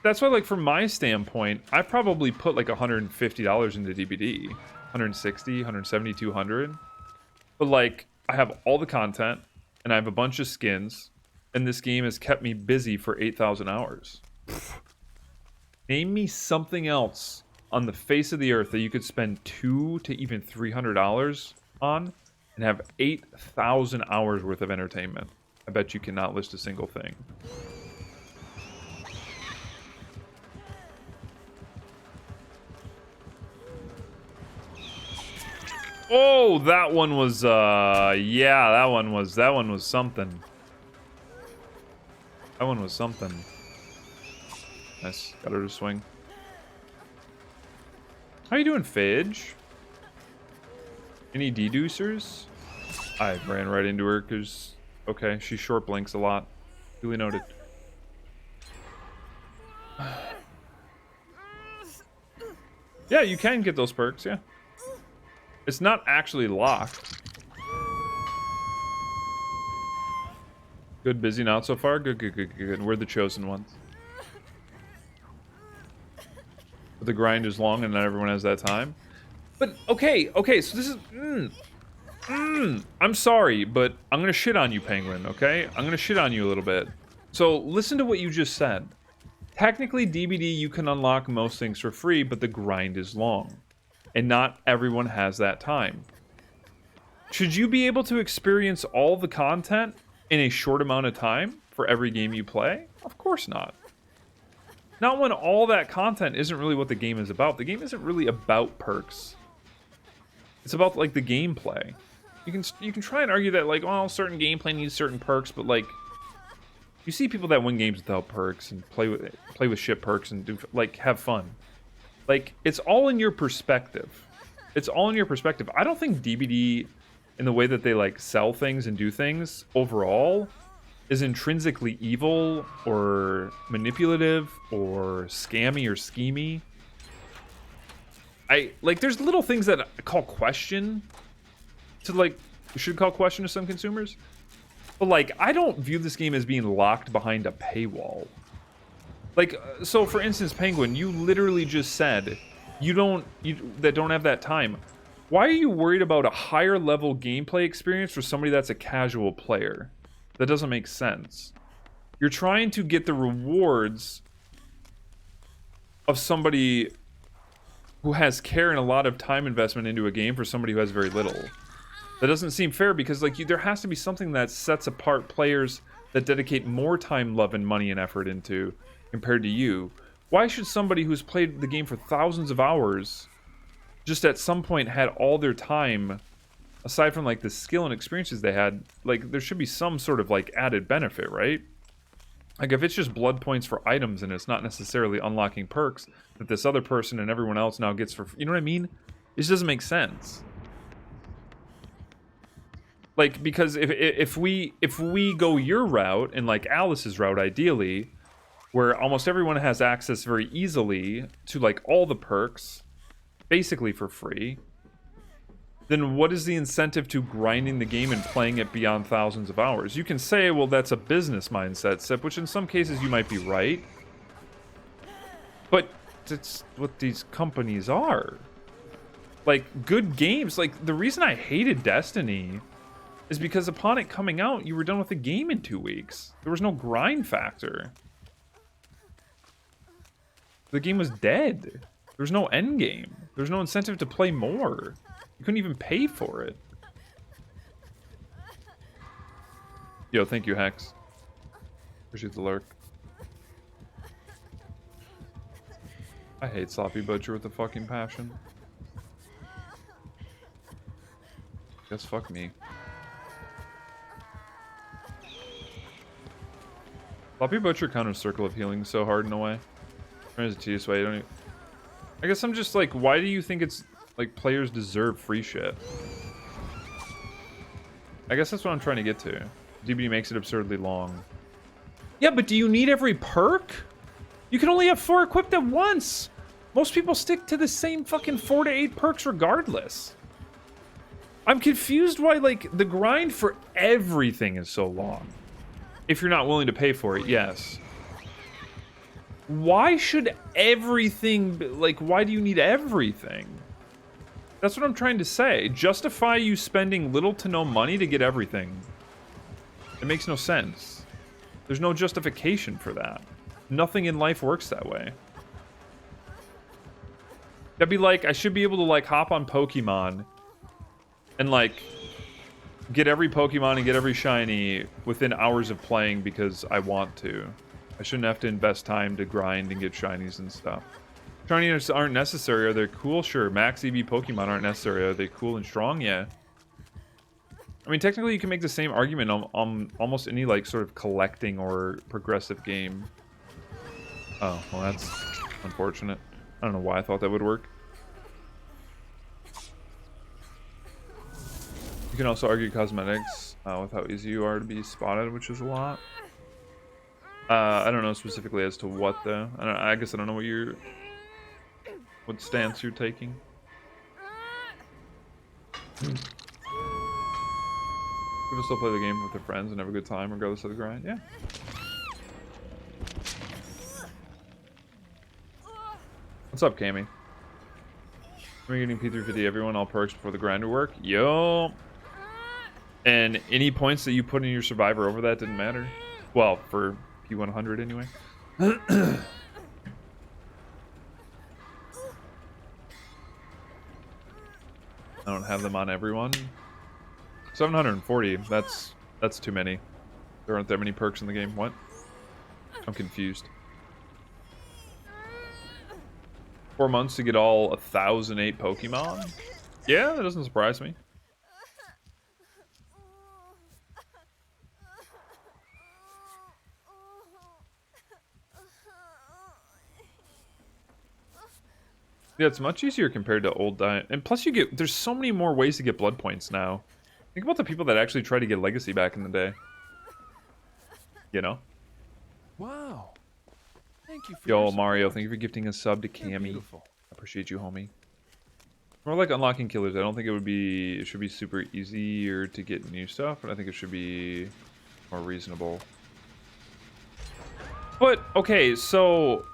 that's why, like, from my standpoint, I probably put like $150 into DBD, 160, 170, 200. But like, I have all the content, and I have a bunch of skins, and this game has kept me busy for 8,000 hours. Name me something else on the face of the earth that you could spend $200 to even $300 on and have 8,000 hours worth of entertainment. I bet you cannot list a single thing. Oh, that one was yeah, that one was something. That one was something. Nice. Got her to swing. How you doing, Fidge? Any deducers? I ran right into her because, okay, she short blinks a lot. Duly noted. Yeah, you can get those perks, yeah. It's not actually locked. Good, busy, not so far? Good, good, good, good. We're the chosen ones. But the grind is long and not everyone has that time. But, okay, so this is... I'm sorry, but I'm gonna shit on you, Penguin, okay? I'm gonna shit on you a little bit. So, listen to what you just said. Technically, DBD, you can unlock most things for free, but the grind is long. And not everyone has that time. Should you be able to experience all the content in a short amount of time for every game you play? Of course not. Not when all that content isn't really what the game is about. The game isn't really about perks. It's about, like, the gameplay. You can try and argue that, like, well, certain gameplay needs certain perks, but, like, you see people that win games without perks and play with shit perks and do, like, have fun. Like, it's all in your perspective. It's all in your perspective. I don't think DBD, in the way that they, like, sell things and do things, overall, is intrinsically evil or manipulative or scammy or schemy. Like, there's little things that I call question to, like, should call question to some consumers. But, like, I don't view this game as being locked behind a paywall. Like, so for instance, Penguin, you literally just said you don't have that time. Why are you worried about a higher level gameplay experience for somebody that's a casual player? That doesn't make sense. You're trying to get the rewards of somebody who has care and a lot of time investment into a game for somebody who has very little. That doesn't seem fair because, like, there has to be something that sets apart players that dedicate more time, love, and money and effort into compared to you. Why should somebody who's played the game for thousands of hours just at some point had all their time, aside from, like, the skill and experiences they had, like, there should be some sort of, like, added benefit, right? Like, if it's just blood points for items and it's not necessarily unlocking perks that this other person and everyone else now gets for... You know what I mean? It just doesn't make sense. Like, because if we go your route, and, like, Alice's route, ideally, where almost everyone has access very easily to, like, all the perks, basically for free, then what is the incentive to grinding the game and playing it beyond thousands of hours? You can say, well, that's a business mindset, Sip, which in some cases you might be right. But that's what these companies are. Like, good games, like, the reason I hated Destiny is because upon it coming out, you were done with the game in 2 weeks. There was no grind factor. The game was dead. There's no end game. There's no incentive to play more. You couldn't even pay for it. Yo, thank you, Hex. Appreciate the lurk. I hate Sloppy Butcher with a fucking passion. Guess fuck me. Sloppy Butcher counters Circle of Healing so hard in a way. There's a tedious way. I guess I'm just like, why do you think it's like players deserve free shit? I guess that's what I'm trying to get to. DBD makes it absurdly long. Yeah, but do you need every perk? You can only have 4 equipped at once. Most people stick to the same fucking 4 to 8 perks regardless. I'm confused why, like, the grind for everything is so long. If you're not willing to pay for it, yes. Why should everything, like, why do you need everything? That's what I'm trying to say. Justify you spending little to no money to get everything. It makes no sense. There's no justification for that. Nothing in life works that way. That'd be like, I should be able to, like, hop on Pokemon and, like, get every Pokemon and get every shiny within hours of playing because I want to. I shouldn't have to invest time to grind and get shinies and stuff. Shinies aren't necessary. Are they cool? Sure. Max EV Pokemon aren't necessary. Are they cool and strong? Yeah. I mean, technically you can make the same argument on almost any, like, sort of collecting or progressive game. Oh, well, that's unfortunate. I don't know why I thought that would work. You can also argue cosmetics with how easy you are to be spotted, which is a lot. I don't know specifically as to what though. I guess I don't know what stance you're taking. People still play the game with their friends and have a good time regardless of the grind. Yeah. What's up, Cammy? We're getting P350 everyone, all perks before the grind to work. Yo. And any points that you put in your survivor over that didn't matter. Well, for P100 anyway. I don't have them on everyone. 740. That's too many. There aren't that many perks in the game. What? I'm confused. 4 months to get all 1,008 Pokemon? Yeah, that doesn't surprise me. Yeah, it's much easier compared to old Diamond. And plus there's so many more ways to get blood points now. Think about the people that actually tried to get Legacy back in the day. You know? Wow. Thank you for Yo, your Mario, support. thank you for gifting a sub to You're Cammy. beautiful. Appreciate you, homie. More like unlocking killers. I don't think it should be super easier to get new stuff, but I think it should be more reasonable. But, okay, so...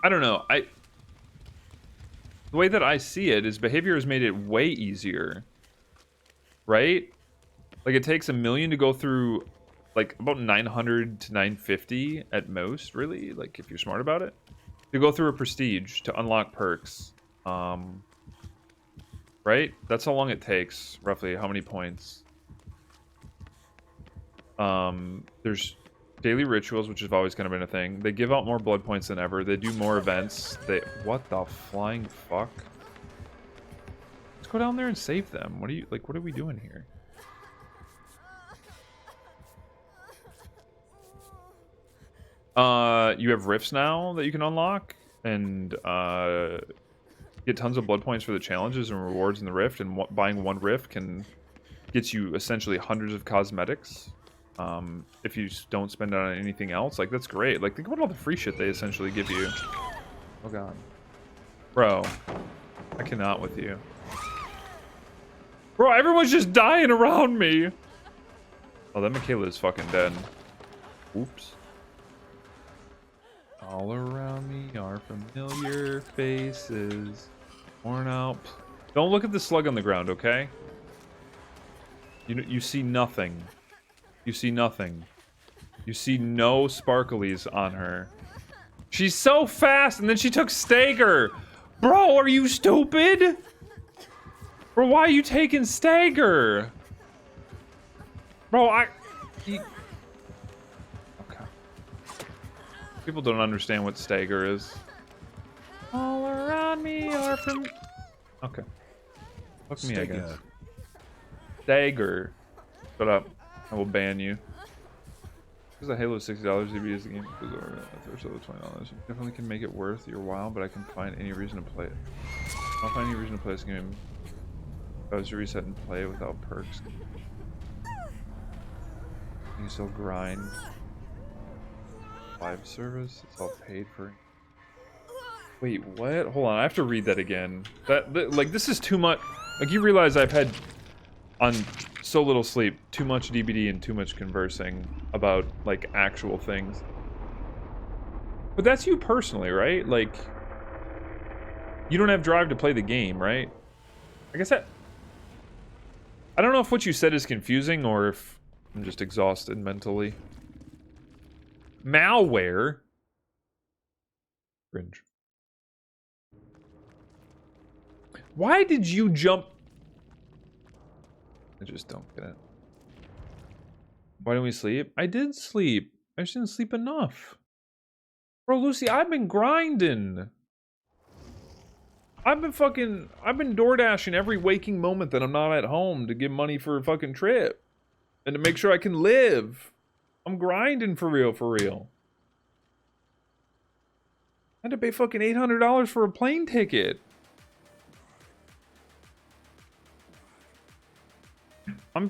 I don't know. The way that I see it is behavior has made it way easier. Right? Like, it takes 1 million to go through, like, about 900 to 950 at most, really. Like, if you're smart about it. To go through a prestige to unlock perks. Right? That's how long it takes, roughly. How many points? There's daily rituals, which have always kind of been a thing. They give out more blood points than ever. They do more events. What the flying fuck? Let's go down there and save them. What are we doing here? You have rifts now that you can unlock and get tons of blood points for the challenges and rewards in the rift, and buying one rift gets you essentially hundreds of cosmetics. If you don't spend it on anything else, like, that's great. Like, think about all the free shit they essentially give you. Oh god, bro, I cannot with you, bro. Everyone's just dying around me. Oh, that Michaela is fucking dead. Oops. All around me are familiar faces, worn out. Don't look at the slug on the ground, okay? You see nothing. You see nothing. You see no sparklies on her. She's so fast, and then she took Stagger. Bro, are you stupid? Bro, why are you taking Stagger? Bro, okay. People don't understand what Stagger is. All around me are from... Okay. Fuck me, I guess. Stagger. Shut up. I will ban you. Because a Halo $60 DB is the game goes over a threshold of $20. You definitely can make it worth your while, but I can find any reason to play it. I'll find any reason to play this game. If I was to reset and play without perks. You can still grind. Live service. It's all paid for. Wait, what? Hold on. I have to read that again. Like, this is too much. Like, you realize I've had on so little sleep, too much DBD and too much conversing about, like, actual things. But that's you personally, right? Like, you don't have drive to play the game, right? I guess I don't know if what you said is confusing or if I'm just exhausted mentally. Malware? Cringe. Why did you jump? I just don't get it. Why didn't we sleep? I did sleep. I just didn't sleep enough. Bro, Lucy, I've been grinding. I've been DoorDashing every waking moment that I'm not at home to get money for a fucking trip. And to make sure I can live. I'm grinding for real, for real. I had to pay fucking $800 for a plane ticket.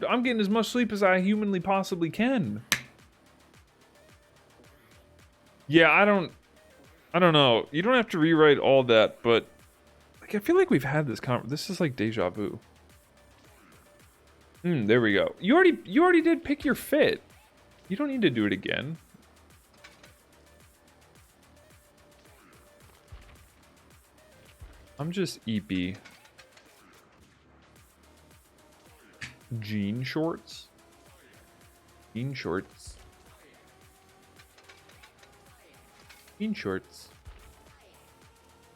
I'm getting as much sleep as I humanly possibly can. Yeah, I don't know. You don't have to rewrite all that, but like I feel like we've had this this is like deja vu. There we go. You already did pick your fit. You don't need to do it again. I'm just EP. Jean shorts. Jean shorts. Jean shorts.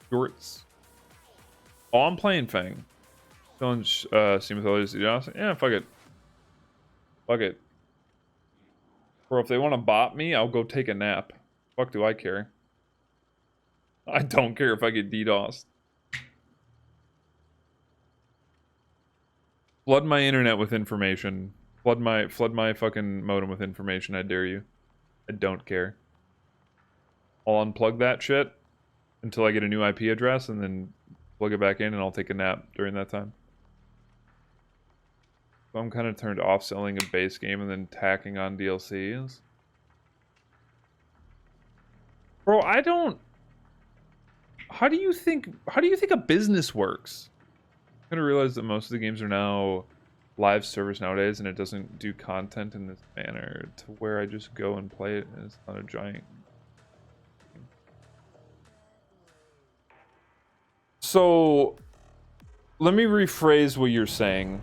Shorts. Oh, I'm playing Fang. Don't seem with others. Yeah, fuck it. Fuck it. Or if they want to bot me, I'll go take a nap. Fuck do I care? I don't care if I get DDoSed. Flood my internet with information. Flood my fucking modem with information, I dare you. I don't care. I'll unplug that shit until I get a new IP address and then plug it back in and I'll take a nap during that time. So I'm kind of turned off selling a base game and then tacking on DLCs. Bro, I don't... How do you think a business works? I realize that most of the games are now live service nowadays and it doesn't do content in this manner to where I just go and play it and it's not a giant. So let me rephrase what you're saying.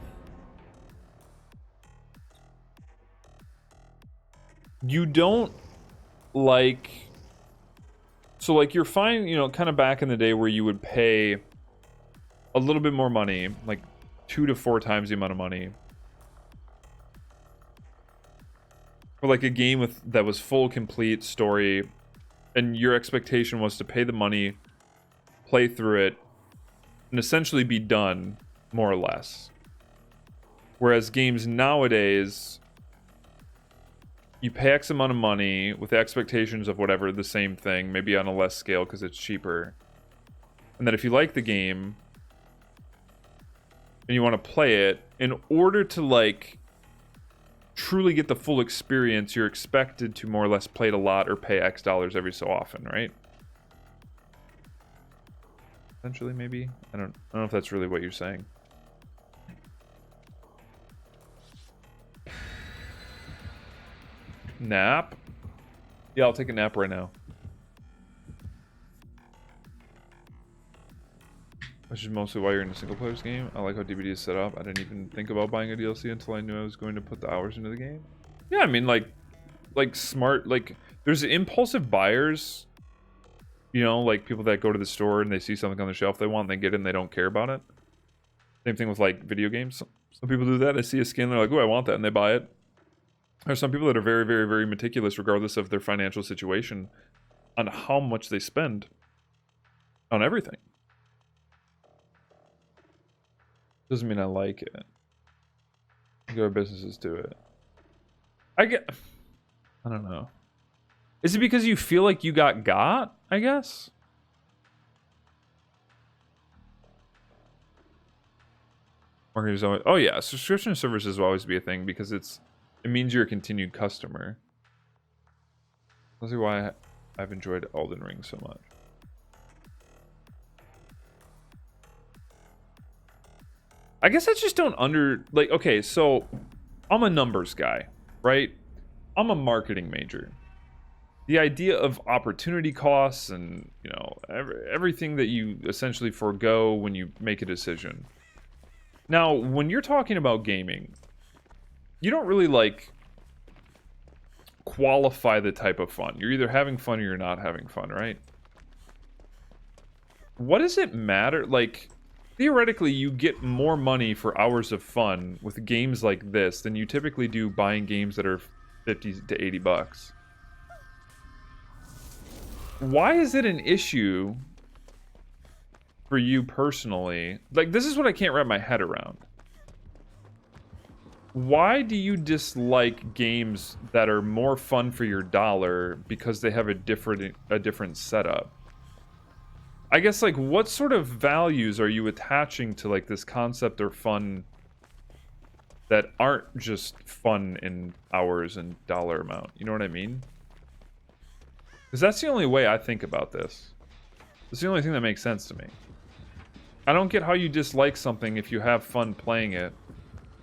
You don't like, so like you're fine, you know, kind of back in the day where you would pay a little bit more money, like 2 to 4 times the amount of money, for like a game that was full, complete story, and your expectation was to pay the money, play through it, and essentially be done, more or less. Whereas games nowadays, you pay X amount of money with the expectations of whatever, the same thing, maybe on a less scale because it's cheaper. And then if you like the game and you want to play it, in order to like truly get the full experience, you're expected to more or less play it a lot or pay X dollars every so often, right? Essentially, maybe. I don't know if that's really what you're saying. Nap? Yeah, I'll take a nap right now. Which is mostly why you're in a single player's game. I like how DBD is set up. I didn't even think about buying a DLC until I knew I was going to put the hours into the game. Yeah, I mean, like smart, like, there's impulsive buyers, you know, like people that go to the store and they see something on the shelf they want and they get it and they don't care about it. Same thing with like video games. Some people do that. They see a skin, they're like, oh, I want that, and they buy it. There's some people that are very, very, very meticulous regardless of their financial situation on how much they spend on everything. Doesn't mean I like it. Go businesses do it. I don't know. Is it because you feel like you got, I guess? Marketers always, oh yeah, subscription services will always be a thing because it means you're a continued customer. That's why I've enjoyed Elden Ring so much. I guess I just don't okay, so I'm a numbers guy, right? I'm a marketing major. The idea of opportunity costs and, you know, everything that you essentially forego when you make a decision. Now, when you're talking about gaming, you don't really, like, qualify the type of fun. You're either having fun or you're not having fun, right? What does it matter? Like, theoretically, you get more money for hours of fun with games like this than you typically do buying games that are 50 to 80 bucks. Why is it an issue for you personally? Like, this is what I can't wrap my head around. Why do you dislike games that are more fun for your dollar because they have a different setup? I guess, like, what sort of values are you attaching to, like, this concept or fun that aren't just fun in hours and dollar amount. You know what I mean? Because that's the only way I think about this. It's the only thing that makes sense to me. I don't get how you dislike something if you have fun playing it,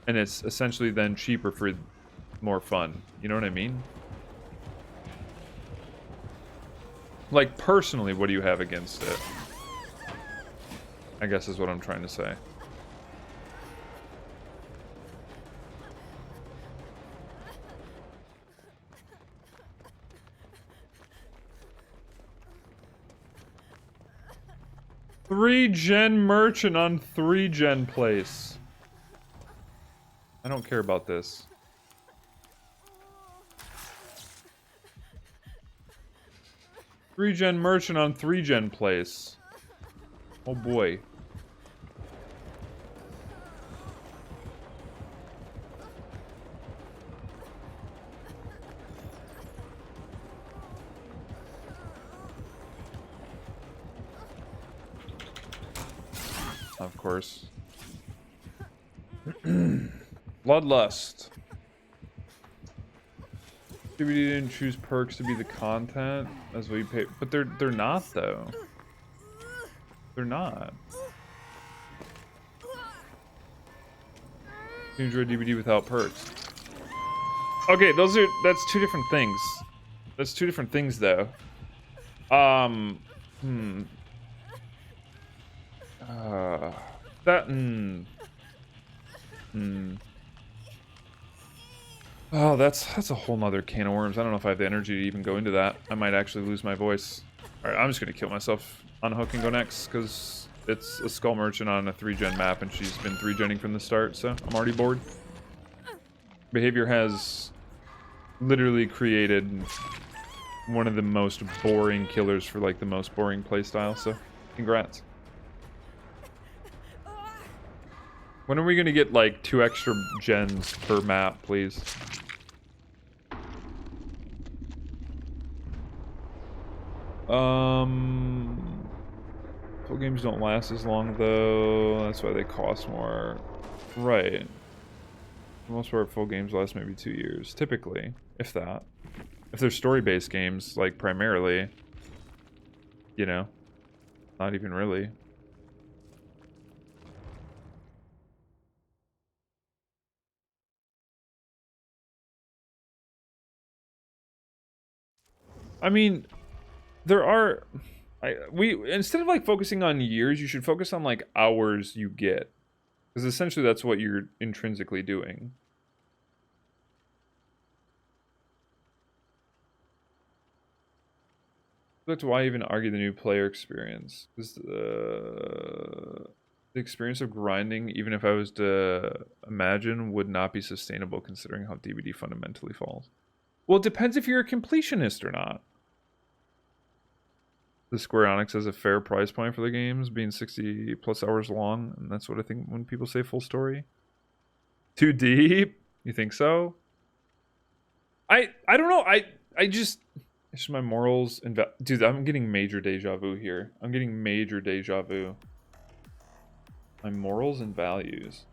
and it's essentially then cheaper for more fun. You know what I mean? Like, personally, what do you have against it? I guess is what I'm trying to say. Three-gen merchant on 3-gen place. I don't care about this. Three-gen merchant on 3-gen place. Oh boy. Of course. Bloodlust. We didn't choose perks to be the content as we pay, but they're not though. They're not. You enjoy DVD without perks. Okay, that's two different things. That's two different things though. Oh, that's a whole nother can of worms. I don't know if I have the energy to even go into that. I might actually lose my voice. Alright, I'm just gonna kill myself on Hook and go next, because it's a Skull Merchant on a 3-gen map, and she's been 3-genning from the start, so I'm already bored. Behavior has literally created one of the most boring killers for, like, the most boring playstyle, so congrats. When are we gonna get, like, 2 extra gens per map, please? Full games don't last as long, though. That's why they cost more. Right. For the most part, full games last maybe 2 years. Typically, if that. If they're story-based games, like, primarily. You know. Not even really. I mean, there are... instead of, like, focusing on years, you should focus on, like, hours you get. Because essentially that's what you're intrinsically doing. That's why I even argue the new player experience. Because the experience of grinding, even if I was to imagine, would not be sustainable considering how DBD fundamentally falls. Well, it depends if you're a completionist or not. The Square Enix has a fair price point for the games, being 60 plus hours long, and that's what I think when people say full story. Too deep? You think so? I don't know. I just... It's just my morals and... Dude, I'm getting major deja vu here. I'm getting major deja vu. My morals and values.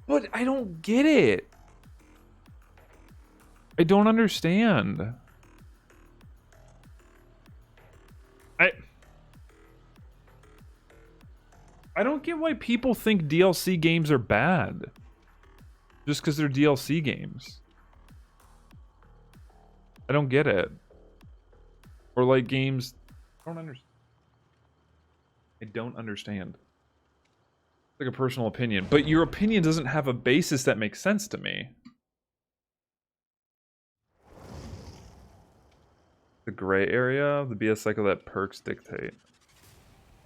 But I don't get it. I don't understand. I don't get why people think DLC games are bad. Just because they're DLC games. I don't get it. Or like games... I don't understand. It's like a personal opinion. But your opinion doesn't have a basis that makes sense to me. The gray area, the BS cycle that perks dictate.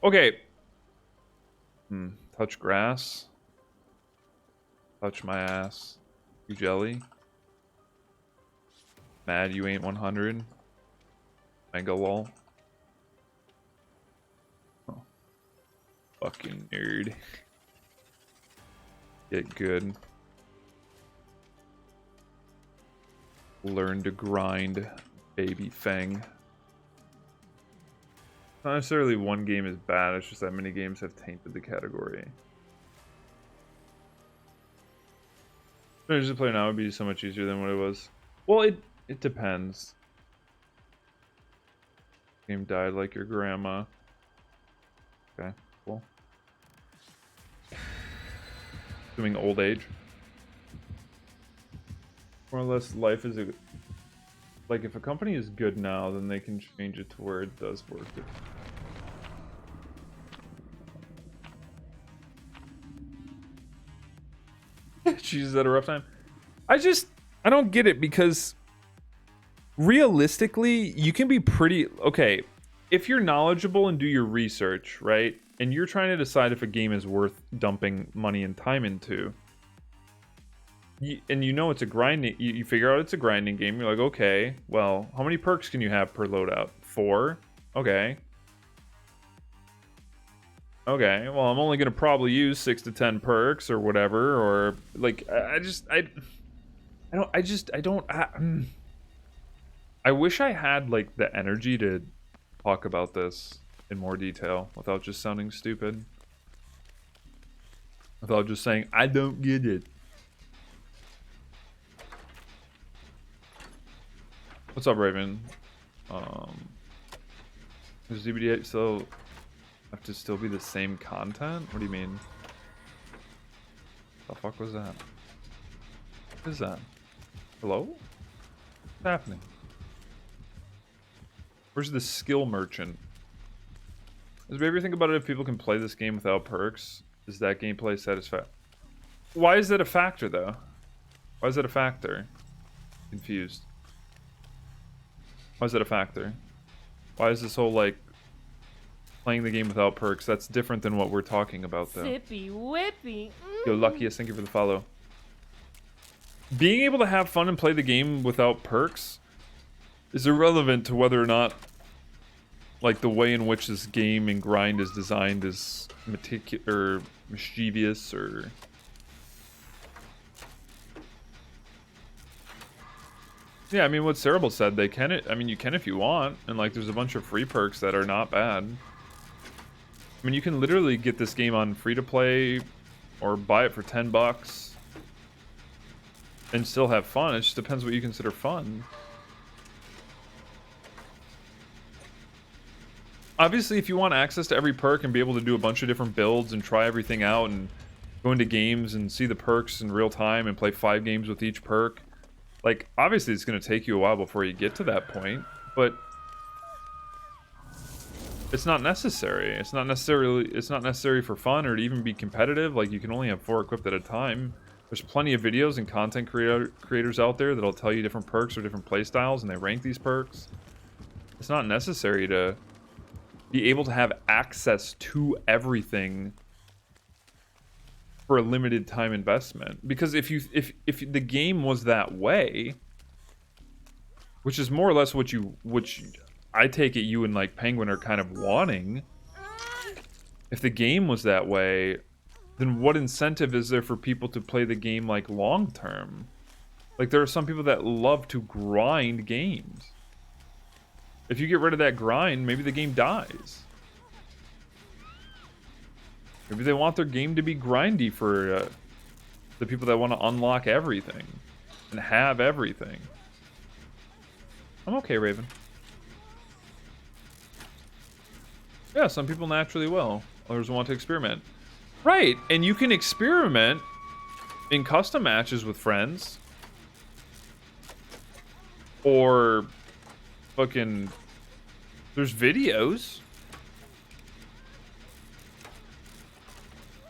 Okay. Touch grass. Touch my ass. You jelly. Mad you ain't 100. Mega lol. Oh. Fucking nerd. Get good. Learn to grind. Baby Fang. Not necessarily one game is bad, it's just that many games have tainted the category. To play now would be so much easier than what it was. Well, it depends. Game died like your grandma. Okay, cool. Assuming old age. More or less, life is a... Like, if a company is good now, then they can change it to where it does work. She's had a rough time. I don't get it, because realistically, you can be pretty... Okay, if you're knowledgeable and do your research, right? And you're trying to decide if a game is worth dumping money and time into, and you know it's a grinding... You figure out it's a grinding game. You're like, okay, well, how many perks can you have per loadout? 4? Okay. Okay, well, I'm only going to probably use 6 to 10 perks or whatever, or, like, I wish I had, like, the energy to talk about this in more detail without just sounding stupid. Without just saying, I don't get it. What's up, Raven? Does ZBD still have to still be the same content? What do you mean? The fuck was that? What is that? Hello? What's happening? Where's the skill merchant? Does we ever think about it if people can play this game without perks? Is that gameplay satisfying? Why is that a factor, though? Why is that a factor? Confused. Why is that a factor? Why is this whole, like, playing the game without perks? That's different than what we're talking about, though. Sippy whippy. Yo, Luckiest, thank you for the follow. Being able to have fun and play the game without perks is irrelevant to whether or not, like, the way in which this game and grind is designed is meticulous or mischievous or... Yeah, I mean, what Cerebral said, they can... I mean, you can if you want, and, like, there's a bunch of free perks that are not bad. I mean, you can literally get this game on free-to-play or buy it for $10 and still have fun. It just depends what you consider fun. Obviously, if you want access to every perk and be able to do a bunch of different builds and try everything out and go into games and see the perks in real time and play 5 games with each perk, like, obviously it's going to take you a while before you get to that point, but it's not necessary. It's not necessary for fun or to even be competitive. Like, you can only have 4 equipped at a time. There's plenty of videos and content creators out there that'll tell you different perks or different playstyles, and they rank these perks. It's not necessary to be able to have access to everything for a limited time investment. Because if the game was that way, which is more or less which I take it you and, like, Penguin are kind of wanting, if the game was that way, then what incentive is there for people to play the game, like, long term? Like, there are some people that love to grind games. If you get rid of that grind, maybe the game dies. Maybe they want their game to be grindy for the people that want to unlock everything and have everything. I'm okay, Raven. Yeah, some people naturally will. Others want to experiment. Right, and you can experiment in custom matches with friends. Or fucking... There's videos.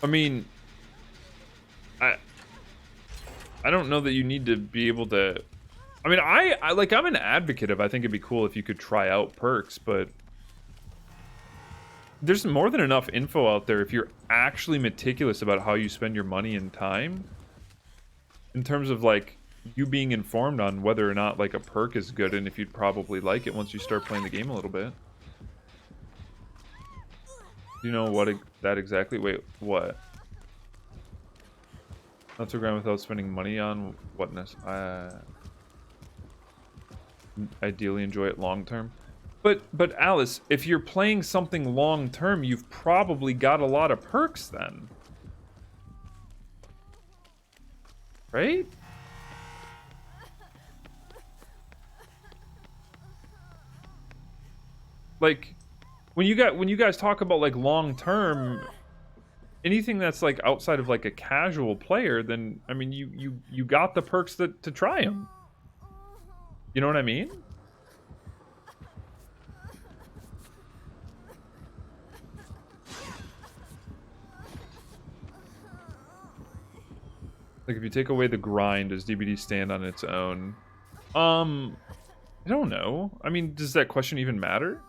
I mean... I don't know that you need to be able to... I mean, I'm an advocate of, I think it'd be cool if you could try out perks, but... There's more than enough info out there if you're actually meticulous about how you spend your money and time. In terms of, like, you being informed on whether or not, like, a perk is good and if you'd probably like it once you start playing the game a little bit. Do you know what that exactly? Wait, what? Not to grind without spending money on whatness. Ideally enjoy it long term. But Alice, if you're playing something long term, you've probably got a lot of perks then. Right? Like when you guys talk about like long term, anything that's like outside of like a casual player, then I mean you got the perks to try them. You know what I mean? Like if you take away the grind, does DBD stand on its own? I don't know. I mean, does that question even matter?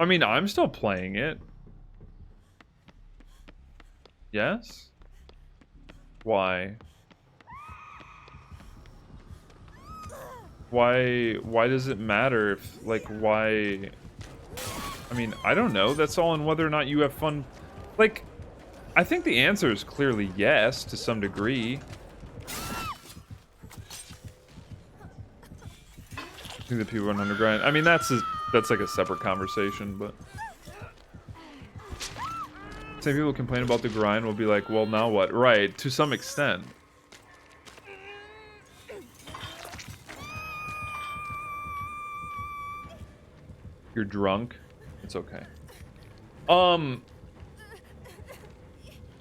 I mean, I'm still playing it. Yes? Why? Why does it matter if, like, why? I mean, I don't know. That's all in whether or not you have fun. Like, I think the answer is clearly yes, to some degree. I think that people run underground. I mean, that's like a separate conversation, but same people complain about the grind will be like, well, now what? Right, to some extent. You're drunk. It's okay.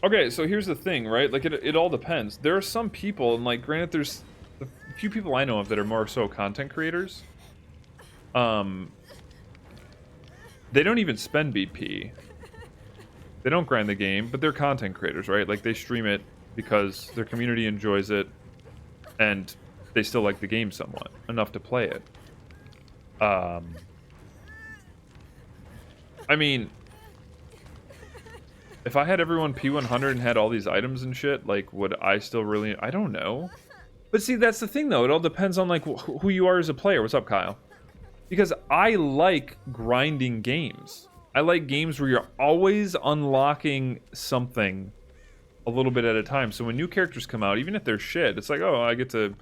Okay, so here's the thing, right? Like, it all depends. There are some people, and like, granted, there's a few people I know of that are more so content creators. They don't even spend BP. They don't grind the game, but they're content creators, right? Like, they stream it because their community enjoys it, and they still like the game somewhat, enough to play it. I mean, if I had everyone P100 and had all these items and shit, like, would I still really... I don't know. But see, that's the thing, though. It all depends on, like, who you are as a player. What's up, Kyle? Because I like grinding games. I like games where you're always unlocking something a little bit at a time. So when new characters come out, even if they're shit, it's like, oh, I get to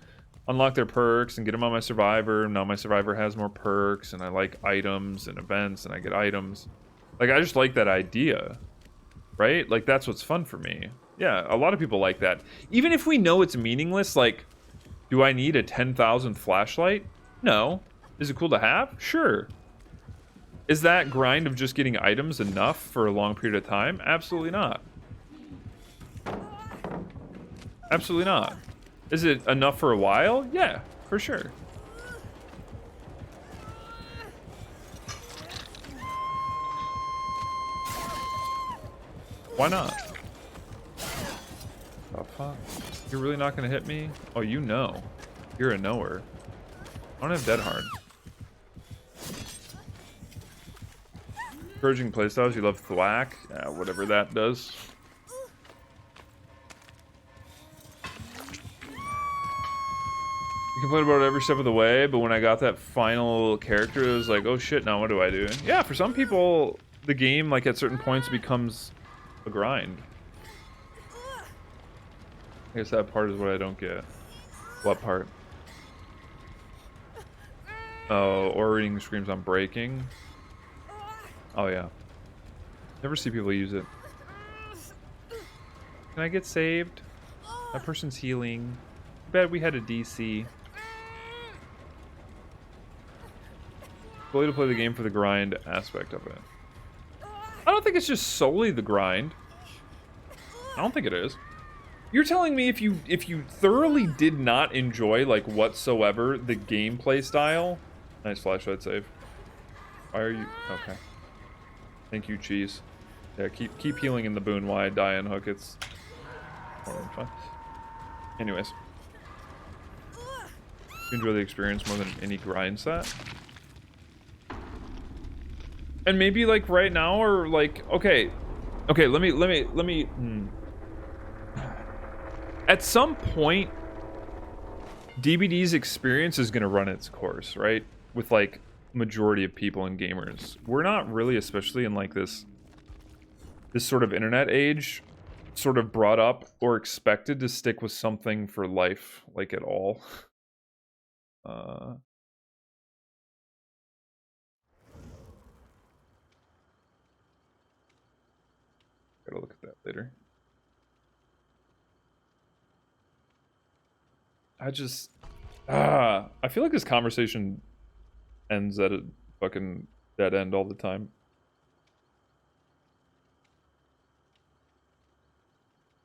unlock their perks and get them on my Survivor. Now my Survivor has more perks, and I like items and events, and I get items. Like, I just like that idea, right? Like, that's what's fun for me. Yeah, a lot of people like that. Even if we know it's meaningless, like, do I need a 10,000 flashlight? No. Is it cool to have? Sure. Is that grind of just getting items enough for a long period of time? Absolutely not. Absolutely not. Is it enough for a while? Yeah, for sure. Why not? Oh, fuck. You're really not gonna hit me? Oh, you know. You're a knower. I don't have Dead Hard. Encouraging playstyles, you love Thwack? Yeah, whatever that does. You complain about it every step of the way, but when I got that final character, it was like, oh shit, now what do I do? Yeah, for some people, the game, like, at certain points becomes a grind. I guess that part is what I don't get. What part? Oh, or reading screams on breaking. Oh yeah. Never see people use it. Can I get saved? That person's healing. Bet we had a DC. Fully to play the game for the grind aspect of it. I don't think it's just solely the grind. I don't think it is. You're telling me if you thoroughly did not enjoy, like, whatsoever the gameplay style. Nice flashlight save. Why are you okay? Thank you, cheese. Yeah, keep healing in the boon while I die and hook. It's more than fun. Anyways, you enjoy the experience more than any grind set. And maybe, like, right now, or like, okay, let me. At some point, DBD's experience is gonna run its course, right? With, like, majority of people and gamers. We're not really, especially in, like, this sort of internet age, sort of brought up or expected to stick with something for life, like, at all. Gotta look at that later. I feel like this conversation ends at a fucking dead end all the time.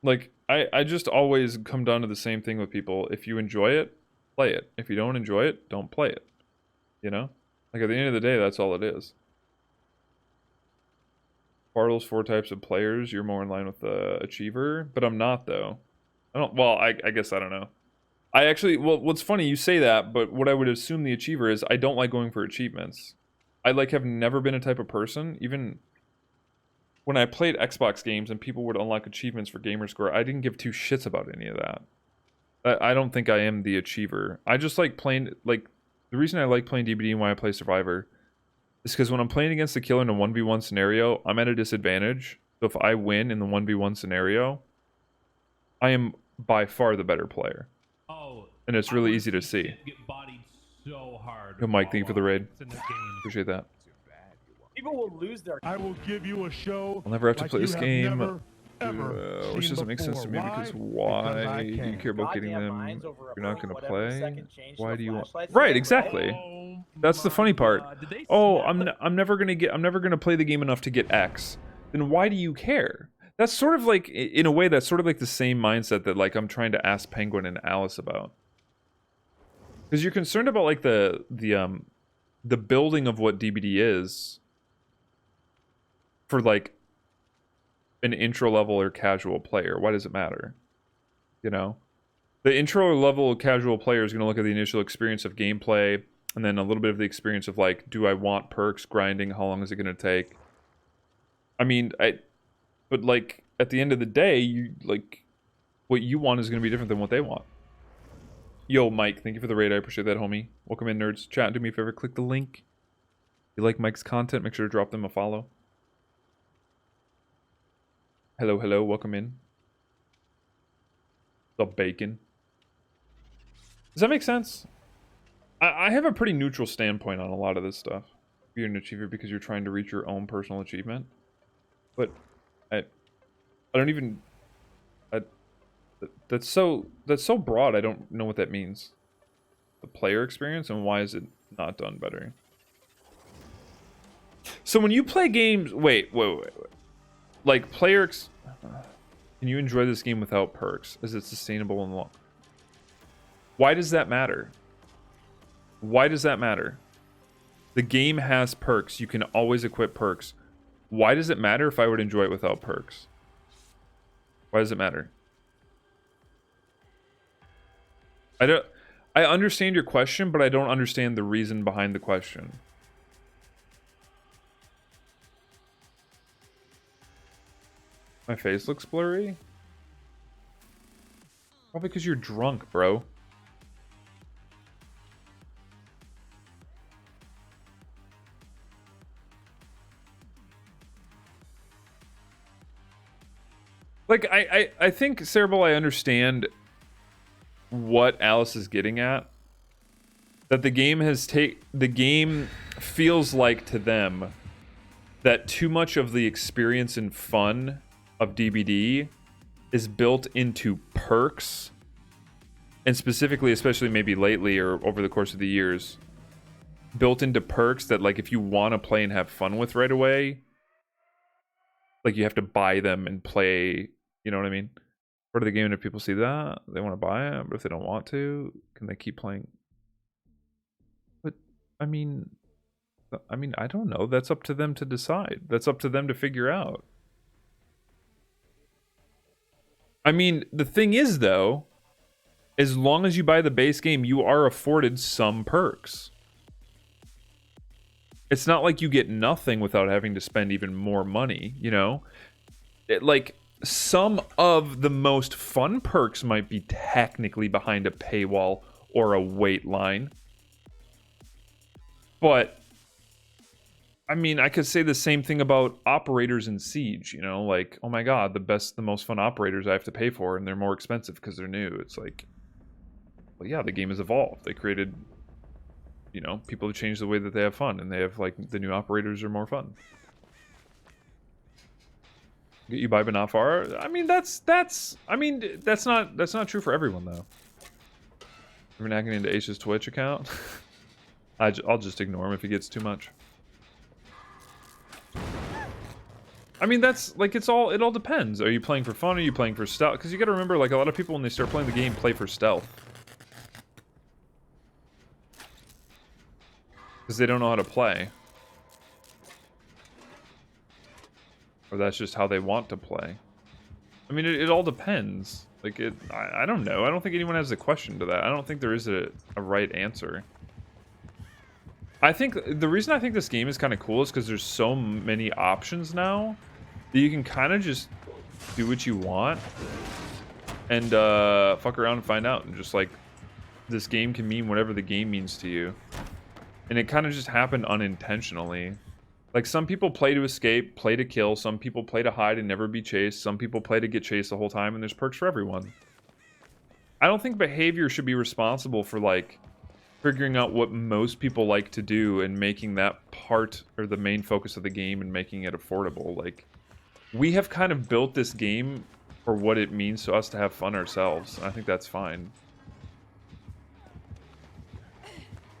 Like, I just always come down to the same thing with people. If you enjoy it, play it. If you don't enjoy it, don't play it. You know? Like, at the end of the day, that's all it is. Bartle's 4 types of players. You're more in line with the achiever. But I'm not, though. I guess I don't know. I actually, well, what's funny, you say that, but what I would assume the achiever is, I don't like going for achievements. I, like, have never been a type of person, even when I played Xbox games and people would unlock achievements for Gamerscore, I didn't give 2 shits about any of that. I don't think I am the achiever. I just like playing, like, the reason I like playing DBD and why I play Survivor is because when I'm playing against the killer in a 1v1 scenario, I'm at a disadvantage. So if I win in the 1v1 scenario, I am by far the better player. Oh, And it's really easy to see. Get bodied so hard. Yo, Mike, thank you for the raid. It's in the game. Appreciate that. People will lose their. I will give you a show. I'll never have to like play you this have game. never, ever Which seen doesn't make sense to me before. because Because I why do you can. care about getting Goddamn them minds if over a you're not point, going to whatever play? second change to Why a do you want... flashlight Right, for exactly. Oh That's the my funny part. God. Did they Oh, snap I'm never gonna play the game enough to get X. Then why do you care? That's sort of like, in a way, that's sort of like the same mindset that like I'm trying to ask Penguin and Alice about. Because you're concerned about like the building of what DBD is for like an intro level or casual player. Why does it matter? You know, the intro level casual player is going to look at the initial experience of gameplay and then a little bit of the experience of like, do I want perks, grinding, how long is it going to take? I mean, but like at the end of the day, you like what you want is going to be different than what they want. Yo, Mike, thank you for the raid. I appreciate that, homie. Welcome in, nerds. Chat, do me a favor, click the link. If you like Mike's content, make sure to drop them a follow. Hello, hello, welcome in. The bacon. Does that make sense? I have a pretty neutral standpoint on a lot of this stuff. You're an achiever because you're trying to reach your own personal achievement. But I don't even... That's so broad, I don't know what that means. The player experience, and why is it not done better? So when you play games... Wait. Like, can you enjoy this game without perks? Is it sustainable and long? Why does that matter? Why does that matter? The game has perks. You can always equip perks. Why does it matter if I would enjoy it without perks? Why does it matter? I understand your question, but I don't understand the reason behind the question. My face looks blurry? Probably because you're drunk, bro. Like, I think, Cerebral, I understand what Alice is getting at. That the game feels like to them that too much of the experience and fun of DBD is built into perks, and specifically, especially maybe lately or over the course of the years, built into perks that like if you want to play and have fun with right away, like you have to buy them and play, you know what I mean? Part of the game, and if people see that, they want to buy it, but if they don't want to, can they keep playing? But I mean, I don't know. That's up to them to decide. That's up to them to figure out. I mean, the thing is, though, as long as you buy the base game, you are afforded some perks. It's not like you get nothing without having to spend even more money, you know? Like, some of the most fun perks might be technically behind a paywall or a wait line. But I mean, I could say the same thing about operators in Siege, you know, like, oh my god, the most fun operators I have to pay for, and they're more expensive because they're new. It's like, well, yeah, the game has evolved. They created, you know, people have changed the way that they have fun, and they have, like, the new operators are more fun. Get you by but not far. I mean, that's not true for everyone, though. You've been hacking into Ace's Twitch account? I'll just ignore him if he gets too much. I mean, that's like it all depends. Are you playing for fun? Are you playing for stealth? Because you got to remember, like, a lot of people when they start playing the game play for stealth. Because they don't know how to play. Or that's just how they want to play. I mean, it all depends. Like, I don't know. I don't think anyone has a question to that. I don't think there is a right answer. I think the reason I think this game is kind of cool is because there's so many options now that you can kind of just do what you want and fuck around and find out. And just like, this game can mean whatever the game means to you. And it kind of just happened unintentionally. Like, some people play to escape, play to kill. Some people play to hide and never be chased. Some people play to get chased the whole time, and there's perks for everyone. I don't think behavior should be responsible for, like, figuring out what most people like to do and making that part or the main focus of the game and making it affordable. Like, we have kind of built this game for what it means to us to have fun ourselves. I think that's fine.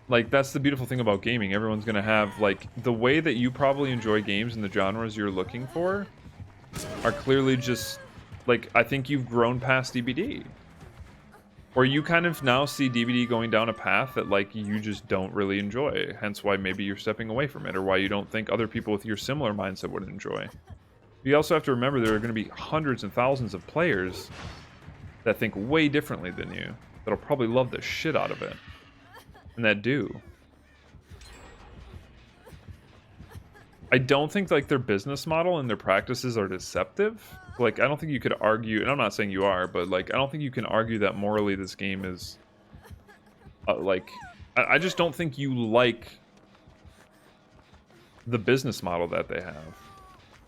Like, that's the beautiful thing about gaming. Everyone's gonna have, like, the way that you probably enjoy games and the genres you're looking for are clearly just, like, I think you've grown past DBD. Or you kind of now see DBD going down a path that, like, you just don't really enjoy. Hence why maybe you're stepping away from it, or why you don't think other people with your similar mindset would enjoy. You also have to remember there are going to be hundreds and thousands of players that think way differently than you, that'll probably love the shit out of it. And that do. I don't think, like, their business model and their practices are deceptive. Like, I don't think you could argue, and I'm not saying you are, but, like, I don't think you can argue that morally this game is, like, I just don't think you like the business model that they have,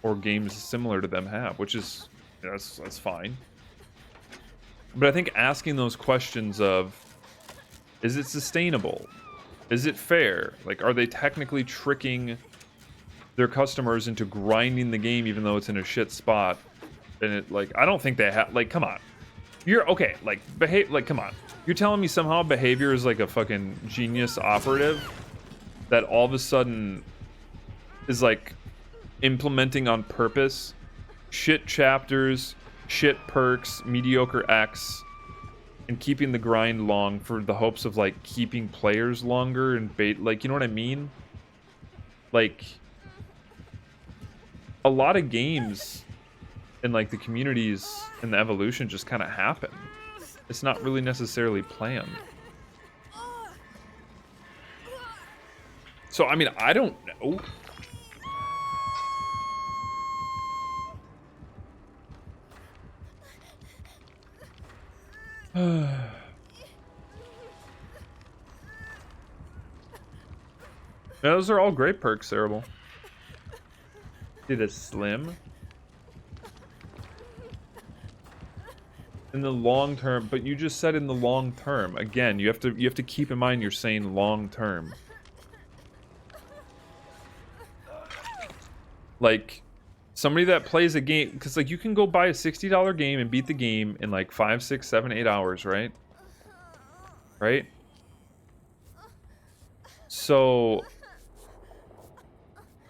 or games similar to them have, which is, that's fine. But I think asking those questions of, is it sustainable? Is it fair? Like, are they technically tricking their customers into grinding the game even though it's in a shit spot? And it, like, I don't think they have, like, come on. You're, okay, like, like, come on. You're telling me somehow behavior is like a fucking genius operative that all of a sudden is, like, implementing on purpose shit chapters, shit perks, mediocre X, and keeping the grind long for the hopes of, like, keeping players longer and bait, like, you know what I mean? Like, a lot of games and, like, the communities and the evolution just kind of happen. It's not really necessarily planned. So, I mean, I don't know. Those are all great perks, Cerebral. Did a slim in the long term, but you just said in the long term. Again, you have to keep in mind you're saying long term. Like, somebody that plays a game, because, like, you can go buy a $60 game and beat the game in, like, 5, 6, 7, 8 hours, right? Right? So,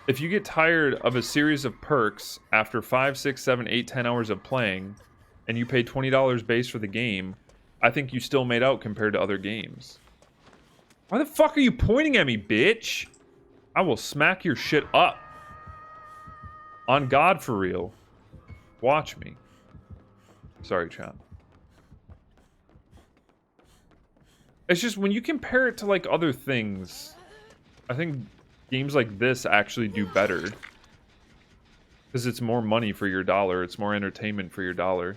if you get tired of a series of perks after 5, 6, 7, 8, 10 hours of playing, and you pay $20 base for the game, I think you still made out compared to other games. Why the fuck are you pointing at me, bitch? I will smack your shit up. On God, for real. Watch me. Sorry, chat. It's just when you compare it to, like, other things, I think games like this actually do better. Because it's more money for your dollar. It's more entertainment for your dollar.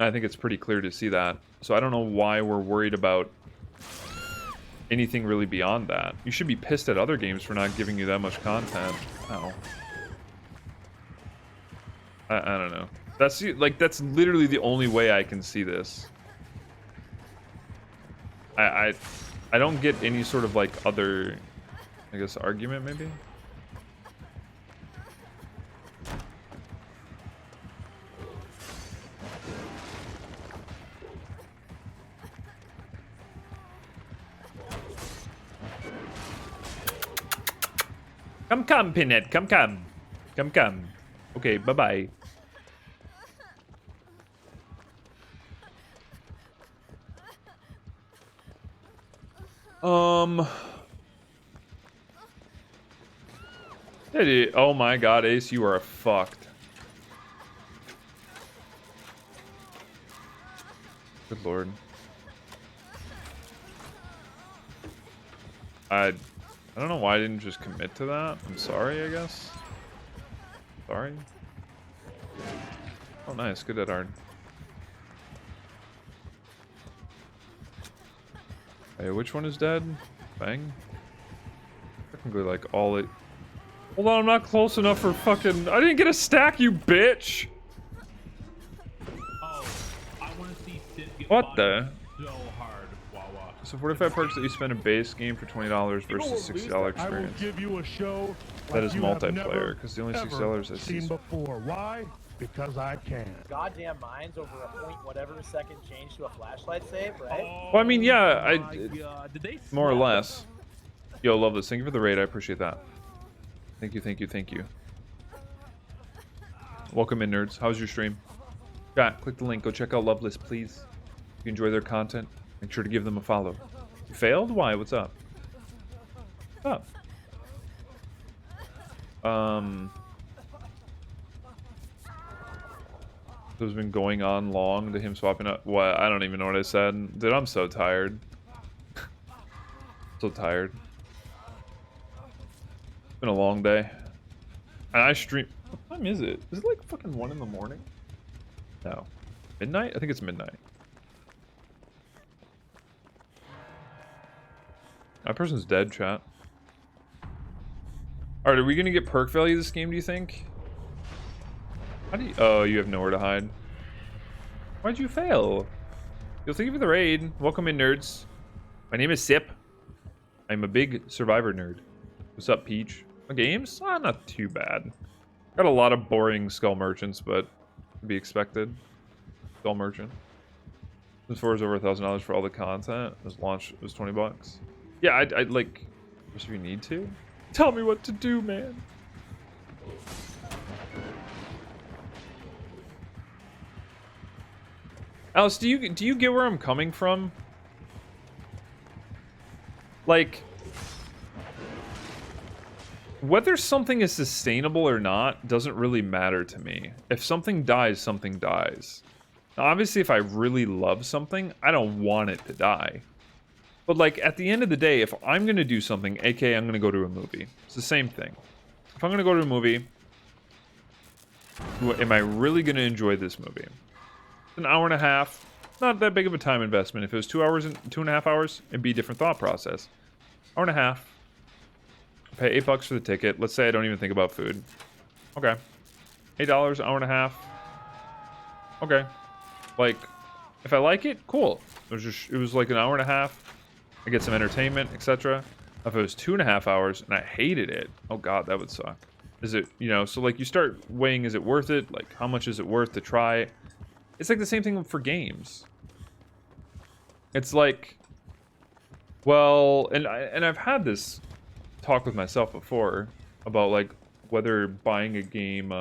I think it's pretty clear to see that. So I don't know why we're worried about anything really beyond that. You should be pissed at other games for not giving you that much content. Oh. I don't know. That's, like, that's literally the only way I can see this. I don't get any sort of, like, other, I guess, argument maybe. Come, Pinhead. Come. Okay, bye-bye. Hey, oh my god, Ace, you are fucked. Good lord. I don't know why I didn't just commit to that. I'm sorry, I guess. Sorry. Oh, nice. Good at Ard. Hey, which one is dead? Bang. Technically, like, all it... Hold on, I'm not close enough for fucking... I didn't get a stack, you bitch! Oh, I want to see Sid get What the? so hard, Wawa. So 45 perks that you spend a base game for $20 versus $60 I will experience. give you a show That like is you have multiplayer, never, because the only ever $60 I see seen before. Why? Because I can. Goddamn mines over a point whatever second change to a flashlight save, right? Well, I mean, yeah, Oh my God. Did they more or swap less. Yo, love this. Thank you for the raid. I appreciate that. Thank you. Welcome in, nerds. How's your stream? Chat, click the link. Go check out Loveless, please. If you enjoy their content, make sure to give them a follow. You failed? Why? What's up? What's up? This has been going on long to him swapping up. What? I don't even know what I said. Dude, I'm so tired. So tired. It's been a long day. And I stream... What time is it? Is it like fucking 1 in the morning? No. Midnight? I think it's midnight. That person's dead, chat. Alright, are we gonna get perk value this game, do you think? How do you... Oh, you have nowhere to hide. Why'd you fail? Yo, thank you for the raid. Welcome in, nerds. My name is Sip. I'm a big Survivor nerd. What's up, Peach? Games? Ah, not too bad. Got a lot of boring Skull Merchants, but to be expected. Skull Merchant. This 4 is over $1,000 for all the content. It was launched. It was $20. Yeah, I'd like. If you need to, tell me what to do, man. Alice, do you get where I'm coming from? Like, whether something is sustainable or not doesn't really matter to me. If something dies, something dies. Now, obviously, if I really love something, I don't want it to die. But, like, at the end of the day, if I'm going to do something, aka I'm going to go to a movie, it's the same thing. If I'm going to go to a movie, am I really going to enjoy this movie? It's an hour and a half. Not that big of a time investment. If it was 2 hours and 2.5 hours, it'd be a different thought process. Hour and a half. Pay $8 for the ticket. Let's say I don't even think about food. Okay. $8, hour and a half. Okay. Like, if I like it, cool. It was like an hour and a half. I get some entertainment, etc. If it was 2.5 hours and I hated it, oh god, that would suck. Is it, you know, so like you start weighing, is it worth it? Like, how much is it worth to try? It's like the same thing for games. It's like, well, and I've had this talk with myself before about like whether buying a game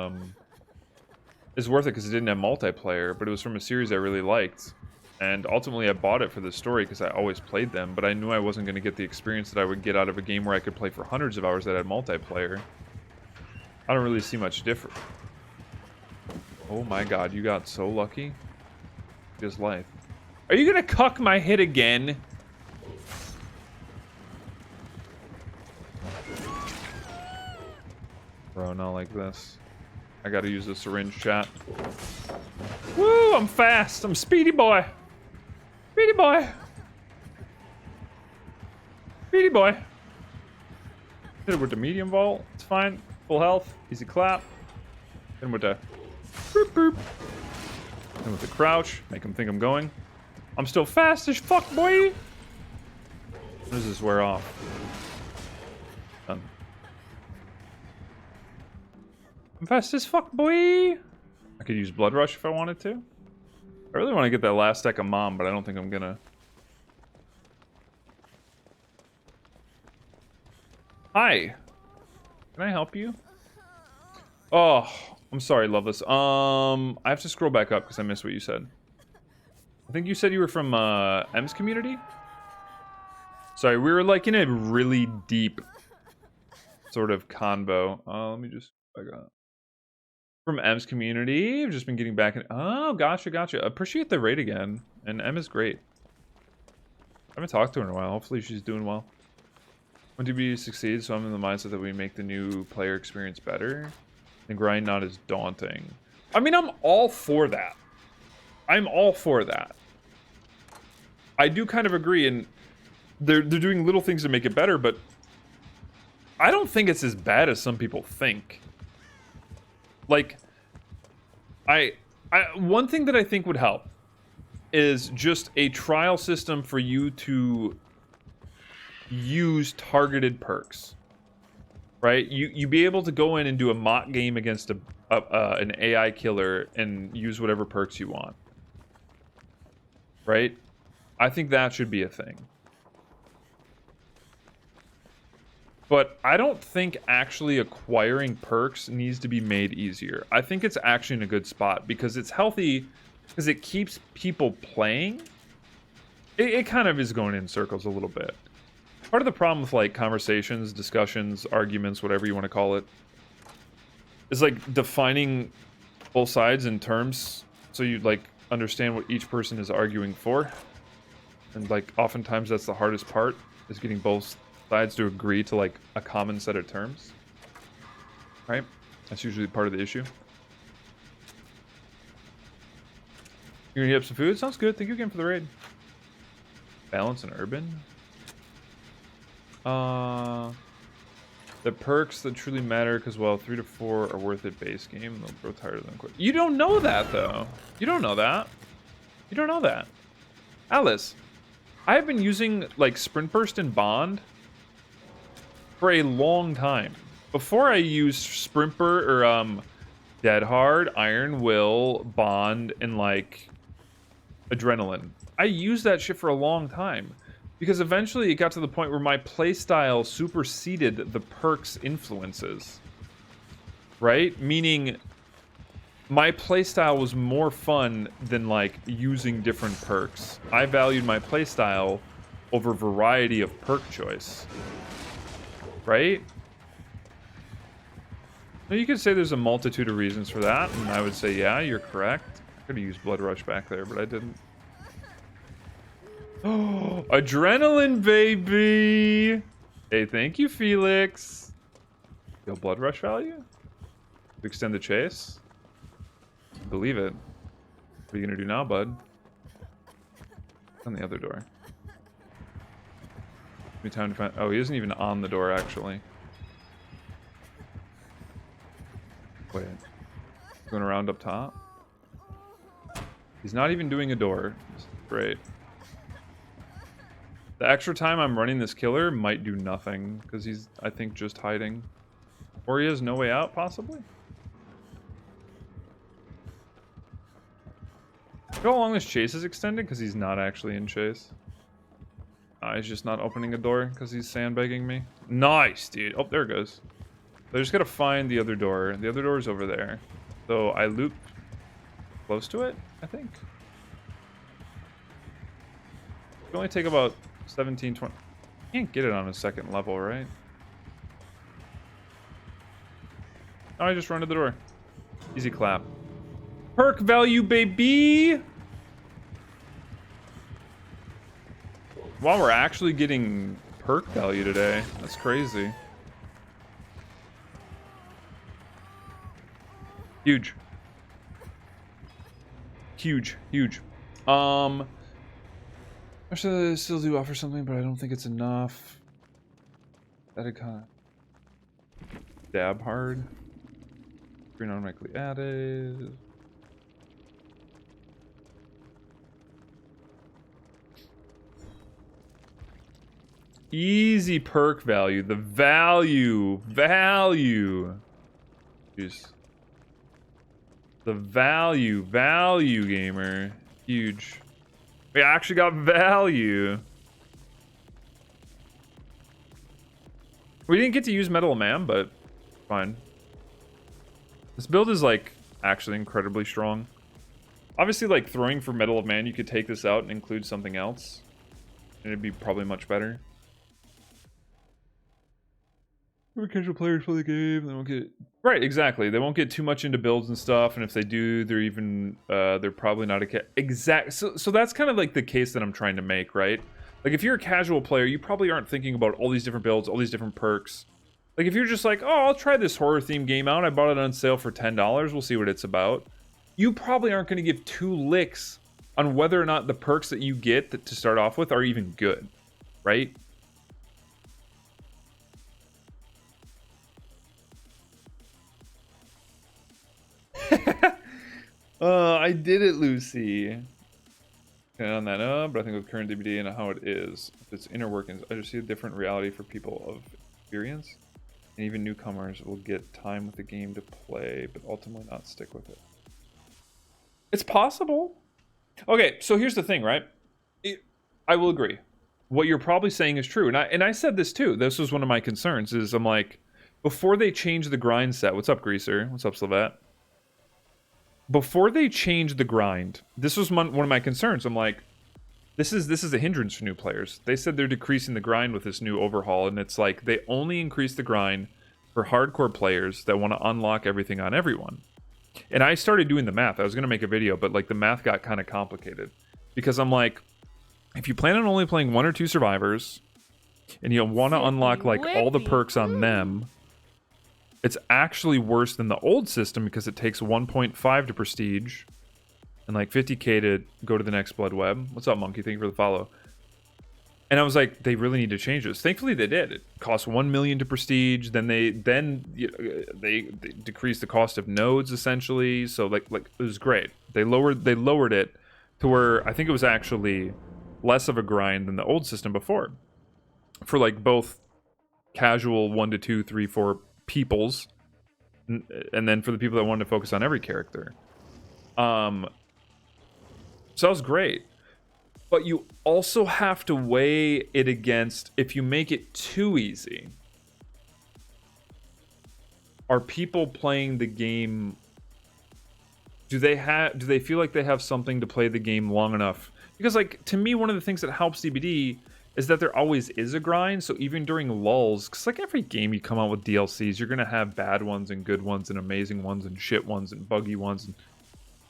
is worth it because it didn't have multiplayer, but it was from a series I really liked. And ultimately I bought it for the story because I always played them, but I knew I wasn't going to get the experience that I would get out of a game where I could play for hundreds of hours that had multiplayer. I don't really see much different. Oh my god, you got so lucky. His life. Are you going to cuck my hit again? Bro, not like this. I gotta use the syringe, chat. Woo, I'm fast. I'm speedy boy. Speedy boy. Speedy boy. Hit it with the medium vault. It's fine. Full health. Easy clap. Hit him with the boop boop. Hit him with the crouch. Make him think I'm going. I'm still fast as fuck, boy. When does this wear off? Done. I'm fast as fuck, boy. I could use Blood Rush if I wanted to. I really want to get that last deck of Mom, but I don't think I'm gonna. Hi. Can I help you? Oh, I'm sorry, Loveless. I have to scroll back up because I missed what you said. I think you said you were from M's community? Sorry, we were like in a really deep sort of convo. Let me just back up. From M's community, I've just been getting back in. Oh, gotcha. Appreciate the raid again. And M is great. I haven't talked to her in a while. Hopefully she's doing well. When DB succeeds, so I'm in the mindset that we make the new player experience better. And grind not as daunting. I mean, I'm all for that. I'm all for that. I do kind of agree, and they're doing little things to make it better, but I don't think it's as bad as some people think. Like, one thing that I think would help is just a trial system for you to use targeted perks. Right? You be able to go in and do a mock game against an AI killer and use whatever perks you want. Right? I think that should be a thing. But I don't think actually acquiring perks needs to be made easier. I think it's actually in a good spot because it's healthy, because it keeps people playing. It kind of is going in circles a little bit. Part of the problem with like conversations, discussions, arguments, whatever you want to call it, is like defining both sides in terms so you like understand what each person is arguing for. And like oftentimes that's the hardest part, is getting both sides to agree to like a common set of terms. Right? That's usually part of the issue. You're gonna get up some food? Sounds good. Thank you again for the raid. Balance and urban. The perks that truly matter, because well, 3 to 4 are worth it base game. They'll grow tired of them quick. You don't know that though. You don't know that. You don't know that. Alice, I have been using like Sprint Burst and Bond for a long time. Before I used Sprint Burst or Dead Hard, Iron Will, Bond, and like Adrenaline. I used that shit for a long time. Because eventually it got to the point where my playstyle superseded the perks influences. Right? Meaning my playstyle was more fun than like using different perks. I valued my playstyle over variety of perk choice. Right? Now you could say there's a multitude of reasons for that, and I would say, yeah, you're correct. I could have used Blood Rush back there, but I didn't. Oh, Adrenaline, baby! Hey, thank you, Felix. Yo, Blood Rush value? To extend the chase? Believe it. What are you gonna do now, bud? On the other door. Give me time to find. Oh, he isn't even on the door, actually. Wait. Going around up top? He's not even doing a door. Great. The extra time I'm running this killer might do nothing, because he's, I think, just hiding. Or he has no way out, possibly? Look how long this chase is extended, because he's not actually in chase. He's just not opening a door, because he's sandbagging me. Nice, dude. Oh, there it goes. I just gotta find the other door. The other door is over there. So I loop close to it, I think. It can only take about 17, 20. Can't get it on a second level, right? Oh, I just run to the door. Easy clap. Perk value, baby! Wow, we're actually getting perk value today. That's crazy. Huge. Huge, huge. Actually, they still do offer something, but I don't think it's enough. Added kind of dab hard. Green automatically added. Easy perk value. The value. Jeez. The value gamer. Huge. We actually got value. We didn't get to use Metal Man, but Fine. This build is like actually incredibly strong. Obviously, like throwing for Medal of Man, you could take this out and include something else, and it'd be probably much better. Casual players play the game, they won't get right. Exactly, they won't get too much into builds and stuff, and if they do, they're probably not exact. So that's kind of like the case that I'm trying to make, right? Like if you're a casual player, you probably aren't thinking about all these different builds, all these different perks. Like if you're just like, oh, I'll try this horror theme game out. I bought it on sale for $10. We'll see what it's about. You probably aren't going to give 2 licks on whether or not the perks that you get to start off with are even good, right? I did it, Lucy. On that but I think with current DBD and how it is, with its inner workings, I just see a different reality for people of experience. And even newcomers will get time with the game to play, but ultimately not stick with it. It's possible. Okay, so here's the thing, right? I will agree. What you're probably saying is true. And I said this too. This was one of my concerns, is I'm like, before they change the grind set, what's up, Greaser? What's up, Slavat? Before they change the grind, this was one of my concerns. I'm like, this is a hindrance for new players. They said they're decreasing the grind with this new overhaul, and it's like they only increase the grind for hardcore players that want to unlock everything on everyone. And I started doing the math. I was going to make a video, but like the math got kind of complicated, because I'm like, if you plan on only playing 1 or 2 survivors and you want to unlock like all the perks on them, it's actually worse than the old system, because it takes 1.5 to prestige and like 50k to go to the next blood web. What's up, Monkey? Thank you for the follow. And I was like, they really need to change this. Thankfully they did. It cost 1 million to prestige. Then they decreased the cost of nodes essentially. So like it was great. They lowered it to where I think it was actually less of a grind than the old system before, for like both casual 1 to 2, 3, 4 peoples, and then for the people that wanted to focus on every character. So that was great. But you also have to weigh it against, if you make it too easy, are people playing the game, do they feel like they have something to play the game long enough? Because like, to me, one of the things that helps DBD is that there always is a grind. So even during lulls, because like every game you come out with DLCs, you're gonna have bad ones and good ones and amazing ones and shit ones and buggy ones, and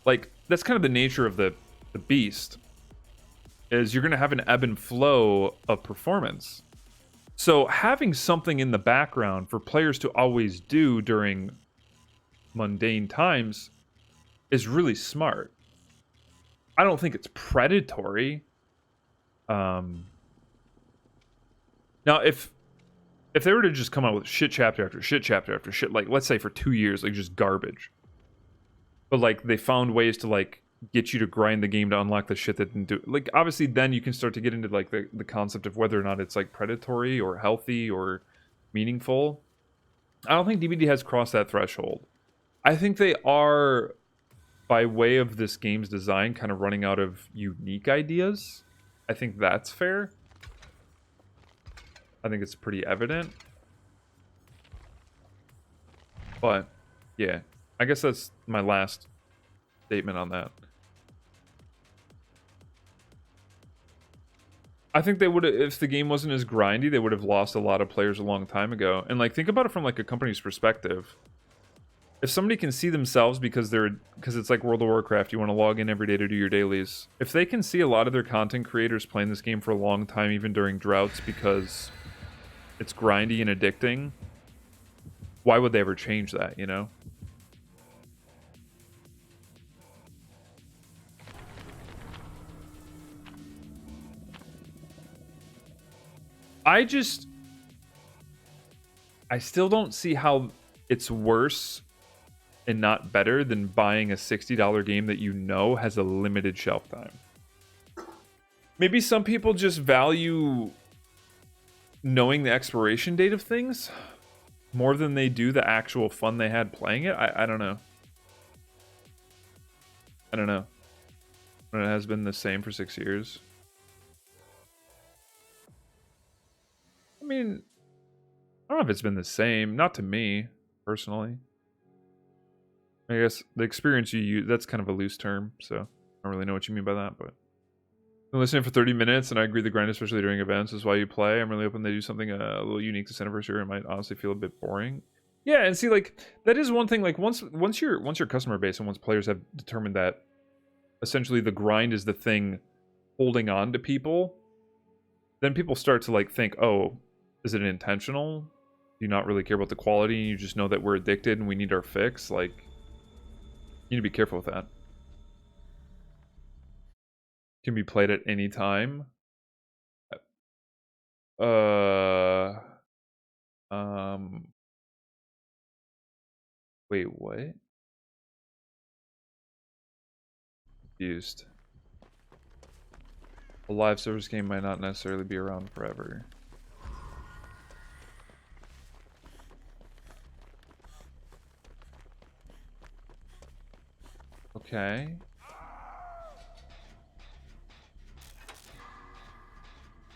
like that's kind of the nature of the beast, is you're gonna have an ebb and flow of performance. So having something in the background for players to always do during mundane times is really smart. I don't think it's predatory. Now, if they were to just come out with shit chapter after shit chapter after shit, like let's say for 2 years, like just garbage, but like they found ways to like get you to grind the game to unlock the shit that didn't do, like obviously then you can start to get into like the concept of whether or not it's like predatory or healthy or meaningful. I don't think DBD has crossed that threshold. I think they are, by way of this game's design, kind of running out of unique ideas. I think that's fair. I think it's pretty evident. But yeah, I guess that's my last statement on that. I think they would have, if the game wasn't as grindy, they would have lost a lot of players a long time ago. And like, think about it from like a company's perspective. If somebody can see themselves, because it's like World of Warcraft, you want to log in every day to do your dailies. If they can see a lot of their content creators playing this game for a long time, even during droughts, because it's grindy and addicting, why would they ever change that, you know? I still don't see how it's worse and not better than buying a $60 game that you know has a limited shelf time. Maybe some people just value knowing the expiration date of things more than they do the actual fun they had playing it. I don't know. I don't know. But it has been the same for 6 years. I mean, I don't know if it's been the same. Not to me. personally. I guess the experience you use, that's kind of a loose term, so I don't really know what you mean by that, but I'm listening for 30 minutes, and I agree the grind, especially during events, is why you play. I'm really hoping they do something a little unique this anniversary. It might honestly feel a bit boring. Yeah, and see, like, that is one thing, like, once your customer base and once players have determined that essentially the grind is the thing holding on to people, then people start to, like, think, oh, is it intentional? Do you not really care about the quality, and you just know that we're addicted and we need our fix? Like, you need to be careful with that. Can be played at any time. Wait, what? Confused. A live service game might not necessarily be around forever. Okay.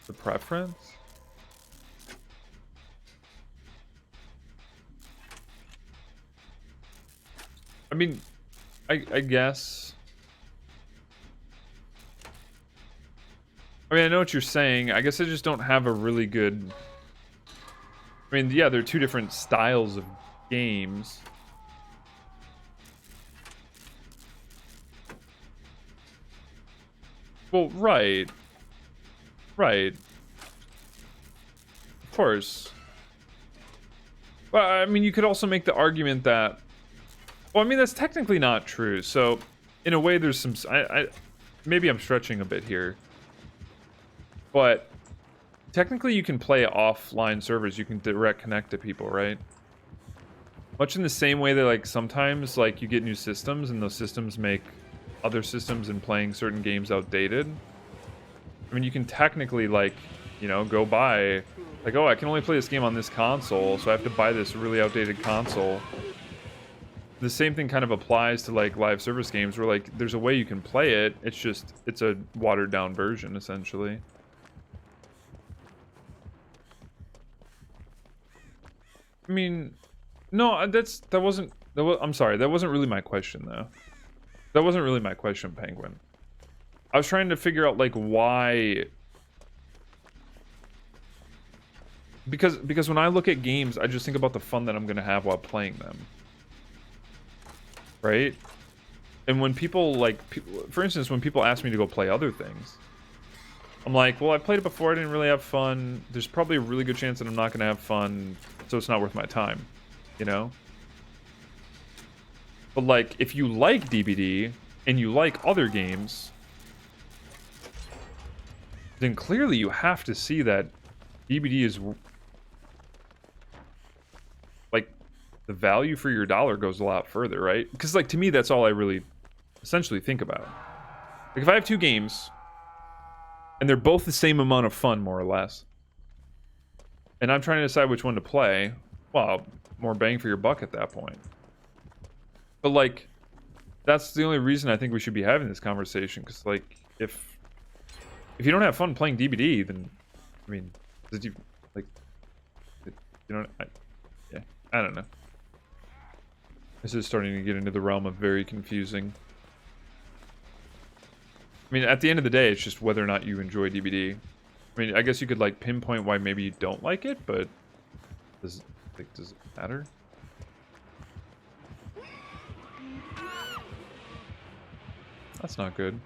The preference? I mean, I guess. I mean, I know what you're saying. I guess I just don't have a really good... I mean, yeah, they're two different styles of games. Well, right. Right. Of course. Well, I mean, you could also make the argument that... Well, I mean, that's technically not true. So, in a way, there's some... maybe I'm stretching a bit here. But, technically, you can play offline servers. You can direct connect to people, right? Much in the same way that, like, sometimes, like, you get new systems, and those systems make other systems and playing certain games outdated. I mean, you can technically, like, you know, go buy... Like, oh, I can only play this game on this console, so I have to buy this really outdated console. The same thing kind of applies to, like, live service games where, like, there's a way you can play it. It's just, it's a watered down version, essentially. I mean, no, I'm sorry, that wasn't really my question, though. That wasn't really my question, Penguin. I was trying to figure out, like, why... Because when I look at games, I just think about the fun that I'm going to have while playing them. Right? And when people, like... For instance, when people ask me to go play other things, I'm like, well, I played it before, I didn't really have fun. There's probably a really good chance that I'm not going to have fun, so it's not worth my time. You know? But, like, if you like DBD, and you like other games, then clearly you have to see that DBD is... Like, the value for your dollar goes a lot further, right? Because, like, to me, that's all I really essentially think about. Like, if I have two games, and they're both the same amount of fun, more or less, and I'm trying to decide which one to play, well, more bang for your buck at that point. But, like, that's the only reason I think we should be having this conversation, because, like, if you don't have fun playing DBD, then, I mean, did you, like, you know, yeah, I don't know. This is starting to get into the realm of very confusing. I mean, at the end of the day, it's just whether or not you enjoy DBD. I mean, I guess you could, like, pinpoint why maybe you don't like it, but does it matter? That's not good.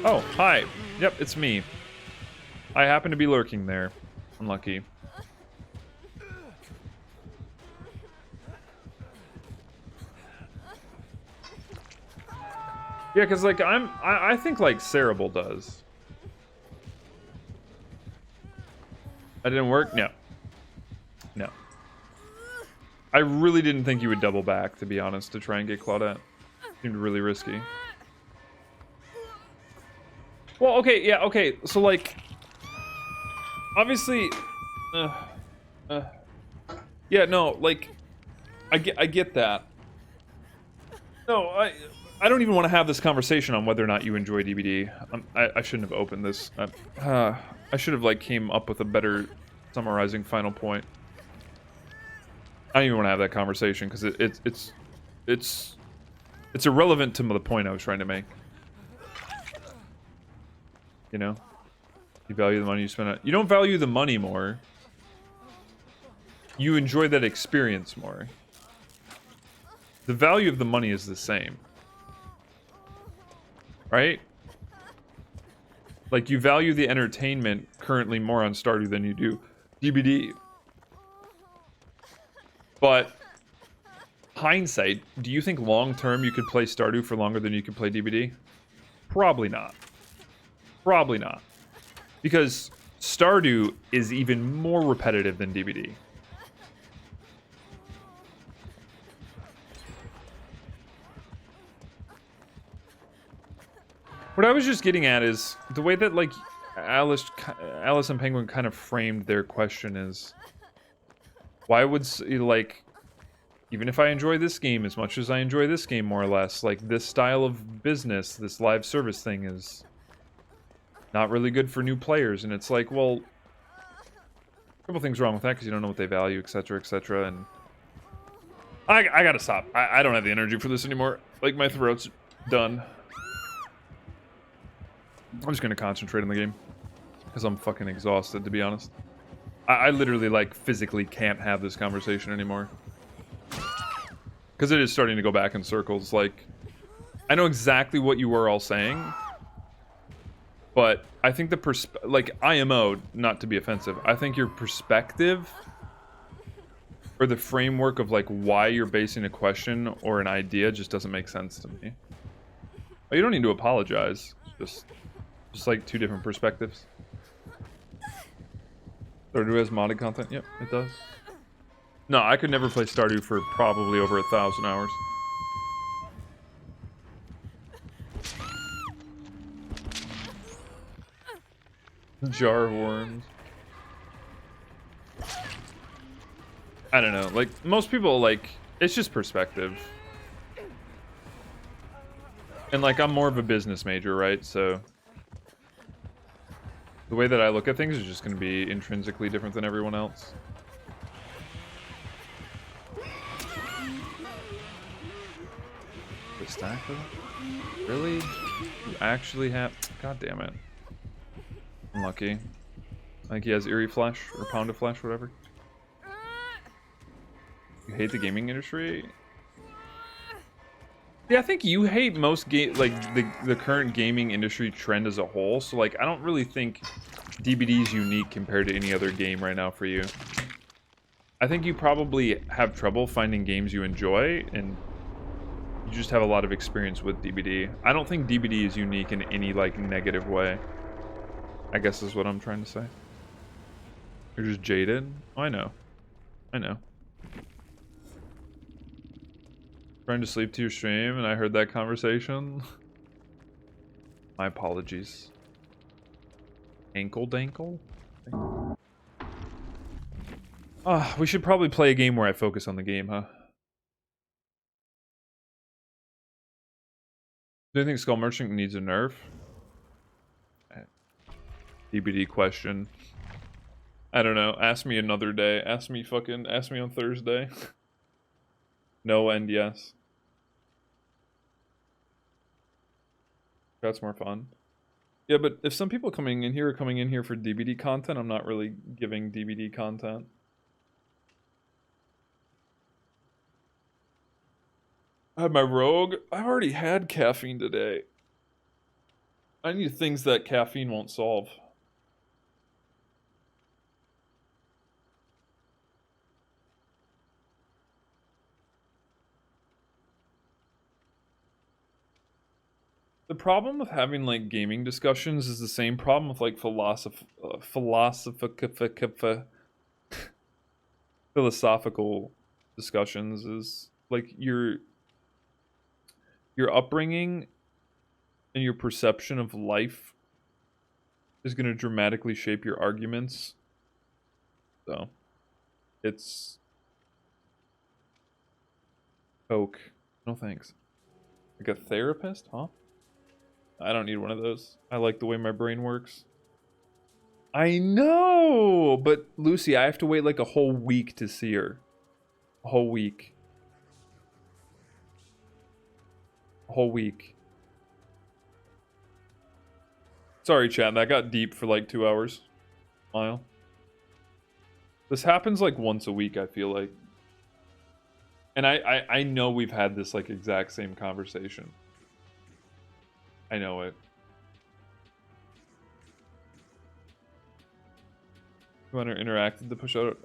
Oh, hi. Yep, it's me. I happen to be lurking there. Unlucky. Yeah, because, like, I think, like, Cerebral does. That didn't work? No. No. I really didn't think you would double back, to be honest, to try and get Claudette. Seemed really risky. Well, okay, yeah, okay, so, like, obviously, yeah, no, like, I get that. No, I don't even want to have this conversation on whether or not you enjoy DBD. I shouldn't have opened this. I should have like came up with a better summarizing final point. I don't even want to have that conversation because it's irrelevant to the point I was trying to make. You know, you value the money you spend. You don't value the money more. You enjoy that experience more. The value of the money is the same. Right? Like, you value the entertainment currently more on Stardew than you do DBD. But, hindsight, do you think long-term you could play Stardew for longer than you could play DBD? Probably not. Probably not. Because Stardew is even more repetitive than DBD. What I was just getting at is the way that like Alice and Penguin kind of framed their question is, why would like, even if I enjoy this game as much as I enjoy this game more or less, like this style of business, this live service thing is not really good for new players. And it's like, well, a couple things wrong with that because you don't know what they value, etc., etc. And I gotta stop. I don't have the energy for this anymore. Like, my throat's done. I'm just gonna concentrate on the game because I'm fucking exhausted, to be honest. I literally, like, physically can't have this conversation anymore because it is starting to go back in circles. Like, I know exactly what you were all saying, but I think the like, IMO, not to be offensive, I think your perspective or the framework of like why you're basing a question or an idea just doesn't make sense to me. Oh, you don't need to apologize. Just like two different perspectives. Stardew has modded content? Yep, it does. No, I could never play Stardew for probably over 1,000 hours. Jar worms. I don't know. Like, most people, like, it's just perspective. And, like, I'm more of a business major, right? So the way that I look at things is just going to be intrinsically different than everyone else. The stack of it? Really? You actually have... God damn it. Unlucky. I think he has Eerie Flesh, or Pound of Flesh, whatever. You hate the gaming industry? Yeah, I think you hate most the current gaming industry trend as a whole. So, like, I don't really think DBD is unique compared to any other game right now for you. I think you probably have trouble finding games you enjoy, and you just have a lot of experience with DBD. I don't think DBD is unique in any, like, negative way, I guess is what I'm trying to say. You're just jaded? Oh, I know. I know. Trying to sleep to your stream and I heard that conversation. My apologies. Ankle dankle? We should probably play a game where I focus on the game, huh? Do you think Skull Merchant needs a nerf? DBD question. I don't know. Ask me another day. Ask me on Thursday. No and yes. That's more fun. Yeah, but if some people coming in here are coming in here for DBD content, I'm not really giving DBD content. I had my Rogue. I've already had caffeine today. I need things that caffeine won't solve. The problem with having, like, gaming discussions is the same problem with, like, philosophical discussions. Is like your upbringing and your perception of life is going to dramatically shape your arguments. So it's Coke. No thanks. Like a therapist, huh? I don't need one of those. I like the way my brain works. I know, but Lucy, I have to wait like a whole week to see her. A whole week. A whole week. Sorry, chat. That got deep for like 2 hours. Smile. This happens like once a week, I feel like. And I know we've had this like exact same conversation. I know it. You want to interact with the push out?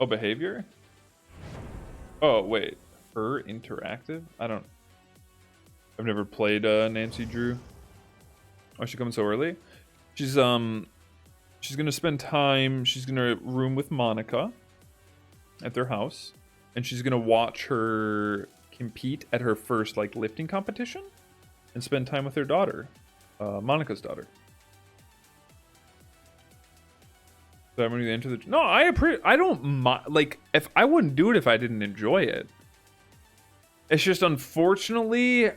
Oh, behavior? Oh, wait. Her interactive? I've never played Nancy Drew. Oh, she coming so early? She's gonna spend time. She's gonna room with Monica at their house, and she's gonna watch her compete at her first like lifting competition, and spend time with her daughter, Monica's daughter. So I'm gonna enter the. No, I don't like if I wouldn't do it if I didn't enjoy it. It's just unfortunately.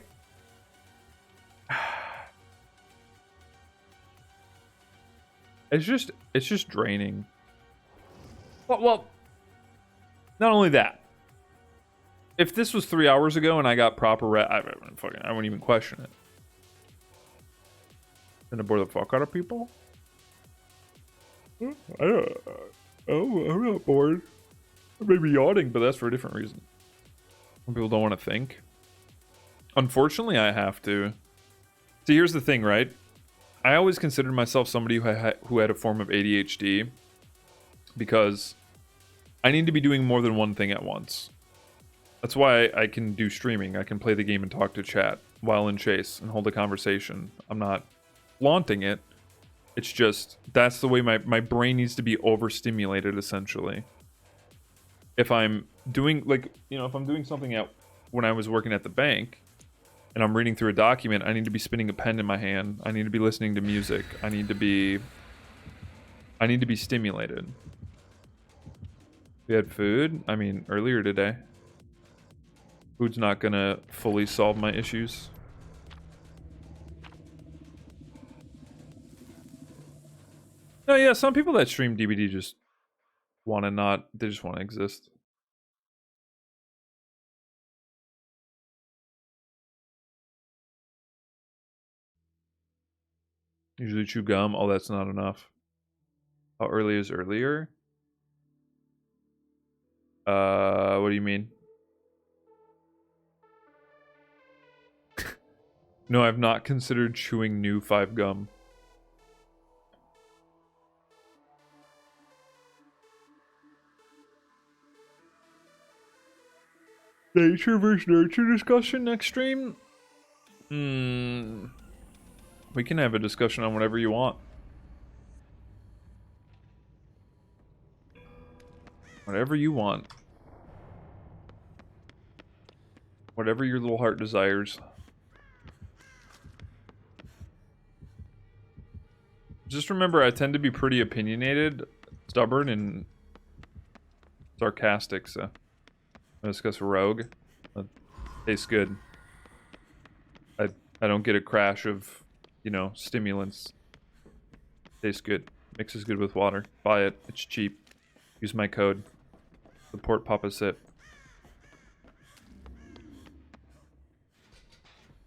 It's just draining. Well, not only that. If this was 3 hours ago and I got proper I wouldn't even question it. Gonna bore the fuck out of people? I'm not bored. I may be yawning, but that's for a different reason. Some people don't want to think. Unfortunately, I have to. See, here's the thing, right? I always considered myself somebody who had a form of ADHD because I need to be doing more than one thing at once. That's why I can do streaming. I can play the game and talk to chat while in chase and hold a conversation. I'm not flaunting it. It's just, that's the way my brain needs to be overstimulated, essentially. If I'm doing, like, you know, if I'm doing something when I was working at the bank, and I'm reading through a document, I need to be spinning a pen in my hand. I need to be listening to music. I need to be stimulated. We had food, I mean, earlier today. Food's not gonna fully solve my issues. No, yeah, some people that stream DBD just they just want to exist. Usually chew gum. Oh, that's not enough. How early is earlier? What do you mean? No, I've not considered chewing new 5 gum. Nature versus nurture discussion next stream? We can have a discussion on whatever you want. Whatever you want. Whatever your little heart desires. Just remember, I tend to be pretty opinionated, stubborn, and sarcastic, so... I'll discuss Rogue. Tastes good. I don't get a crash of, you know, stimulants. Tastes good. Mixes good with water. Buy it. It's cheap. Use my code. Support Papa Sip.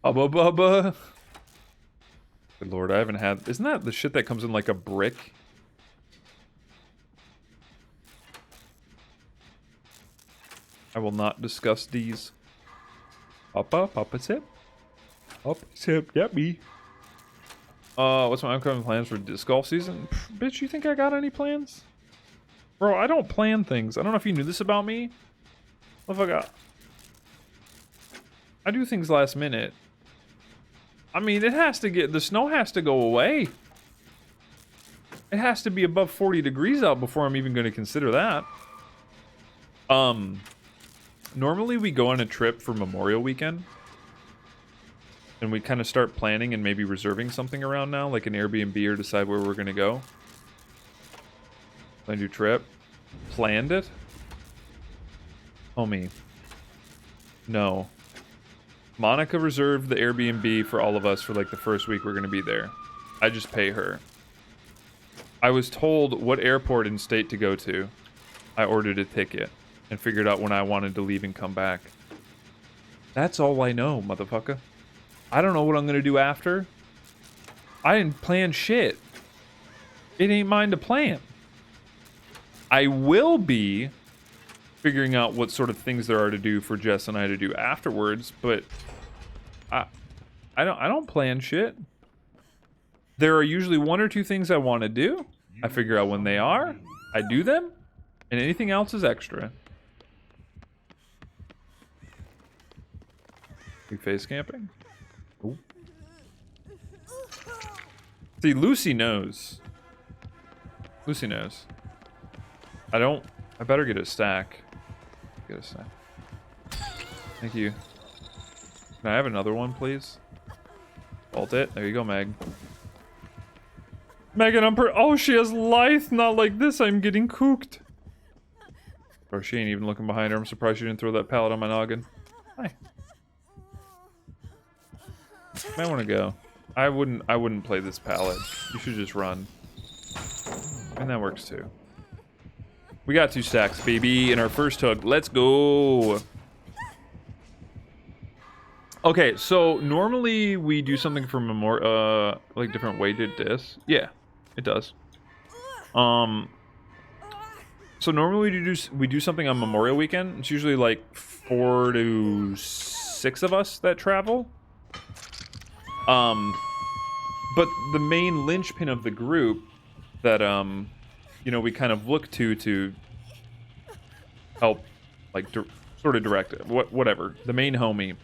Hubba bubba. Good lord, I haven't had... Isn't that the shit that comes in like a brick? I will not discuss these. Papa Sip. Papa Sip, yeah, me. What's my upcoming plans for disc golf season? Pff, bitch, you think I got any plans? Bro, I don't plan things. I don't know if you knew this about me. What if I got... I do things last minute. I mean, it has to get... The snow has to go away. It has to be above 40 degrees out before I'm even going to consider that. Normally we go on a trip for Memorial Weekend. And we kind of start planning and maybe reserving something around now, like an Airbnb, or decide where we're going to go. Planned your trip. Planned it? Homie. No. Monica reserved the Airbnb for all of us for like the first week we're going to be there. I just pay her. I was told what airport and state to go to. I ordered a ticket and figured out when I wanted to leave and come back. That's all I know, motherfucker. I don't know what I'm going to do after. I didn't plan shit. It ain't mine to plan. I will be figuring out what sort of things there are to do for Jess and I to do afterwards, but I don't plan shit. There are usually 1 or 2 things I want to do. I figure out when they are. I do them, and anything else is extra. We face camping. Ooh. See, Lucy knows. Lucy knows. I better get a stack. Get a stack. Thank you. Can I have another one, please? Vault it. There you go, Meg. Megan, oh, she has lithe. Not like this. I'm getting cooked. Bro, she ain't even looking behind her. I'm surprised she didn't throw that pallet on my noggin. Hi. Might want to go. I wouldn't play this pallet. You should just run. And that works too. We got 2 stacks, baby, in our first hook. Let's go. Okay, so normally we do something for like different weighted discs. Yeah, it does. So normally we do something on Memorial Weekend. It's usually like 4 to 6 of us that travel. But the main linchpin of the group that you know, we kind of look to help, like, sort of direct it. Whatever. The main homie.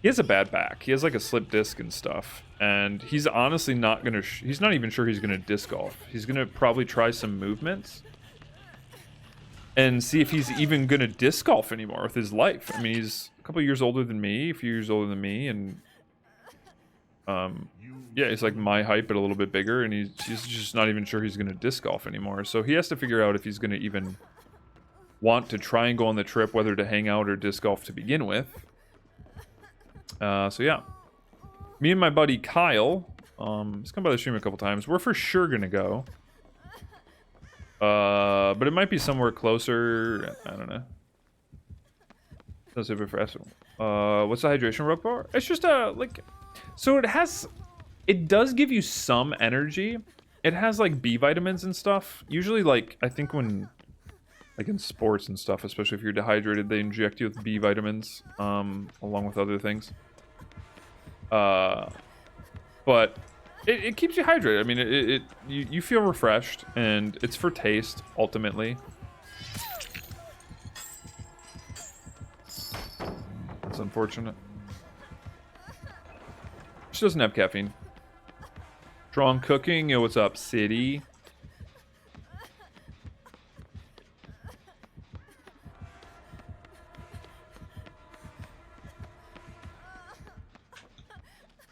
He has a bad back. He has like a slip disc and stuff, and he's honestly not gonna. He's not even sure he's gonna disc golf. He's gonna probably try some movements and see if he's even gonna disc golf anymore with his life. I mean, he's a couple years older than me, a few years older than me, and yeah, he's like my height but a little bit bigger, and he's just not even sure he's gonna disc golf anymore. So he has to figure out if he's gonna even want to try and go on the trip, whether to hang out or disc golf to begin with. So yeah, me and my buddy Kyle, he's come by the stream a couple times. We're for sure gonna go, but it might be somewhere closer. I don't know. That's it for us. What's the hydration rub for? It's just like, so it does give you some energy. It has like B vitamins and stuff. Usually, like, I think when, like in sports and stuff, especially if you're dehydrated, they inject you with B vitamins, along with other things. But it keeps you hydrated. I mean, you feel refreshed, and it's for taste ultimately. That's unfortunate. She doesn't have caffeine. Strong cooking. Yo, what's up, City?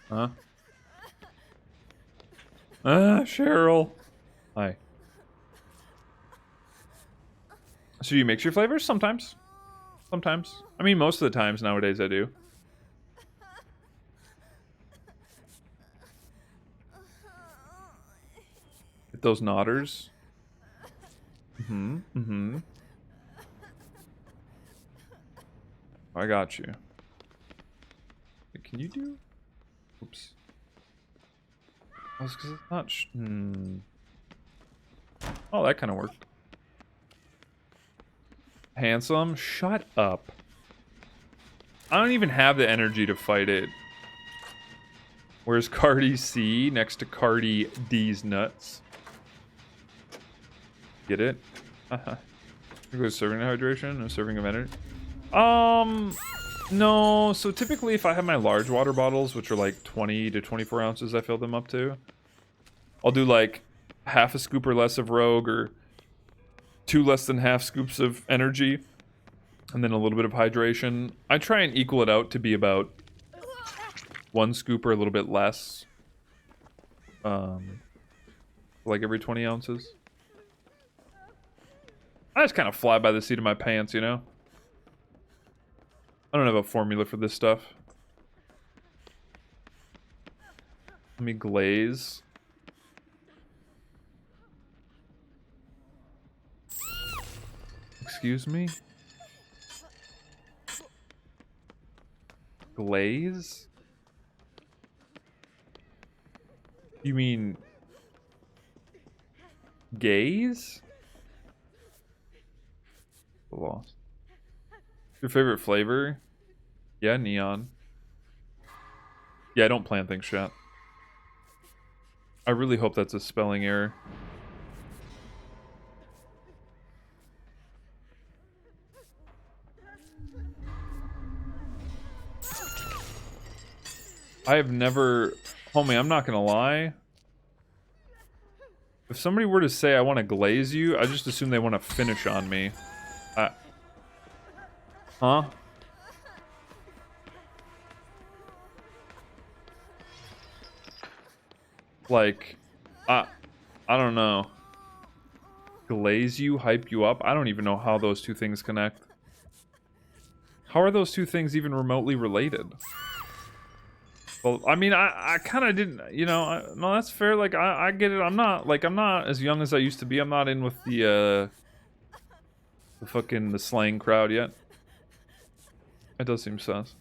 Huh? Cheryl. Hi. So do you mix your flavors? Sometimes. Sometimes. I mean, most of the times nowadays I do. Get those nodders. I got you. Can you do? Oops. Oh, it's because it's not. Oh, that kind of worked. Handsome? Shut up. I don't even have the energy to fight it. Where's Cardi C next to Cardi D's nuts? Get it? Serving of hydration? No serving of energy? No. So typically if I have my large water bottles, which are like 20 to 24 ounces, I fill them up to. I'll do like half a scoop or less of Rogue, or 2 less than half scoops of energy, and then a little bit of hydration. I try and equal it out to be about 1 scoop or a little bit less, like every 20 ounces. I just kind of fly by the seat of my pants, you know? I don't have a formula for this stuff. Let me glaze. Excuse me? Glaze? You mean gaze? Lost. Your favorite flavor? Yeah, neon. Yeah, I don't plan things, chat. I really hope that's a spelling error. I have never... Homie, I'm not gonna lie. If somebody were to say I want to glaze you, I just assume they want to finish on me. Huh? Like, I don't know. Glaze you, hype you up? I don't even know how those two things connect. How are those two things even remotely related? Well, I mean, I kind of didn't, you know, no, that's fair. Like, I get it. I'm not as young as I used to be. I'm not in with the fucking, the slang crowd yet. It does seem sus.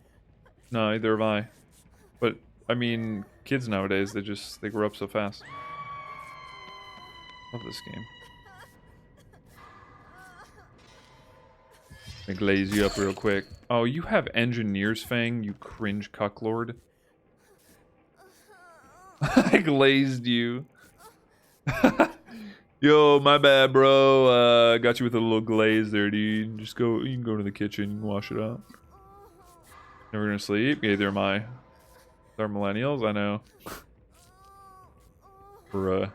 No, either have I. But, I mean, kids nowadays, they grow up so fast. Love this game. Let me glaze you up real quick. Oh, you have Engineer's Fang, you cringe cucklord. I glazed you. Yo, my bad, bro. Got you with a little glaze there, dude. Just go. You can go to the kitchen and wash it out. Never gonna sleep. Neither am I. They're millennials. I know. Bruh.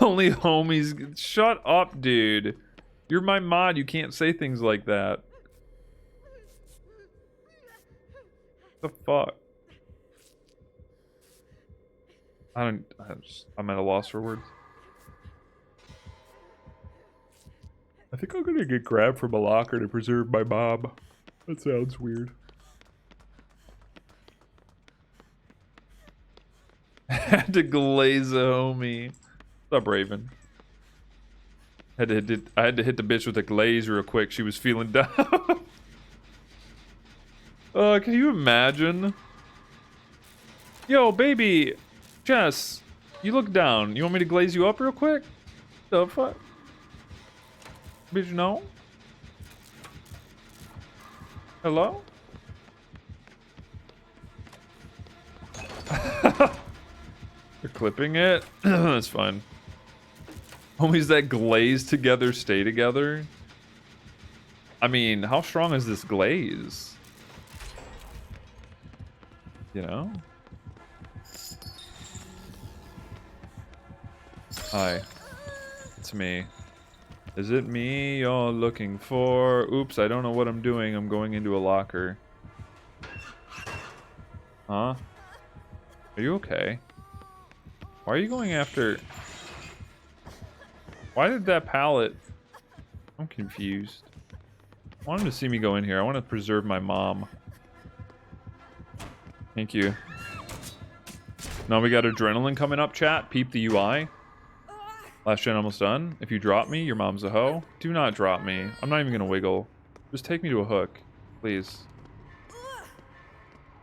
Only homies. Shut up, dude. You're my mod. You can't say things like that. The fuck. I'm at a loss for words. I think I'm gonna get grabbed from a locker to preserve my mom. That sounds weird. Had to glaze a homie. What's up, Raven? I had to hit the bitch with a glaze real quick. She was feeling down. Can you imagine? Yo, baby. Jess, you look down. You want me to glaze you up real quick? The fuck? Bitch, no? Hello? They're clipping it? That's fine. Homies that glaze together stay together? I mean, how strong is this glaze? You know? Hi. It's me. Is it me you're looking for? Oops, I don't know what I'm doing. I'm going into a locker. Huh? Are you okay? Why are you going after... Why did that pallet... I'm confused. I want him to see me go in here. I want to preserve my mom. Thank you. Now we got adrenaline coming up, chat. Peep the UI. Last gen almost done. If you drop me, your mom's a hoe. Do not drop me. I'm not even gonna wiggle. Just take me to a hook. Please.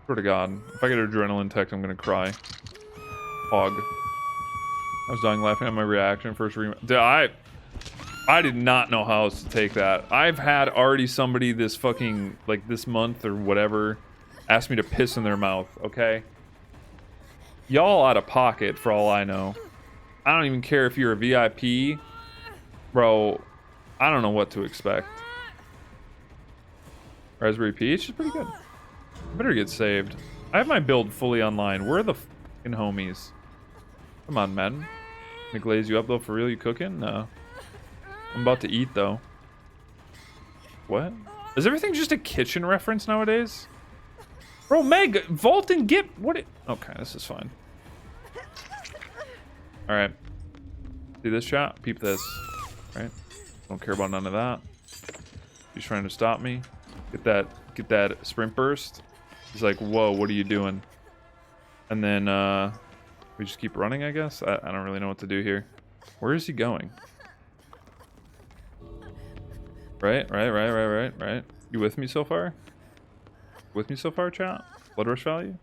Swear to God. If I get an adrenaline text, I'm gonna cry. Hog. I was dying laughing at my reaction. First I did not know how else to take that. I've had already somebody this fucking, like this month or whatever, ask me to piss in their mouth, okay? Y'all out of pocket for all I know. I don't even care if you're a VIP. Bro, I don't know what to expect. Raspberry Peach is pretty good. I better get saved. I have my build fully online. Where are the fucking homies? Come on, man. Gonna glaze you up though, for real? You cooking? No. I'm about to eat though. What? Is everything just a kitchen reference nowadays? Bro, Meg, Vault and Gip, what okay, this is fine. Alright. See this shot? Peep this. Right? Don't care about none of that. He's trying to stop me. Get that sprint burst. He's like, whoa, what are you doing? And then we just keep running, I guess. I don't really know what to do here. Where is he going? Right. You with me so far? With me so far, chat? Blood rush value?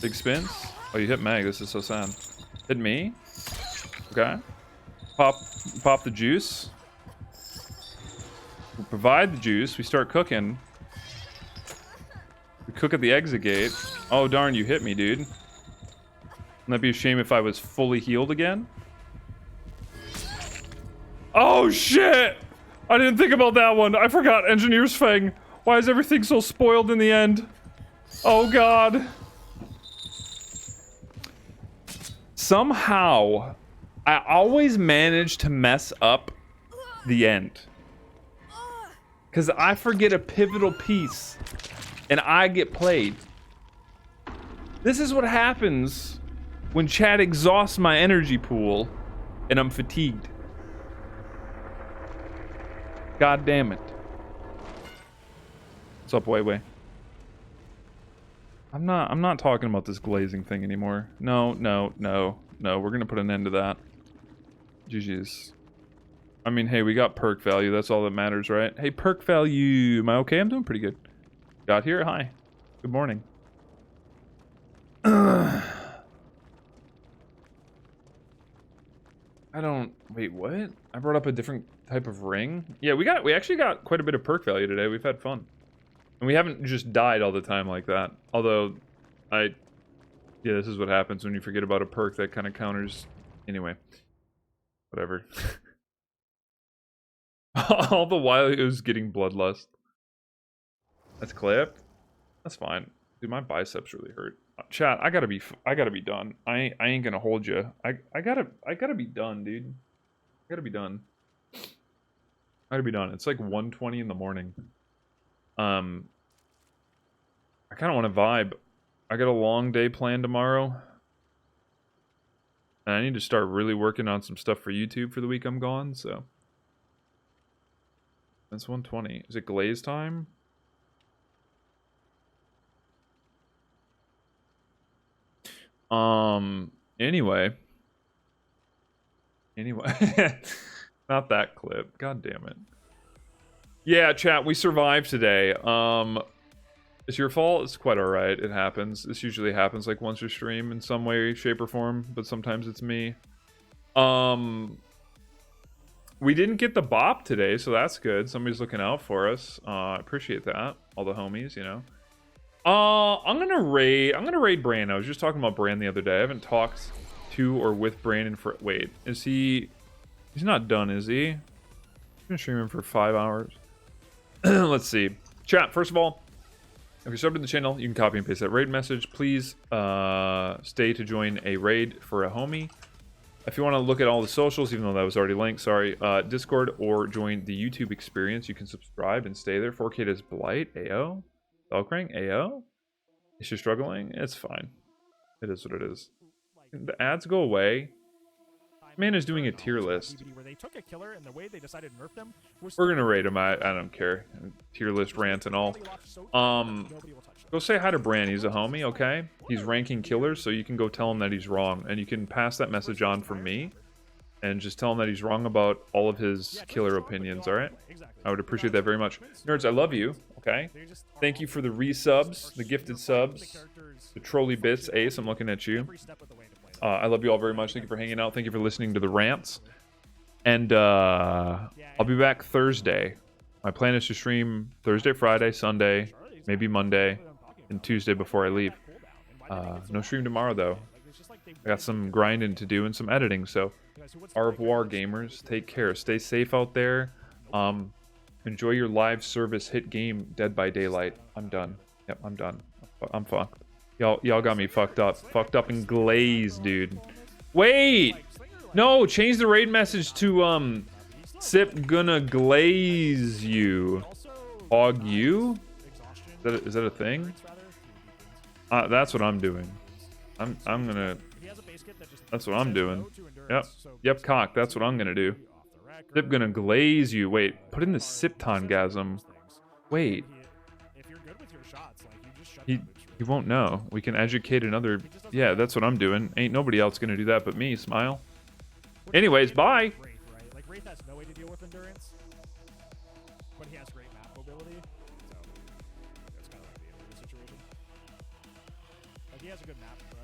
Big spins? Oh, you hit Mag. This is so sad. Hit me? Okay. Pop the juice. We provide the juice. We start cooking. We cook at the exit gate. Oh, darn, you hit me, dude. Wouldn't that be a shame if I was fully healed again? Oh, shit! I didn't think about that one. I forgot Engineer's Fang. Why is everything so spoiled in the end? Oh, God. Somehow, I always manage to mess up the end. Because I forget a pivotal piece, and I get played. This is what happens when chat exhausts my energy pool, and I'm fatigued. God damn it. What's up, Way? I'm not talking about this glazing thing anymore. No. We're gonna put an end to that. GG's. I mean, hey, we got perk value. That's all that matters, right? Hey, perk value. Am I okay? I'm doing pretty good. Got here? Hi. Good morning. I don't... Wait, what? I brought up a different type of ring? Yeah, we actually got quite a bit of perk value today. We've had fun. And we haven't just died all the time like that. Although, yeah, this is what happens when you forget about a perk that kind of counters... Anyway. Whatever. All the while it was getting bloodlust. That's clipped. That's fine. Dude, my biceps really hurt. Chat, I gotta be done. I ain't gonna hold you. I gotta be done, dude. I gotta be done. It's like 1:20 in the morning. I kind of want to vibe. I got a long day planned tomorrow. And I need to start really working on some stuff for YouTube for the week I'm gone, so. That's 1:20. Is it glaze time? Anyway. Not that clip. God damn it. Yeah, chat, we survived today. It's your fault. It's quite alright. It happens. This usually happens like once a stream in some way, shape, or form, but sometimes it's me. We didn't get the bop today, so that's good. Somebody's looking out for us. I appreciate that. All the homies, you know. I'm gonna raid Brand. I was just talking about Brand the other day. I haven't talked to or with Brandon for... Wait, is he... He's not done, is he? I'm gonna stream him for 5 hours. Let's see. Chat, first of all, if you're subbed to the channel, you can copy and paste that raid message. Please stay to join a raid for a homie. If you want to look at all the socials, even though that was already linked, sorry, Discord or join the YouTube experience, you can subscribe and stay there. 4K is Blight, AO. Velcring, AO. Is she struggling? It's fine. It is what it is. The ads go away. Man is doing a tier list. We're gonna rate him. I don't care. Tier list rant and all. Go say hi to Bran. He's a homie, okay? He's ranking killers, so you can go tell him that he's wrong, and you can pass that message on from me, and just tell him that he's wrong about all of his killer opinions. All right? I would appreciate that very much. Nerds, I love you. Okay. Thank you for the resubs, the gifted subs, the trolley bits. Ace, I'm looking at you. I love you all very much. Thank you for hanging out. Thank you for listening to the rants. And I'll be back Thursday. My plan is to stream Thursday, Friday, Sunday, maybe Monday, and Tuesday before I leave. No stream tomorrow, though. I got some grinding to do and some editing, so au revoir, gamers. Take care. Stay safe out there. Enjoy your live service hit game, Dead by Daylight. I'm done. Yep, I'm done. I'm fucked. Y'all got me fucked up and glazed, dude. Wait! No, change the raid message to, Sip gonna glaze you. Hog you? Is that a thing? That's what I'm doing. I'm gonna... That's what I'm doing. Yep, cock. That's what I'm gonna do. tracker. Sip gonna glaze you. Wait, put in the Siptongasm. Wait, If you're good with your shots, like you just shut he down the he won't know. We can educate another. Yeah, that's what I'm doing. Ain't nobody else gonna do that but me. Smile. Anyways, bye. Wraith, right? Like Wraith has no way to deal with endurance, but he has great map mobility. So that's kind of like the other situation. Like he has a good map, but